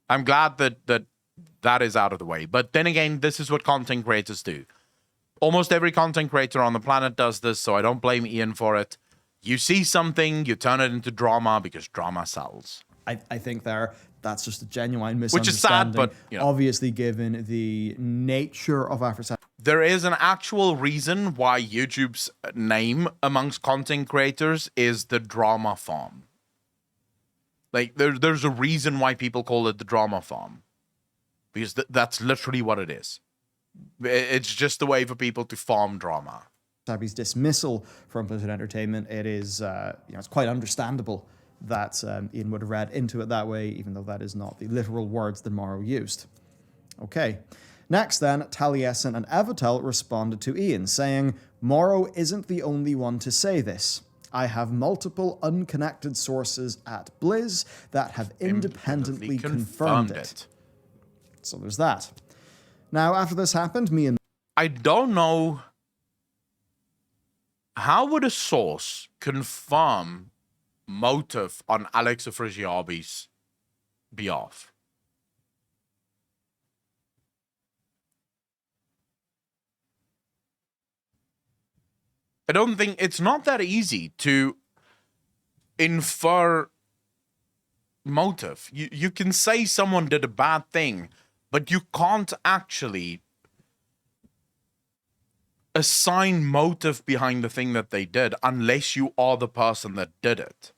I'm glad that is out of the way. But then again, this is what content creators do. Almost every content creator on the planet does this, so I don't blame Ian for it. You see something, you turn it into drama because drama sells. I think that's just a genuine misunderstanding. Which is sad, but... Obviously, given the nature of Aphrosabi. There is an actual reason why YouTube's name amongst content creators is the drama farm. Like, there's a reason why people call it the drama farm. Because that's literally what it is. It's just a way for people to farm drama. Sabi's dismissal from Blizzard Entertainment, it is, it's quite understandable that Ian would have read into it that way, even though that is not the literal words that Morrow used. Okay. Next then, Taliesin and Evitel responded to Ian, saying, Morrow isn't the only one to say this. I have multiple unconnected sources at Blizz that have independently confirmed it. So there's that. Now, after this happened, me and... I don't know. How would a source confirm motive on Alex Afrasiabi's behalf? I don't think it's not that easy to infer motive. You can say someone did a bad thing, but you can't actually assign motive behind the thing that they did unless you are the person that did it.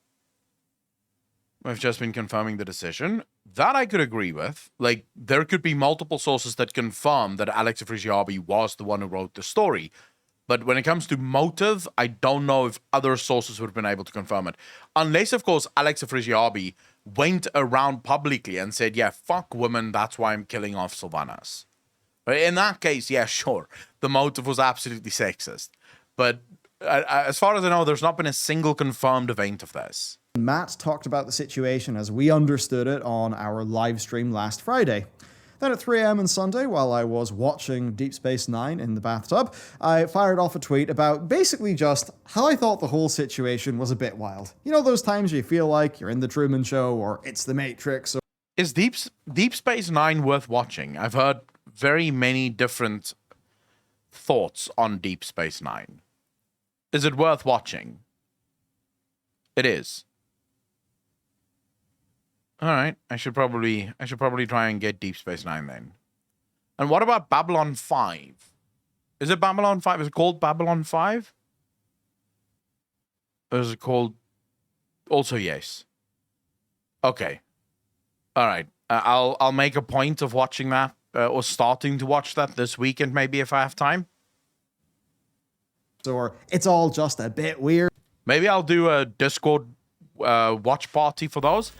I've just been confirming the decision. That I could agree with. Like, there could be multiple sources that confirm that Alex Afrasiabi was the one who wrote the story. But when it comes to motive, I don't know if other sources would have been able to confirm it. Unless, of course, Alex Afrasiabi went around publicly and said, yeah, fuck women, that's why I'm killing off Sylvanas. Right? In that case, yeah, sure. The motive was absolutely sexist. But as far as I know, there's not been a single confirmed event of this. Matt talked about the situation as we understood it on our live stream last Friday. Then at 3 a.m. on Sunday, while I was watching Deep Space Nine in the bathtub, I fired off a tweet about basically just how I thought the whole situation was a bit wild. You know those times you feel like you're in the Truman Show or it's the Matrix? Or... Is Deep Space Nine worth watching? I've heard very many different thoughts on Deep Space Nine. Is it worth watching? It is. All right, I should probably try and get Deep Space Nine then. And what about Babylon 5? Is it Babylon 5? Is it called Babylon 5? Or is it called... Also, yes. Okay. All right. I'll make a point of watching that, or starting to watch that this weekend, maybe, if I have time. Or it's all just a bit weird. Maybe I'll do a Discord watch party for those.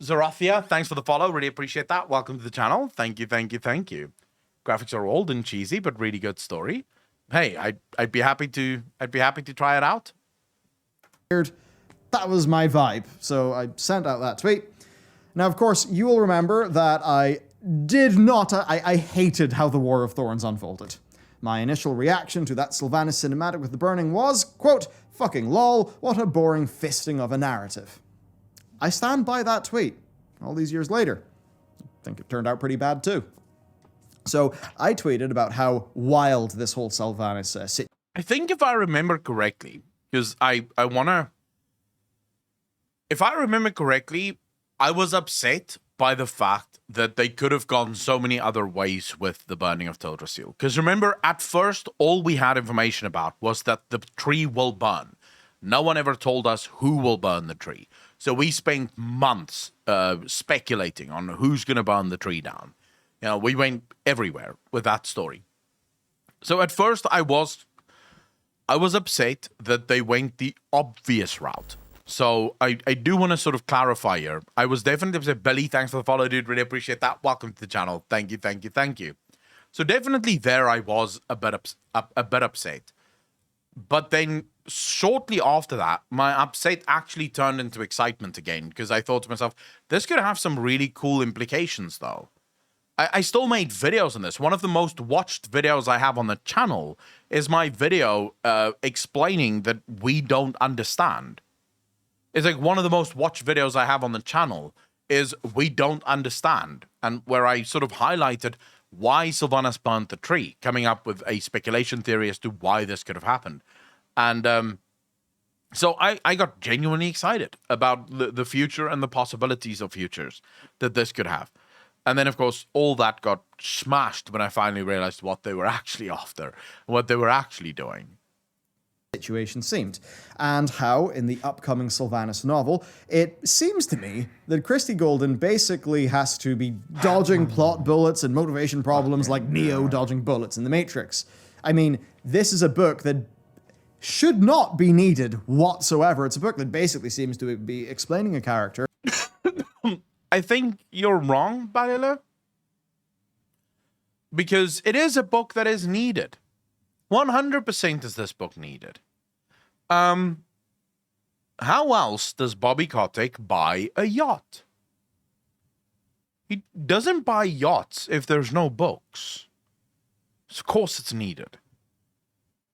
Zarathia, thanks for the follow. Really appreciate that. Welcome to the channel. Thank you, thank you, thank you. Graphics are old and cheesy, but really good story. Hey, I'd be happy to try it out. That was my vibe, so I sent out that tweet. Now, of course, you will remember that I hated how the War of Thorns unfolded. My initial reaction to that Sylvanas cinematic with the burning was, quote, fucking lol, what a boring fisting of a narrative. I stand by that tweet all these years later. I think it turned out pretty bad too. So I tweeted about how wild this whole Sylvanas situation. I think if I remember correctly, because I want to... If I remember correctly, I was upset by the fact that they could have gone so many other ways with the burning of Teldrassil. Because remember, at first, all we had information about was that the tree will burn. No one ever told us who will burn the tree. So we spent months speculating on who's going to burn the tree down. You know, we went everywhere with that story. So at first, I was upset that they went the obvious route. So I do want to sort of clarify here. I was definitely upset. Billy, thanks for the follow, dude. Really appreciate that. Welcome to the channel. Thank you, thank you, thank you. So definitely there I was a bit upset. But then shortly after that, my upset actually turned into excitement again, because I thought to myself, this could have some really cool implications, though. I still made videos on this. One of the most watched videos I have on the channel is my video explaining that we don't understand. It's like one of the most watched videos I have on the channel is we don't understand, and where I sort of highlighted why Sylvanas burnt the tree, coming up with a speculation theory as to why this could have happened. And so I got genuinely excited about the future and the possibilities of futures that this could have. And then, of course, all that got smashed when I finally realized what they were actually after, what they were actually doing. Situation seemed, and how, in the upcoming Sylvanas novel, it seems to me that Christie Golden basically has to be dodging plot bullets and motivation problems like Neo dodging bullets in The Matrix. I mean, this is a book that should not be needed whatsoever. It's a book that basically seems to be explaining a character. I think you're wrong, Balila, because it is a book that is needed. 100% is this book needed. How else does Bobby Kotick buy a yacht? He doesn't buy yachts if there's no books. So of course it's needed.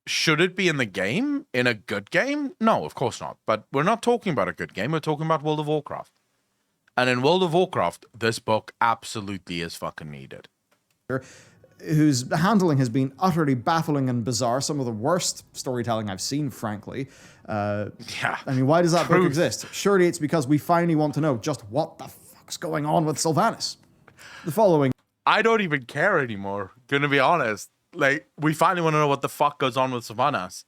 Should it be in the game? In a good game? No, of course not. But we're not talking about a good game. We're talking about World of Warcraft. And in World of Warcraft, this book absolutely is fucking needed. Whose handling has been utterly baffling and bizarre. Some of the worst storytelling I've seen, frankly. Yeah. I mean, why does that book exist? Surely it's because we finally want to know just what the fuck's going on with Sylvanas. The following. I don't even care anymore, gonna be honest. Like, we finally want to know what the fuck goes on with Sylvanas.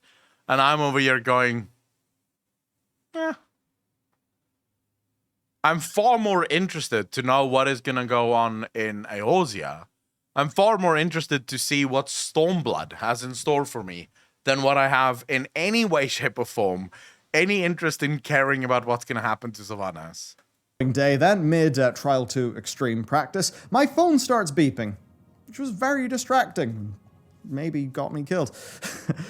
And I'm over here going, I'm far more interested to know what is gonna go on in Eorzea. I'm far more interested to see what Stormblood has in store for me than what I have in any way, shape, or form any interest in caring about what's gonna happen to Sylvanas. Day then, mid trial to extreme practice, my phone starts beeping, which was very distracting. Maybe got me killed.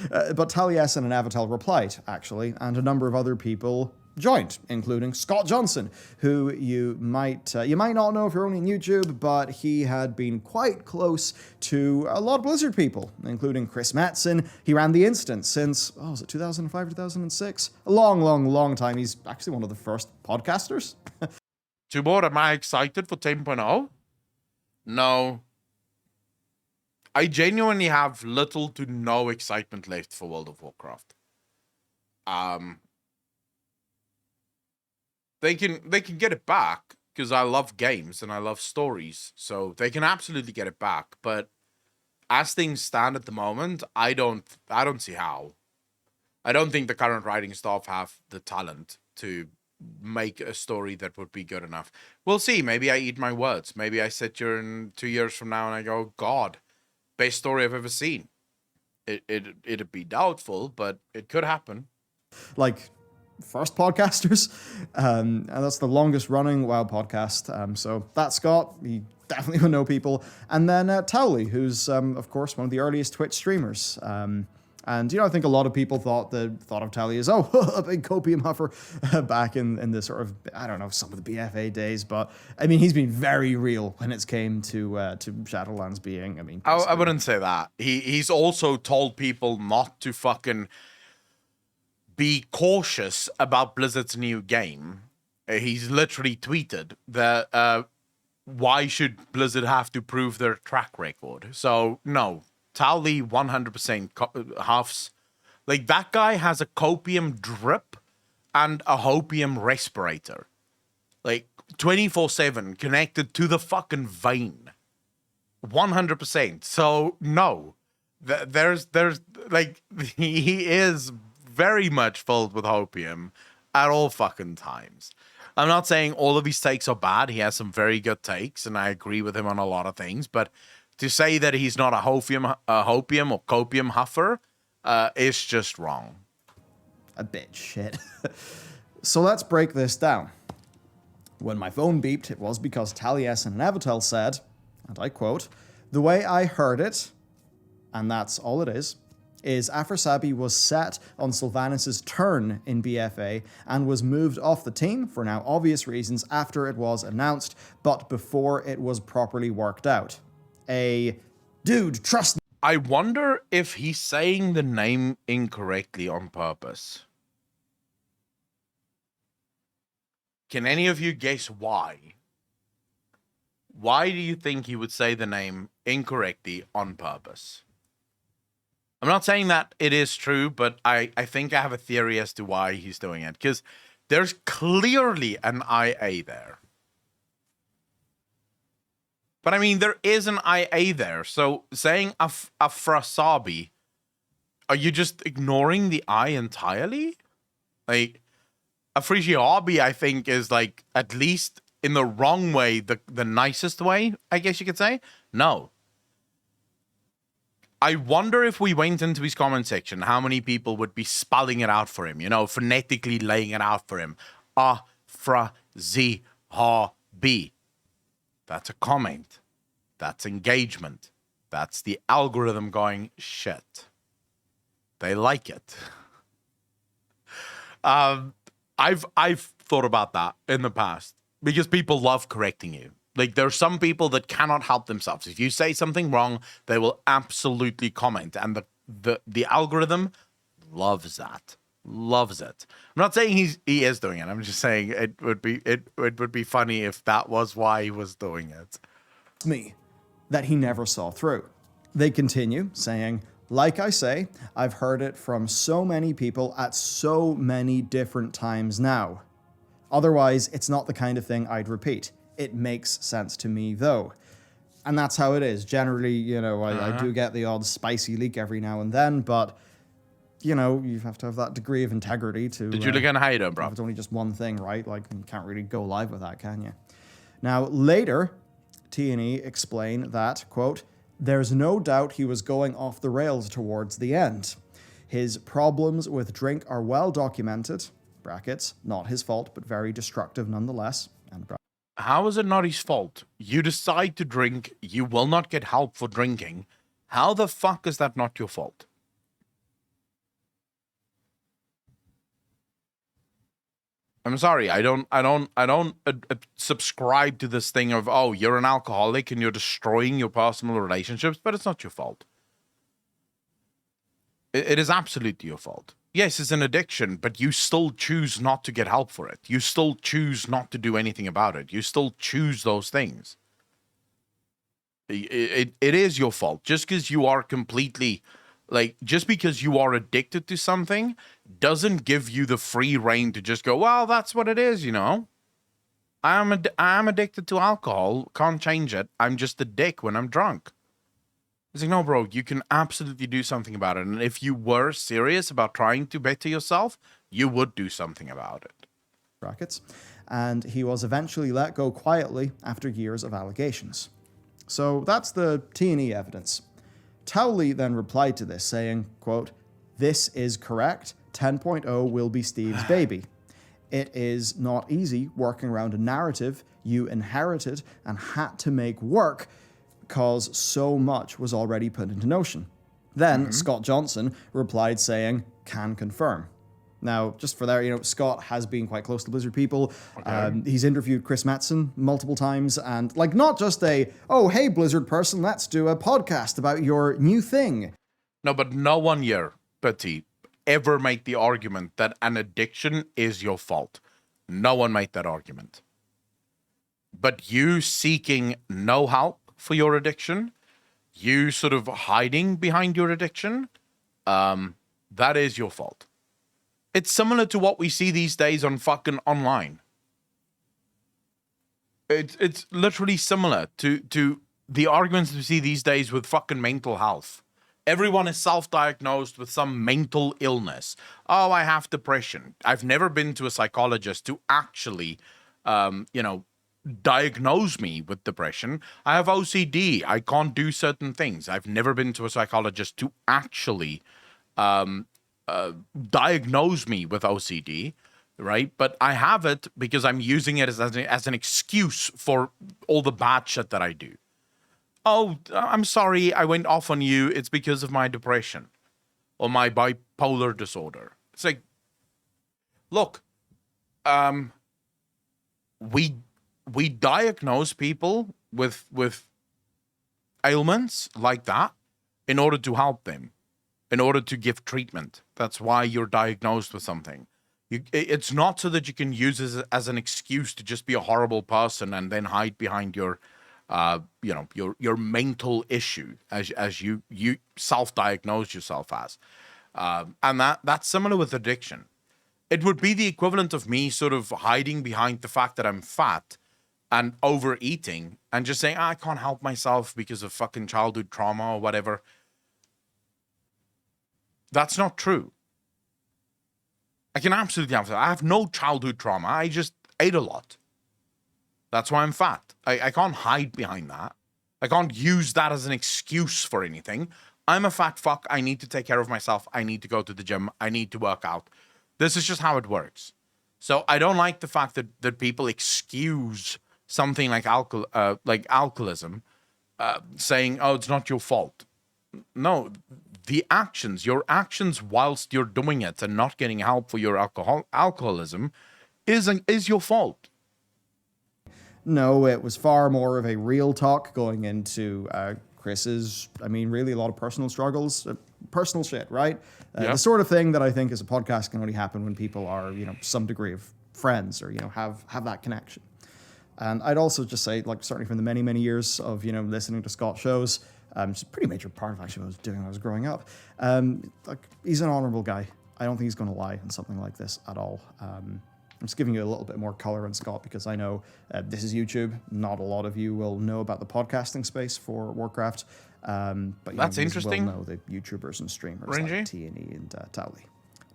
But Taliesin and Avatel replied, actually, and a number of other people joined, including Scott Johnson, who you might not know if you're only on YouTube, but he had been quite close to a lot of Blizzard people, including Chris Metzen. He ran the instance since, was it 2005, 2006? A long, long, long time. He's actually one of the first podcasters. Tubor, am I excited for 10.0? No. I genuinely have little to no excitement left for World of Warcraft. They can get it back because I love games and I love stories, so they can absolutely get it back. But as things stand at the moment, I don't see how. I don't think the current writing staff have the talent to make a story that would be good enough. We'll see. Maybe I eat my words. Maybe I sit here in 2 years from now and I go, God, best story I've ever seen. It'd be doubtful, but it could happen. Like, first podcasters, and that's the longest running WoW podcast. So that's Scott. He definitely will know people. And then Towley, who's of course one of the earliest Twitch streamers. And I think a lot of people thought of Towley as a big copium huffer back in the sort of, I don't know, some of the BFA days. But I mean, he's been very real when it's came to Shadowlands being. I mean, I wouldn't say that. He's also told people not to fucking be cautious about Blizzard's new game. He's literally tweeted that why should Blizzard have to prove their track record? So no. Towley 100% huffs. Like, that guy has a copium drip and a hopium respirator. Like, 24/7 connected to the fucking vein. 100%. So, no. There's like, he is very much filled with hopium at all fucking times. I'm not saying all of his takes are bad. He has some very good takes, and I agree with him on a lot of things, but to say that he's not a hopium or copium huffer is just wrong. A bit shit. So let's break this down. When my phone beeped, it was because Taliesin and Avatel said, and I quote, "The way I heard it, and that's all it is Aphrosabi was set on Sylvanas' turn in BFA and was moved off the team for now obvious reasons after it was announced, but before it was properly worked out. Dude, trust me." I wonder if he's saying the name incorrectly on purpose. Can any of you guess why? Why do you think he would say the name incorrectly on purpose? I'm not saying that it is true, but I think I have a theory as to why he's doing it. Because there's clearly an IA there. But I mean, there is an IA there. So saying Aphrosabi, are you just ignoring the I entirely? Like, Aphrosabi, I think, is like, at least in the wrong way, the nicest way, I guess you could say. No. I wonder if we went into his comment section, how many people would be spelling it out for him, phonetically laying it out for him. Aphrosabi. That's a comment. That's engagement. That's the algorithm going, shit. They like it. I've thought about that in the past because people love correcting you. Like, there are some people that cannot help themselves. If you say something wrong, they will absolutely comment, and the algorithm loves that. Loves it. I'm not saying he is doing it. I'm just saying it would be funny if that was why he was doing it. Me that he never saw through. They continue saying, like I say, I've heard it from so many people at so many different times now. Otherwise, it's not the kind of thing I'd repeat. It makes sense to me, though. And that's how it is. Generally, you know, I do get the odd spicy leak every now and then, but, you know, you have to have that degree of integrity to... Did you look at Hayden, bro? It's only just one thing, right? Like, you can't really go live with that, can you? Now, later, T&E explain that, quote, there's no doubt he was going off the rails towards the end. His problems with drink are well documented, brackets, not his fault, but very destructive nonetheless, and How is it not his fault? You decide to drink, you will not get help for drinking. How the fuck is that not your fault? I'm sorry, I don't subscribe to this thing of, oh, you're an alcoholic and you're destroying your personal relationships, but it's not your fault. It is absolutely your fault. Yes, it's an addiction, but you still choose not to get help for it. You still choose not to do anything about it. You still choose those things. It is your fault. Just because you are completely... Like, just because you are addicted to something doesn't give you the free reign to just go, well, that's what it is, you know? I'm addicted to alcohol. Can't change it. I'm just a dick when I'm drunk. It's like, no, bro, you can absolutely do something about it. And if you were serious about trying to better yourself, you would do something about it. Brackets. And he was eventually let go quietly after years of allegations. So that's the T&E evidence. Towley then replied to this, saying, quote, this is correct. 10.0 will be Steve's baby. It is not easy working around a narrative you inherited and had to make work because so much was already put into Notion. Then Scott Johnson replied saying, can confirm. Now, just for there, you know, Scott has been quite close to Blizzard people. Okay. He's interviewed Chris Metzen multiple times, and like not just a, oh, hey, Blizzard person, let's do a podcast about your new thing. No, but no one here, Petit, ever made the argument that an addiction is your fault. No one made that argument. But you seeking no help for your addiction, you sort of hiding behind your addiction, that is your fault. It's similar to what we see these days on fucking online. It's literally similar to the arguments we see these days with fucking mental health. Everyone is self-diagnosed with some mental illness. Oh, I have depression. I've never been to a psychologist to actually, diagnose me with depression. I have OCD. I can't do certain things. I've never been to a psychologist to actually diagnose me with OCD, right? But I have it because I'm using it as an excuse for all the bad shit that I do. Oh, I'm sorry, I went off on you. It's because of my depression or my bipolar disorder. It's like, look, we diagnose people with ailments like that in order to help them, in order to give treatment. That's why you're diagnosed with something. It's not so that you can use it as an excuse to just be a horrible person and then hide behind your mental issue as you self-diagnose yourself as. And that's similar with addiction. It would be the equivalent of me sort of hiding behind the fact that I'm fat and overeating and just saying, I can't help myself because of fucking childhood trauma or whatever. That's not true. I can absolutely have that. I have no childhood trauma. I just ate a lot. That's why I'm fat. I can't hide behind that. I can't use that as an excuse for anything. I'm a fat fuck. I need to take care of myself. I need to go to the gym. I need to work out. This is just how it works. So I don't like the fact that people excuse something like alcoholism, saying, oh, it's not your fault. No, the actions, your actions whilst you're doing it and not getting help for your alcoholism is your fault. No, it was far more of a real talk going into Chris's, really a lot of personal struggles, personal shit, right? Yep. The sort of thing that I think as a podcast can only happen when people are, some degree of friends or, have that connection. And I'd also just say, like, certainly from the many, many years of, listening to Scott shows, it's a pretty major part of actually what I was doing when I was growing up. He's an honorable guy. I don't think he's going to lie in something like this at all. I'm just giving you a little bit more color on Scott because I know this is YouTube. Not a lot of you will know about the podcasting space for Warcraft. But that's interesting. Well know the YouTubers and streamers Renji? like T&E and Towley.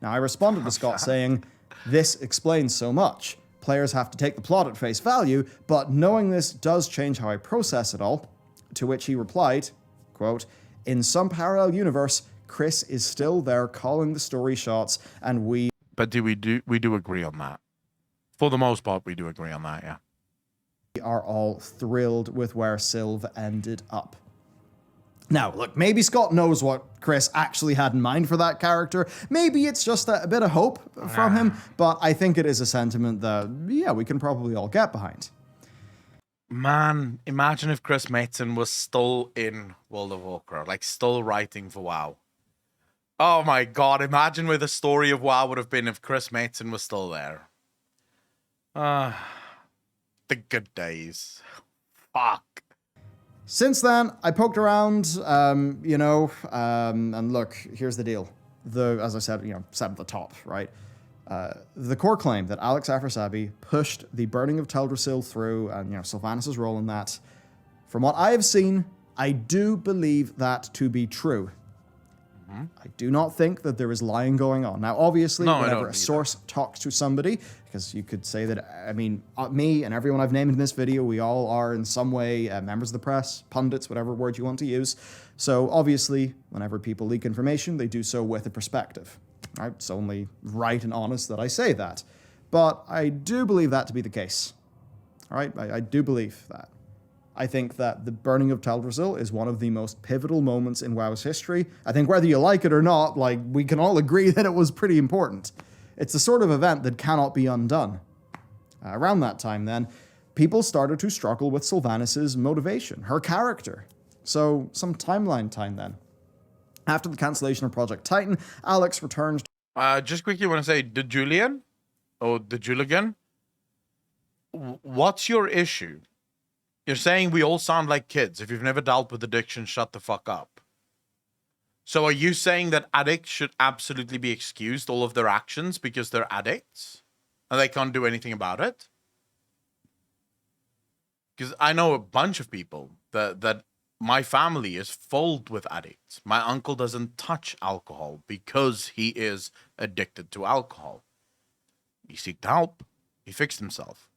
Now, I responded to Scott saying, this explains so much. Players have to take the plot at face value, but knowing this does change how I process it all. To which he replied, quote, in some parallel universe, Chris is still there calling the story shots, and we... But we do agree on that. For the most part, we do agree on that, yeah. are all thrilled with where Sylve ended up. Now, look, maybe Scott knows what Chris actually had in mind for that character. Maybe it's just a bit of hope from him, but I think it is a sentiment that, yeah, we can probably all get behind. Man, imagine if Chris Metzen was still in World of Warcraft, like still writing for WoW. Oh my god, imagine where the story of WoW would have been if Chris Metzen was still there. The good days. Fuck. Since then, I poked around, and look, here's the deal. As I said, said at the top, right? The core claim that Alex Afrasabi pushed the burning of Teldrassil through, and Sylvanas' role in that. From what I have seen, I do believe that to be true. I do not think that there is lying going on. Now, obviously, whenever a source talks to somebody, because you could say that, me and everyone I've named in this video, we all are in some way members of the press, pundits, whatever word you want to use. So obviously, whenever people leak information, they do so with a perspective. Right? It's only right and honest that I say that. But I do believe that to be the case. All right? I do believe that. I think that the burning of Teldrassil is one of the most pivotal moments in WoW's history. I think whether you like it or not, we can all agree that it was pretty important. It's the sort of event that cannot be undone. Around that time, then, people started to struggle with Sylvanas' motivation, her character. So, some timeline time then. After the cancellation of Project Titan, Alex returned. Just quickly want to say, the Julian? Or the Juligan? What's your issue? You're saying we all sound like kids. If you've never dealt with addiction, shut the fuck up. So are you saying that addicts should absolutely be excused, all of their actions, because they're addicts? And they can't do anything about it? Because I know a bunch of people that my family is filled with addicts. My uncle doesn't touch alcohol because he is addicted to alcohol. He sought help. He fixed himself.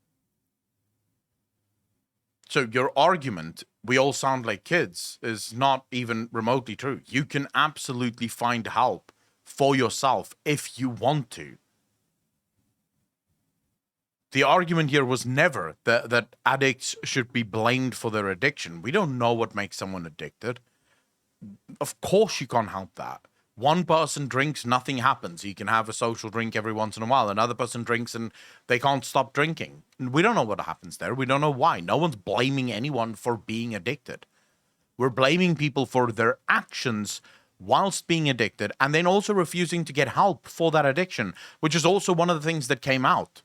So your argument, we all sound like kids, is not even remotely true. You can absolutely find help for yourself if you want to. The argument here was never that addicts should be blamed for their addiction. We don't know what makes someone addicted. Of course you can't help that. One person drinks, nothing happens. He can have a social drink every once in a while. Another person drinks and they can't stop drinking. We don't know what happens there. We don't know why. No one's blaming anyone for being addicted. We're blaming people for their actions whilst being addicted and then also refusing to get help for that addiction, which is also one of the things that came out.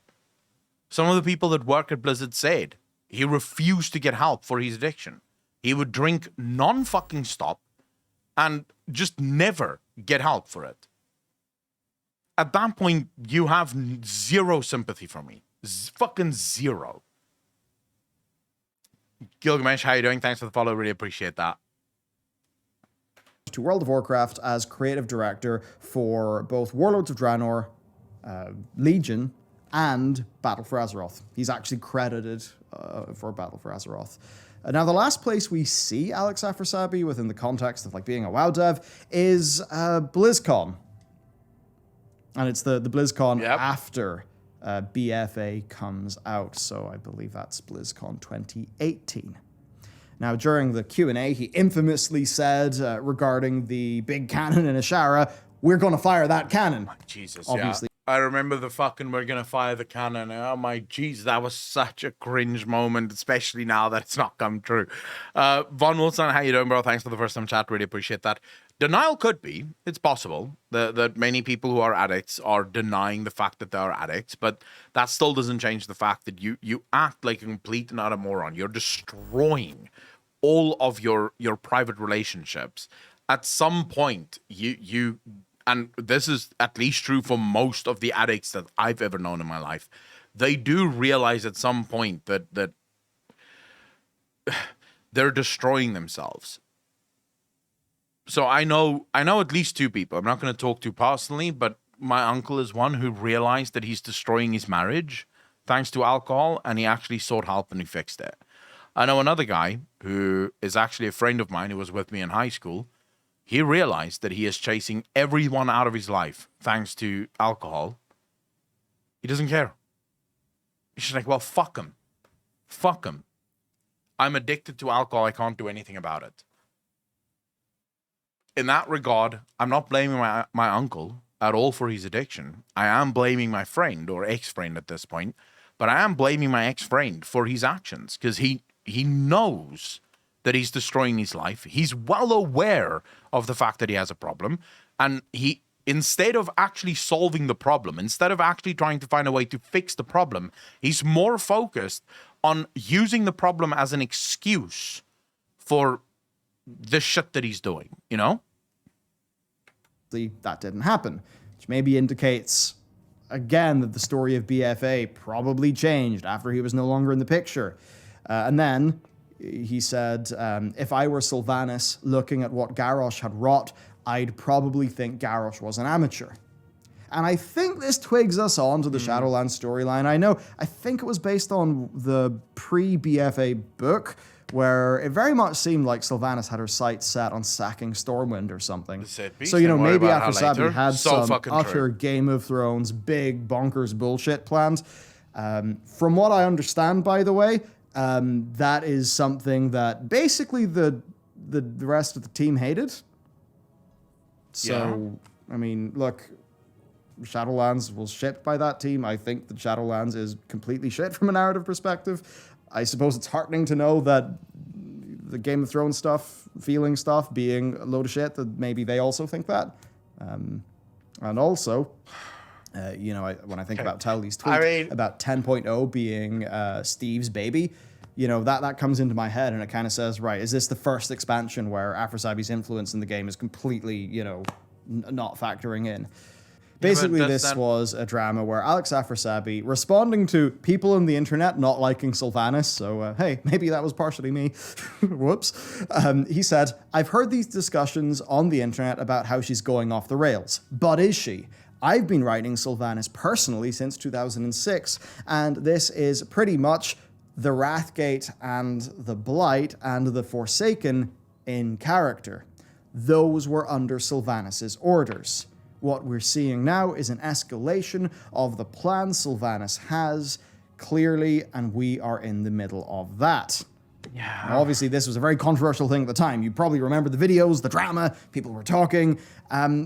Some of the people that work at Blizzard said he refused to get help for his addiction. He would drink non-fucking stop and just never get help for it. At that point, you have zero sympathy from me. Fucking zero. Gilgamesh, how you doing? Thanks for the follow. Really appreciate that. To World of Warcraft as creative director for both Warlords of Draenor, Legion, and Battle for Azeroth. He's actually credited for Battle for Azeroth. Now, the last place we see Alex Afrasabi within the context of being a WoW dev is BlizzCon. And it's the BlizzCon after BFA comes out. So I believe that's BlizzCon 2018. Now, during the Q&A, he infamously said regarding the big cannon in Ashara, we're going to fire that cannon. Jesus, Obviously. yeah. I remember the fucking we're gonna fire the cannon. Oh my jeez, that was such a cringe moment, especially now that it's not come true. Von Wilson, how you doing, bro? Thanks for the first time chat. Really appreciate that. Denial could be. It's possible that many people who are addicts are denying the fact that they are addicts, but that still doesn't change the fact that you act like a complete and utter moron. You're destroying all of your private relationships. At some point, you and this is at least true for most of the addicts that I've ever known in my life, they do realize at some point that they're destroying themselves. So I know at least two people. I'm not going to talk too personally, but my uncle is one who realized that he's destroying his marriage thanks to alcohol, and he actually sought help and he fixed it. I know another guy who is actually a friend of mine who was with me in high school. He realized that he is chasing everyone out of his life thanks to alcohol. He doesn't care. He's just like, well, fuck him. Fuck him. I'm addicted to alcohol. I can't do anything about it. In that regard, I'm not blaming my uncle at all for his addiction. I am blaming my friend or ex-friend at this point, but I am blaming my ex-friend for his actions because he knows that he's destroying his life. He's well aware of the fact that he has a problem. And he, instead of actually solving the problem, instead of actually trying to find a way to fix the problem, he's more focused on using the problem as an excuse for the shit that he's doing, you know? That didn't happen, which maybe indicates, again, that the story of BFA probably changed after he was no longer in the picture. And then he said, if I were Sylvanas looking at what Garrosh had wrought, I'd probably think Garrosh was an amateur. And I think this twigs us on to the Shadowlands storyline. I think it was based on the pre-BFA book, where it very much seemed like Sylvanas had her sights set on sacking Stormwind or something. So, maybe Afrasabi had some utter Game of Thrones, big, bonkers bullshit planned. From what I understand, by the way, that is something that basically the rest of the team hated. So, yeah. I mean, look, Shadowlands was shit by that team. I think that Shadowlands is completely shit from a narrative perspective. I suppose it's heartening to know that the Game of Thrones stuff, feeling stuff, being a load of shit, that maybe they also think that. And also, when I think about Towley's tweet about 10.0 being Steve's baby, that comes into my head and it kind of says, right, is this the first expansion where Afrasabi's influence in the game is completely, not factoring in? Basically, this was a drama where Alex Afrasabi, responding to people on the internet not liking Sylvanas, so hey, maybe that was partially me, whoops, he said, I've heard these discussions on the internet about how she's going off the rails, but is she? I've been writing Sylvanas personally since 2006, and this is pretty much the Wrathgate and the Blight and the Forsaken in character. Those were under Sylvanas' orders. What we're seeing now is an escalation of the plan Sylvanas has, clearly, and we are in the middle of that. Yeah. Now, obviously, this was a very controversial thing at the time. You probably remember the videos, the drama, people were talking.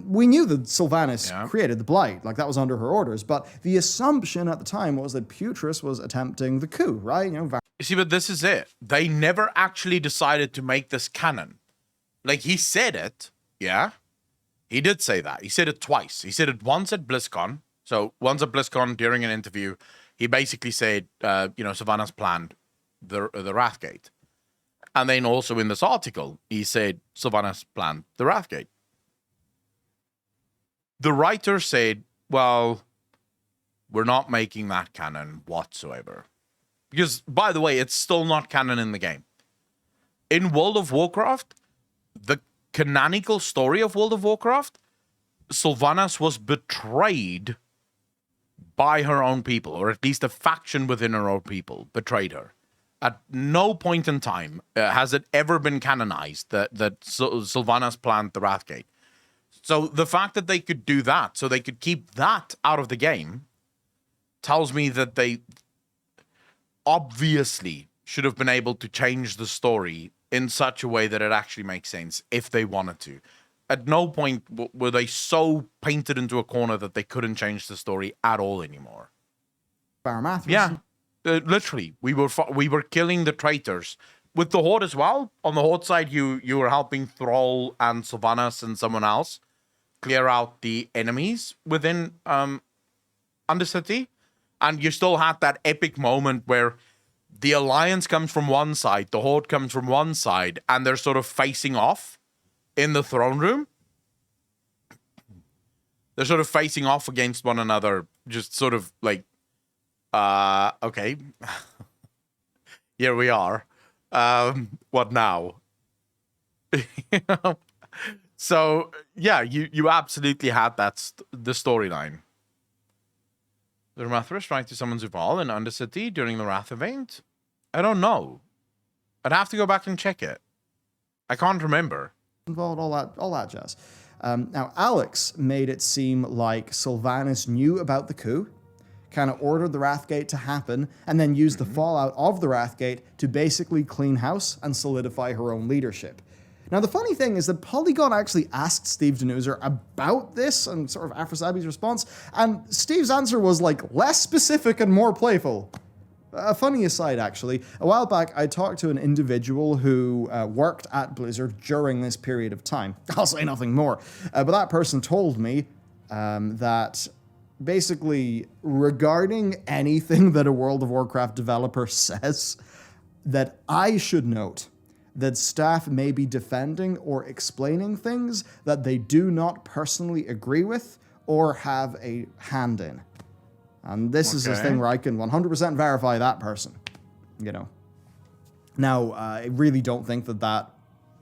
We knew that Sylvanas created the Blight, like that was under her orders, but the assumption at the time was that Putris was attempting the coup, right? You see, but this is it. They never actually decided to make this canon. Like, he said it, yeah? He did say that. He said it twice. He said it once at BlizzCon. So once at BlizzCon during an interview, he basically said, Sylvanas planned the Wrathgate. And then also in this article, he said Sylvanas planned the Wrathgate. The writer said, well, we're not making that canon whatsoever. Because, by the way, it's still not canon in the game. In World of Warcraft, the canonical story of World of Warcraft, Sylvanas was betrayed by her own people, or at least a faction within her own people betrayed her. At no point in time has it ever been canonized that Sylvanas planned the Wrathgate. So the fact that they could do that, so they could keep that out of the game, tells me that they obviously should have been able to change the story in such a way that it actually makes sense if they wanted to. At no point were they so painted into a corner that they couldn't change the story at all anymore. Baramath. Yeah, literally, we were killing the traitors with the Horde as well. On the Horde side, you were helping Thrall and Sylvanas and someone else clear out the enemies within Undercity, and you still had that epic moment where the Alliance comes from one side, the Horde comes from one side, and they're sort of facing off in the throne room. They're sort of facing off against one another, just sort of like, okay, here we are. What now? So yeah, you absolutely had the storyline. The Ramathras trying to summon Zuval in Undercity during the Wrath event? I don't know. I'd have to go back and check it. I can't remember. Involved, all that jazz. Now, Alex made it seem like Sylvanas knew about the coup, kind of ordered the Wrathgate to happen, and then used the fallout of the Wrathgate to basically clean house and solidify her own leadership. Now, the funny thing is that Polygon actually asked Steve Denuser about this and sort of Afrosabi's response, and Steve's answer was like less specific and more playful. A funny aside, actually, a while back I talked to an individual who worked at Blizzard during this period of time. I'll say nothing more, but that person told me that basically regarding anything that a World of Warcraft developer says, that I should note that staff may be defending or explaining things that they do not personally agree with or have a hand in. And this is a thing where I can 100% verify that person, you know. Now, I really don't think that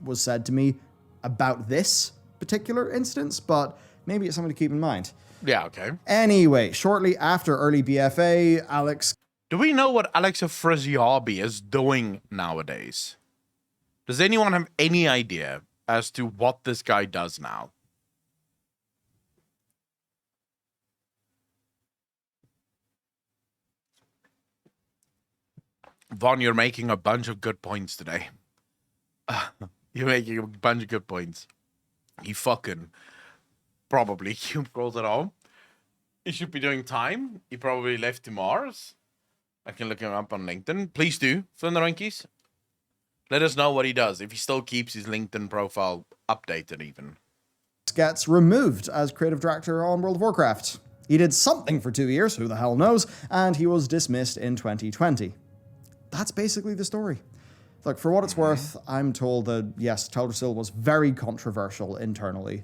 was said to me about this particular instance, but maybe it's something to keep in mind. Yeah, okay. Anyway, shortly after early BFA, Alex... Do we know what Alexa Frisiabi is doing nowadays? Does anyone have any idea as to what this guy does now? Vaughn, you're making a bunch of good points today. You're making a bunch of good points. You fucking probably cube crawled at home. He should be doing time. He probably left to Mars. I can look him up on LinkedIn. Please do, Flynn the Rankies. Let us know what he does, if he still keeps his LinkedIn profile updated even. Gets removed as creative director on World of Warcraft. He did something for 2 years, who the hell knows, and he was dismissed in 2020. That's basically the story. Look, for what it's worth, I'm told that, yes, Teldrassil was very controversial internally.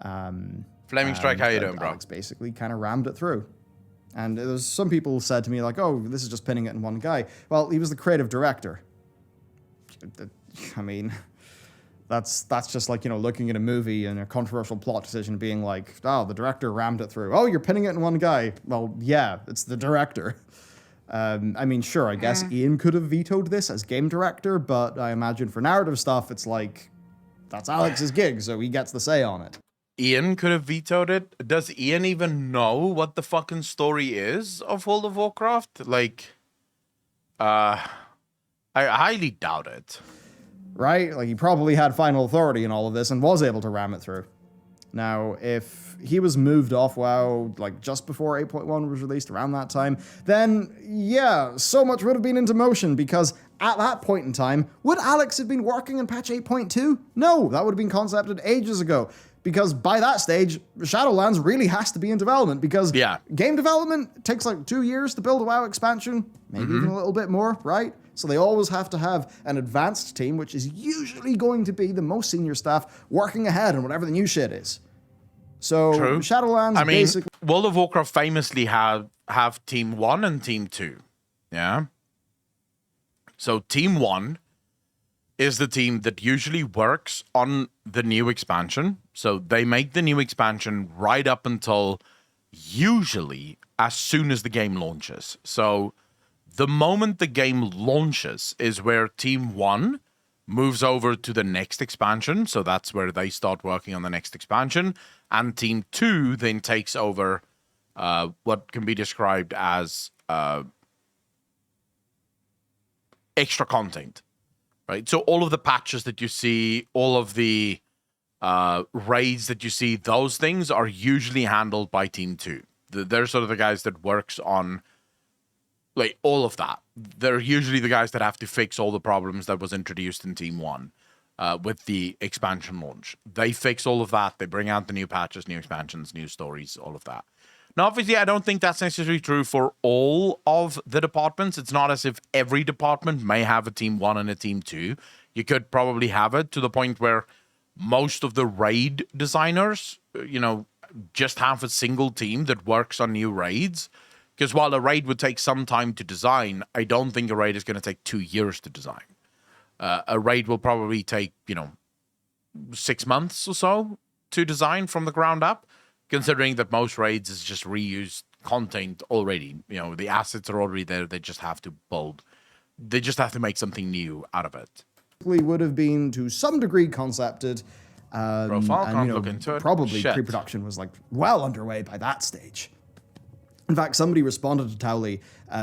Flaming Strike, how you doing, bro? Alex basically kind of rammed it through. And there's some people said to me, like, oh, this is just pinning it in one guy. Well, he was the creative director. I mean, that's just like, you know, looking at a movie and a controversial plot decision being like, oh, the director rammed it through. Oh, you're pinning it in one guy. Well, yeah, it's the director. I mean, sure, I guess Ian could have vetoed this as game director, but I imagine for narrative stuff, it's like, that's Alex's gig, so he gets the say on it. Ian could have vetoed it. Does Ian even know what the fucking story is of World of Warcraft? Like, I highly doubt it. Right? Like, he probably had final authority in all of this and was able to ram it through. Now, if he was moved off WoW, like, just before 8.1 was released, around that time, then, yeah, so much would have been into motion, because at that point in time, would Alex have been working on patch 8.2? No, that would have been concepted ages ago. Because by that stage, Shadowlands really has to be in development, because game development takes like 2 years to build a WoW expansion, maybe even a little bit more, right? So they always have to have an advanced team, which is usually going to be the most senior staff working ahead on whatever the new shit is. So Shadowlands basically... World of Warcraft famously have Team 1 and Team 2, yeah? So Team 1 is the team that usually works on the new expansion. So they make the new expansion right up until usually as soon as the game launches. So the moment the game launches is where Team 1 moves over to the next expansion. So that's where they start working on the next expansion. And Team 2 then takes over what can be described as extra content. right? So all of the patches that you see, all of the raids that you see, those things are usually handled by Team 2. They're sort of the guys that works on like all of that. They're usually the guys that have to fix all the problems that was introduced in Team 1 with the expansion launch. They fix all of that. They bring out the new patches, new expansions, new stories, all of that. Now, obviously, I don't think that's necessarily true for all of the departments. It's not as if every department may have a Team 1 and a Team 2. You could probably have it to the point where most of the raid designers, just have a single team that works on new raids. Because while a raid would take some time to design, I don't think a raid is going to take 2 years to design. A raid will probably take, 6 months or so to design from the ground up, considering that most raids is just reused content already. The assets are already there. They just have to build. They just have to make something new out of it. Would have been to some degree concepted. Profile, can't look into it. Probably Shit. pre-production was well underway by that stage. In fact, somebody responded to Towley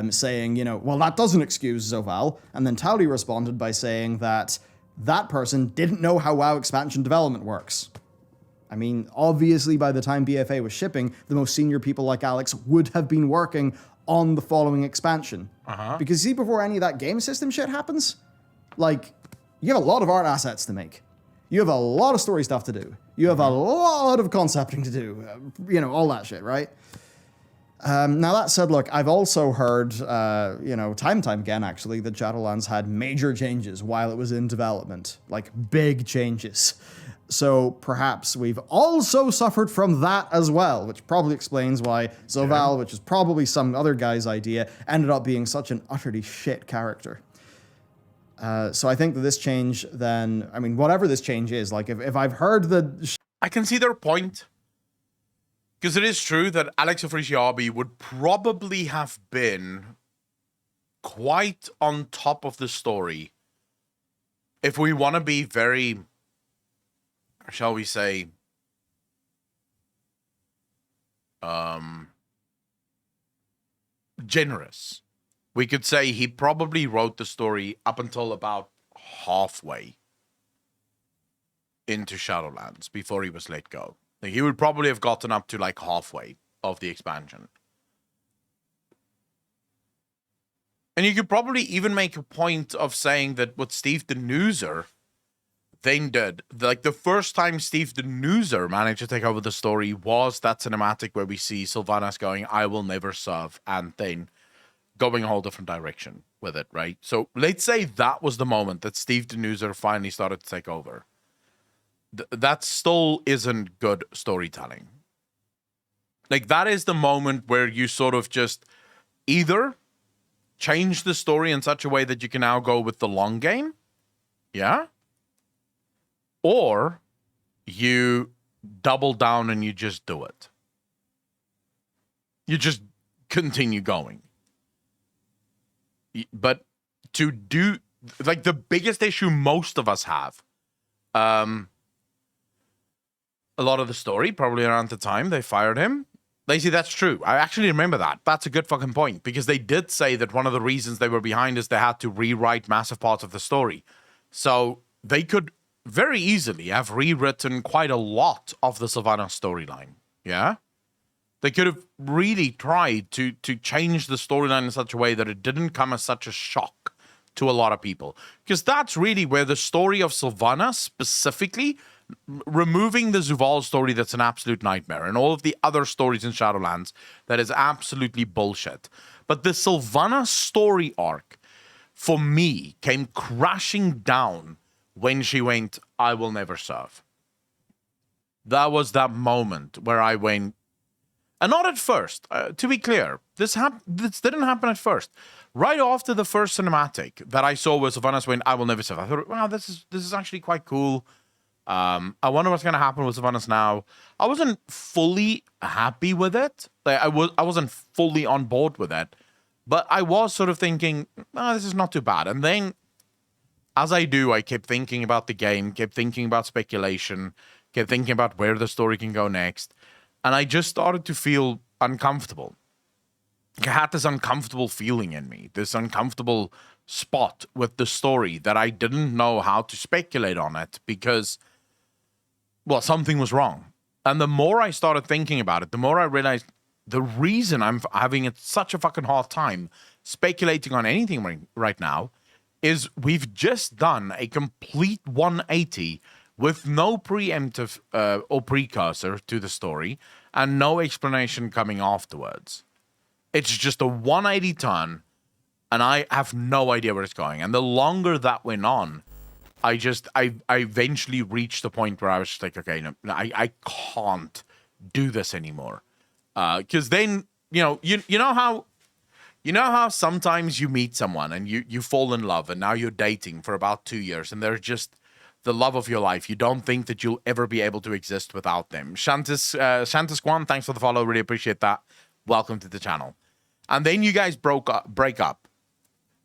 saying, well, that doesn't excuse Zoval. And then Towley responded by saying that person didn't know how WoW expansion development works. I mean, obviously, by the time BFA was shipping, the most senior people like Alex would have been working on the following expansion. Because see, before any of that game system shit happens, you have a lot of art assets to make. You have a lot of story stuff to do. You have a lot of concepting to do. All that shit, right? Now, that said, look, I've also heard, time again, actually, that Shadowlands had major changes while it was in development. Big changes. So perhaps we've also suffered from that as well, which probably explains why Zoval, which is probably some other guy's idea, ended up being such an utterly shit character. So I think that this change then, whatever this change is, if I've heard the... I can see their point. Because it is true that Alex Ofriciabi would probably have been quite on top of the story if we want to be very, shall we say, generous. We could say he probably wrote the story up until about halfway into Shadowlands before he was let go. He would probably have gotten up to halfway of the expansion. And you could probably even make a point of saying that what Steve the Newser then did, the first time Steve the Newser managed to take over the story was that cinematic where we see Sylvanas going, I will never serve, and then going a whole different direction with it, right? So let's say that was the moment that Steve the Newser finally started to take over. That still isn't good storytelling. That is the moment where you sort of just either change the story in such a way that you can now go with the long game, yeah? Or you double down and you just do it. You just continue going. But to do, the biggest issue most of us have, a lot of the story, probably around the time they fired him. Lacey, that's true. I actually remember that. That's a good fucking point. Because they did say that one of the reasons they were behind is they had to rewrite massive parts of the story. So they could very easily have rewritten quite a lot of the Sylvanas storyline. Yeah? They could have really tried to change the storyline in such a way that it didn't come as such a shock to a lot of people. Because that's really where the story of Sylvanas specifically, removing the Zuval story that's an absolute nightmare and all of the other stories in Shadowlands that is absolutely bullshit. But the Sylvanas story arc, for me, came crashing down when she went, I will never serve. That was that moment where I went, and not at first, to be clear, this didn't happen at first. Right after the first cinematic that I saw where Sylvanas went, I will never serve, I thought, wow, this is actually quite cool. I wonder what's going to happen with Sylvanas now. I wasn't fully happy with it. I wasn't fully on board with it. But I was sort of thinking, oh, this is not too bad. And then, as I do, I kept thinking about the game, kept thinking about speculation, kept thinking about where the story can go next. And I just started to feel uncomfortable. I had this uncomfortable feeling in me, this uncomfortable spot with the story that I didn't know how to speculate on it because, well, something was wrong. And the more I started thinking about it, the more I realized the reason I'm having such a fucking hard time speculating on anything right now is we've just done a complete 180 with no preemptive or precursor to the story and no explanation coming afterwards. It's just a 180 turn, and I have no idea where it's going. And the longer that went on, I eventually reached the point where I was just like, okay, no, I can't do this anymore. Because then, you know how sometimes you meet someone and you fall in love, and now you're dating for about 2 years, and they're just the love of your life. You don't think that you'll ever be able to exist without them. Shantis Kwan, thanks for the follow. Really appreciate that. Welcome to the channel. And then you guys break up.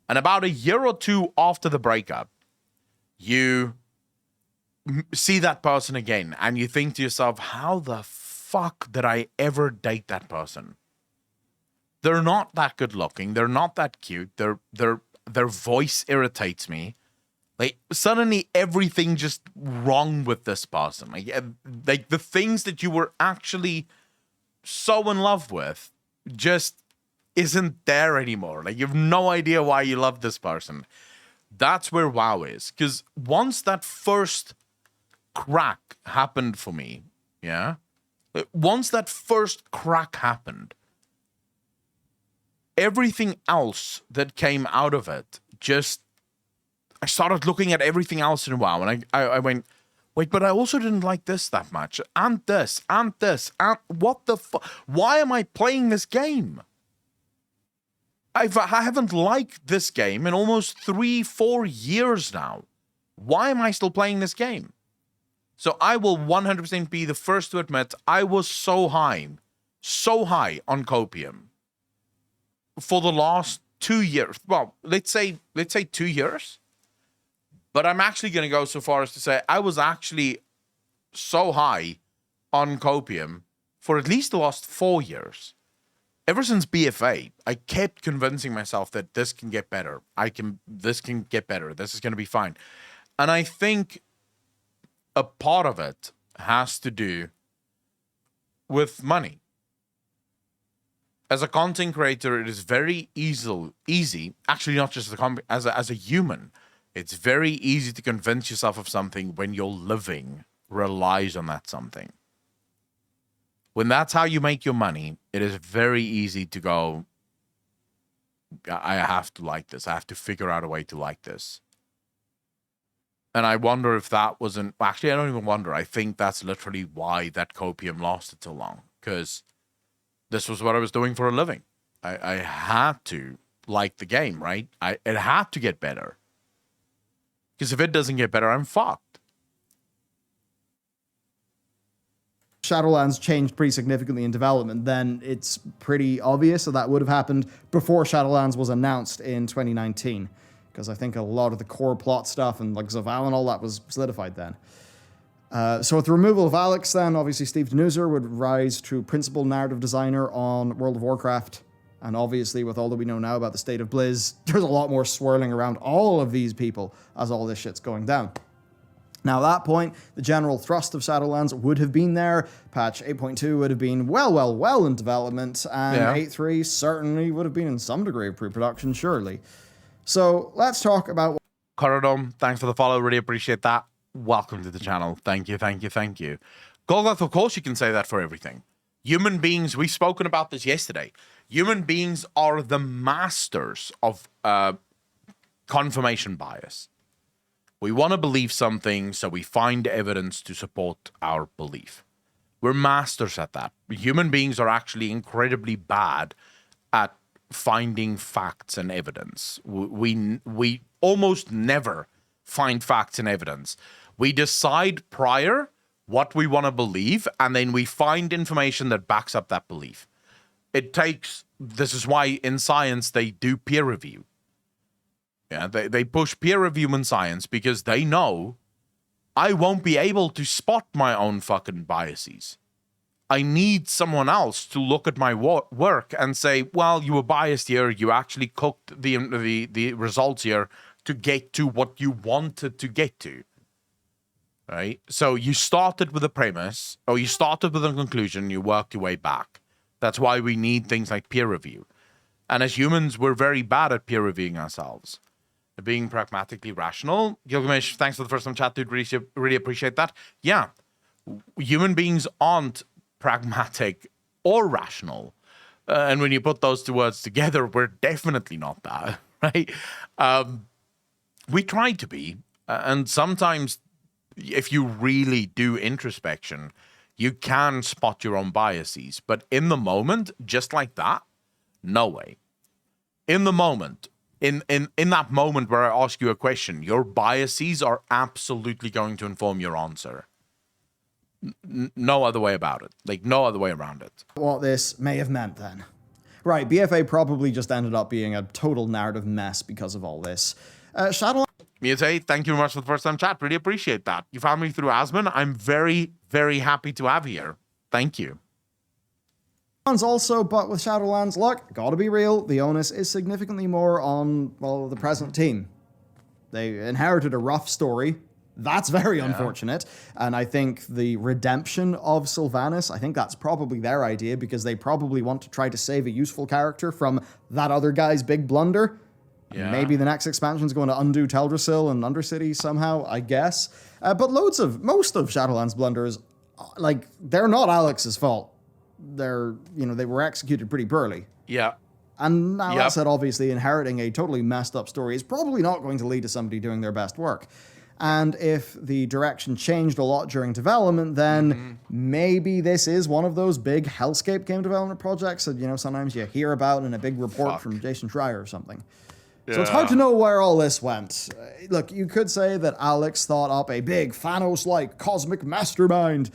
And about a year or two after the breakup, you see that person again, and you think to yourself, how the fuck did I ever date that person? They're not that good looking. They're not that cute. Their voice irritates me. Like, suddenly everything just wrong with this person. Like the things that you were actually so in love with just isn't there anymore. Like, you have no idea why you love this person. That's where WoW is. Because once that first crack happened for me, yeah? Once that first crack happened, everything else that came out of it just... I started looking at everything else in WoW, and I went, wait, but I also didn't like this that much. And this, and this, and what the fuck? Why am I playing this game? I haven't liked this game in almost 3-4 years now. Why am I still playing this game? So I will 100% be the first to admit I was so high on copium for the last 2 years. Well, let's say 2 years. But I'm actually going to go so far as to say I was actually so high on copium for at least the last 4 years. Ever since BFA, I kept convincing myself that this can get better. This can get better. This is going to be fine. And I think a part of it has to do with money. As a content creator, it is very easy, actually not just as a human, it's very easy to convince yourself of something when your living relies on that something. When that's how you make your money, it is very easy to go, I have to like this. I have to figure out a way to like this. And I wonder if that wasn't... Actually, I don't even wonder. I think that's literally why that copium lasted so long. Because this was what I was doing for a living. I had to like the game, right? It had to get better. Because if it doesn't get better, I'm fucked. Shadowlands changed pretty significantly in development, then it's pretty obvious that would have happened before Shadowlands was announced in 2019. Because I think a lot of the core plot stuff and like Zaval and all that was solidified then. So with the removal of Alex then, obviously Steve Denuser would rise to principal narrative designer on World of Warcraft. And obviously, with all that we know now about the state of Blizz, there's a lot more swirling around all of these people as all this shit's going down. Now, at that point, the general thrust of Shadowlands would have been there. Patch 8.2 would have been well in development. And 8.3 certainly would have been in some degree of pre-production, surely. So, let's talk about... Corodom, thanks for the follow. Really appreciate that. Welcome to the channel. Thank you. Golgoth, of course you can say that for everything. Human beings, we've spoken about this yesterday. Human beings are the masters of confirmation bias. We want to believe something, so we find evidence to support our belief. We're masters at that. Human beings are actually incredibly bad at finding facts and evidence. We almost never find facts and evidence. We decide prior what we want to believe, and then we find information that backs up that belief. This is why in science they do peer review. Yeah, they push peer review in science because they know I won't be able to spot my own fucking biases. I need someone else to look at my work and say, well, you were biased here. You actually cooked the results here to get to what you wanted to get to. Right? So you started with a premise, or you started with a conclusion, you worked your way back. That's why we need things like peer review. And as humans, we're very bad at peer reviewing ourselves. Being pragmatically rational. Gilgamesh, thanks for the first time chat, dude. Really appreciate that. Yeah. Human beings aren't pragmatic or rational. And when you put those two words together, we're definitely not that, right? We try to be. And sometimes, if you really do introspection, you can spot your own biases. But in the moment, just like that, no way. In the moment, in that moment where I ask you a question, your biases are absolutely going to inform your answer. No other way about it. Like, no other way around it. What this may have meant then. Right, BFA probably just ended up being a total narrative mess because of all this. Shadowlands Mute, thank you very much for the first time chat. Really appreciate that. You found me through Asmon. I'm very, very happy to have you here. Thank you. also, but with Shadowlands, look, gotta be real, the onus is significantly more on, well, the present team. They inherited a rough story. That's very unfortunate. And I think the redemption of Sylvanas, I think that's probably their idea, because they probably want to try to save a useful character from that other guy's big blunder. Yeah. Maybe the next expansion is going to undo Teldrassil and Undercity somehow, I guess. But most of Shadowlands' blunders, like, they're not Alex's fault. They were executed pretty poorly. Yeah. And now that said, obviously, inheriting a totally messed up story is probably not going to lead to somebody doing their best work. And if the direction changed a lot during development, then maybe this is one of those big hellscape game development projects that, sometimes you hear about in a big report from Jason Schreier or something. Yeah. So it's hard to know where all this went. Look, you could say that Alex thought up a big Thanos-like cosmic mastermind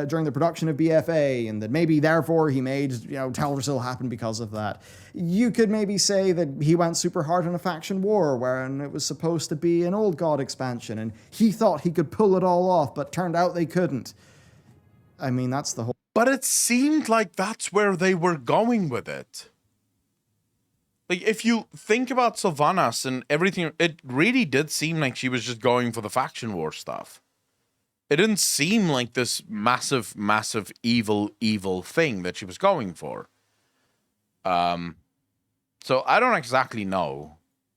during the production of BFA, and that maybe therefore he made Teldrassil happen because of that. You could maybe say that he went super hard on a faction war when it was supposed to be an old god expansion, and he thought he could pull it all off, but turned out they couldn't. I mean, that's the whole... But it seemed like that's where they were going with it. Like, if you think about Sylvanas and everything, it really did seem like she was just going for the faction war stuff. It didn't seem like this massive, massive evil thing that she was going for. So I don't exactly know.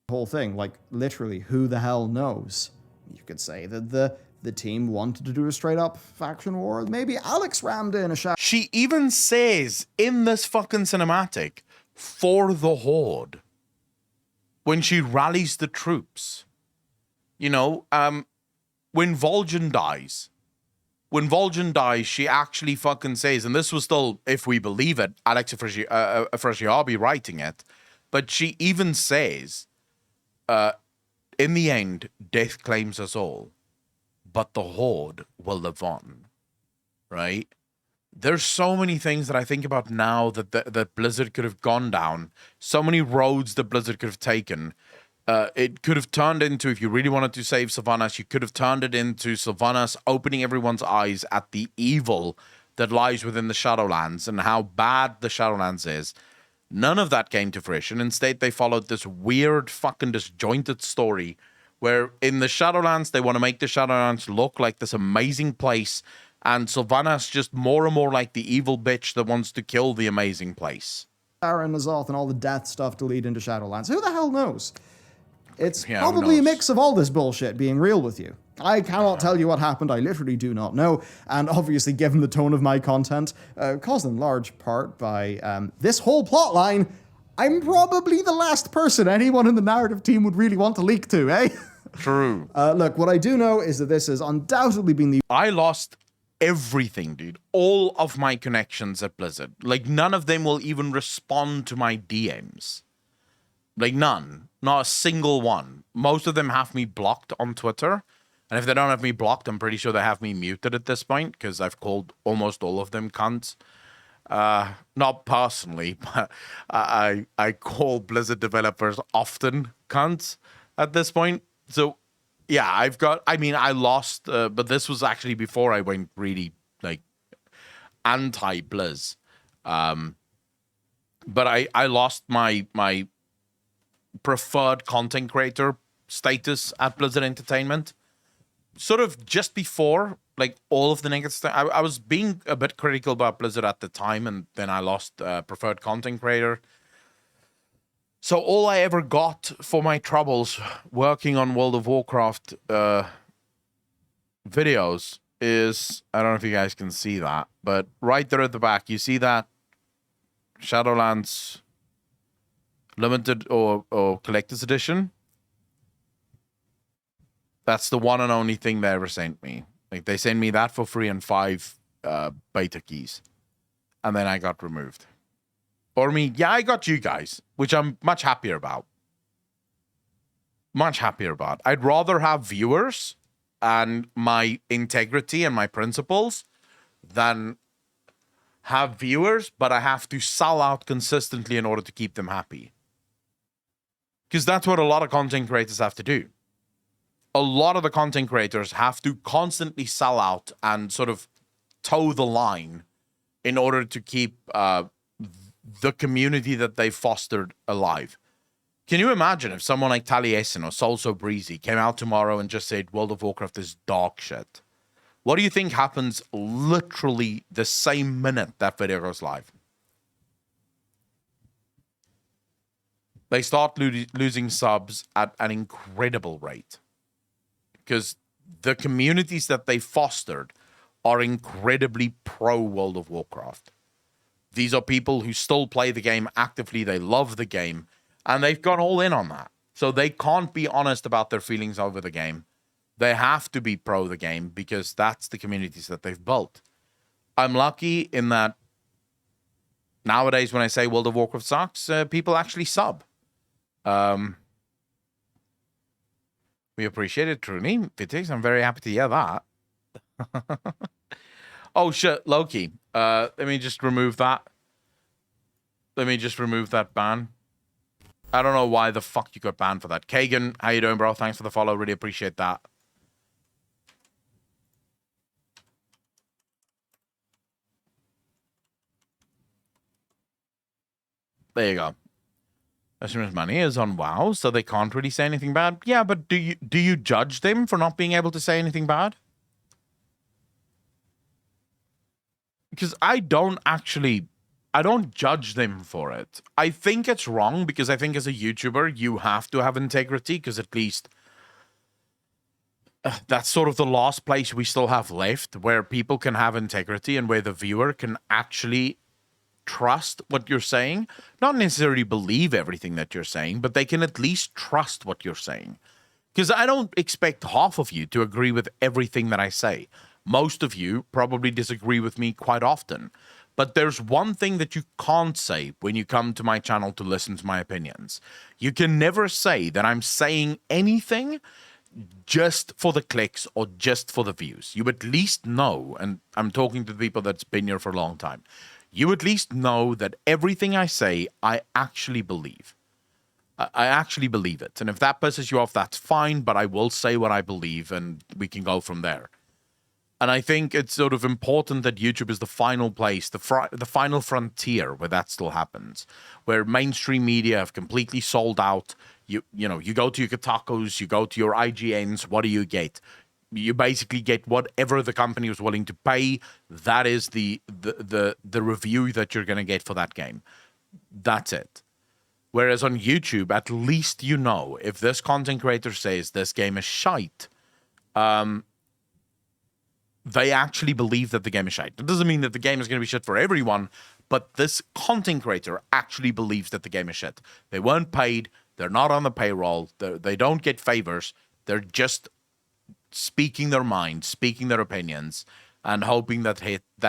Whole thing, like, literally, who the hell knows? You could say that the team wanted to do a straight-up faction war. Maybe Alex rammed in a shot. She even says in this fucking cinematic, for the Horde, when she rallies the troops. When Vol'jin dies, she actually fucking says, and this was still, if we believe it, Alex Afrasiabi writing it, but she even says, in the end, death claims us all, but the Horde will live on, right? There's so many things that I think about now that Blizzard could have gone down, so many roads that Blizzard could have taken. It could have turned into, if you really wanted to save Sylvanas, you could have turned it into Sylvanas opening everyone's eyes at the evil that lies within the Shadowlands and how bad the Shadowlands is. None of that came to fruition. Instead, they followed this weird, fucking disjointed story where in the Shadowlands, they want to make the Shadowlands look like this amazing place, and Sylvanas just more and more like the evil bitch that wants to kill the amazing place. Aaron Azoth and all the death stuff to lead into Shadowlands. Who the hell knows? It's probably a mix of all this bullshit, being real with you. I cannot tell you what happened, I literally do not know, and obviously given the tone of my content, caused in large part by this whole plotline, I'm probably the last person anyone in the narrative team would really want to leak to, eh? True. Look, what I do know is that this has undoubtedly been the... I lost everything, dude. All of my connections at Blizzard. Like, none of them will even respond to my DMs. Like, none. Not a single one. Most of them have me blocked on Twitter. And if they don't have me blocked, I'm pretty sure they have me muted at this point, because I've called almost all of them cunts. Not personally, but I call Blizzard developers often cunts at this point. So, yeah, I lost, but this was actually before I went really, like, anti-Blizz. But I lost my preferred content creator status at Blizzard Entertainment sort of just before, like, all of the negative stuff. I was being a bit critical about Blizzard at the time, and then I lost preferred content creator. So all I ever got for my troubles working on World of Warcraft videos is, I don't know if you guys can see that, but right there at the back, you see that Shadowlands limited or collector's edition. That's the one and only thing they ever sent me. Like, they sent me that for free and 5 beta keys, and then I got removed. Or I got you guys, which I'm much happier about. Much happier about. I'd rather have viewers and my integrity and my principles than have viewers, but I have to sell out consistently in order to keep them happy. Because that's what a lot of content creators have to do. A lot of the content creators have to constantly sell out and sort of toe the line in order to keep the community that they fostered alive. Can you imagine if someone like Taliesin or Soul So Breezy came out tomorrow and just said World of Warcraft is dog shit? What do you think happens literally the same minute that video goes live? They start losing subs at an incredible rate. Because the communities that they fostered are incredibly pro World of Warcraft. These are people who still play the game actively. They love the game. And they've gone all in on that. So they can't be honest about their feelings over the game. They have to be pro the game because that's the communities that they've built. I'm lucky in that nowadays when I say World of Warcraft sucks, people actually sub. We appreciate it, truly. Vitix, I'm very happy to hear that. Oh, shit, Loki. Let me just remove that. Let me just remove that ban. I don't know why the fuck you got banned for that. Kagan, how you doing, bro? Thanks for the follow. Really appreciate that. There you go. Customers' money is on WoW, so they can't really say anything bad. Yeah, but do you judge them for not being able to say anything bad? Because I don't judge them for it. I think it's wrong because I think as a YouTuber, you have to have integrity because at least that's sort of the last place we still have left where people can have integrity and where the viewer can actually trust what you're saying. Not necessarily believe everything that you're saying, but they can at least trust what you're saying. Because I don't expect half of you to agree with everything that I say. Most of you probably disagree with me quite often. But there's one thing that you can't say when you come to my channel to listen to my opinions. You can never say that I'm saying anything just for the clicks or just for the views. You at least know, and I'm talking to the people that's been here for a long time, you at least know that everything I say, I actually believe. I actually believe it. And if that pisses you off, that's fine, but I will say what I believe and we can go from there. And I think it's sort of important that YouTube is the final place, the final frontier where that still happens, where mainstream media have completely sold out. You go to your Kotakus, you go to your IGNs, what do you get? You basically get whatever the company was willing to pay. That is the review that you're going to get for that game. That's it. Whereas on YouTube, at least you know if this content creator says this game is shite, they actually believe that the game is shite. It doesn't mean that the game is going to be shit for everyone, but this content creator actually believes that the game is shit. They weren't paid. They're not on the payroll. They don't get favors. They're just speaking their mind, speaking their opinions, and hoping that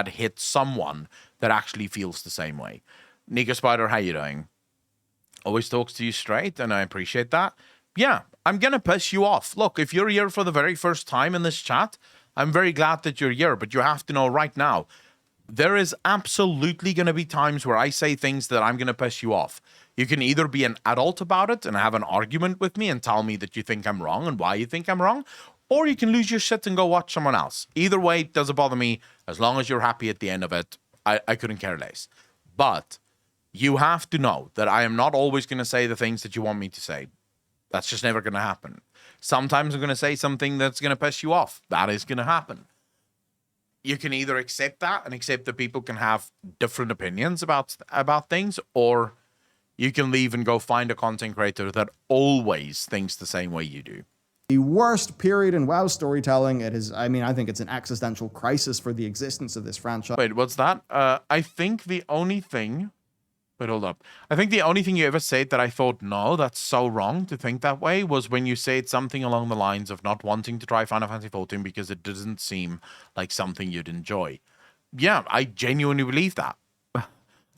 hits someone that actually feels the same way. Nika Spider, how you doing? Always talks to you straight, and I appreciate that. Yeah, I'm going to piss you off. Look, if you're here for the very first time in this chat, I'm very glad that you're here, but you have to know right now, there is absolutely going to be times where I say things that I'm going to piss you off. You can either be an adult about it and have an argument with me and tell me that you think I'm wrong and why you think I'm wrong, or you can lose your shit and go watch someone else. Either way, it doesn't bother me. As long as you're happy at the end of it, I couldn't care less. But you have to know that I am not always going to say the things that you want me to say. That's just never going to happen. Sometimes I'm going to say something that's going to piss you off. That is going to happen. You can either accept that and accept that people can have different opinions about things, or you can leave and go find a content creator that always thinks the same way you do. The worst period in WoW storytelling. It is, I mean, I think it's an existential crisis for the existence of this franchise. Wait, what's that? I think the only thing... Wait, hold up. I think the only thing you ever said that I thought, no, that's so wrong to think that way, was when you said something along the lines of not wanting to try Final Fantasy XIV because it doesn't seem like something you'd enjoy. Yeah, I genuinely believe that.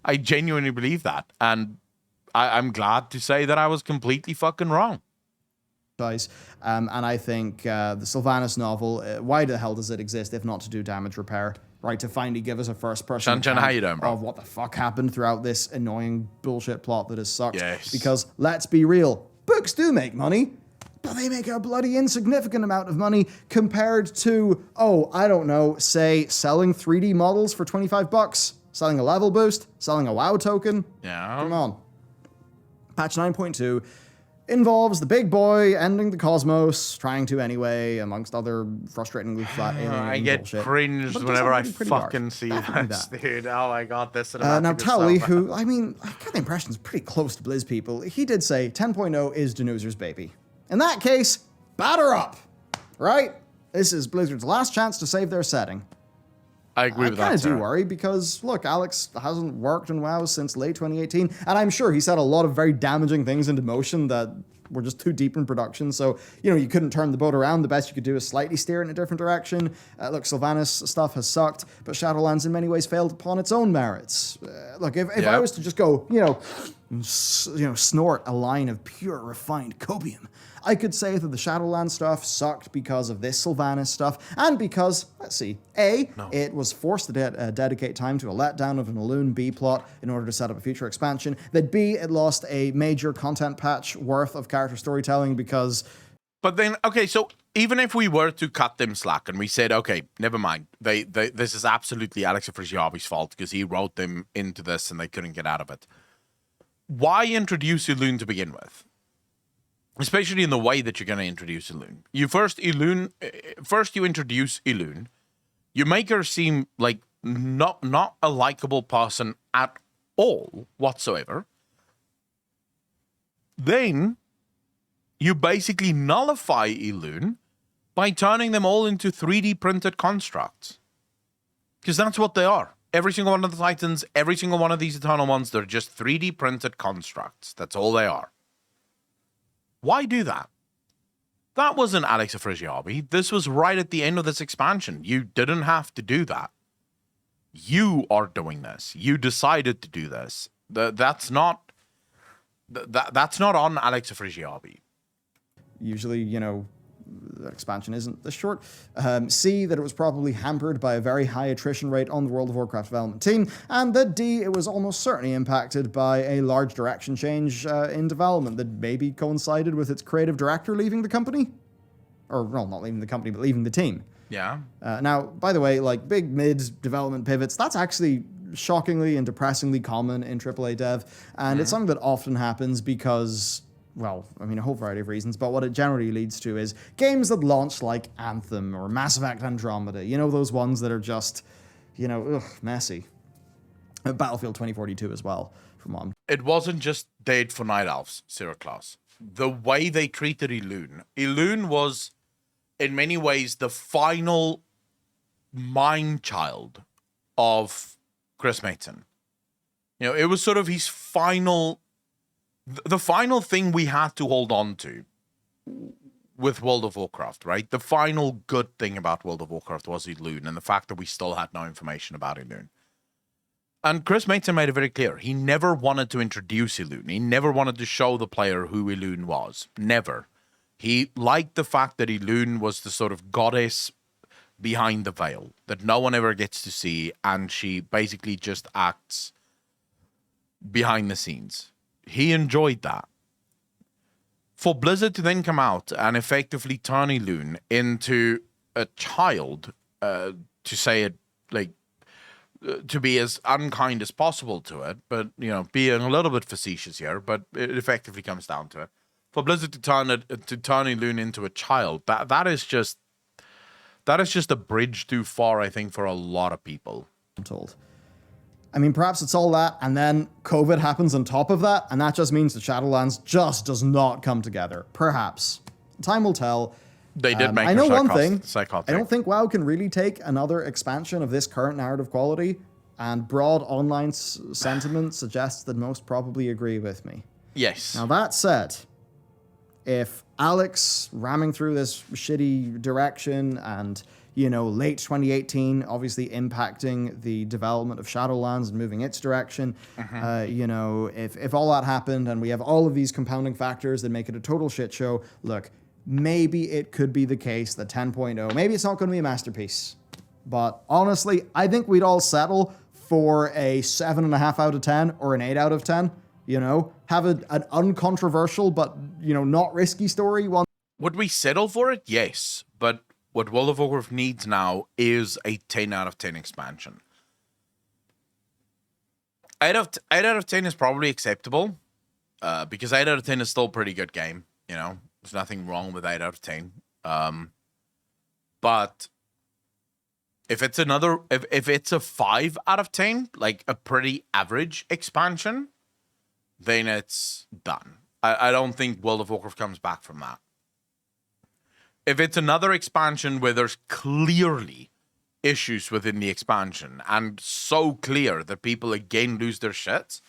I genuinely believe that. And I'm glad to say that I was completely fucking wrong. And I think the Sylvanas novel, why the hell does it exist if not to do damage repair? Right, to finally give us a first-person Shan, how you doing, bro? of what the fuck happened throughout this annoying bullshit plot that has sucked. Yes. Because, let's be real, books do make money, but they make a bloody insignificant amount of money compared to, oh, I don't know, say, selling 3D models for $25, selling a level boost, selling a WoW token. Yeah. Come on. Patch 9.2 involves the big boy ending the cosmos, trying to anyway, amongst other frustratingly flat alien I get bullshit. cringed But it whenever I does pretty fucking hard. see Definitely this, that. dude. Oh my god, this Now, Tally, who, I mean, I got the impression is pretty close to Blizz people, he did say 10.0 is Denuzer's baby. In that case, batter up, right? This is Blizzard's last chance to save their setting. I agree with that. I kind of do sir. worry because, look, Alex hasn't worked in WoW since late 2018, and I'm sure he set a lot of very damaging things into motion that were just too deep in production, so, you know, you couldn't turn the boat around. The best you could do is slightly steer it in a different direction. Look, Sylvanas stuff has sucked, but Shadowlands in many ways failed upon its own merits. Look, if I was to just go, snort a line of pure, refined copium, I could say that the Shadowlands stuff sucked because of this Sylvanas stuff, and because, let's see, it was forced to dedicate time to a letdown of an Elune B plot in order to set up a future expansion, that B, it lost a major content patch worth of character storytelling because... But then, okay, so even if we were to cut them slack and we said, okay, never mind, this is absolutely Alex Afrasiabi's fault because he wrote them into this and they couldn't get out of it. Why introduce Elune to begin with? Especially in the way that you're going to introduce Elune. First you introduce Elune. You make her seem like not a likable person at all whatsoever. Then you basically nullify Elune by turning them all into 3D printed constructs. Because that's what they are. Every single one of the Titans, every single one of these Eternal ones, they're just 3D printed constructs. That's all they are. Why do that? That wasn't Alex Afrasiabi. This was right at the end of this expansion. You didn't have to do that. You are doing this. You decided to do this. That's not on Alex Afrasiabi. Usually, the expansion isn't this short. C, that it was probably hampered by a very high attrition rate on the World of Warcraft development team, and that D, it was almost certainly impacted by a large direction change in development that maybe coincided with its creative director leaving the company. Or, well, not leaving the company, but leaving the team. Yeah. Now, by the way, like big mid-development pivots, that's actually shockingly and depressingly common in AAA dev, and it's something that often happens because... well, I mean, a whole variety of reasons, but what it generally leads to is games that launch like Anthem or Mass Effect Andromeda, those ones that are just, messy. Battlefield 2042 as well, from on. It wasn't just Dead for Night Elves, Syraclass. The way they treated Elune was, in many ways, the final mind child of Chris Mason. It was sort of his final... the final thing we had to hold on to with World of Warcraft, right? The final good thing about World of Warcraft was Elune and the fact that we still had no information about Elune. And Chris Mason made it very clear. He never wanted to introduce Elune. He never wanted to show the player who Elune was. Never. He liked the fact that Elune was the sort of goddess behind the veil that no one ever gets to see, and she basically just acts behind the scenes. He enjoyed that. for Blizzard to then come out and effectively turn Elune into a child, to say it like, to be as unkind as possible to it, but, you know, being a little bit facetious here, but it effectively comes down to it. For Blizzard to turn Elune into a child, that is just a bridge too far, I think, for a lot of people. I'm told. I mean, perhaps it's all that, and then COVID happens on top of that, and that just means the Shadowlands just does not come together. Perhaps. Time will tell. They did make I know one thing. Psychotic. I don't think WoW can really take another expansion of this current narrative quality, and broad online sentiment suggests that most probably agree with me. Yes. Now, that said, if Alex ramming through this shitty direction and, you know, late 2018 obviously impacting the development of Shadowlands and moving its direction, you know, if all that happened and we have all of these compounding factors that make it a total shit show, look, maybe it could be the case that 10.0, maybe it's not going to be a masterpiece. But honestly, I think we'd all settle for a 7.5 out of 10 or an 8 out of 10. You know, have an uncontroversial but, you know, not risky story. Would we settle for it? Yes. But what World of Warcraft needs now is a 10 out of 10 expansion. 8 out of 10 is probably acceptable, because 8 out of 10 is still a pretty good game. You know, there's nothing wrong with 8 out of 10. But if it's if it's a 5 out of 10, like a pretty average expansion, then it's done. I don't think World of Warcraft comes back from that. If it's another expansion where there's clearly issues within the expansion and so clear that people again lose their shit,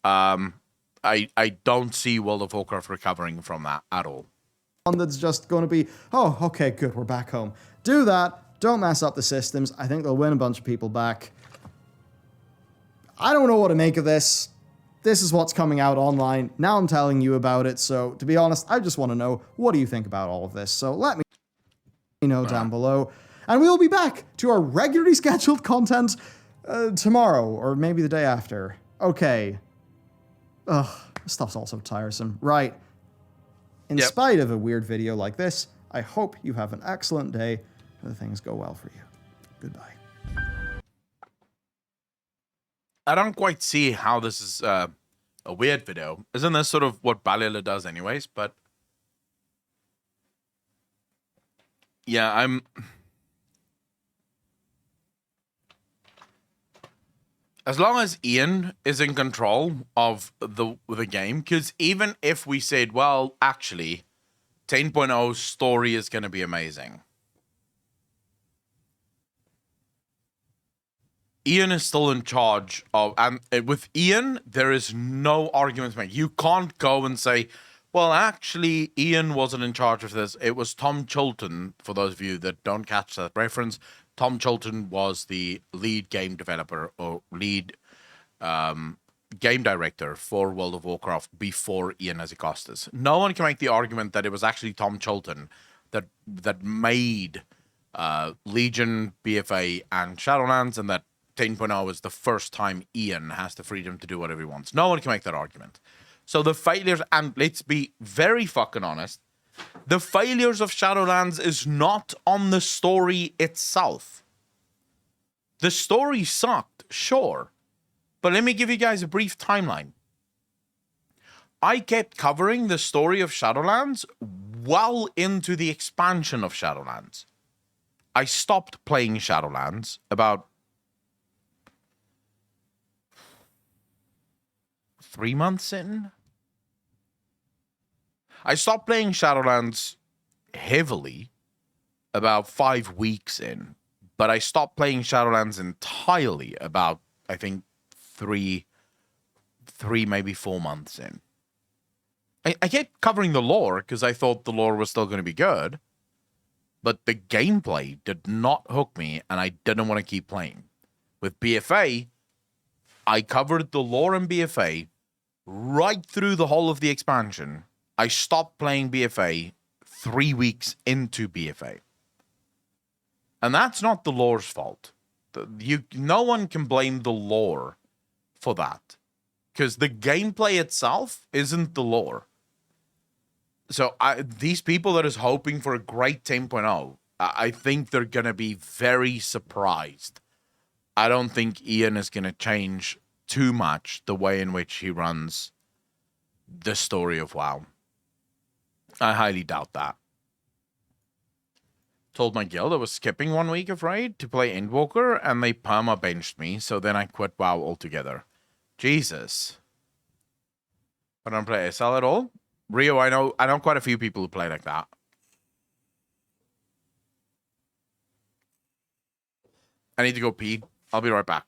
I don't see World of Warcraft recovering from that at all. One that's just going to be, oh, okay, good, we're back home. Do that. Don't mess up the systems. I think they'll win a bunch of people back. I don't know what to make of this. This is what's coming out online. Now I'm telling you about it. So, to be honest, I just want to know, what do you think about all of this? So let me know down below. And we'll be back to our regularly scheduled content tomorrow, or maybe the day after. Okay. Ugh, this stuff's also tiresome. Right. In spite of a weird video like this, I hope you have an excellent day and things go well for you. Goodbye. I don't quite see how this is a weird video. Isn't this sort of what Balila does anyways? But yeah, as long as Ian is in control of the game, because even if we said, well, actually, 10.0's story is going to be amazing, Ian is still in charge of, and with Ian, there is no argument to make. You can't go and say, well, actually, Ian wasn't in charge of this. It was Tom Chilton, for those of you that don't catch that reference. Tom Chilton was the lead game developer or lead game director for World of Warcraft before Ian Azikostas. No one can make the argument that it was actually Tom Chilton that made Legion, BFA, and Shadowlands, and that 10.0 is the first time Ian has the freedom to do whatever he wants. No one can make that argument. So the failures, and let's be very fucking honest, the failures of Shadowlands is not on the story itself. The story sucked, sure. But let me give you guys a brief timeline. I kept covering the story of Shadowlands well into the expansion of Shadowlands. I stopped playing Shadowlands about 3 months in. I stopped playing Shadowlands heavily about 5 weeks in, but I stopped playing Shadowlands entirely about, I think, three, maybe 4 months in. I kept covering the lore because I thought the lore was still going to be good, but the gameplay did not hook me, and I didn't want to keep playing. With BFA, I covered the lore in BFA right through the whole of the expansion. I stopped playing BFA 3 weeks into BFA. And that's not the lore's fault. No one can blame the lore for that. Because the gameplay itself isn't the lore. So these people that is hoping for a great 10.0, I think they're gonna be very surprised. I don't think Ian is gonna change too much the way in which he runs the story of WoW. I highly doubt that. Told my guild I was skipping 1 week of raid to play Endwalker, and they perma benched me, so then I quit WoW altogether. Jesus. I don't play SL at all. Rio, I know quite a few people who play like that. I need to go pee. I'll be right back.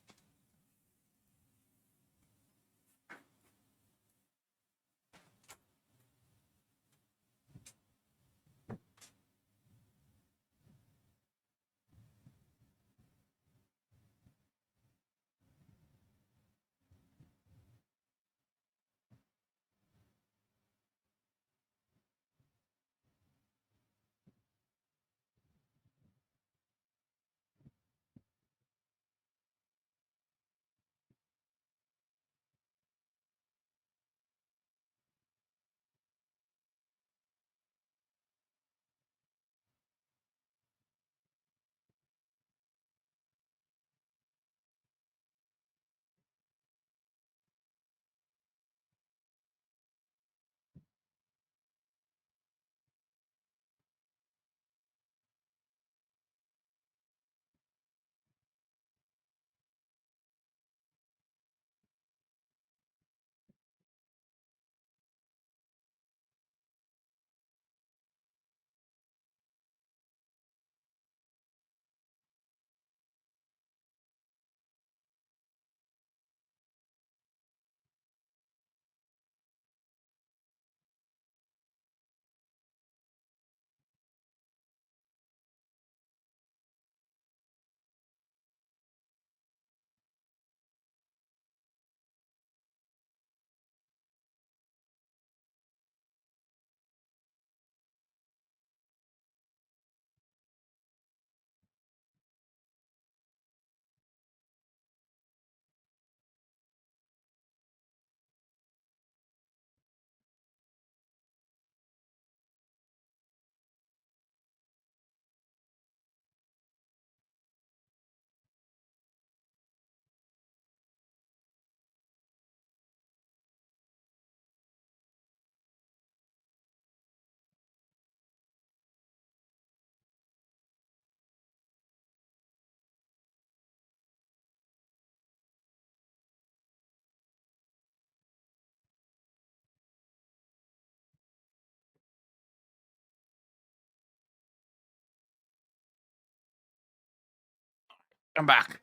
I'm back.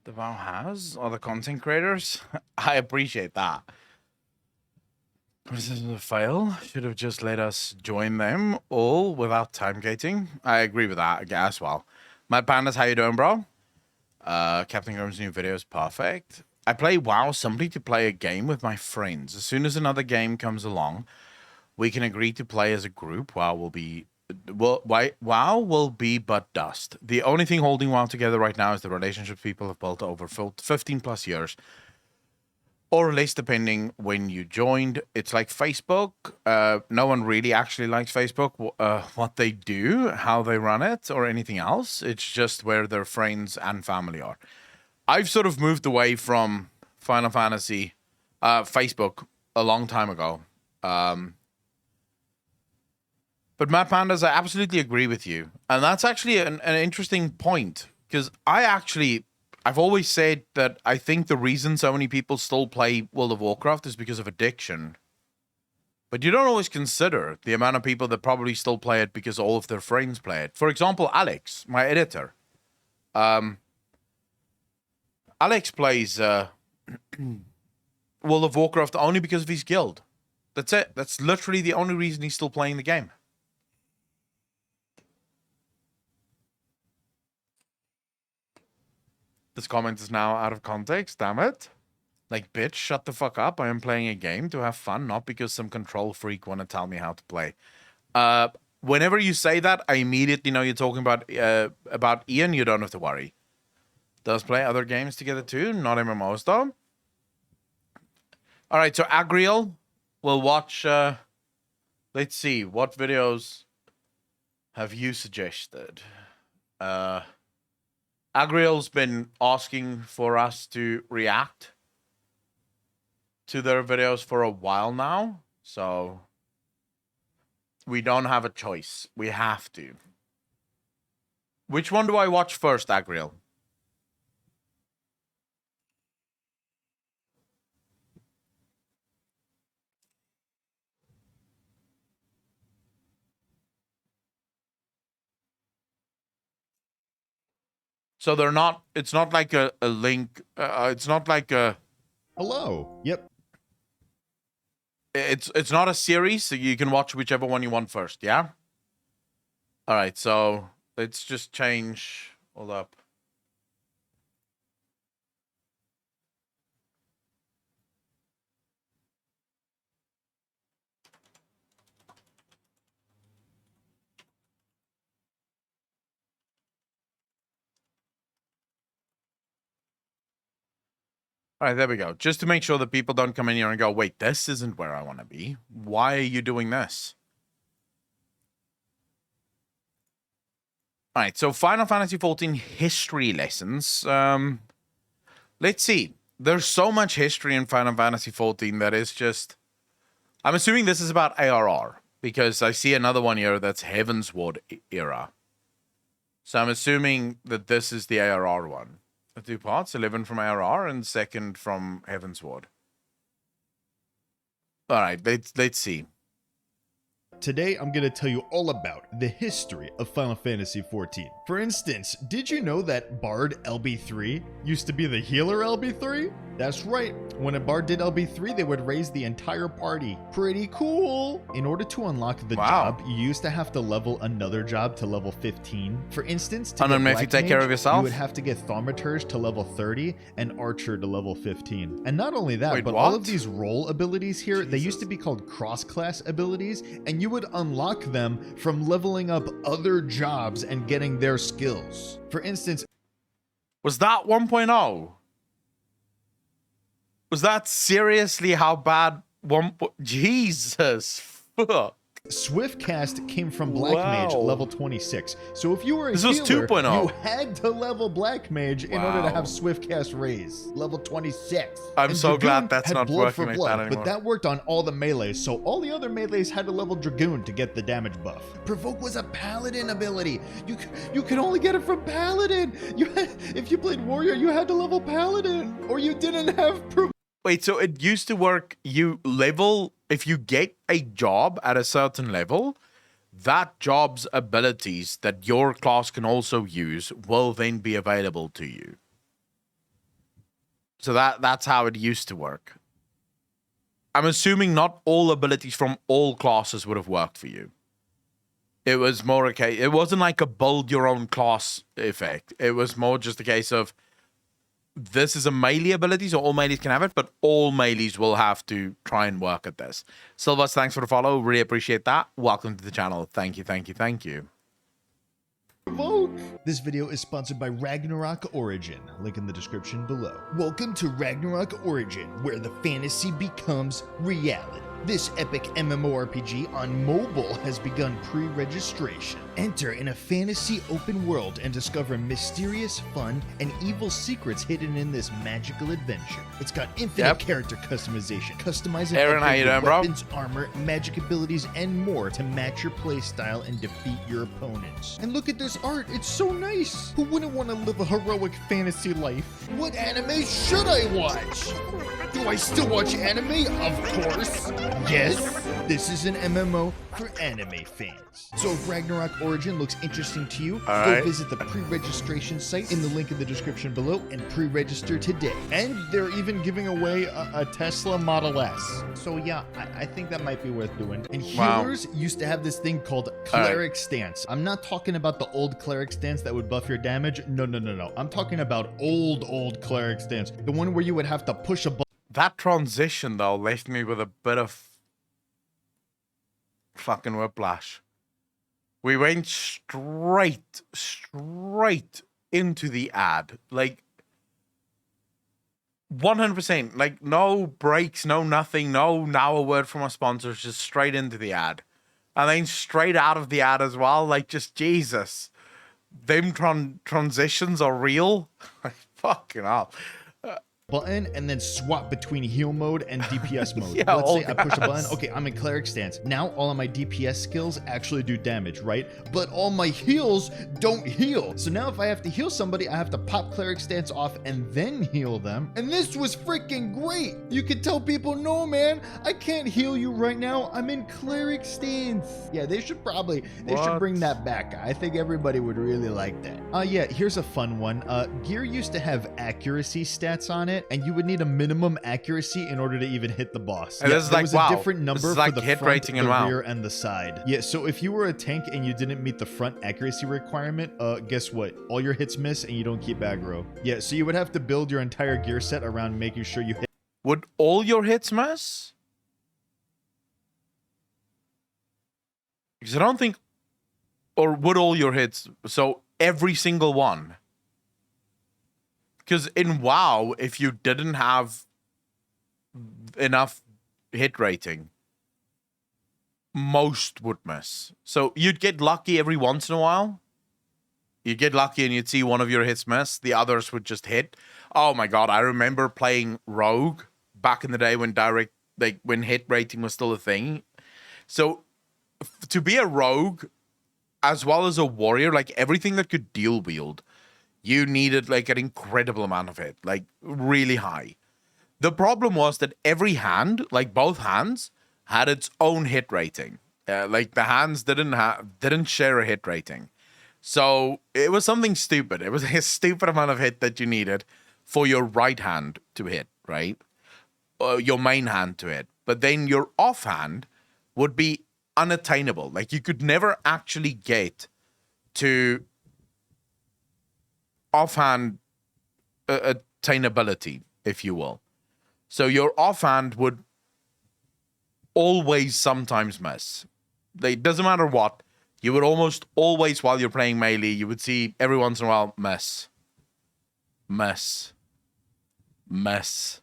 The WoW has other content creators. I appreciate that. This is a fail. Should have just let us join them all without time gating. I agree with that as well. Mad Pandas, how you doing, bro? Captain Grimm's new video is perfect. I play WoW simply to play a game with my friends. As soon as another game comes along, we can agree to play as a group. WoW will be but dust. The only thing holding WoW together right now is the relationships people have built over 15 plus years, or less depending when you joined. It's like Facebook. No one really actually likes Facebook, what they do, how they run it, or anything else. It's just where their friends and family are. I've sort of moved away from Final Fantasy, Facebook a long time ago. But Matt Pandas, I absolutely agree with you. And that's actually an interesting point, because I've always said that I think the reason so many people still play World of Warcraft is because of addiction. But you don't always consider the amount of people that probably still play it because all of their friends play it. For example, Alex, my editor. Alex plays World of Warcraft only because of his guild. That's it. That's literally the only reason he's still playing the game. This comment is now out of context, damn it. Like, bitch, shut the fuck up. I am playing a game to have fun, not because some control freak want to tell me how to play. Whenever you say that, I immediately know you're talking about Ian. You don't have to worry. Does play other games together too, not MMOs though. All right, so Agriel will watch. Let's see, what videos have you suggested? Agriel's been asking for us to react to their videos for a while now, so we don't have a choice. We have to. Which one do I watch first, Agriel? So they're not. It's not like a link. It's not like a. Hello. Yep. It's not a series, so you can watch whichever one you want first. Yeah. All right. So let's just change. Hold up. All right, there we go. Just to make sure that people don't come in here and go, wait, this isn't where I want to be. Why are you doing this? All right, so Final Fantasy XIV history lessons. Let's see. There's so much history in Final Fantasy XIV that is just... I'm assuming this is about ARR, because I see another one here that's Heavensward era. So I'm assuming that this is the ARR one. The 2 parts, 11 from ARR and second from Heavensward. All right, let's see. Today, I'm going to tell you all about the history of Final Fantasy XIV. For instance, did you know that Bard LB3 used to be the healer LB3? That's right. When a Bard did LB3, they would raise the entire party. Pretty cool. In order to unlock the job, you used to have to level another job to level 15. For instance, to get if you take care of yourself, you would have to get Thaumaturge to level 30 and Archer to level 15. And not only that, but what? all of these role abilities here, they used to be called cross-class abilities, and you would unlock them from leveling up other jobs and getting their skills. For instance, was that 1.0? Was that seriously how bad Jesus, fuck. Swiftcast came from Black Mage level 26. So if you were a this healer, was 2.0. you had to level Black Mage in order to have Swiftcast raise. Level 26. I'm And so Dragoon glad that's had not blood working for like blood, that anymore. but that worked on all the melees, so all the other melees had to level Dragoon to get the damage buff. Provoke was a Paladin ability. You could only get it from Paladin. If you played Warrior, you had to level Paladin, or you didn't have Wait, so it used to work, you level, if you get a job at a certain level, that job's abilities that your class can also use will then be available to you. So that's how it used to work. I'm assuming not all abilities from all classes would have worked for you. It was more a case, it wasn't like a build your own class effect. It was more just a case of, this is a melee ability, so all melees can have it, but all melees will have to try and work at this. Silvers, thanks for the follow. Really appreciate that. Welcome to the channel. Thank you, thank you, thank you. Provoke. This video is sponsored by Ragnarok Origin. Link in the description below. Welcome to Ragnarok Origin, where the fantasy becomes reality. This epic MMORPG on mobile has begun pre-registration. Enter in a fantasy open world and discover mysterious, fun, and evil secrets hidden in this magical adventure. It's got infinite character customization, customizing Aaron, how you doing, bro? weapons, armor, magic abilities, and more to match your playstyle and defeat your opponents. And look at this art, it's so nice! Who wouldn't want to live a heroic fantasy life? What anime should I watch? Do I still watch anime? Of course! Yes, this is an MMO for anime fans. So if Ragnarok Origin looks interesting to you, go visit the pre-registration site in the link in the description below and pre-register today. And they're even giving away a Tesla Model S. So yeah, I think that might be worth doing. And healers used to have this thing called Cleric Stance. I'm not talking about the old Cleric Stance that would buff your damage. No. I'm talking about old Cleric Stance. The one where you would have to push a button. That transition, though, left me with a bit of fucking whiplash. We went straight into the ad. Like, 100%. Like, no breaks, no nothing, no now a word from our sponsors, just straight into the ad. And then straight out of the ad as well. Like, just Jesus. Them transitions are real. Like, fucking hell. button and then swap between heal mode and DPS mode. Yeah, Let's say I push a gas. button. Okay, I'm in cleric stance. Now all of my DPS skills actually do damage, right? But all my heals don't heal. So now if I have to heal somebody, I have to pop cleric stance off and then heal them. And this was freaking great. You could tell people, no, man, I can't heal you right now. I'm in cleric stance. Yeah, they should bring that back. I think everybody would really like that. Yeah, here's a fun one. Gear used to have accuracy stats on it, and you would need a minimum accuracy in order to even hit the boss. And Yeah, this is there like was WoW. a different number This is for like the hit front, rating in the WoW. rear, and the side. Yeah, so if you were a tank and you didn't meet the front accuracy requirement, guess what? All your hits miss and you don't keep aggro. Yeah, so you would have to build your entire gear set around making sure you hit. Would all your hits miss? Because I don't think... Or would all your hits... So, every single one. Because in WoW, if you didn't have enough hit rating, most would miss. So you'd get lucky every once in a while. You'd get lucky and you'd see one of your hits miss. The others would just hit. Oh my god, I remember playing Rogue back in the day when when hit rating was still a thing. So to be a rogue as well as a warrior, like everything that could deal wield, you needed like an incredible amount of hit, like really high. The problem was that every hand, like both hands, had its own hit rating. Like the hands didn't share a hit rating. So it was something stupid. It was a stupid amount of hit that you needed for your right hand to hit, right? Your main hand to hit. But then your offhand would be unattainable. Like you could never actually get to offhand attainability, if you will. So your offhand would always sometimes miss. It doesn't matter what. You would almost always, while you're playing melee, you would see every once in a while miss. Miss. Miss.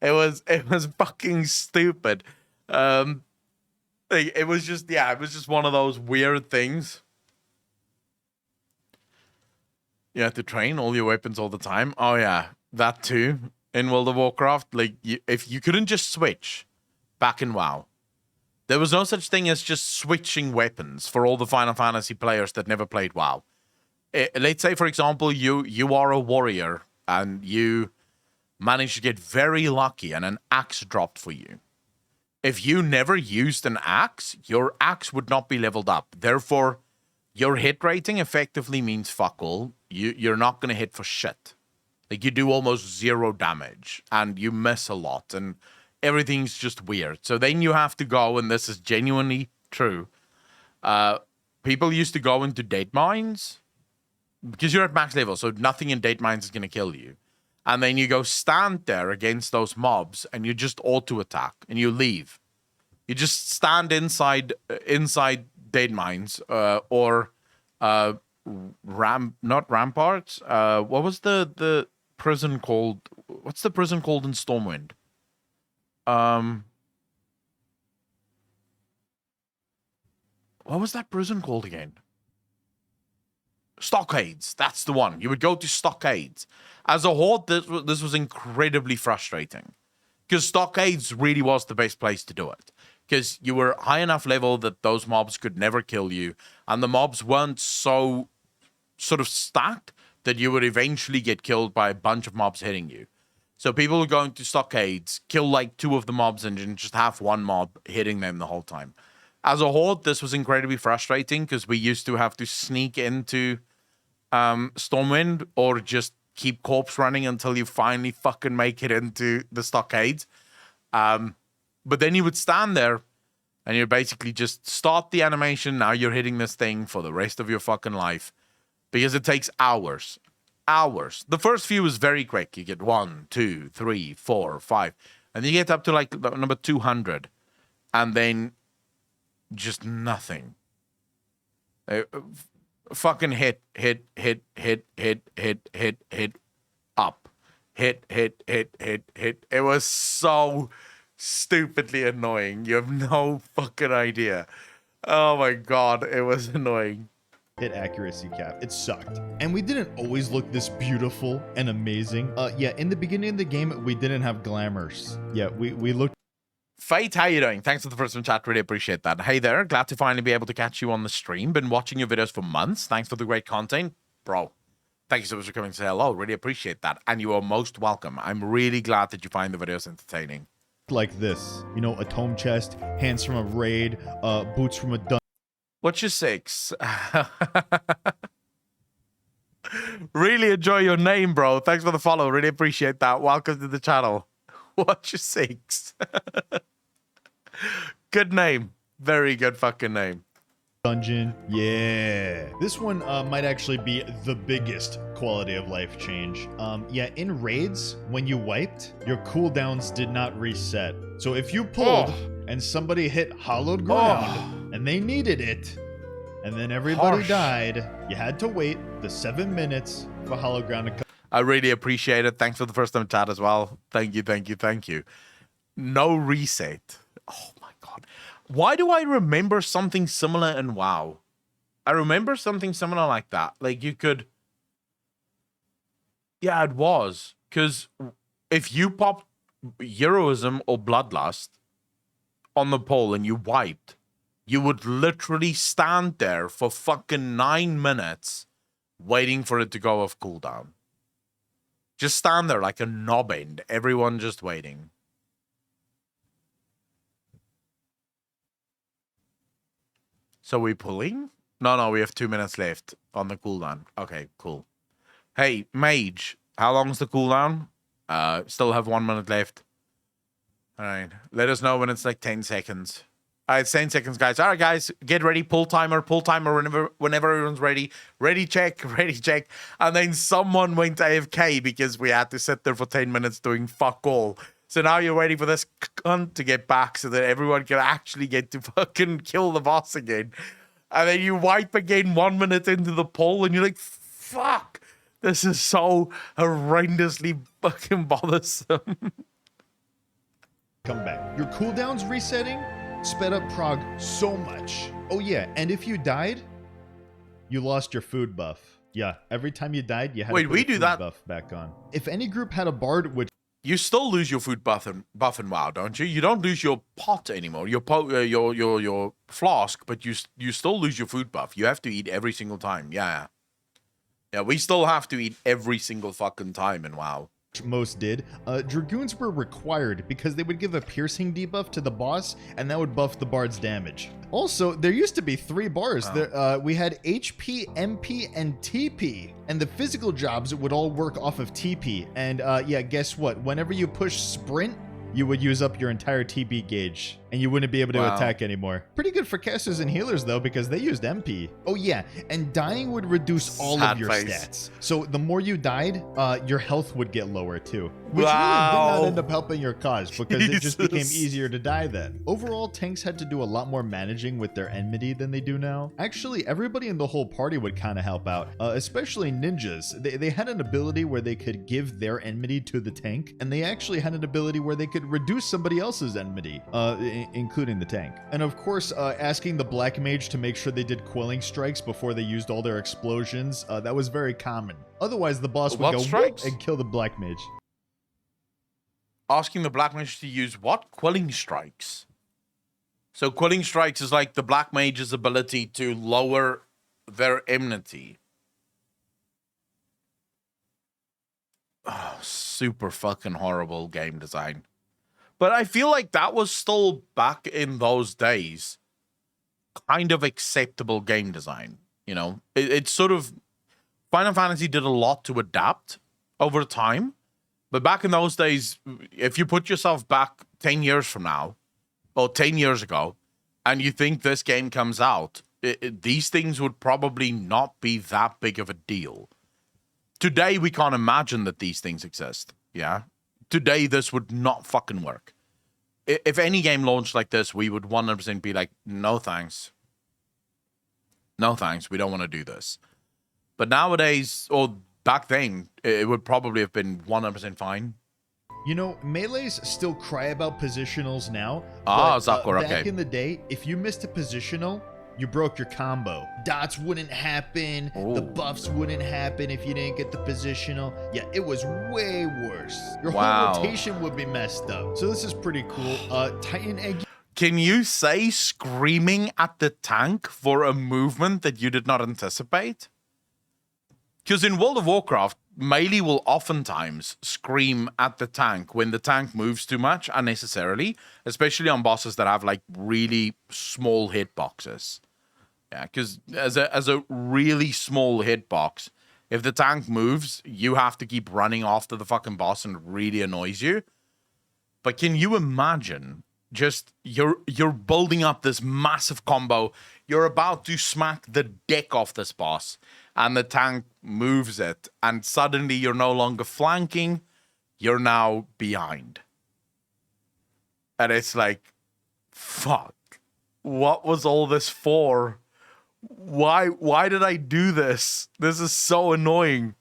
It was fucking stupid. It was just one of those weird things. You have to train all your weapons all the time. Oh yeah, that too. In World of Warcraft, like if you couldn't just switch back in WoW, there was no such thing as just switching weapons for all the Final Fantasy players that never played WoW. Let's say, for example, you are a warrior and you managed to get very lucky and an axe dropped for you. If you never used an axe, your axe would not be leveled up. Therefore, your hit rating effectively means fuck all. You're not going to hit for shit. Like, you do almost zero damage, and you miss a lot, and everything's just weird. So then you have to go, and this is genuinely true. People used to go into date mines, because you're at max level, so nothing in date mines is going to kill you. And then you go stand there against those mobs, and you just auto-attack, and you leave. You just stand inside date mines, or not ramparts. What was the prison called? What's the prison called in Stormwind? What was that prison called again? Stockades. That's the one. You would go to stockades. As a horde, this was incredibly frustrating, because stockades really was the best place to do it. Because you were high enough level that those mobs could never kill you, and the mobs weren't so sort of stacked that you would eventually get killed by a bunch of mobs hitting you. So people would go into stockades, kill like 2 of the mobs, and then just have 1 mob hitting them the whole time. As a horde, this was incredibly frustrating, because we used to have to sneak into Stormwind, or just keep corpse running until you finally fucking make it into the stockades. But then you would stand there, and you basically just start the animation. Now you're hitting this thing for the rest of your fucking life, because it takes hours. Hours. The first few is very quick. You get 1, 2, 3, 4, 5. And you get up to like number 200. And then just nothing. Fucking hit, up. hit, hit, hit, hit, hit. It was so stupidly annoying. You have no fucking idea. Oh my god, it was annoying. Hit accuracy cap. It sucked. And we didn't always look this beautiful and amazing. Yeah, in the beginning of the game, we didn't have glamours. Yeah, we looked. Fate, how you doing? Thanks for the first one, chat. Really appreciate that. Hey there, glad to finally be able to catch you on the stream. Been watching your videos for months. Thanks for the great content. Bro, thank you so much for coming to say hello. Really appreciate that. And you are most welcome. I'm really glad that you find the videos entertaining. Like this, you know, a tome chest, hands from a raid, boots from a dungeon. What's your 6? Really enjoy your name, bro. Thanks for the follow. Really appreciate that. Welcome to the channel. What's your 6? Good name. Very good fucking name. Dungeon. Yeah. This one might actually be the biggest quality of life change. Yeah, in raids, when you wiped, your cooldowns did not reset. So if you pulled and somebody hit hollowed ground and they needed it, and then everybody died, you had to wait the 7 minutes for hollowed ground to come. I really appreciate it. Thanks for the first time chat as well. Thank you, thank you, thank you. No reset. Oh my god. Why do I remember something similar in WoW? I remember something similar like that. Like you could... Yeah, it was. Because if you popped Heroism or Bloodlust on the pole and you wiped, you would literally stand there for fucking 9 minutes waiting for it to go off cooldown. Just stand there like a knob end. Everyone just waiting. So we pulling? No, we have 2 minutes left on the cooldown. Okay, cool. Hey, Mage, how long's the cooldown? Still have 1 minute left. All right, let us know when it's like 10 seconds. All right, 10 seconds, guys. All right, guys, get ready. Pull timer whenever everyone's ready. Ready, check. And then someone went AFK because we had to sit there for 10 minutes doing fuck all. So now you're waiting for this cunt to get back so that everyone can actually get to fucking kill the boss again. And then you wipe again 1 minute into the poll and you're like, fuck, this is so horrendously fucking bothersome. Come back. Your cooldowns resetting sped up prog so much. Oh yeah, and if you died, you lost your food buff. Yeah, every time you died, you had to put your food buff back on. If any group had a bard, which you still lose your food buff in WoW, don't you? You don't lose your pot anymore, your flask, but you still lose your food buff. You have to eat every single time. Yeah, we still have to eat every single fucking time in WoW. Most did, Dragoons were required because they would give a piercing debuff to the boss, and that would buff the bard's damage. Also, there used to be 3 bars. We had HP, MP, and TP, and the physical jobs would all work off of TP. And yeah, guess what? Whenever you push sprint, you would use up your entire TP gauge, and you wouldn't be able to attack anymore. Pretty good for casters and healers, though, because they used MP. Oh, yeah, and dying would reduce all of your stats. So the more you died, your health would get lower, too. Which really did not end up helping your cause, because it just became easier to die then. Overall, tanks had to do a lot more managing with their enmity than they do now. Actually, everybody in the whole party would kind of help out, especially ninjas. They had an ability where they could give their enmity to the tank, and they actually had an ability where they could reduce somebody else's enmity, including the tank. And of course, asking the black mage to make sure they did quelling strikes before they used all their explosions, that was very common. Otherwise, the boss would go whoop and kill the black mage. Asking the black mage to use what? Quelling strikes. So quelling strikes is like the black mage's ability to lower their enmity. Oh, super fucking horrible game design. But I feel like that was still, back in those days, kind of acceptable game design. You know, it's sort of... Final Fantasy did a lot to adapt over time. But back in those days, if you put yourself back 10 years from now, or 10 years ago, and you think this game comes out, these things would probably not be that big of a deal. Today, we can't imagine that these things exist. Yeah? Today, this would not fucking work. If any game launched like this, we would 100% be like, no thanks. No thanks, we don't want to do this. But nowadays, or back then, it would probably have been 100% fine. You know, melees still cry about positionals now. Ah, but, Zakor, back okay. in the day, if you missed a positional, you broke your combo. Dots wouldn't happen. The Ooh. buffs wouldn't happen if you didn't get the positional. Yeah, it was way worse. Your Wow. whole rotation would be messed up. So this is pretty cool. Titan Egg. Can you say screaming at the tank for a movement that you did not anticipate? Because in World of Warcraft, melee will oftentimes scream at the tank when the tank moves too much unnecessarily, especially on bosses that have like really small hitboxes. Yeah, because as a really small hitbox, if the tank moves, you have to keep running after the fucking boss and it really annoys you. But can you imagine just you're building up this massive combo, you're about to smack the dick off this boss, and the tank moves it, and suddenly you're no longer flanking, you're now behind. And it's like, fuck, what was all this for? Why did I do this? This is so annoying.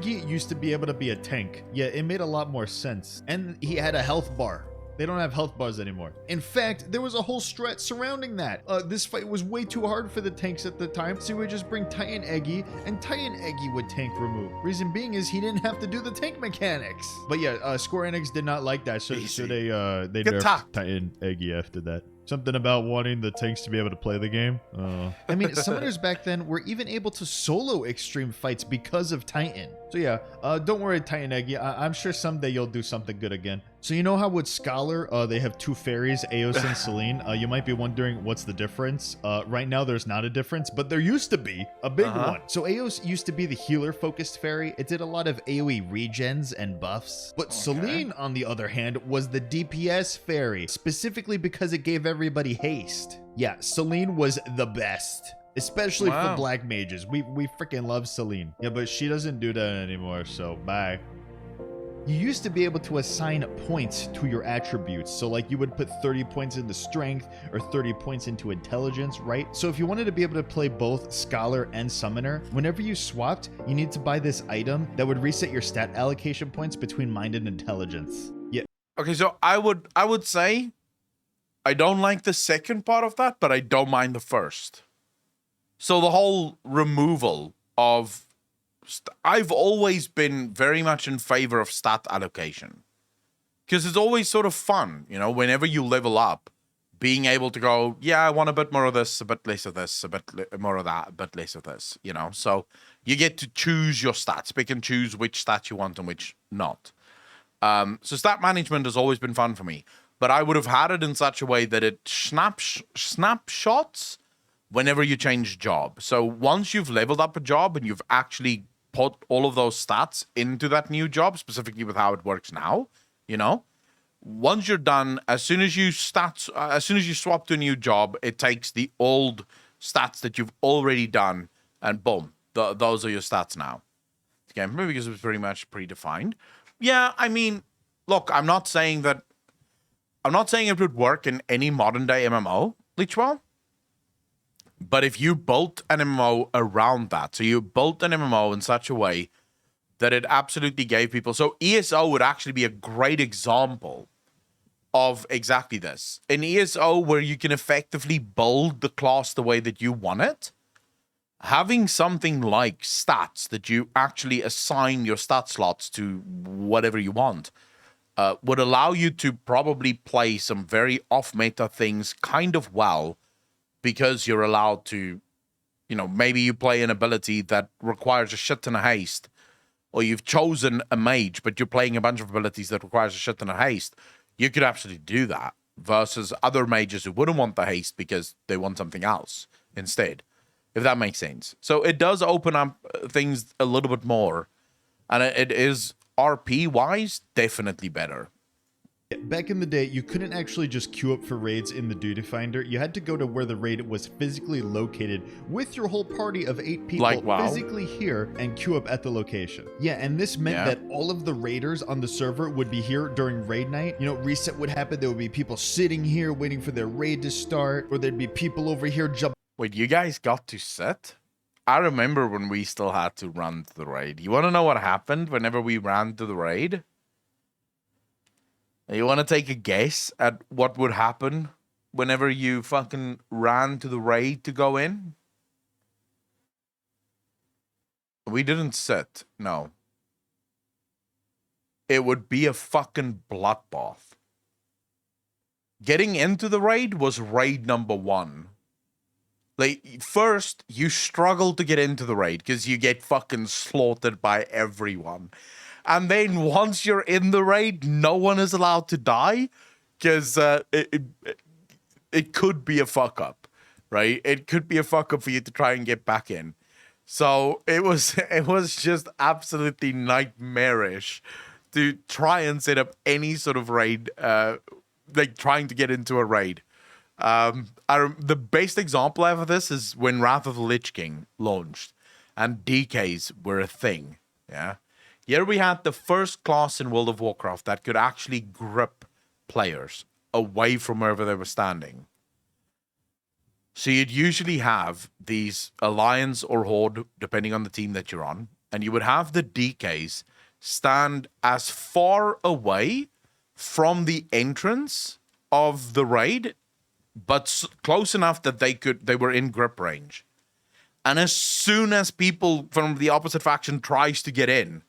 He used to be able to be a tank. Yeah, it made a lot more sense. And he had a health bar. They don't have health bars anymore. In fact, there was a whole strat surrounding that. This fight was way too hard for the tanks at the time, so we would just bring Titan Eggy, and Titan Eggy would tank remove. Reason being is he didn't have to do the tank mechanics. But yeah, Square Enix did not like that, so they Get nerfed tapped. Titan Eggy after that. Something about wanting the tanks to be able to play the game. I mean, summoners back then were even able to solo extreme fights because of Titan. So yeah, don't worry, Titan Eggy. I'm sure someday you'll do something good again. So you know how with Scholar, they have two fairies, Eos and Celine? You might be wondering what's the difference. Right now, there's not a difference, but there used to be a big one. So Eos used to be the healer-focused fairy. It did a lot of AoE regens and buffs. But Celine, on the other hand, was the DPS fairy, specifically because it gave everybody haste. Yeah, Celine was the best. Especially for black mages. We freaking love Celine. Yeah, but she doesn't do that anymore, so bye. You used to be able to assign points to your attributes. So like you would put 30 points into strength or 30 points into intelligence, right? So if you wanted to be able to play both Scholar and Summoner, whenever you swapped, you need to buy this item that would reset your stat allocation points between mind and intelligence. Yeah. Okay, so I would say I don't like the second part of that, but I don't mind the first. So the whole removal of... I've always been very much in favor of stat allocation. Because it's always sort of fun, you know, whenever you level up, being able to go, yeah, I want a bit more of this, a bit less of this, a bit more of that, a bit less of this, you know. So you get to choose your stats, pick and choose which stats you want and which not. So stat management has always been fun for me. But I would have had it in such a way that it snapshots whenever you change job. So once you've leveled up a job and you've actually put all of those stats into that new job, specifically with how it works now, you know, once you're done, as soon as you swap to a new job, it takes the old stats that you've already done and boom, those are your stats now. Okay, maybe because it was pretty much predefined. Yeah, I mean, look, I'm not saying it would work in any modern day MMO, Lichwell. But if you built an MMO around that, so you built an MMO in such a way that it absolutely gave people... So ESO would actually be a great example of exactly this. In ESO, where you can effectively build the class the way that you want it, having something like stats that you actually assign your stat slots to whatever you want would allow you to probably play some very off-meta things kind of well, because you're allowed to, you know, maybe you play an ability that requires a shit ton of haste, or you've chosen a mage, but you're playing a bunch of abilities that requires a shit ton of haste. You could absolutely do that versus other mages who wouldn't want the haste because they want something else instead, if that makes sense. So it does open up things a little bit more, and it is RP-wise definitely better. Back in the day, you couldn't actually just queue up for raids in the Duty Finder. You had to go to where the raid was physically located with your whole party of 8 people like, wow, physically here and queue up at the location. Yeah, and this meant that all of the raiders on the server would be here during raid night. You know, reset would happen. There would be people sitting here waiting for their raid to start, or there'd be people over here jumping. Wait, you guys got to sit? I remember when we still had to run to the raid. You want to know what happened whenever we ran to the raid? You want to take a guess at what would happen whenever you fucking ran to the raid to go in? We didn't sit, no. It would be a fucking bloodbath. Getting into the raid was raid number 1. Like, first, you struggle to get into the raid because you get fucking slaughtered by everyone. And then once you're in the raid, no one is allowed to die because it could be a fuck up, right? It could be a fuck up for you to try and get back in. So it was just absolutely nightmarish to try and set up any sort of raid, like trying to get into a raid. The best example of this is when Wrath of the Lich King launched and DKs were a thing. Yeah. Here we had the first class in World of Warcraft that could actually grip players away from wherever they were standing. So you'd usually have these Alliance or Horde, depending on the team that you're on, and you would have the DKs stand as far away from the entrance of the raid, but close enough that they were in grip range. And as soon as people from the opposite faction tries to get in,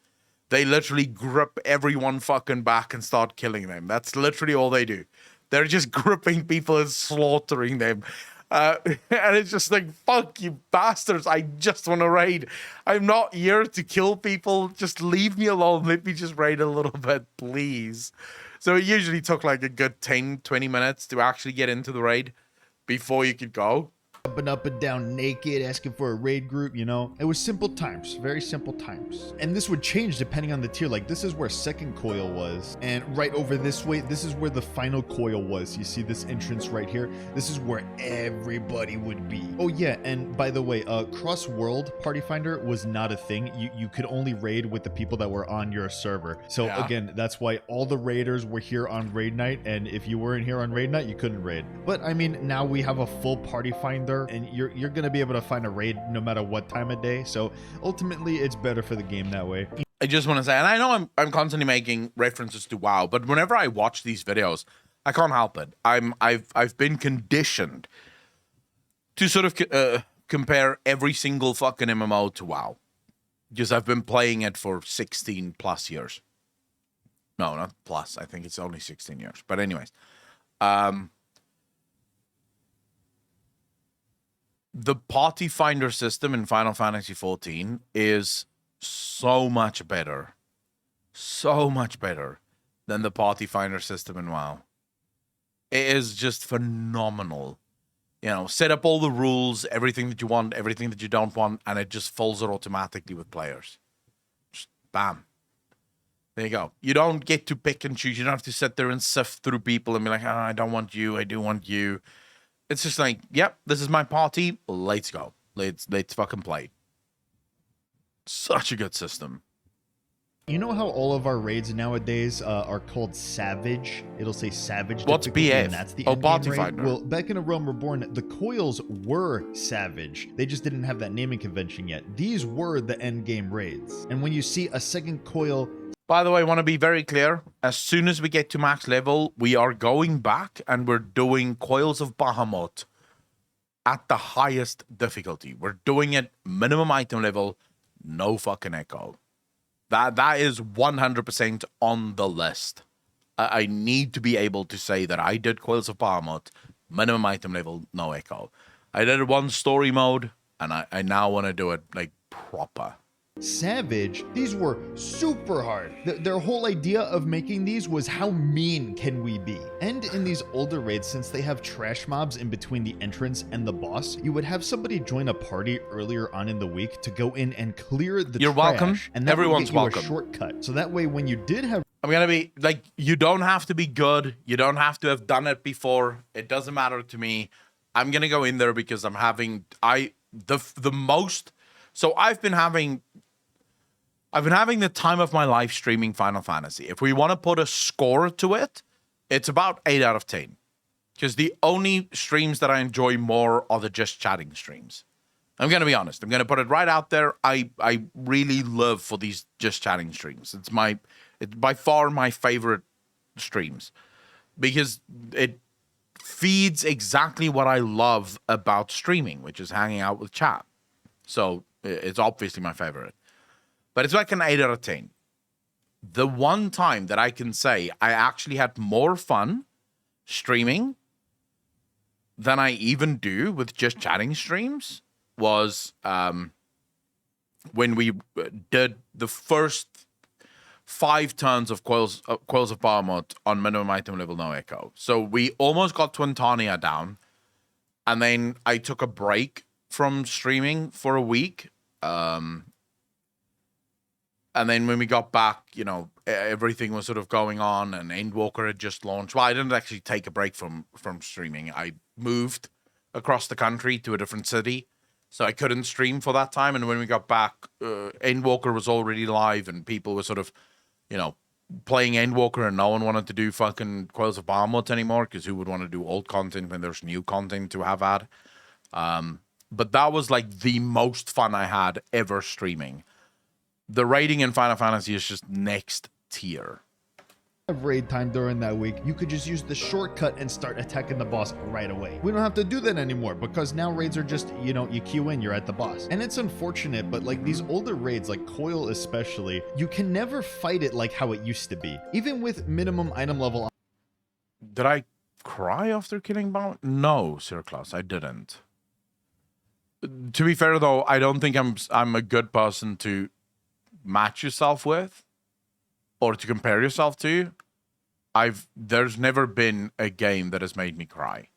they literally grip everyone fucking back and start killing them. That's literally all they do. They're just gripping people and slaughtering them. And it's just like, fuck you bastards. I just want to raid. I'm not here to kill people. Just leave me alone. Let me just raid a little bit, please. So it usually took like a good 10, 20 minutes to actually get into the raid before you could go. Up and down naked, asking for a raid group, you know? It was simple times, very simple times. And this would change depending on the tier. Like, this is where second coil was. And right over this way, this is where the final coil was. You see this entrance right here? This is where everybody would be. Oh yeah, and by the way, cross-world party finder was not a thing. You could only raid with the people that were on your server. So yeah. Again, that's why all the raiders were here on raid night. And if you weren't here on raid night, you couldn't raid. But I mean, now we have a full party finder, and you're gonna be able to find a raid no matter what time of day. So ultimately, it's better for the game that way. I just want to say, and I know I'm constantly making references to WoW, but whenever I watch these videos, I can't help it. I've been conditioned to sort of compare every single fucking MMO to WoW, because I've been playing it for 16 plus years. No, not plus. I think it's only 16 years. But anyways, the party finder system in Final Fantasy XIV is so much better than the party finder system in WoW. It is just phenomenal. You know, set up all the rules, everything that you want, everything that you don't want, and it just folds it automatically with players. Just bam. There you go. You don't get to pick and choose. You don't have to sit there and sift through people and be like, oh, I don't want you, I do want you. It's just like, yep, this is my party. Let's go. Let's fucking play. Such a good system. You know how all of our raids nowadays are called Savage? It'll say Savage. What's BF? And that's the party finder. Well, back in A Realm Reborn, the coils were Savage. They just didn't have that naming convention yet. These were the end game raids. And when you see a second coil... By the way, I want to be very clear. As soon as we get to max level, we are going back and we're doing Coils of Bahamut at the highest difficulty. We're doing it minimum item level, no fucking echo. That is 100% on the list. I need to be able to say that I did Coils of Bahamut, minimum item level, no echo. I did it one story mode, and I now want to do it like proper. Savage, these were super hard. Their whole idea of making these was how mean can we be? And in these older raids, since they have trash mobs in between the entrance and the boss, you would have somebody join a party earlier on in the week to go in and clear the You're trash. welcome. And that Everyone's would get you welcome. a shortcut. So that way when you did have... I'm going to be like, you don't have to be good. You don't have to have done it before. It doesn't matter to me. I'm going to go in there because I'm having the most. So I've been having the time of my life streaming Final Fantasy. If we want to put a score to it, it's about 8 out of 10. Because the only streams that I enjoy more are the just chatting streams. I'm gonna be honest. I'm gonna put it right out there. I really love for these just chatting streams. It's by far my favorite streams because it feeds exactly what I love about streaming, which is hanging out with chat. So it's obviously my favorite. But it's like an 8 out of 10. The one time that I can say I actually had more fun streaming than I even do with just chatting streams was when we did the first 5 turns of Coils of Bahamut on minimum item level no echo. So we almost got Twintania down, and then I took a break from streaming for a week. And then when we got back, you know, everything was sort of going on, and Endwalker had just launched. Well, I didn't actually take a break from streaming. I moved across the country to a different city, so I couldn't stream for that time. And when we got back, Endwalker was already live, and people were sort of, you know, playing Endwalker, and no one wanted to do fucking Coils of Bahamut anymore, because who would want to do old content when there's new content to have had? But that was like the most fun I had ever streaming. The rating in Final Fantasy is just next tier. Have raid time during that week, you could just use the shortcut and start attacking the boss right away. We don't have to do that anymore because now raids are just, you know, you queue in, you're at the boss. And it's unfortunate, but like these older raids, like Coil especially, you can never fight it like how it used to be. Even with minimum item level. Did I cry after killing Bahamut? No, Sir Klaus, I didn't. To be fair though, I don't think I'm a good person to match yourself with or to compare yourself to. There's never been a game that has made me cry.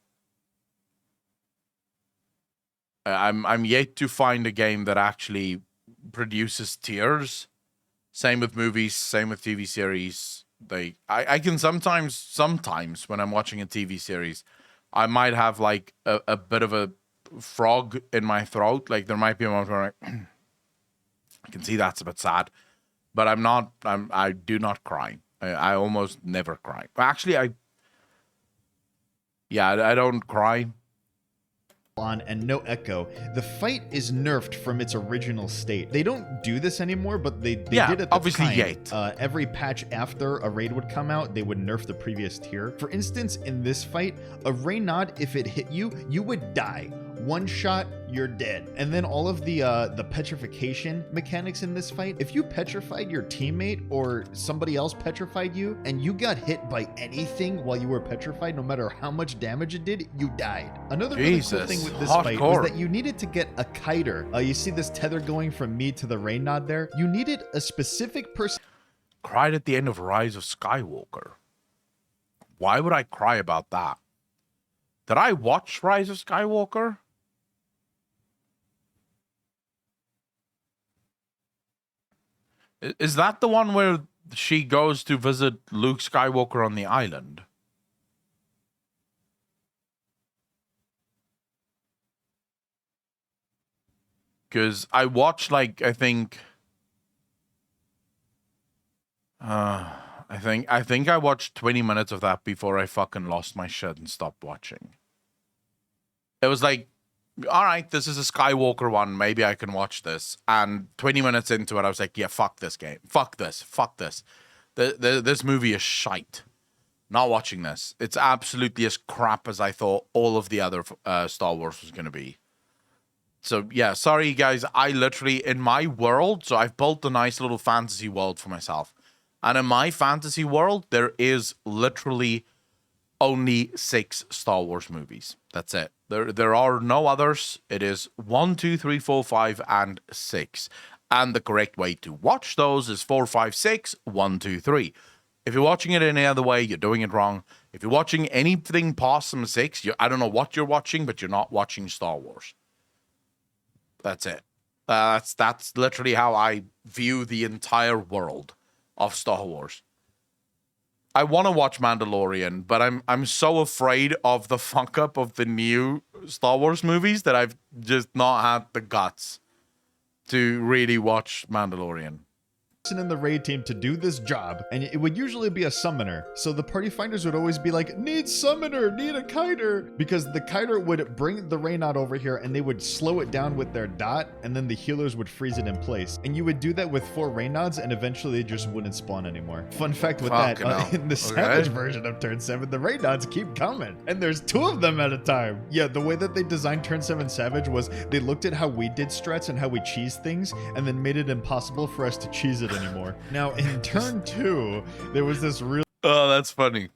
I'm yet to find a game that actually produces tears. Same with movies, same with TV series. I can sometimes when I'm watching a TV series, I might have like a bit of a frog in my throat. Like there might be a moment where I can see that's a bit sad, but I do not cry. I almost never cry. Actually, I don't cry. On and no echo, the fight is nerfed from its original state. They don't do this anymore, but they did at the obviously time. Yet. Every patch after a raid would come out, they would nerf the previous tier. For instance, in this fight, a Reynad, if it hit you, you would die. One shot, you're dead. And then all of the petrification mechanics in this fight, if you petrified your teammate or somebody else petrified you and you got hit by anything while you were petrified, no matter how much damage it did, you died. Another really cool thing with this fight was that you needed to get a kiter. You see this tether going from me to the Reynad there? You needed a specific person. Cried at the end of Rise of Skywalker. Why would I cry about that? Did I watch Rise of Skywalker? Is that the one where she goes to visit Luke Skywalker on the island? Because I watched, like, I think I watched 20 minutes of that before I fucking lost my shit and stopped watching. It was like, all right, this is a Skywalker one. Maybe I can watch this. And 20 minutes into it, I was like, yeah, fuck this game. Fuck this. Fuck this. This movie is shite. Not watching this. It's absolutely as crap as I thought all of the other Star Wars was going to be. So, yeah, sorry, guys. I literally, in my world, so I've built a nice little fantasy world for myself. And in my fantasy world, there is literally only 6 Star Wars movies. That's it. There are no others. It is 1, 2, 3, 4, 5, and 6. And the correct way to watch those is 4, 5, 6, 1, 2, 3. If you're watching it any other way, you're doing it wrong. If you're watching anything past some 6, I don't know what you're watching, but you're not watching Star Wars. That's it. That's literally how I view the entire world of Star Wars. I want to watch Mandalorian, but I'm so afraid of the fuck up of the new Star Wars movies that I've just not had the guts to really watch Mandalorian. in the raid team to do this job, and it would usually be a summoner. So the party finders would always be like, need summoner, need a kiter, because the kiter would bring the Reynad over here and they would slow it down with their dot, and then the healers would freeze it in place. And you would do that with 4 Reynads, and eventually they just wouldn't spawn anymore. Fun fact with in the Savage version of Turn 7, the Reynads keep coming, and there's 2 of them at a time. Yeah, the way that they designed Turn 7 Savage was they looked at how we did strats and how we cheese things, and then made it impossible for us to cheese it anymore. Now in Turn 2, there was this real... Oh, that's funny.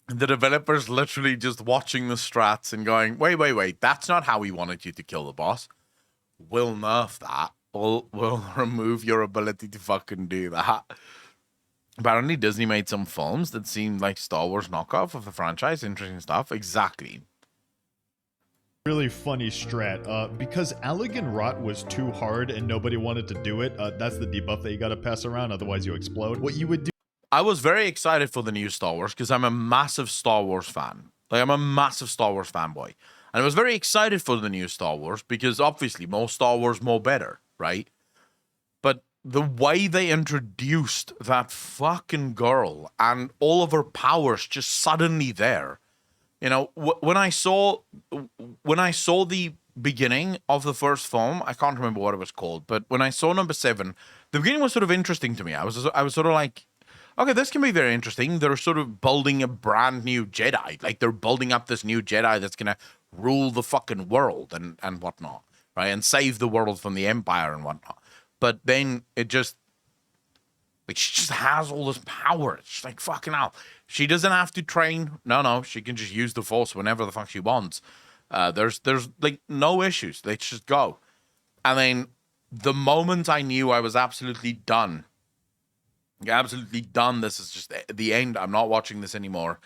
The developers literally just watching the strats and going, wait, that's not how we wanted you to kill the boss. We'll nerf that. We'll remove your ability to fucking do that. Apparently Disney made some films that seemed like Star Wars knockoff of the franchise. Interesting stuff. Exactly. Really funny strat, because Allegan Rot was too hard and nobody wanted to do it. That's the debuff that you gotta pass around, otherwise you explode. What you would do... I was very excited for the new Star Wars because I'm a massive Star Wars fan. Like, I'm a massive Star Wars fanboy. And I was very excited for the new Star Wars because obviously more Star Wars, more better, right? But the way they introduced that fucking girl and all of her powers just suddenly there. You know, when I saw the beginning of the first film, I can't remember what it was called, but when I saw number 7, the beginning was sort of interesting to me. I was sort of like, okay, this can be very interesting. They're sort of building a brand new Jedi. Like, they're building up this new Jedi that's going to rule the fucking world and whatnot, right? And save the world from the Empire and whatnot. But then it just... like, she just has all this power. It's just like, fucking hell. She doesn't have to train. No, she can just use the Force whenever the fuck she wants. There's like, no issues. Let's just go. And then the moment I knew I was absolutely done, this is just the end, I'm not watching this anymore,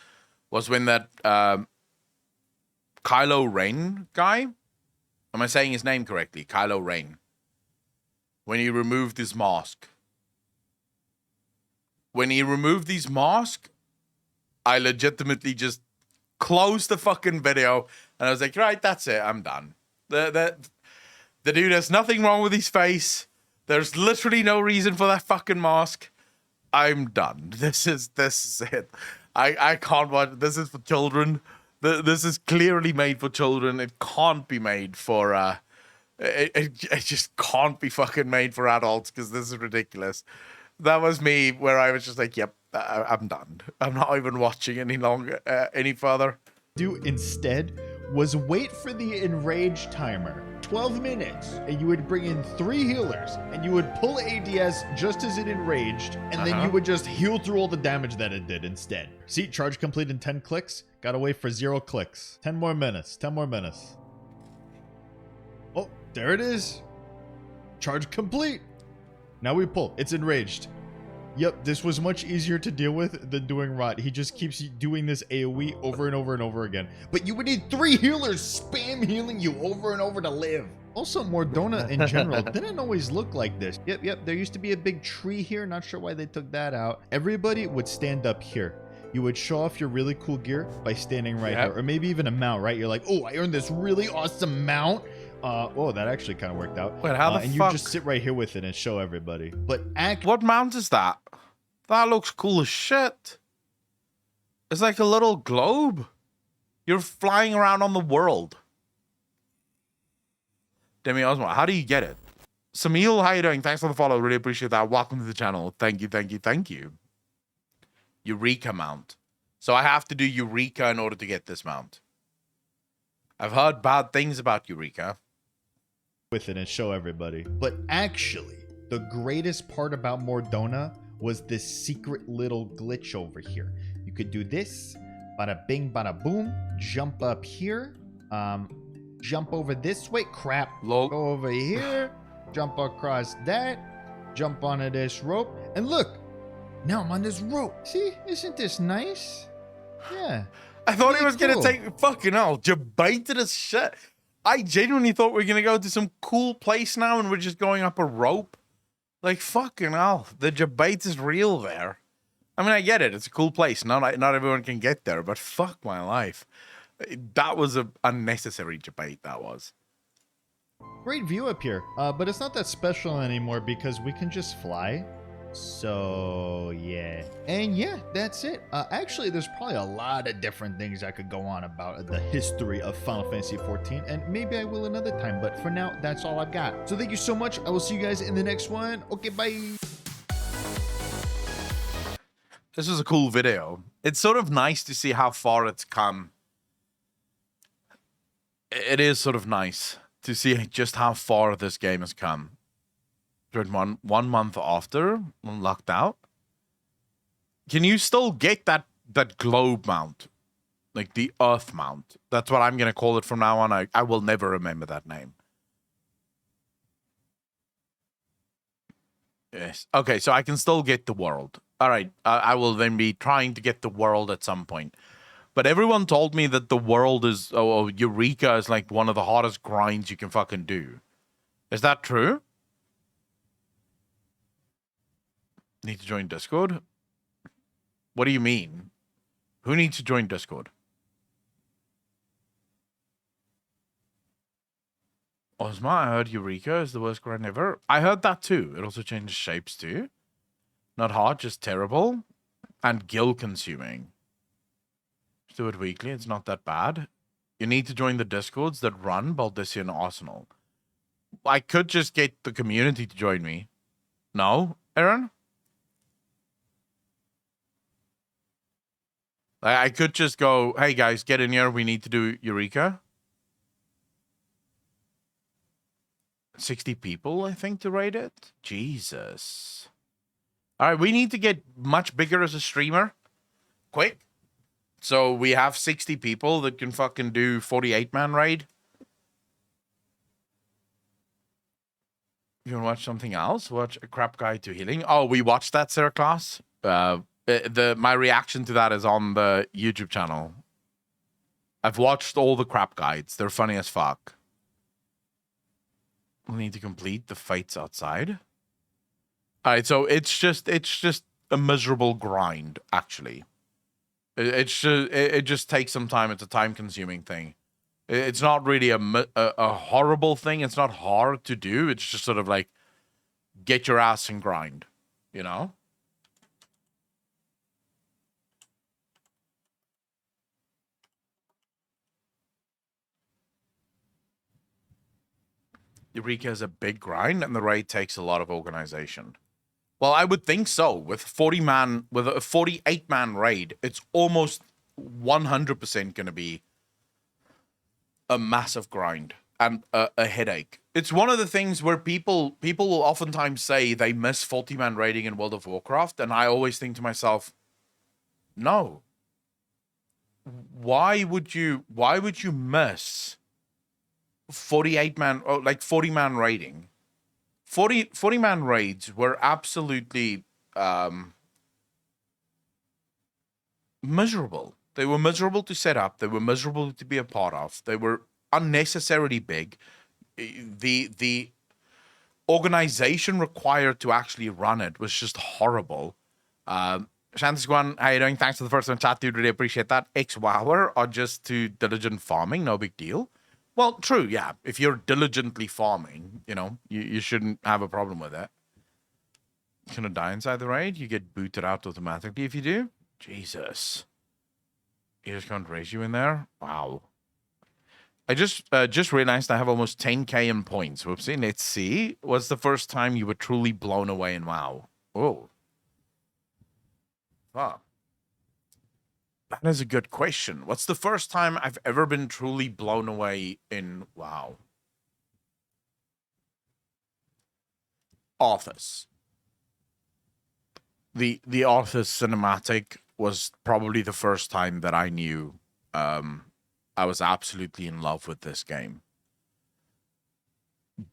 was when that Kylo Ren guy, am I saying his name correctly? Kylo Ren. When he removed his mask. When he removed his mask, I legitimately just closed the fucking video and I was like, right, that's it, I'm done. The dude has nothing wrong with his face. There's literally no reason for that fucking mask. I'm done. This is it. I can't watch. This is for children. This is clearly made for children. It can't be made for it just can't be fucking made for adults because this is ridiculous. That was me where I was just like, yep, I'm done. I'm not even watching any longer, any further. Do instead was wait for the enrage timer, 12 minutes, and you would bring in 3 healers, and you would pull ADS just as it enraged, and then you would just heal through all the damage that it did instead. See, charge complete in 10 clicks. Gotta wait for 0 clicks. 10 more minutes. 10 more minutes. Oh, there it is. Charge complete. Now we pull. It's enraged. Yep, this was much easier to deal with than doing Rot. He just keeps doing this AoE over and over and over again. But you would need 3 healers spam healing you over and over to live. Also, Mordona in general didn't always look like this. Yep, there used to be a big tree here. Not sure why they took that out. Everybody would stand up here. You would show off your really cool gear by standing right here. Or maybe even a mount, right? You're like, oh, I earned this really awesome mount. Oh, that actually kind of worked out. Wait, how the and fuck? You just sit right here with it and show everybody. But what mount is that? That looks cool as shit. It's like a little globe. You're flying around on the world. Demi Osmo, how do you get it? Samil, how you doing? Thanks for the follow. Really appreciate that. Welcome to the channel. Thank you. Eureka mount. So I have to do Eureka in order to get this mount. I've heard bad things about Eureka. With it and show everybody. But actually, the greatest part about Mordona was this secret little glitch over here. You could do this, bada bing, bada boom, jump up here, jump over this way, crap, Lol. go over here, jump across that, jump onto this rope, and look, now I'm on this rope. See, isn't this nice? Yeah. I thought he was cool. gonna take fucking hell, debated as shit. I genuinely thought we were gonna go to some cool place now and we're just going up a rope. Like, fucking hell, the debate is real there. I mean, I get it. It's a cool place. Not everyone can get there, but fuck my life. That was an unnecessary debate, that was. Great view up here, but it's not that special anymore because we can just fly. So yeah, and yeah, that's it. Actually, there's probably a lot of different things I could go on about the history of Final Fantasy 14, and maybe I will another time. But for now, that's all I've got. So thank you so much. I will see you guys in the next one. Okay, bye. This was a cool video. It's sort of nice to see how far it's come. It is sort of nice to see just how far this game has come. One month after locked out, can you still get that globe mount, like the Earth mount? That's what I'm gonna call it from now on. I will never remember that name. Yes. Okay, so I can still get the world. All right, I will then be trying to get the world at some point. But everyone told me that the world is Eureka is like one of the hardest grinds you can fucking do. Is that true? Need to join Discord? What do you mean? Who needs to join Discord? Ozma, I heard Eureka is the worst grind ever. I heard that too. It also changes shapes too. Not hard, just terrible. And gill consuming. Just do it weekly, it's not that bad. You need to join the Discords that run Baldissian Arsenal. I could just get the community to join me. No, Aaron? I could just go, hey guys, get in here. We need to do Eureka. 60 people, I think, to raid it. Jesus. All right, we need to get much bigger as a streamer. Quick. So we have 60 people that can fucking do 48-man raid. You want to watch something else? Watch A Crap Guide to Healing. Oh, we watched that, Sarah Class. My reaction to that is on the YouTube channel. I've watched all the crap guides. They're funny as fuck. We need to complete the fights outside. All right, so it's just a miserable grind, actually. It just takes some time. It's a time-consuming thing. It's not really a horrible thing. It's not hard to do. It's just sort of like get your ass and grind, you know? Eureka is a big grind, and the raid takes a lot of organization. Well, I would think so. With a 48-man raid, it's almost 100% going to be a massive grind and a headache. It's one of the things where people will oftentimes say they miss 40-man raiding in World of Warcraft, and I always think to myself, no. Why would you miss 48-man, like 40-man raiding? 40-man raids were absolutely miserable. They were miserable to set up. They were miserable to be a part of. They were unnecessarily big. The organization required to actually run it was just horrible. Shantisguan, how you doing? Thanks for the first one chat, dude. Really appreciate that. Ex-wower or just too diligent farming? No big deal. Well, true, yeah. If you're diligently farming, you know, you shouldn't have a problem with that. You're gonna die inside the raid? You get booted out automatically if you do? Jesus. You just can't raise you in there? Wow. I just realized I have almost 10k in points. Whoopsie, let's see. What's the first time you were truly blown away in WoW? Oh. Fuck. That is a good question. What's the first time I've ever been truly blown away in WoW? Arthas. The Arthas cinematic was probably the first time that I knew I was absolutely in love with this game.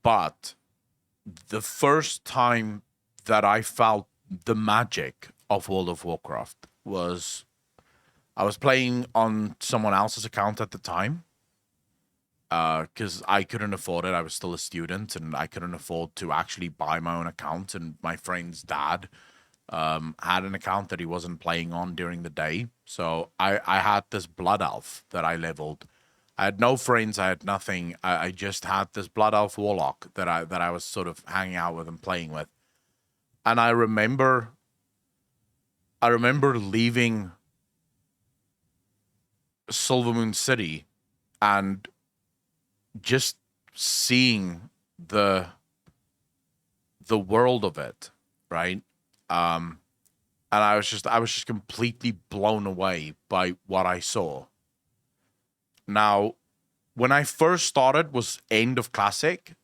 But the first time that I felt the magic of World of Warcraft was I was playing on someone else's account at the time because I couldn't afford it. I was still a student and I couldn't afford to actually buy my own account. And my friend's dad had an account that he wasn't playing on during the day. So I had this blood elf that I leveled. I had no friends. I had nothing. I just had this blood elf warlock that I was sort of hanging out with and playing with. And I remember leaving Silvermoon City and just seeing the world of it, right? And I was just completely blown away by what I saw. Now, when I first started was end of Classic.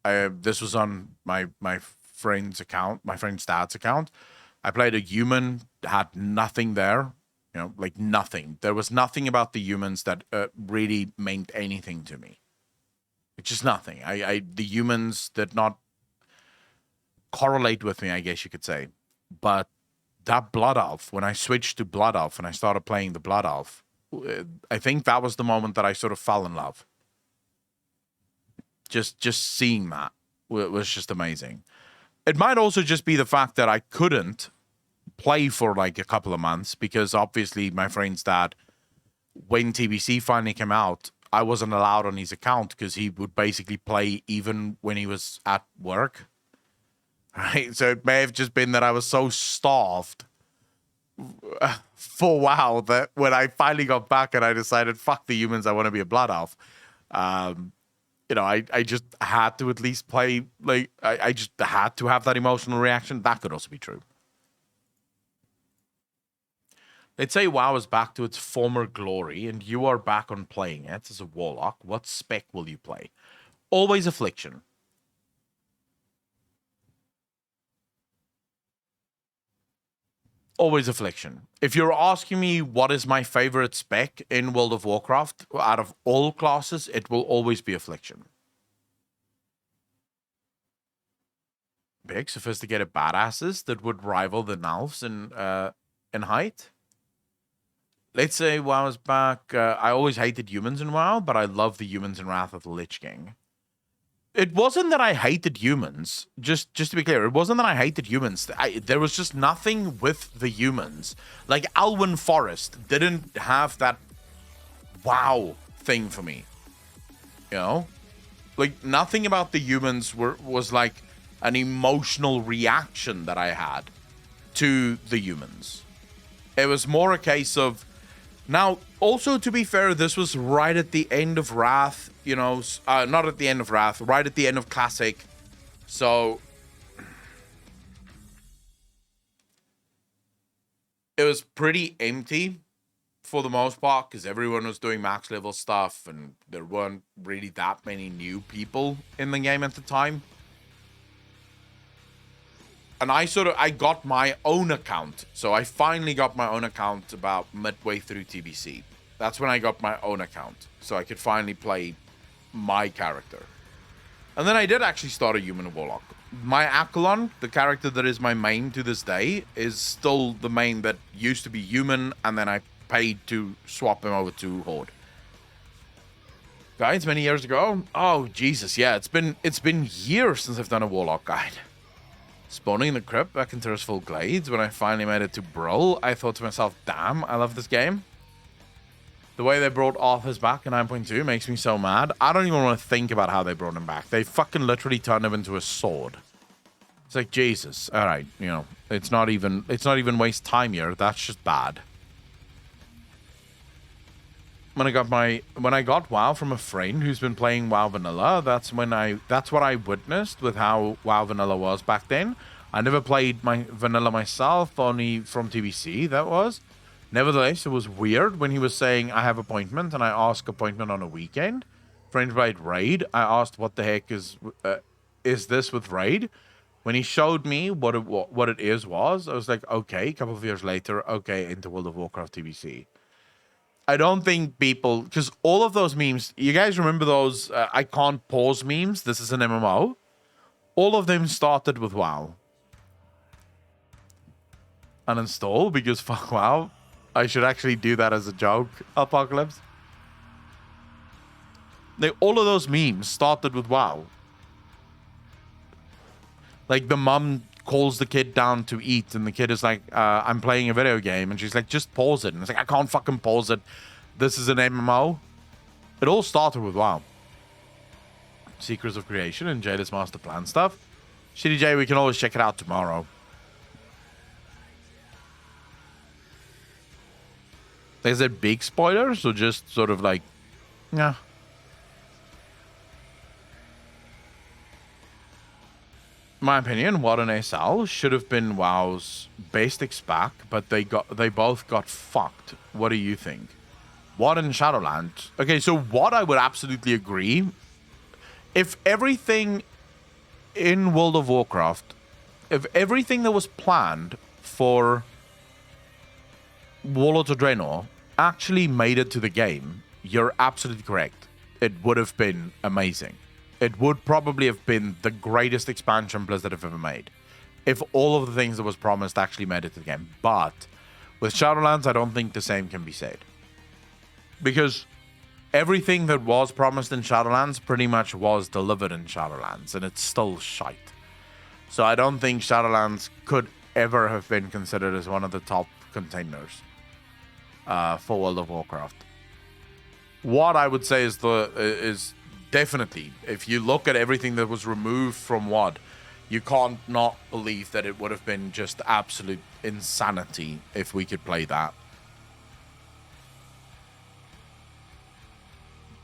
This was on my friend's account, my friend's dad's account. I played a human, had nothing there, like nothing. There was nothing about the humans that really meant anything to me. It's just nothing. The humans did not correlate with me, I guess you could say. But that Blood Elf, when I switched to Blood Elf and I started playing the Blood Elf, I think that was the moment that I sort of fell in love. Just seeing that was just amazing. It might also just be the fact that I couldn't play for like a couple of months because obviously my friend's dad, when TBC finally came out, I wasn't allowed on his account because he would basically play even when he was at work. Right? So it may have just been that I was so starved for WoW that when I finally got back and I decided, fuck the humans, I want to be a Blood Elf. I just had to at least play, like, I just had to have that emotional reaction. That could also be true. Let's say WoW is back to its former glory and you are back on playing it as a Warlock. What spec will you play? Always Affliction. Always Affliction. If you're asking me what is my favorite spec in World of Warcraft, out of all classes, it will always be Affliction. Big, sophisticated badasses that would rival the Nalfs in height. Let's say WoW is back. I always hated humans in WoW, but I love the humans in Wrath of the Lich King. It wasn't that I hated humans. Just to be clear, it wasn't that I hated humans. There was just nothing with the humans. Like Alwyn Forest didn't have that wow thing for me. Like nothing about the humans was like an emotional reaction that I had to the humans. It was more a case of. Now, also, to be fair, this was right at the end of Wrath, not at the end of Wrath, right at the end of Classic. So, it was pretty empty for the most part because everyone was doing max level stuff and there weren't really that many new people in the game at the time. And I got my own account. So I finally got my own account about midway through TBC. That's when I got my own account. So I could finally play my character. And then I did actually start a human warlock. My Akalon, the character that is my main to this day, is still the main that used to be human. And then I paid to swap him over to Horde. Guides many years ago. Oh, Jesus. Yeah, it's been years since I've done a warlock guide. Spawning in the crypt back in Tersful Glades, when I finally made it to Brawl, I thought to myself, damn, I love this game. The way they brought Arthur's back in 9.2 makes me so mad. I don't even want to think about how they brought him back. They fucking literally turned him into a sword. It's like, Jesus. All right, it's not even waste time here. That's just bad. When I got WoW from a friend who's been playing WoW Vanilla, that's what I witnessed with how WoW Vanilla was back then. I never played my Vanilla myself, only from TBC, that was. Nevertheless, it was weird when he was saying, I have appointment, and I asked appointment on a weekend. Friend played Raid. I asked, what the heck is this with Raid? When he showed me what it was, I was like, okay. A couple of years later, okay, into World of Warcraft TBC. I don't think people, because all of those memes, you guys remember those I can't pause memes? This is an MMO. All of them started with WoW. Uninstall because fuck WoW. I should actually do that as a joke, Apocalypse. All of those memes started with WoW. Like the mum calls the kid down to eat and the kid is like, I'm playing a video game, and she's like, just pause it. And it's like, I can't fucking pause it. This is an MMO. It all started with WoW. Secrets of Creation and Jada's Master Plan stuff. CDJ, we can always check it out tomorrow. Is it big spoilers or just sort of like, yeah? My opinion, What an SL should have been WoW's best expac, but they both got fucked. What do you think? What and Shadowlands? Okay, so what I would absolutely agree. If everything in World of Warcraft, if everything that was planned for Warlords of Draenor actually made it to the game, you're absolutely correct. It would have been amazing. It would probably have been the greatest expansion Blizzard have ever made if all of the things that was promised actually made it to the game. But with Shadowlands, I don't think the same can be said. Because everything that was promised in Shadowlands pretty much was delivered in Shadowlands, and it's still shite. So I don't think Shadowlands could ever have been considered as one of the top contenders for World of Warcraft. What I would say is definitely, if you look at everything that was removed from WoD, you can't not believe that it would have been just absolute insanity if we could play that.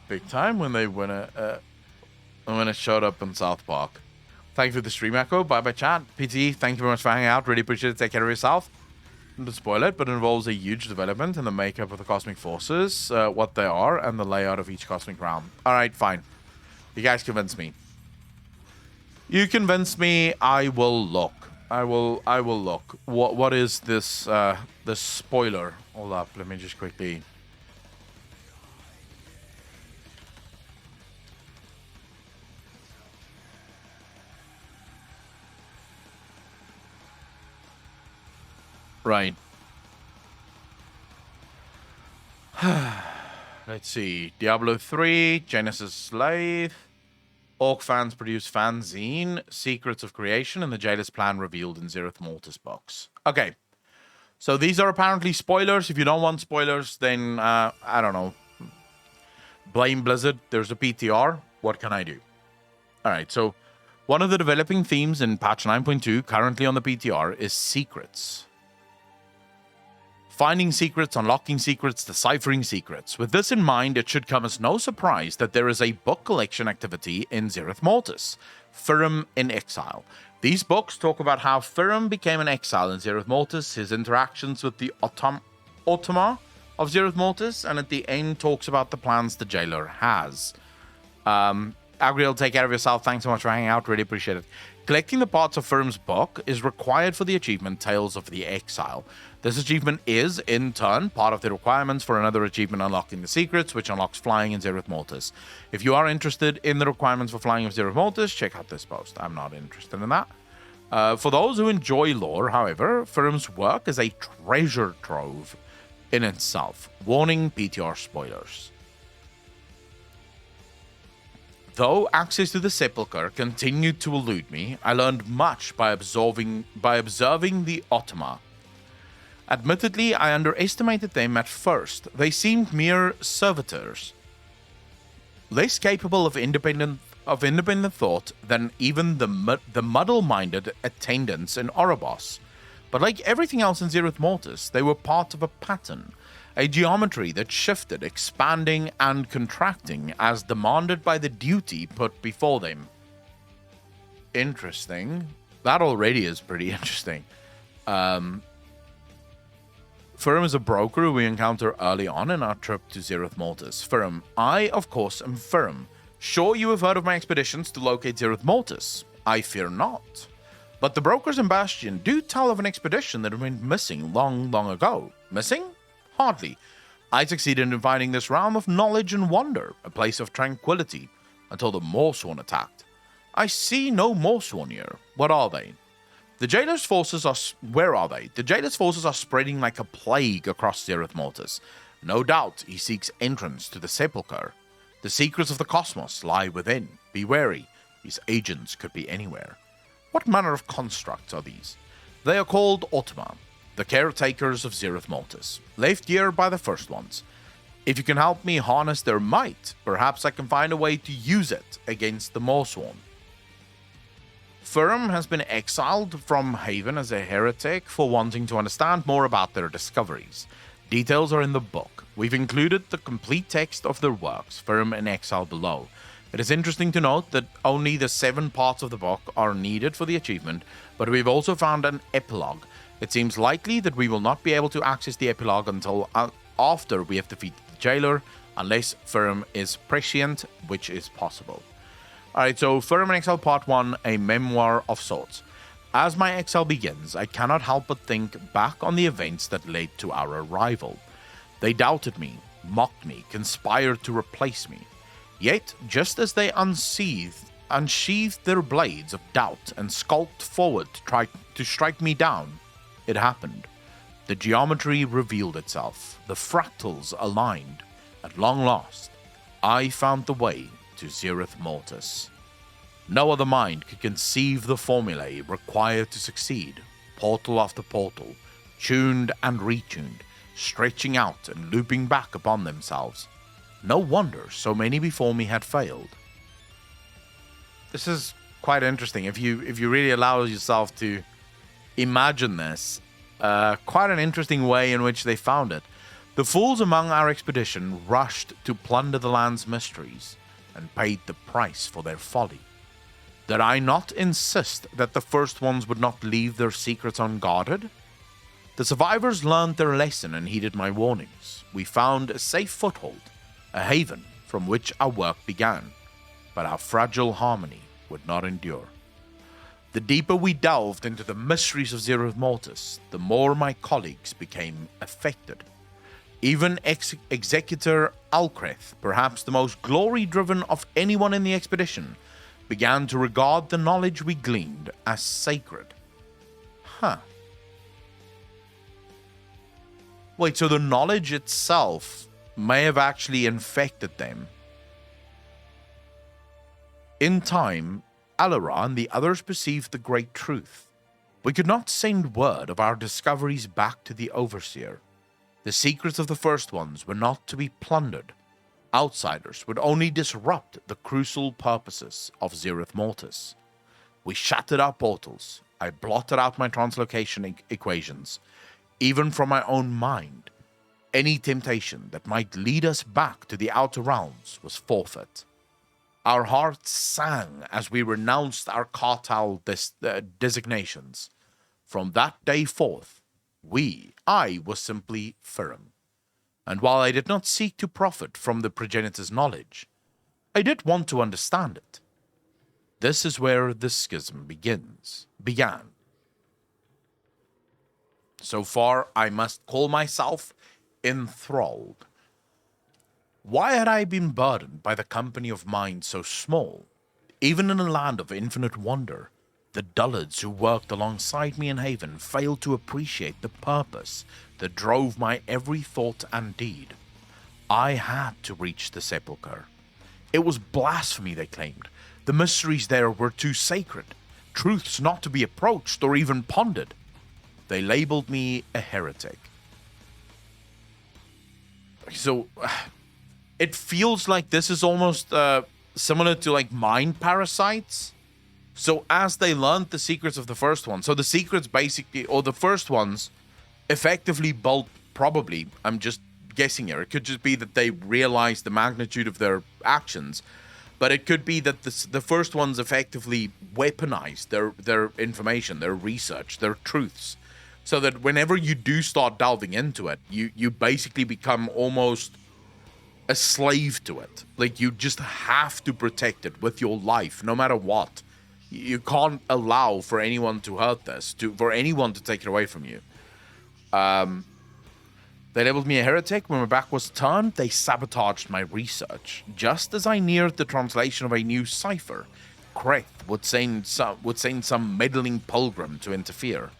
Big time when it showed up in South Park. Thank you for the stream echo. Bye bye chat. PT, thank you very much for hanging out. Really appreciate it. Take care of yourself. Not to spoil it, but it involves a huge development in the makeup of the cosmic forces, what they are, and the layout of each cosmic realm. Alright, fine. You guys convince me. You convince me, I will look. I will look. What is this this spoiler? Hold up, let me just quickly. Right. Let's see. Diablo 3, Genesis Slave, Orc fans produce fanzine, Secrets of Creation, and the Jailer's plan revealed in Zereth Mortis box. Okay. So these are apparently spoilers. If you don't want spoilers, then, I don't know. Blame Blizzard. There's a PTR. What can I do? Alright, so one of the developing themes in patch 9.2, currently on the PTR, is secrets. Finding secrets, unlocking secrets, deciphering secrets. With this in mind, it should come as no surprise that there is a book collection activity in Zereth Mortis, Firim in Exile. These books talk about how Firim became an exile in Zereth Mortis, his interactions with the Automa of Zereth Mortis, and at the end talks about the plans the Jailer has. Agriel, take care of yourself. Thanks so much for hanging out. Really appreciate it. Collecting the parts of Firim's book is required for the achievement Tales of the Exile. This achievement is, in turn, part of the requirements for another achievement unlocking the secrets, which unlocks flying in Zereth Mortis. If you are interested in the requirements for flying of Zereth Mortis, check out this post. I'm not interested in that. For those who enjoy lore, however, Firim's work is a treasure trove in itself. Warning, PTR spoilers. Though access to the Sepulchre continued to elude me, I learned much by observing the Automa. Admittedly, I underestimated them at first. They seemed mere servitors, less capable of independent thought than even the muddle-minded attendants in Oribos. But like everything else in Zereth Mortis, they were part of a pattern, a geometry that shifted, expanding and contracting as demanded by the duty put before them. Interesting. That already is pretty interesting. Firim is a broker who we encounter early on in our trip to Zereth Mortis. Firim, I, of course, am Firim. Sure you have heard of my expeditions to locate Zereth Mortis. I fear not. But the brokers in Bastion do tell of an expedition that went missing long, long ago. Missing? Hardly. I succeeded in finding this realm of knowledge and wonder, a place of tranquility, until the Morsworn attacked. I see no Morsworn here. What are they? The Jailer's forces are... Where are they? The Jailer's forces are spreading like a plague across Zereth Mortis. No doubt he seeks entrance to the Sepulchre. The secrets of the cosmos lie within. Be wary. His agents could be anywhere. What manner of constructs are these? They are called Automa, the caretakers of Zereth Mortis, left here by the first ones. If you can help me harness their might, perhaps I can find a way to use it against the Morsworn. Firm has been exiled from Haven as a heretic for wanting to understand more about their discoveries. Details are in the book. We've included the complete text of their works, Firm in Exile, below. It is interesting to note that only the 7 parts of the book are needed for the achievement, but we've also found an epilogue. It seems likely that we will not be able to access the epilogue until after we have defeated the jailer, unless Firm is prescient, which is possible. Alright, so Firm in Exile Part 1, a memoir of sorts. As my exile begins, I cannot help but think back on the events that led to our arrival. They doubted me, mocked me, conspired to replace me. Yet, just as they unsheathed their blades of doubt and skulked forward to try to strike me down, it happened. The geometry revealed itself, the fractals aligned. At long last, I found the way to Zereth Mortis. No other mind could conceive the formulae required to succeed, portal after portal, tuned and retuned, stretching out and looping back upon themselves. No wonder so many before me had failed. This is quite interesting. If you really allow yourself to imagine this, quite an interesting way in which they found it. The fools among our expedition rushed to plunder the land's mysteries and paid the price for their folly. Did I not insist that the first ones would not leave their secrets unguarded? The survivors learned their lesson and heeded my warnings. We found a safe foothold, a haven from which our work began, but our fragile harmony would not endure. The deeper we delved into the mysteries of Zereth Mortis, the more my colleagues became affected. Even Executor Alcreth, perhaps the most glory-driven of anyone in the expedition, began to regard the knowledge we gleaned as sacred. Wait, so the knowledge itself may have actually infected them. In time, Alara and the others perceived the great truth. We could not send word of our discoveries back to the Overseer. The secrets of the first ones were not to be plundered. Outsiders would only disrupt the crucial purposes of Zereth Mortis. We shattered our portals. I blotted out my translocation equations. Even from my own mind, any temptation that might lead us back to the outer realms was forfeit. Our hearts sang as we renounced our cartel designations. From that day forth, I was simply Firm. And while I did not seek to profit from the progenitor's knowledge, I did want to understand it. This is where the schism began. So far, I must call myself enthralled. Why had I been burdened by the company of minds so small? Even in a land of infinite wonder, the dullards who worked alongside me in Haven failed to appreciate the purpose that drove my every thought and deed. I had to reach the sepulchre. It was blasphemy, they claimed. The mysteries there were too sacred, truths not to be approached or even pondered. They labeled me a heretic. So, it feels like this is almost similar to like mind parasites. So as they learned the secrets of the first one, so the secrets basically, or the first ones, effectively probably, I'm just guessing here, it could just be that they realized the magnitude of their actions, but it could be that the first ones effectively weaponized their information, their research, their truths, so that whenever you do start delving into it, you basically become almost a slave to it. Like, you just have to protect it with your life, no matter what. You can't allow for anyone to hurt this, for anyone to take it away from you. They labeled me a heretic. When my back was turned, they sabotaged my research. Just as I neared the translation of a new cipher, Kreth would send some meddling pilgrim to interfere.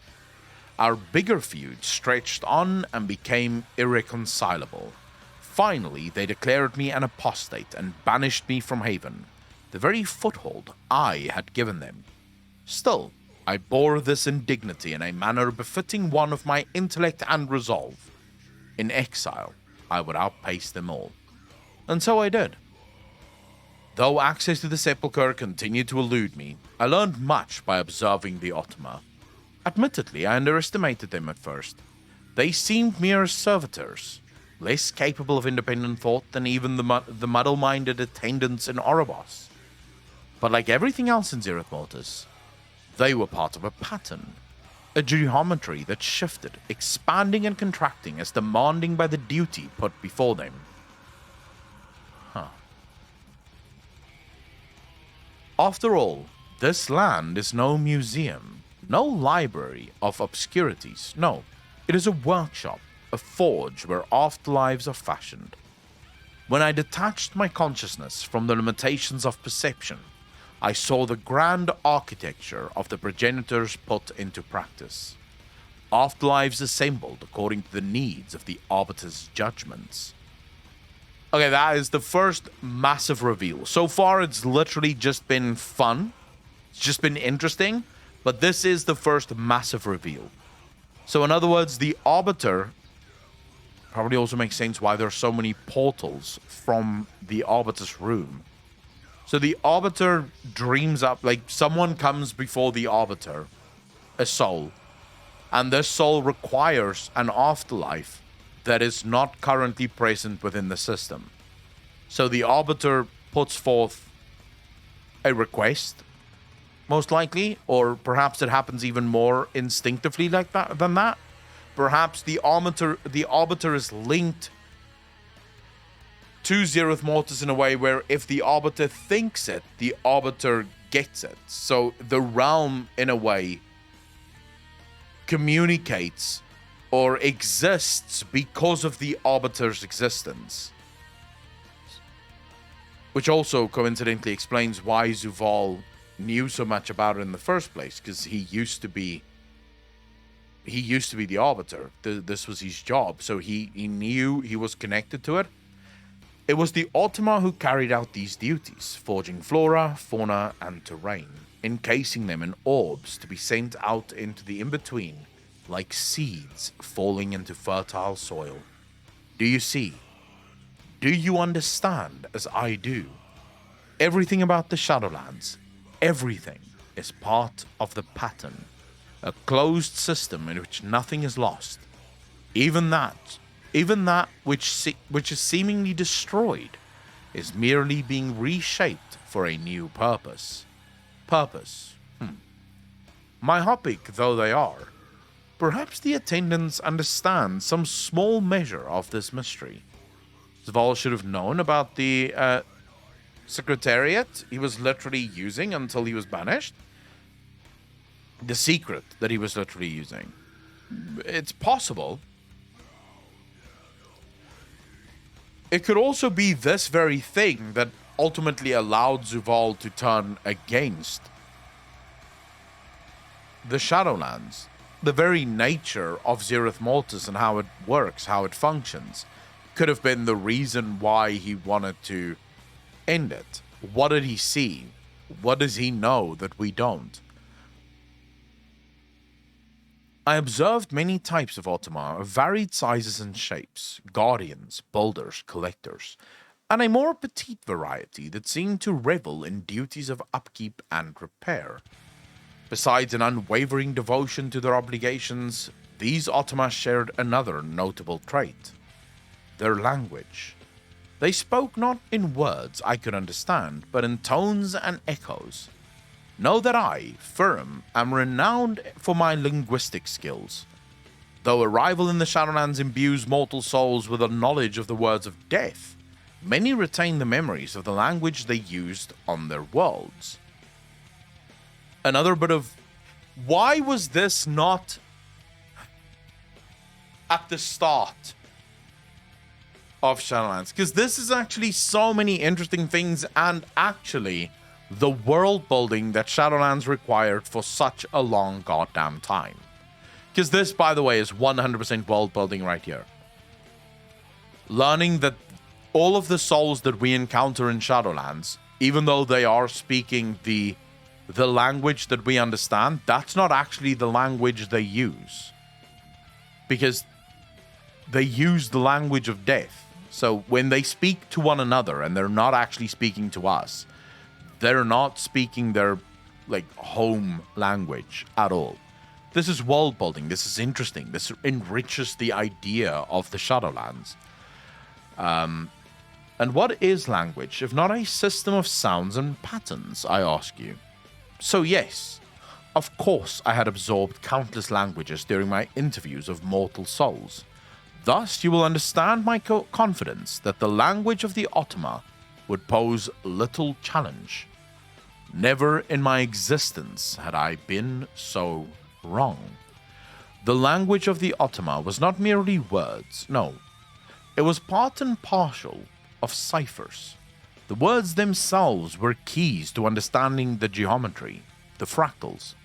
Our bigger feud stretched on and became irreconcilable. Finally, they declared me an apostate and banished me from Haven, the very foothold I had given them. Still, I bore this indignity in a manner befitting one of my intellect and resolve. In exile, I would outpace them all. And so I did. Though access to the sepulchre continued to elude me, I learned much by observing the Ottoman. Admittedly, I underestimated them at first. They seemed mere servitors, less capable of independent thought than even the muddle-minded attendants in Oribos. But like everything else in Zereth Mortis, they were part of a pattern, a geometry that shifted, expanding and contracting as demanding by the duty put before them. After all, this land is no museum, no library of obscurities. No, it is a workshop, a forge where afterlives are fashioned. When I detached my consciousness from the limitations of perception, I saw the grand architecture of the progenitors put into practice. Afterlives assembled according to the needs of the Arbiter's judgments. Okay, that is the first massive reveal. So far, it's literally just been fun. It's just been interesting. But this is the first massive reveal. So in other words, the Arbiter probably also makes sense why there are so many portals from the Arbiter's room. So the Arbiter dreams up, like someone comes before the Arbiter, a soul. And this soul requires an afterlife that is not currently present within the system. So the Arbiter puts forth a request, most likely, or perhaps it happens even more instinctively like that than that. Perhaps the Arbiter is linked to Zereth Mortis in a way where if the Arbiter thinks it, the Arbiter gets it. So the realm, in a way, communicates or exists because of the Arbiter's existence. Which also coincidentally explains why Zuval knew so much about it in the first place, because he used to be the Arbiter. This was his job, so he knew he was connected to it. It was the Ottoman who carried out these duties, forging flora, fauna, and terrain, encasing them in orbs to be sent out into the in-between, like seeds falling into fertile soil. Do you see? Do you understand as I do? Everything about the Shadowlands, everything is part of the pattern, a closed system in which nothing is lost. Even that which is seemingly destroyed is merely being reshaped for a new purpose. Myopic though they are, perhaps the attendants understand some small measure of this mystery. Zval should have known about the secretariat he was literally using until he was banished. The secret that he was literally using. It's possible. It could also be this very thing that ultimately allowed Zval to turn against the Shadowlands. The very nature of Zereth Mortis and how it works, how it functions, could have been the reason why he wanted to end it. What did he see? What does he know that we don't? I observed many types of Ottoman of varied sizes and shapes, guardians, builders, collectors, and a more petite variety that seemed to revel in duties of upkeep and repair. Besides an unwavering devotion to their obligations, these Ottoman shared another notable trait: their language. They spoke not in words I could understand, but in tones and echoes. Know that I, Furum, am renowned for my linguistic skills. Though arrival in the Shadowlands imbues mortal souls with a knowledge of the words of death, many retain the memories of the language they used on their worlds. Another bit of... Why was this not at the start of Shadowlands? Because this is actually so many interesting things, and actually the world building that Shadowlands required for such a long goddamn time. Because this, by the way, is 100% world building right here. Learning that all of the souls that we encounter in Shadowlands, even though they are speaking the language that we understand, that's not actually the language they use. Because they use the language of death. So when they speak to one another and they're not actually speaking to us, they're not speaking their like home language at all. This is world building. This is interesting. This enriches the idea of the Shadowlands. And what is language, if not a system of sounds and patterns, I ask you? So yes, of course I had absorbed countless languages during my interviews of mortal souls. Thus, you will understand my confidence that the language of the Automa would pose little challenge. Never in my existence had I been so wrong. The language of the Automa was not merely words, no. It was part and parcel of ciphers. The words themselves were keys to understanding the geometry, the fractals.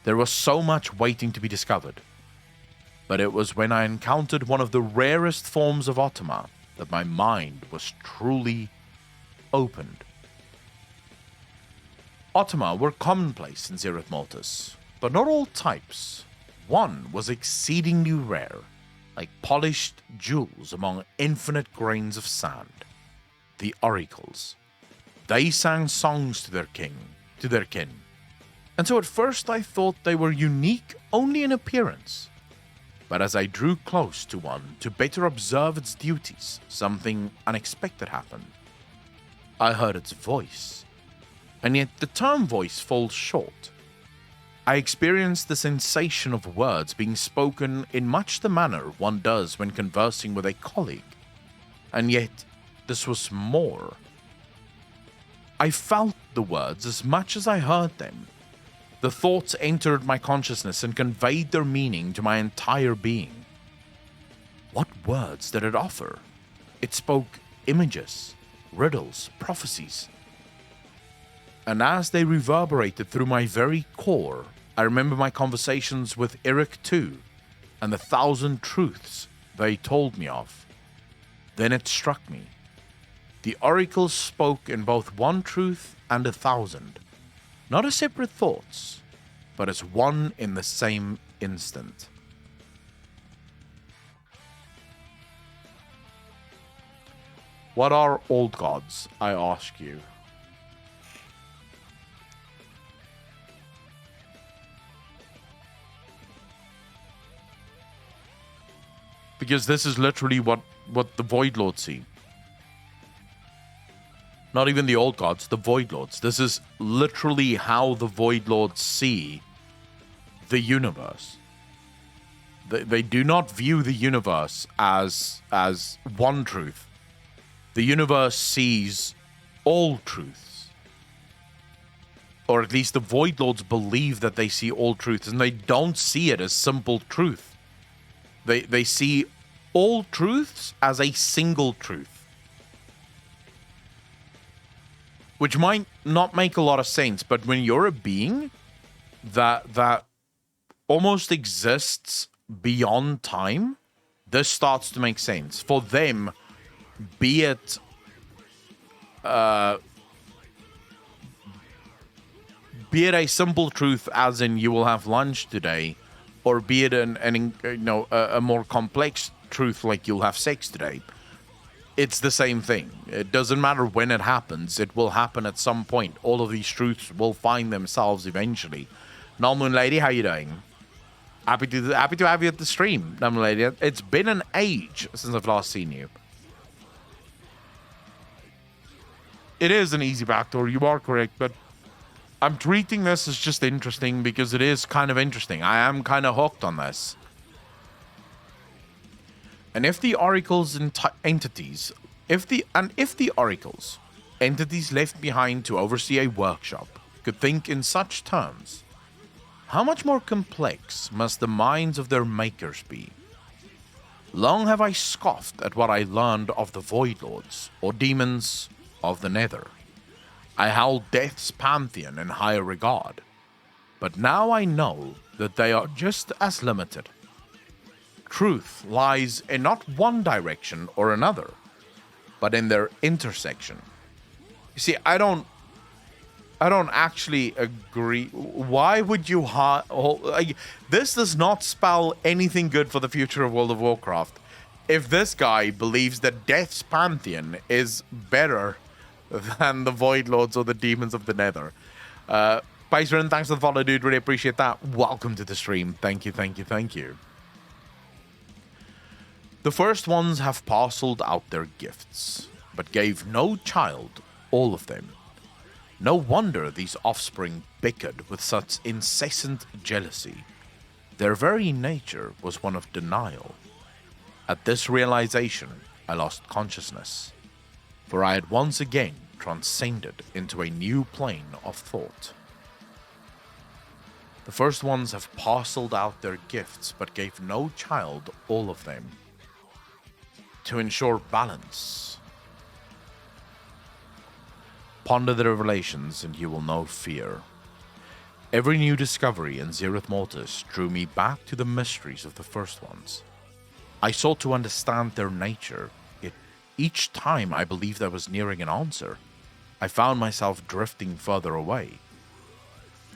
There was so much waiting to be discovered. But it was when I encountered one of the rarest forms of Automa that my mind was truly opened. Automa were commonplace in Zereth Mortis, but not all types. One was exceedingly rare, like polished jewels among infinite grains of sand. The Oracles. They sang songs to their kin. And so at first I thought they were unique only in appearance. But as I drew close to one to better observe its duties, something unexpected happened. I heard its voice, and yet the term voice falls short. I experienced the sensation of words being spoken in much the manner one does when conversing with a colleague, and yet this was more. I felt the words as much as I heard them. The thoughts entered my consciousness and conveyed their meaning to my entire being. What words did it offer? It spoke images, riddles, prophecies. And as they reverberated through my very core, I remember my conversations with Eric too, and the 1,000 truths they told me of. Then it struck me. The oracles spoke in both one truth and 1,000. Not as separate thoughts, but as one in the same instant. What are old gods, I ask you? Because this is literally what the Void Lords see. Not even the old gods, the Void Lords. This is literally how the Void Lords see the universe. They do not view the universe as one truth. The universe sees all truths. Or at least the Void Lords believe that they see all truths, and they don't see it as simple truth. They see all truths as a single truth. Which might not make a lot of sense, but when you're a being that almost exists beyond time, this starts to make sense. For them, be it a simple truth as in you will have lunch today, or be it a more complex truth like you'll have sex today. It's the same thing. It doesn't matter when it happens. It will happen at some point. All of these truths will find themselves eventually. Null Moon Lady, how you doing? Happy to have you at the stream, Null Moon Lady. It's been an age since I've last seen you. It is an easy backdoor. You are correct, but I'm treating this as just interesting because it is kind of interesting. I am kind of hooked on this. And if the oracles entities left behind to oversee a workshop could think in such terms, how much more complex must the minds of their makers be? Long have I scoffed at what I learned of the Void Lords, or demons of the Nether. I held Death's pantheon in higher regard, but now I know that they are just as limited. Truth lies in not one direction or another, but in their intersection. You see, I don't actually agree. Why would you this does not spell anything good for the future of World of Warcraft. if this guy believes that Death's Pantheon is better than the Void Lords or the Demons of the Nether. Pacerin, thanks for the follow, dude. Really appreciate that. Welcome to the stream. Thank you, thank you, thank you. The first ones have parceled out their gifts, but gave no child all of them. No wonder these offspring bickered with such incessant jealousy. Their very nature was one of denial. At this realization, I lost consciousness, for I had once again transcended into a new plane of thought. The first ones have parceled out their gifts, but gave no child all of them. To ensure balance, ponder the revelations and you will know fear. Every new discovery in Zereth Mortis drew me back to the mysteries of the first ones. I sought to understand their nature, yet each time I believed I was nearing an answer, I found myself drifting further away.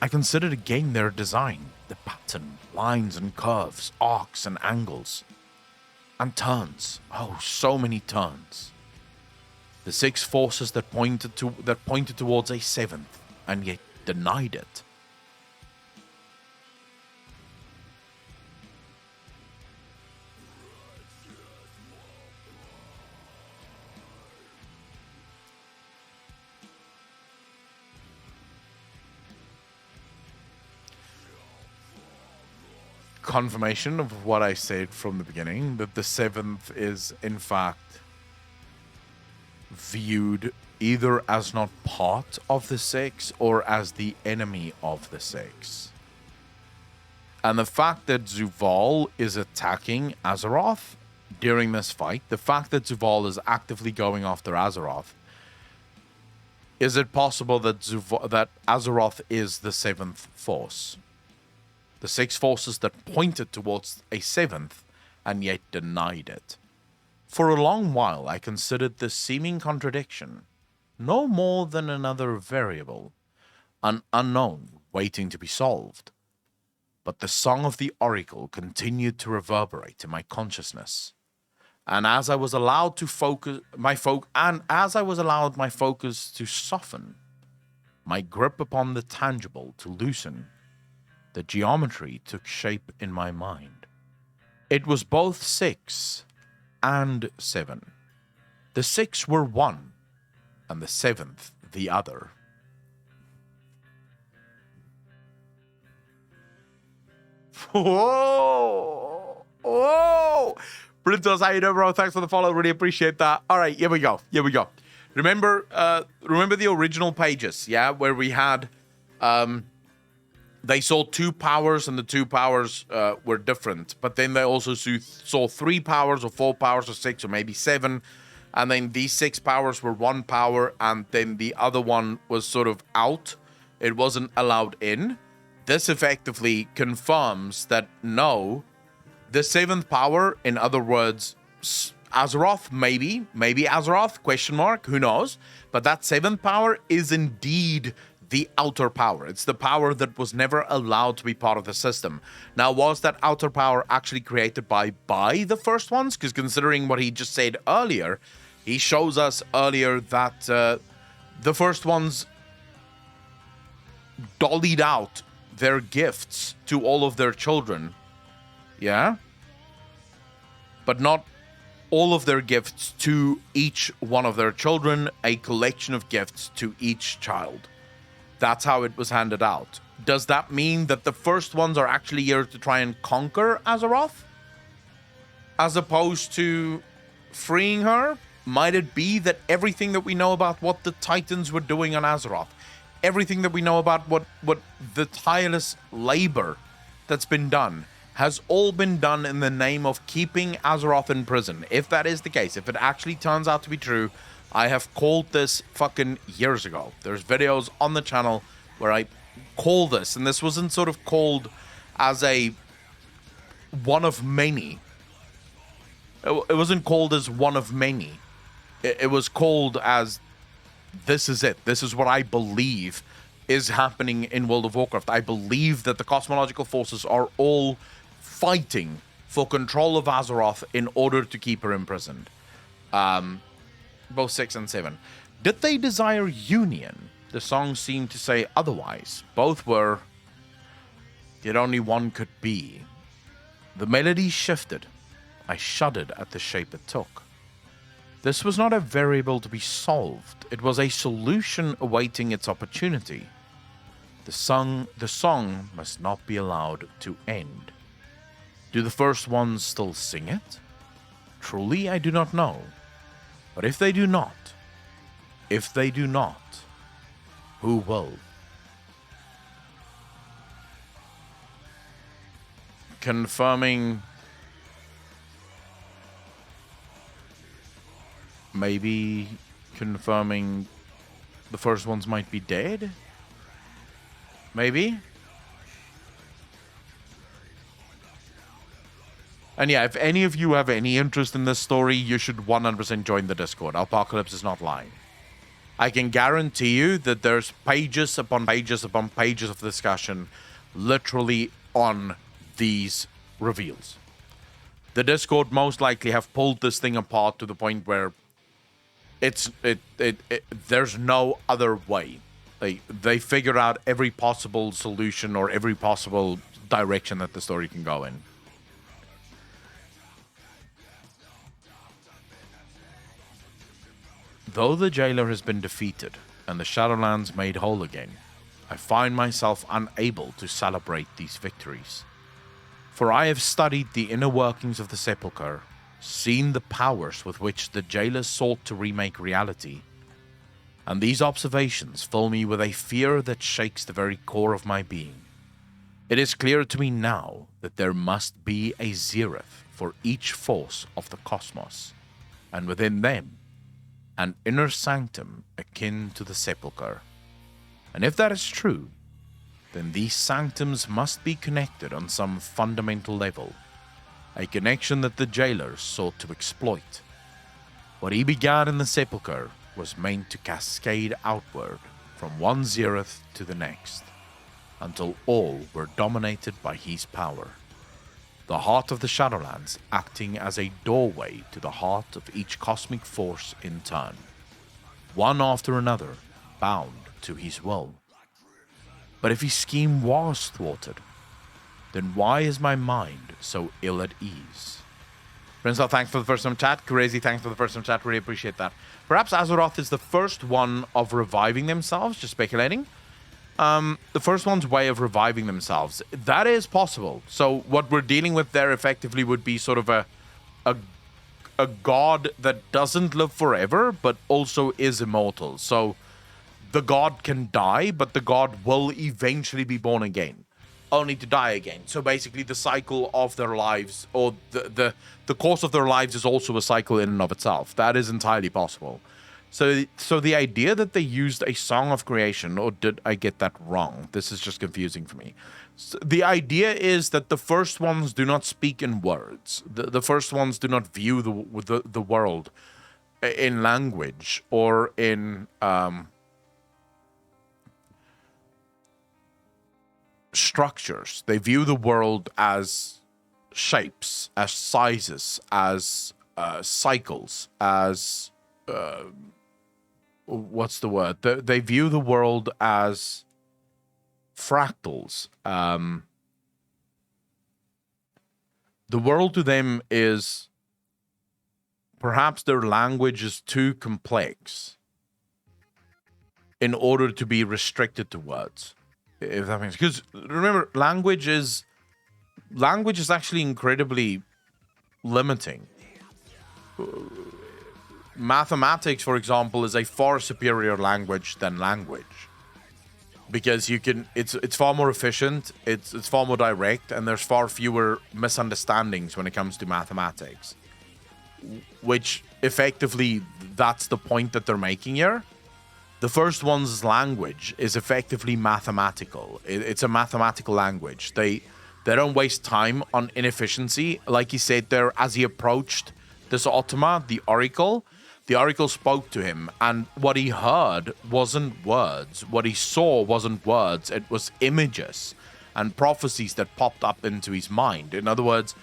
I considered again their design, the pattern, lines and curves, arcs and angles, and turns. Oh, so many turns. The 6 forces that pointed towards a 7th, and yet denied it. Confirmation of what I said from the beginning, that the 7th is in fact viewed either as not part of the 6 or as the enemy of the 6. And the fact that Zuval is attacking Azeroth during this fight, the fact that Zuval is actively going after Azeroth, is it possible that Azeroth is the 7th force? The 6 forces that pointed towards a 7th and yet denied it. For a long while I considered this seeming contradiction no more than another variable, an unknown waiting to be solved. But the song of the oracle continued to reverberate in my consciousness, and as I was allowed my focus to soften, my grip upon the tangible to loosen, the geometry took shape in my mind. It was both 6 and 7. The 6 were one, and the 7th the other. Whoa! Whoa! Brintos, how you doing, bro? Thanks for the follow. Really appreciate that. All right, here we go. Here we go. Remember the original pages, yeah, where we had they saw 2 powers, and the 2 powers were different. But then they also saw 3 powers, or 4 powers, or 6, or maybe 7. And then these 6 powers were 1 power, and then the other one was sort of out. It wasn't allowed in. This effectively confirms that no, the 7th power, in other words, Azeroth, maybe Azeroth, question mark, who knows? But that 7th power is indeed the outer power. It's the power that was never allowed to be part of the system. Now, was that outer power actually created by the first ones? Because considering what he just said earlier, he shows us earlier that the first ones dollied out their gifts to all of their children. Yeah? But not all of their gifts to each one of their children, a collection of gifts to each child. That's how it was handed out. Does that mean that the first ones are actually here to try and conquer Azeroth, as opposed to freeing her? Might it be that everything that we know about what the Titans were doing on Azeroth, everything that we know about what the tireless labor that's been done, has all been done in the name of keeping Azeroth in prison? If that is the case, if it actually turns out to be true, I have called this fucking years ago. There's videos on the channel where I call this, and this wasn't sort of called as a one of many. It wasn't called as one of many. It was called as, this is it. This is what I believe is happening in World of Warcraft. I believe that the cosmological forces are all fighting for control of Azeroth in order to keep her imprisoned. Both 6 and 7. Did they desire union? The song seemed to say otherwise. Both were, yet only one could be. The melody shifted. I shuddered at the shape it took. This was not a variable to be solved. It was a solution awaiting its opportunity. The song must not be allowed to end. Do the first ones still sing it? Truly, I do not know. But if they do not, who will? Confirming maybe confirming the first ones might be dead? Maybe? And yeah, if any of you have any interest in this story, you should 100% join the Discord. Apocalypse is not lying. I can guarantee you that there's pages upon pages upon pages of discussion literally on these reveals. The Discord most likely have pulled this thing apart to the point where there's no other way. They figure out every possible solution or every possible direction that the story can go in. Though the jailer has been defeated and the Shadowlands made whole again, I find myself unable to celebrate these victories. For I have studied the inner workings of the Sepulchre, seen the powers with which the jailer sought to remake reality, and these observations fill me with a fear that shakes the very core of my being. It is clear to me now that there must be a Zereth for each force of the cosmos, and within them, an inner sanctum akin to the Sepulchre. And if that is true, then these sanctums must be connected on some fundamental level, a connection that the jailer sought to exploit. What he began in the Sepulchre was meant to cascade outward from one Zereth to the next, until all were dominated by his power. The heart of the Shadowlands acting as a doorway to the heart of each cosmic force in turn, one after another bound to his will. But if his scheme was thwarted, then why is my mind so ill at ease? Prince, thanks for the first time chat. Crazy, thanks for the first time chat. Really appreciate that. Perhaps Azeroth is the first one of reviving themselves, just speculating. The first one's way of reviving themselves. That is possible. So what we're dealing with there effectively would be sort of a god that doesn't live forever, but also is immortal. So the god can die, but the god will eventually be born again, only to die again. So basically the cycle of their lives, or the course of their lives, is also a cycle in and of itself. That is entirely possible. So the idea that they used a song of creation, or did I get that wrong? This is just confusing for me. So the idea is that the first ones do not speak in words. The first ones do not view the world in language or in structures. They view the world as shapes, as sizes, as cycles, as what's the word? They view the world as fractals. The world to them is, perhaps their language is too complex in order to be restricted to words, if that makes sense. Because remember, language is actually incredibly limiting. Mathematics, for example, is a far superior language than language, because it's far more efficient, it's far more direct, and there's far fewer misunderstandings when it comes to mathematics, which effectively, that's the point that they're making here. The first one's language is effectively mathematical. It's a mathematical language. They don't waste time on inefficiency. Like he said there, as he approached this Automa, the Oracle spoke to him, and what he heard wasn't words. What he saw wasn't words. It was images and prophecies that popped up into his mind. In other words,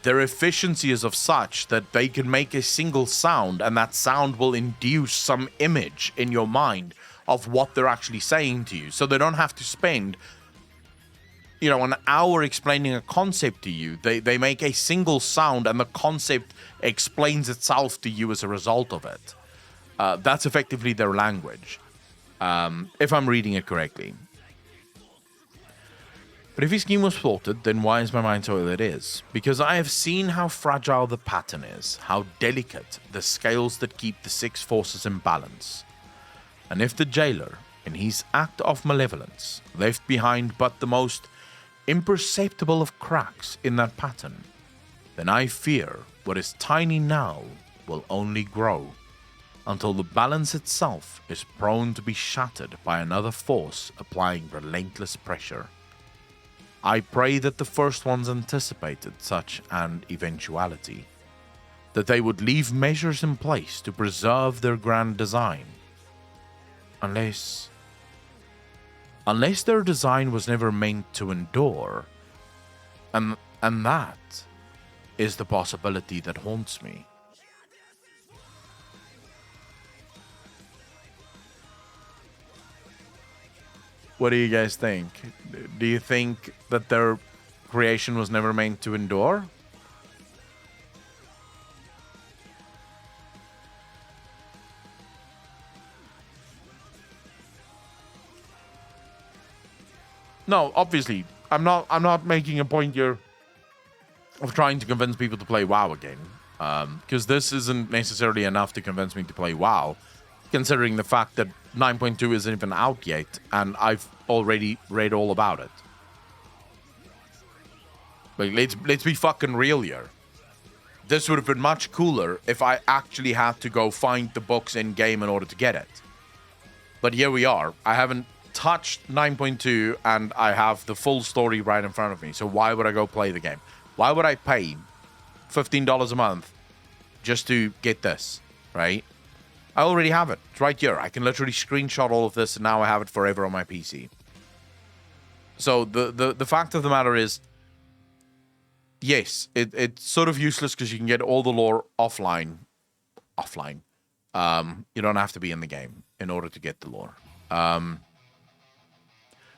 their efficiency is of such that they can make a single sound, and that sound will induce some image in your mind of what they're actually saying to you. So they don't have to spend, an hour explaining a concept to you. They make a single sound, and the concept explains itself to you as a result of it. That's effectively their language, if I'm reading it correctly. But if his scheme was thwarted, then why is my mind so ill it is? Because I have seen how fragile the pattern is, how delicate the scales that keep the six forces in balance. And if the jailer, in his act of malevolence, left behind but the most imperceptible of cracks in that pattern, then I fear what is tiny now will only grow, until the balance itself is prone to be shattered by another force applying relentless pressure. I pray that the first ones anticipated such an eventuality, that they would leave measures in place to preserve their grand design. Unless their design was never meant to endure, and that is the possibility that haunts me. What do you guys think? Do you think that their creation was never meant to endure? No, obviously, I'm not making a point here of trying to convince people to play WoW again, because this isn't necessarily enough to convince me to play WoW, considering the fact that 9.2 isn't even out yet, and I've already read all about it. Like, let's be fucking real here. This would have been much cooler if I actually had to go find the books in game in order to get it. But here we are. I haven't touched 9.2, and I have the full story right in front of me. So why would I go play the game? Why would I pay $15 a month just to get this, right? I already have it. It's right here. I can literally screenshot all of this, and now I have it forever on my PC. So the fact of the matter is, yes, it's sort of useless because you can get all the lore offline. You don't have to be in the game in order to get the lore.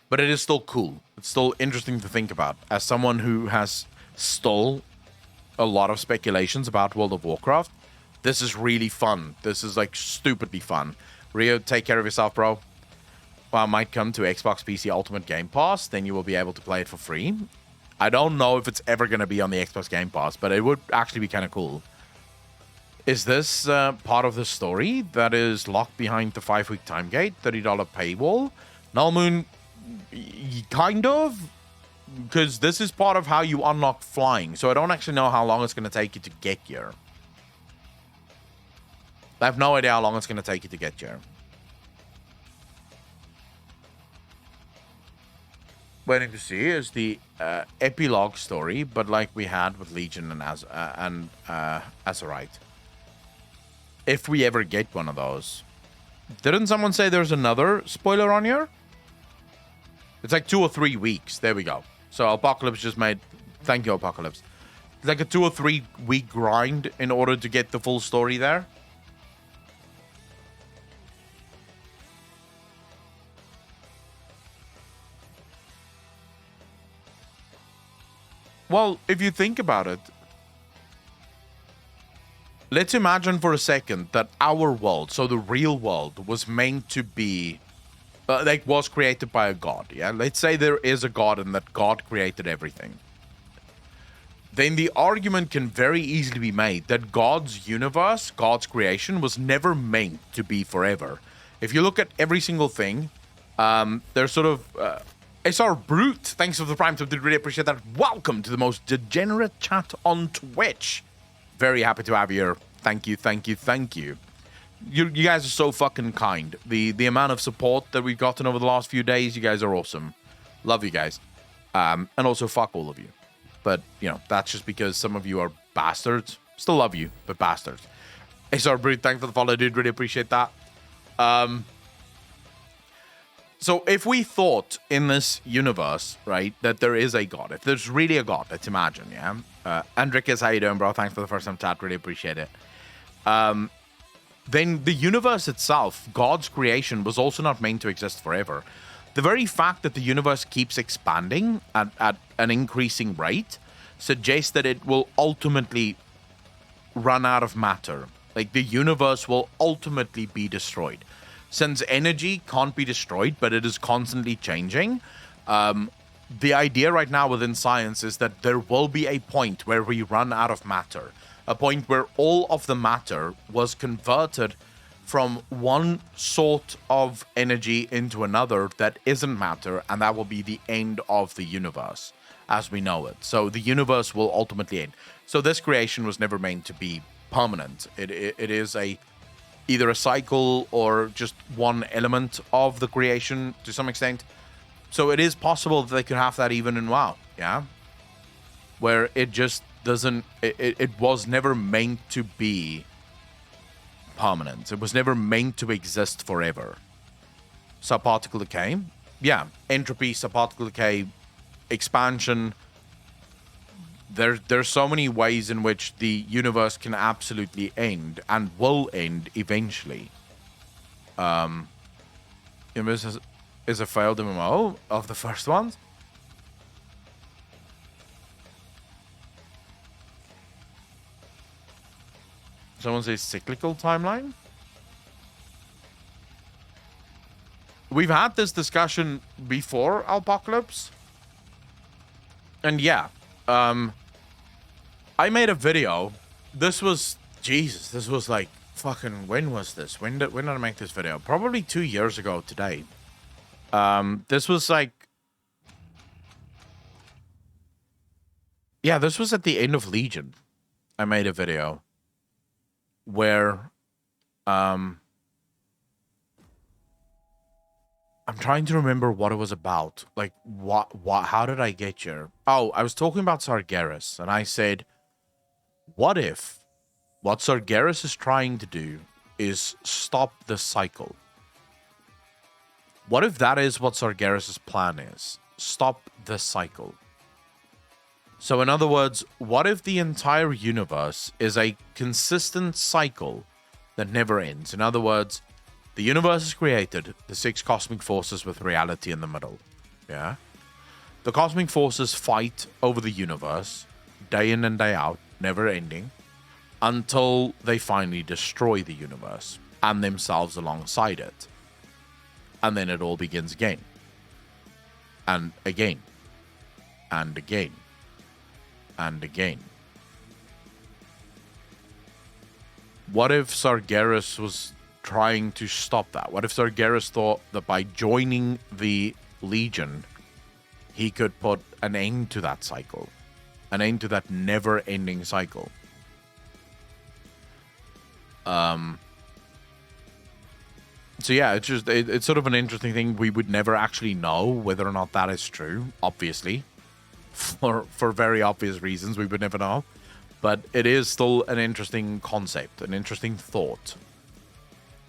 But it is still cool. It's still interesting to think about. As someone who has stole a lot of speculations about World of Warcraft, this is really fun. This is like stupidly fun. Rio, take care of yourself, bro. Well, I might come to Xbox PC Ultimate Game Pass. Then you will be able to play it for free. I don't know if it's ever going to be on the Xbox Game Pass, but it would actually be kind of cool. Is this part of the story that is locked behind the 5-week time gate, $30 paywall? Null Moon, kind of. Because this is part of how you unlock flying. So I don't actually know how long it's going to take you to get here. I have no idea how long it's going to take you to get here. Waiting to see is the epilogue story, but like we had with Legion and Azerite. If we ever get one of those. Didn't someone say there's another spoiler on here? It's like 2 or 3 weeks. There we go. So Apocalypse just made... Thank you, Apocalypse. It's like a 2 or 3 week grind in order to get the full story there. Well, if you think about it, let's imagine for a second that our world, so the real world, was meant to be, was created by a god, yeah? Let's say there is a god and that God created everything. Then the argument can very easily be made that God's universe, God's creation, was never meant to be forever. If you look at every single thing, there's sort of... SR Brute, thanks for the Prime Tip, did really appreciate that. Welcome to the most degenerate chat on Twitch. Very happy to have you here. Thank you, thank you, thank you. You guys are so fucking kind. The amount of support that we've gotten over the last few days, you guys are awesome. Love you guys. And also fuck all of you. But, you know, that's just because some of you are bastards. Still love you, but bastards. SR Brute, thanks for the follow, dude. Really appreciate that. So if we thought in this universe, right, that there is a god, if there's really a god, let's imagine, yeah? Andricus, how you doing, bro? Thanks for the first time chat. Really appreciate it. Then the universe itself, God's creation, was also not meant to exist forever. The very fact that the universe keeps expanding at an increasing rate suggests that it will ultimately run out of matter. Like, the universe will ultimately be destroyed. Since energy can't be destroyed, but it is constantly changing, the idea right now within science is that there will be a point where we run out of matter. A point where all of the matter was converted from one sort of energy into another that isn't matter, and that will be the end of the universe as we know it. So the universe will ultimately end. So this creation was never meant to be permanent. It is either a cycle or just one element of the creation to some extent. So it is possible that they could have that even in WoW, yeah? Where it just doesn't... It was never meant to be permanent. It was never meant to exist forever. Subparticle decay? Yeah. Entropy, subparticle decay, expansion. There's so many ways in which the universe can absolutely end and will end eventually. This is a failed MMO of the first ones. Someone says cyclical timeline. We've had this discussion before, Apocalypse. And yeah, I made a video. This was, Jesus, this was like fucking, when was this? When did I make this video? Probably 2 years ago today. This was like, yeah, this was at the end of Legion. I made a video where, I'm trying to remember what it was about. Like, how did I get here? Oh, I was talking about Sargeras, and I said, what if what Sargeras is trying to do is stop the cycle? What if that is what Sargeras' plan is? Stop the cycle. So in other words, what if the entire universe is a consistent cycle that never ends? In other words, the universe is created, the 6 cosmic forces with reality in the middle. Yeah? The cosmic forces fight over the universe, day in and day out, never ending, until they finally destroy the universe and themselves alongside it. And then it all begins again. And again. And again. And again. What if Sargeras was trying to stop that? What if Sargeras thought that by joining the Legion, he could put an end to that cycle? An end to that never-ending cycle? So yeah, it's sort of an interesting thing. We would never actually know whether or not that is true, obviously. For very obvious reasons, we would never know. But it is still an interesting concept, an interesting thought.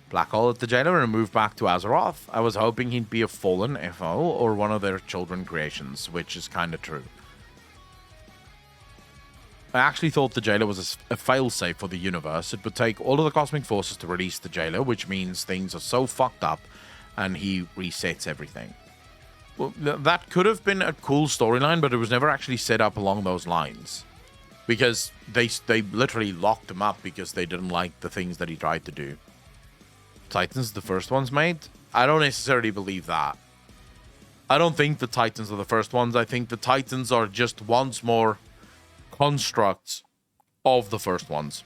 Black hole at the jailer and move back to Azeroth. I was hoping he'd be a fallen FO or one of their children creations, which is kind of true. I actually thought the jailer was a failsafe for the universe. It would take all of the cosmic forces to release the jailer, which means things are so fucked up and he resets everything. Well, that could have been a cool storyline, but it was never actually set up along those lines. Because they literally locked him up because they didn't like the things that he tried to do. Titans, the first ones made? I don't necessarily believe that. I don't think the Titans are the first ones. I think the Titans are just once more constructs of the first ones.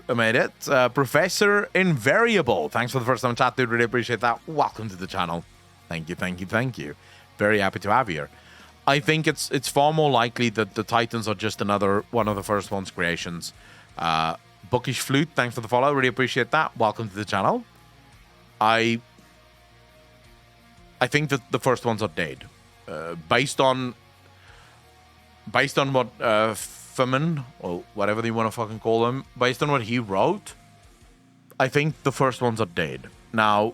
I made it. Professor Invariable. Thanks for the first time chat, dude. Really appreciate that. Welcome to the channel. Thank you, thank you, thank you. Very happy to have you here. I think it's far more likely that the Titans are just another one of the first one's creations. Bookish Flute, thanks for the follow. Really appreciate that. Welcome to the channel. I think that the first ones are dead. Based on what Femin, or whatever you want to fucking call him, based on what he wrote, I think the first ones are dead. Now,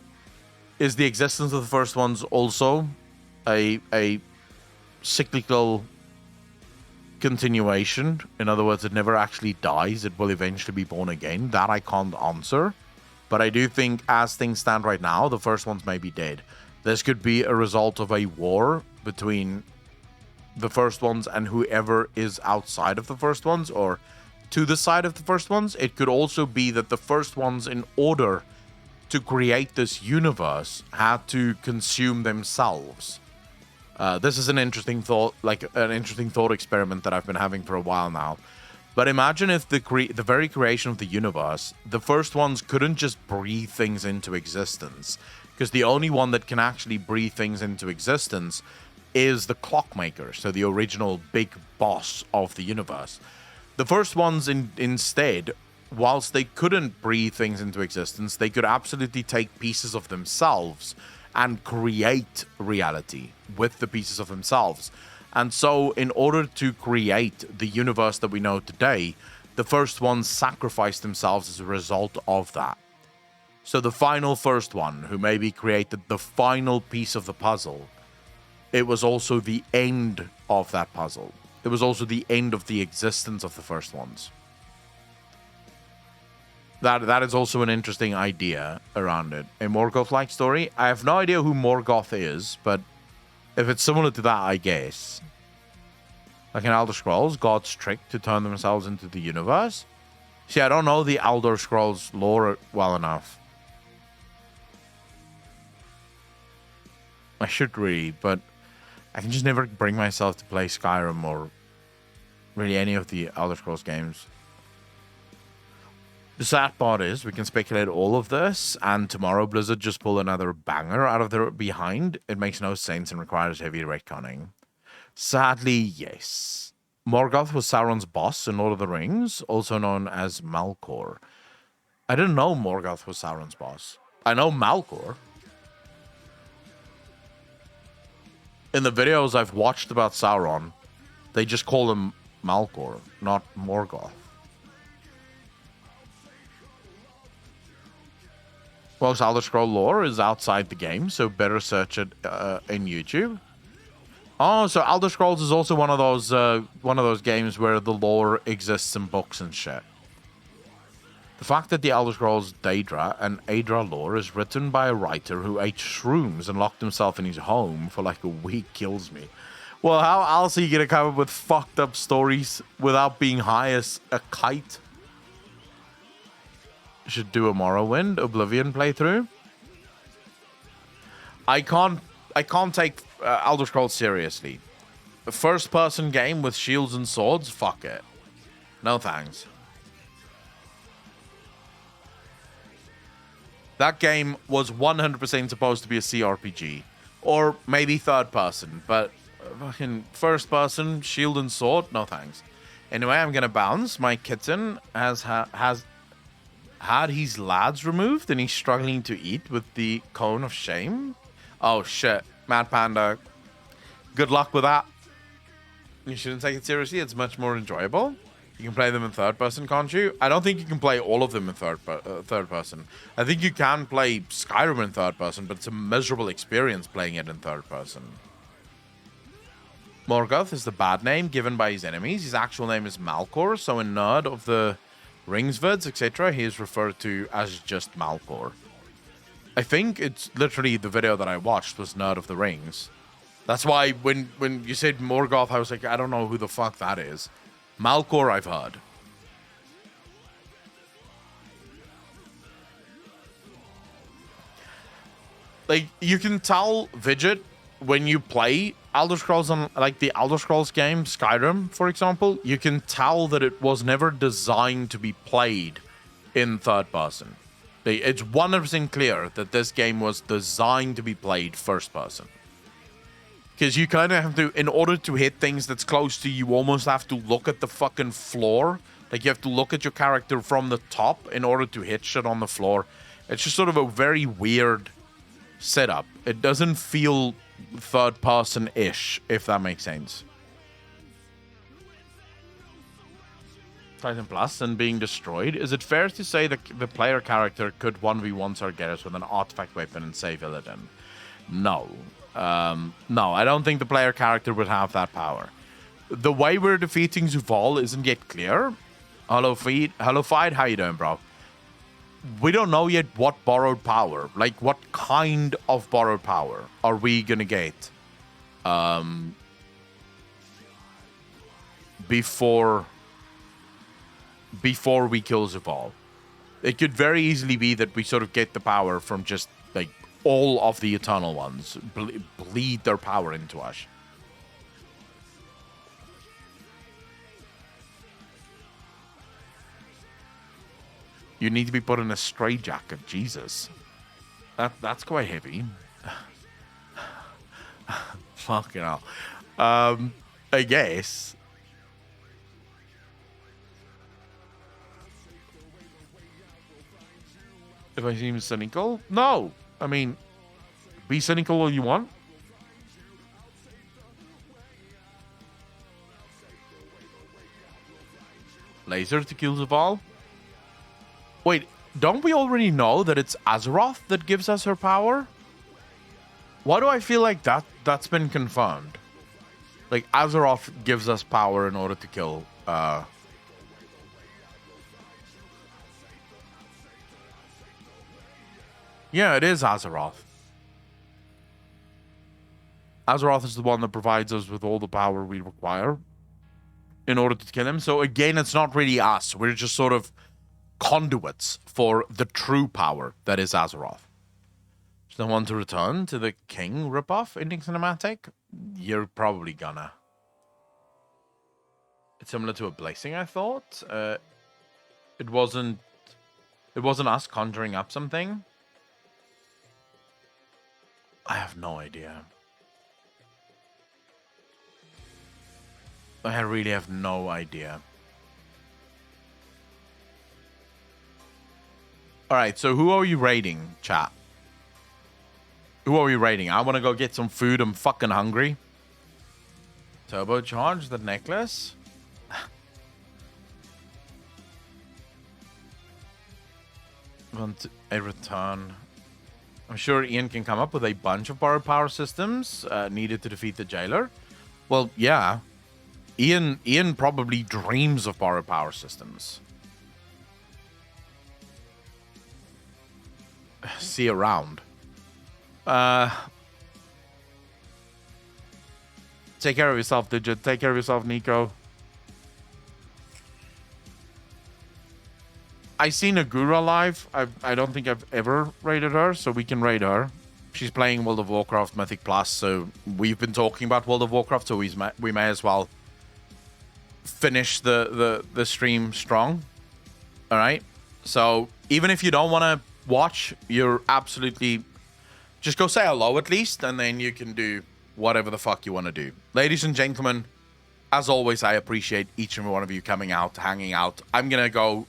is the existence of the first ones also a cyclical continuation? In other words, it never actually dies. It will eventually be born again. That I can't answer. But I do think, as things stand right now, the first ones may be dead. This could be a result of a war between the first ones and whoever is outside of the first ones, or to the side of the first ones. It could also be that the first ones, in order to create this universe, had to consume themselves. This is an interesting thought, like an interesting thought experiment that I've been having for a while now. But imagine if the very creation of the universe, the first ones couldn't just breathe things into existence, because the only one that can actually breathe things into existence is the clockmaker, so the original big boss of the universe. The first ones, instead, whilst they couldn't breathe things into existence, they could absolutely take pieces of themselves and create reality with the pieces of themselves. And so, in order to create the universe that we know today, the first ones sacrificed themselves as a result of that. So the final first one, who maybe created the final piece of the puzzle, it was also the end of that puzzle. It was also the end of the existence of the first ones. That is also an interesting idea around it. A Morgoth-like story. I have no idea who Morgoth is, but if it's similar to that, I guess. Like in Elder Scrolls, gods trick to turn themselves into the universe. See, I don't know the Elder Scrolls lore well enough. I should read, but I can just never bring myself to play Skyrim or really any of the Elder Scrolls games. The sad part is we can speculate all of this, and tomorrow Blizzard just pull another banger out of their behind. It makes no sense and requires heavy retconning. Sadly, yes. Morgoth was Sauron's boss in Lord of the Rings, also known as Malkor. I didn't know Morgoth was Sauron's boss. I know Malkor. In the videos I've watched about Sauron, they just call him Malkor, not Morgoth. Most Elder Scroll lore is outside the game, so better search it in YouTube. Oh, so Elder Scrolls is also one of those games where the lore exists in books and shit. The fact that the Elder Scrolls Daedra and Aedra lore is written by a writer who ate shrooms and locked himself in his home for like a week kills me. Well, how else are you gonna come up with fucked up stories without being high as a kite? Should do a Morrowind Oblivion playthrough. I can't take Elder Scrolls seriously. A first-person game with shields and swords, fuck it. No thanks. That game was 100% supposed to be a CRPG, or maybe third-person, but fucking first-person shield and sword, no thanks. Anyway, I'm gonna bounce. My kitten has had his lads removed and he's struggling to eat with the cone of shame. Oh shit, Mad Panda. Good luck with that. You shouldn't take it seriously. It's much more enjoyable. You can play them in third person, can't you? I don't think you can play all of them in third person. I think you can play Skyrim in third person, but it's a miserable experience playing it in third person. Morgoth is the bad name given by his enemies. His actual name is Malkor, so in Nerd of the Rings vids, etc., he is referred to as just Malkor. I think it's literally the video that I watched was Nerd of the Rings. That's why when you said Morgoth, I was like, I don't know who the fuck that is. Malkor, I've heard. Like, you can tell Vidget when you play Elder Scrolls on, like, the Elder Scrolls game, Skyrim, for example, you can tell that it was never designed to be played in third person. It's 100% clear that this game was designed to be played first person. Because you kind of have to, in order to hit things that's close to you, almost have to look at the fucking floor. Like, you have to look at your character from the top in order to hit shit on the floor. It's just sort of a very weird setup. It doesn't feel third person-ish, if that makes sense. Titan Plus and being destroyed, is it fair to say that the player character could 1v1 Sargeras with an artifact weapon and save Illidan? No. No, I don't think the player character would have that power. The way we're defeating Zuval isn't yet clear. Hello, Fied, how you doing, bro? We don't know yet what borrowed power, like what kind of borrowed power are we gonna get before we kill Zuval. It could very easily be that we sort of get the power from just like all of the Eternal Ones, bleed their power into us. You need to be put in a straitjacket, Jesus. That's quite heavy. Fucking hell. I guess. If I seem cynical? No. I mean, be cynical all you want. Laser to kill Zuval? Wait, don't we already know that it's Azeroth that gives us her power? Why do I feel like that's been confirmed? Like, Azeroth gives us power in order to kill, Yeah, it is Azeroth. Azeroth is the one that provides us with all the power we require in order to kill him. So again, it's not really us. We're just sort of conduits for the true power that is Azeroth. Is there one to return to the King ripoff ending cinematic? You're probably gonna. It's similar to a blessing, I thought. It wasn't us conjuring up something. I have no idea. I really have no idea. Alright, so who are you raiding, chat? Who are we raiding? I want to go get some food. I'm fucking hungry. Turbocharge the necklace. Want a return. I'm sure Ian can come up with a bunch of borrowed power systems needed to defeat the jailer. Well, yeah. Ian probably dreams of borrowed power systems. See you around. Take care of yourself, Digit. Take care of yourself, Nico. I seen Agura live. I don't think I've ever raided her, so we can raid her. She's playing World of Warcraft Mythic Plus, so we've been talking about World of Warcraft, so we may as well finish the stream strong. All right. So even if you don't want to watch, you're absolutely just go say hello at least, and then you can do whatever the fuck you want to do. Ladies and gentlemen, as always, I appreciate each and every one of you coming out, hanging out. I'm gonna go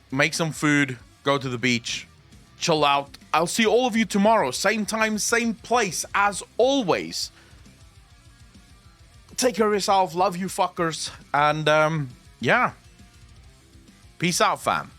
make some food, go to the beach, chill out. I'll see all of you tomorrow, same time, same place, as always. Take care of yourself, love you fuckers, and yeah, peace out, fam.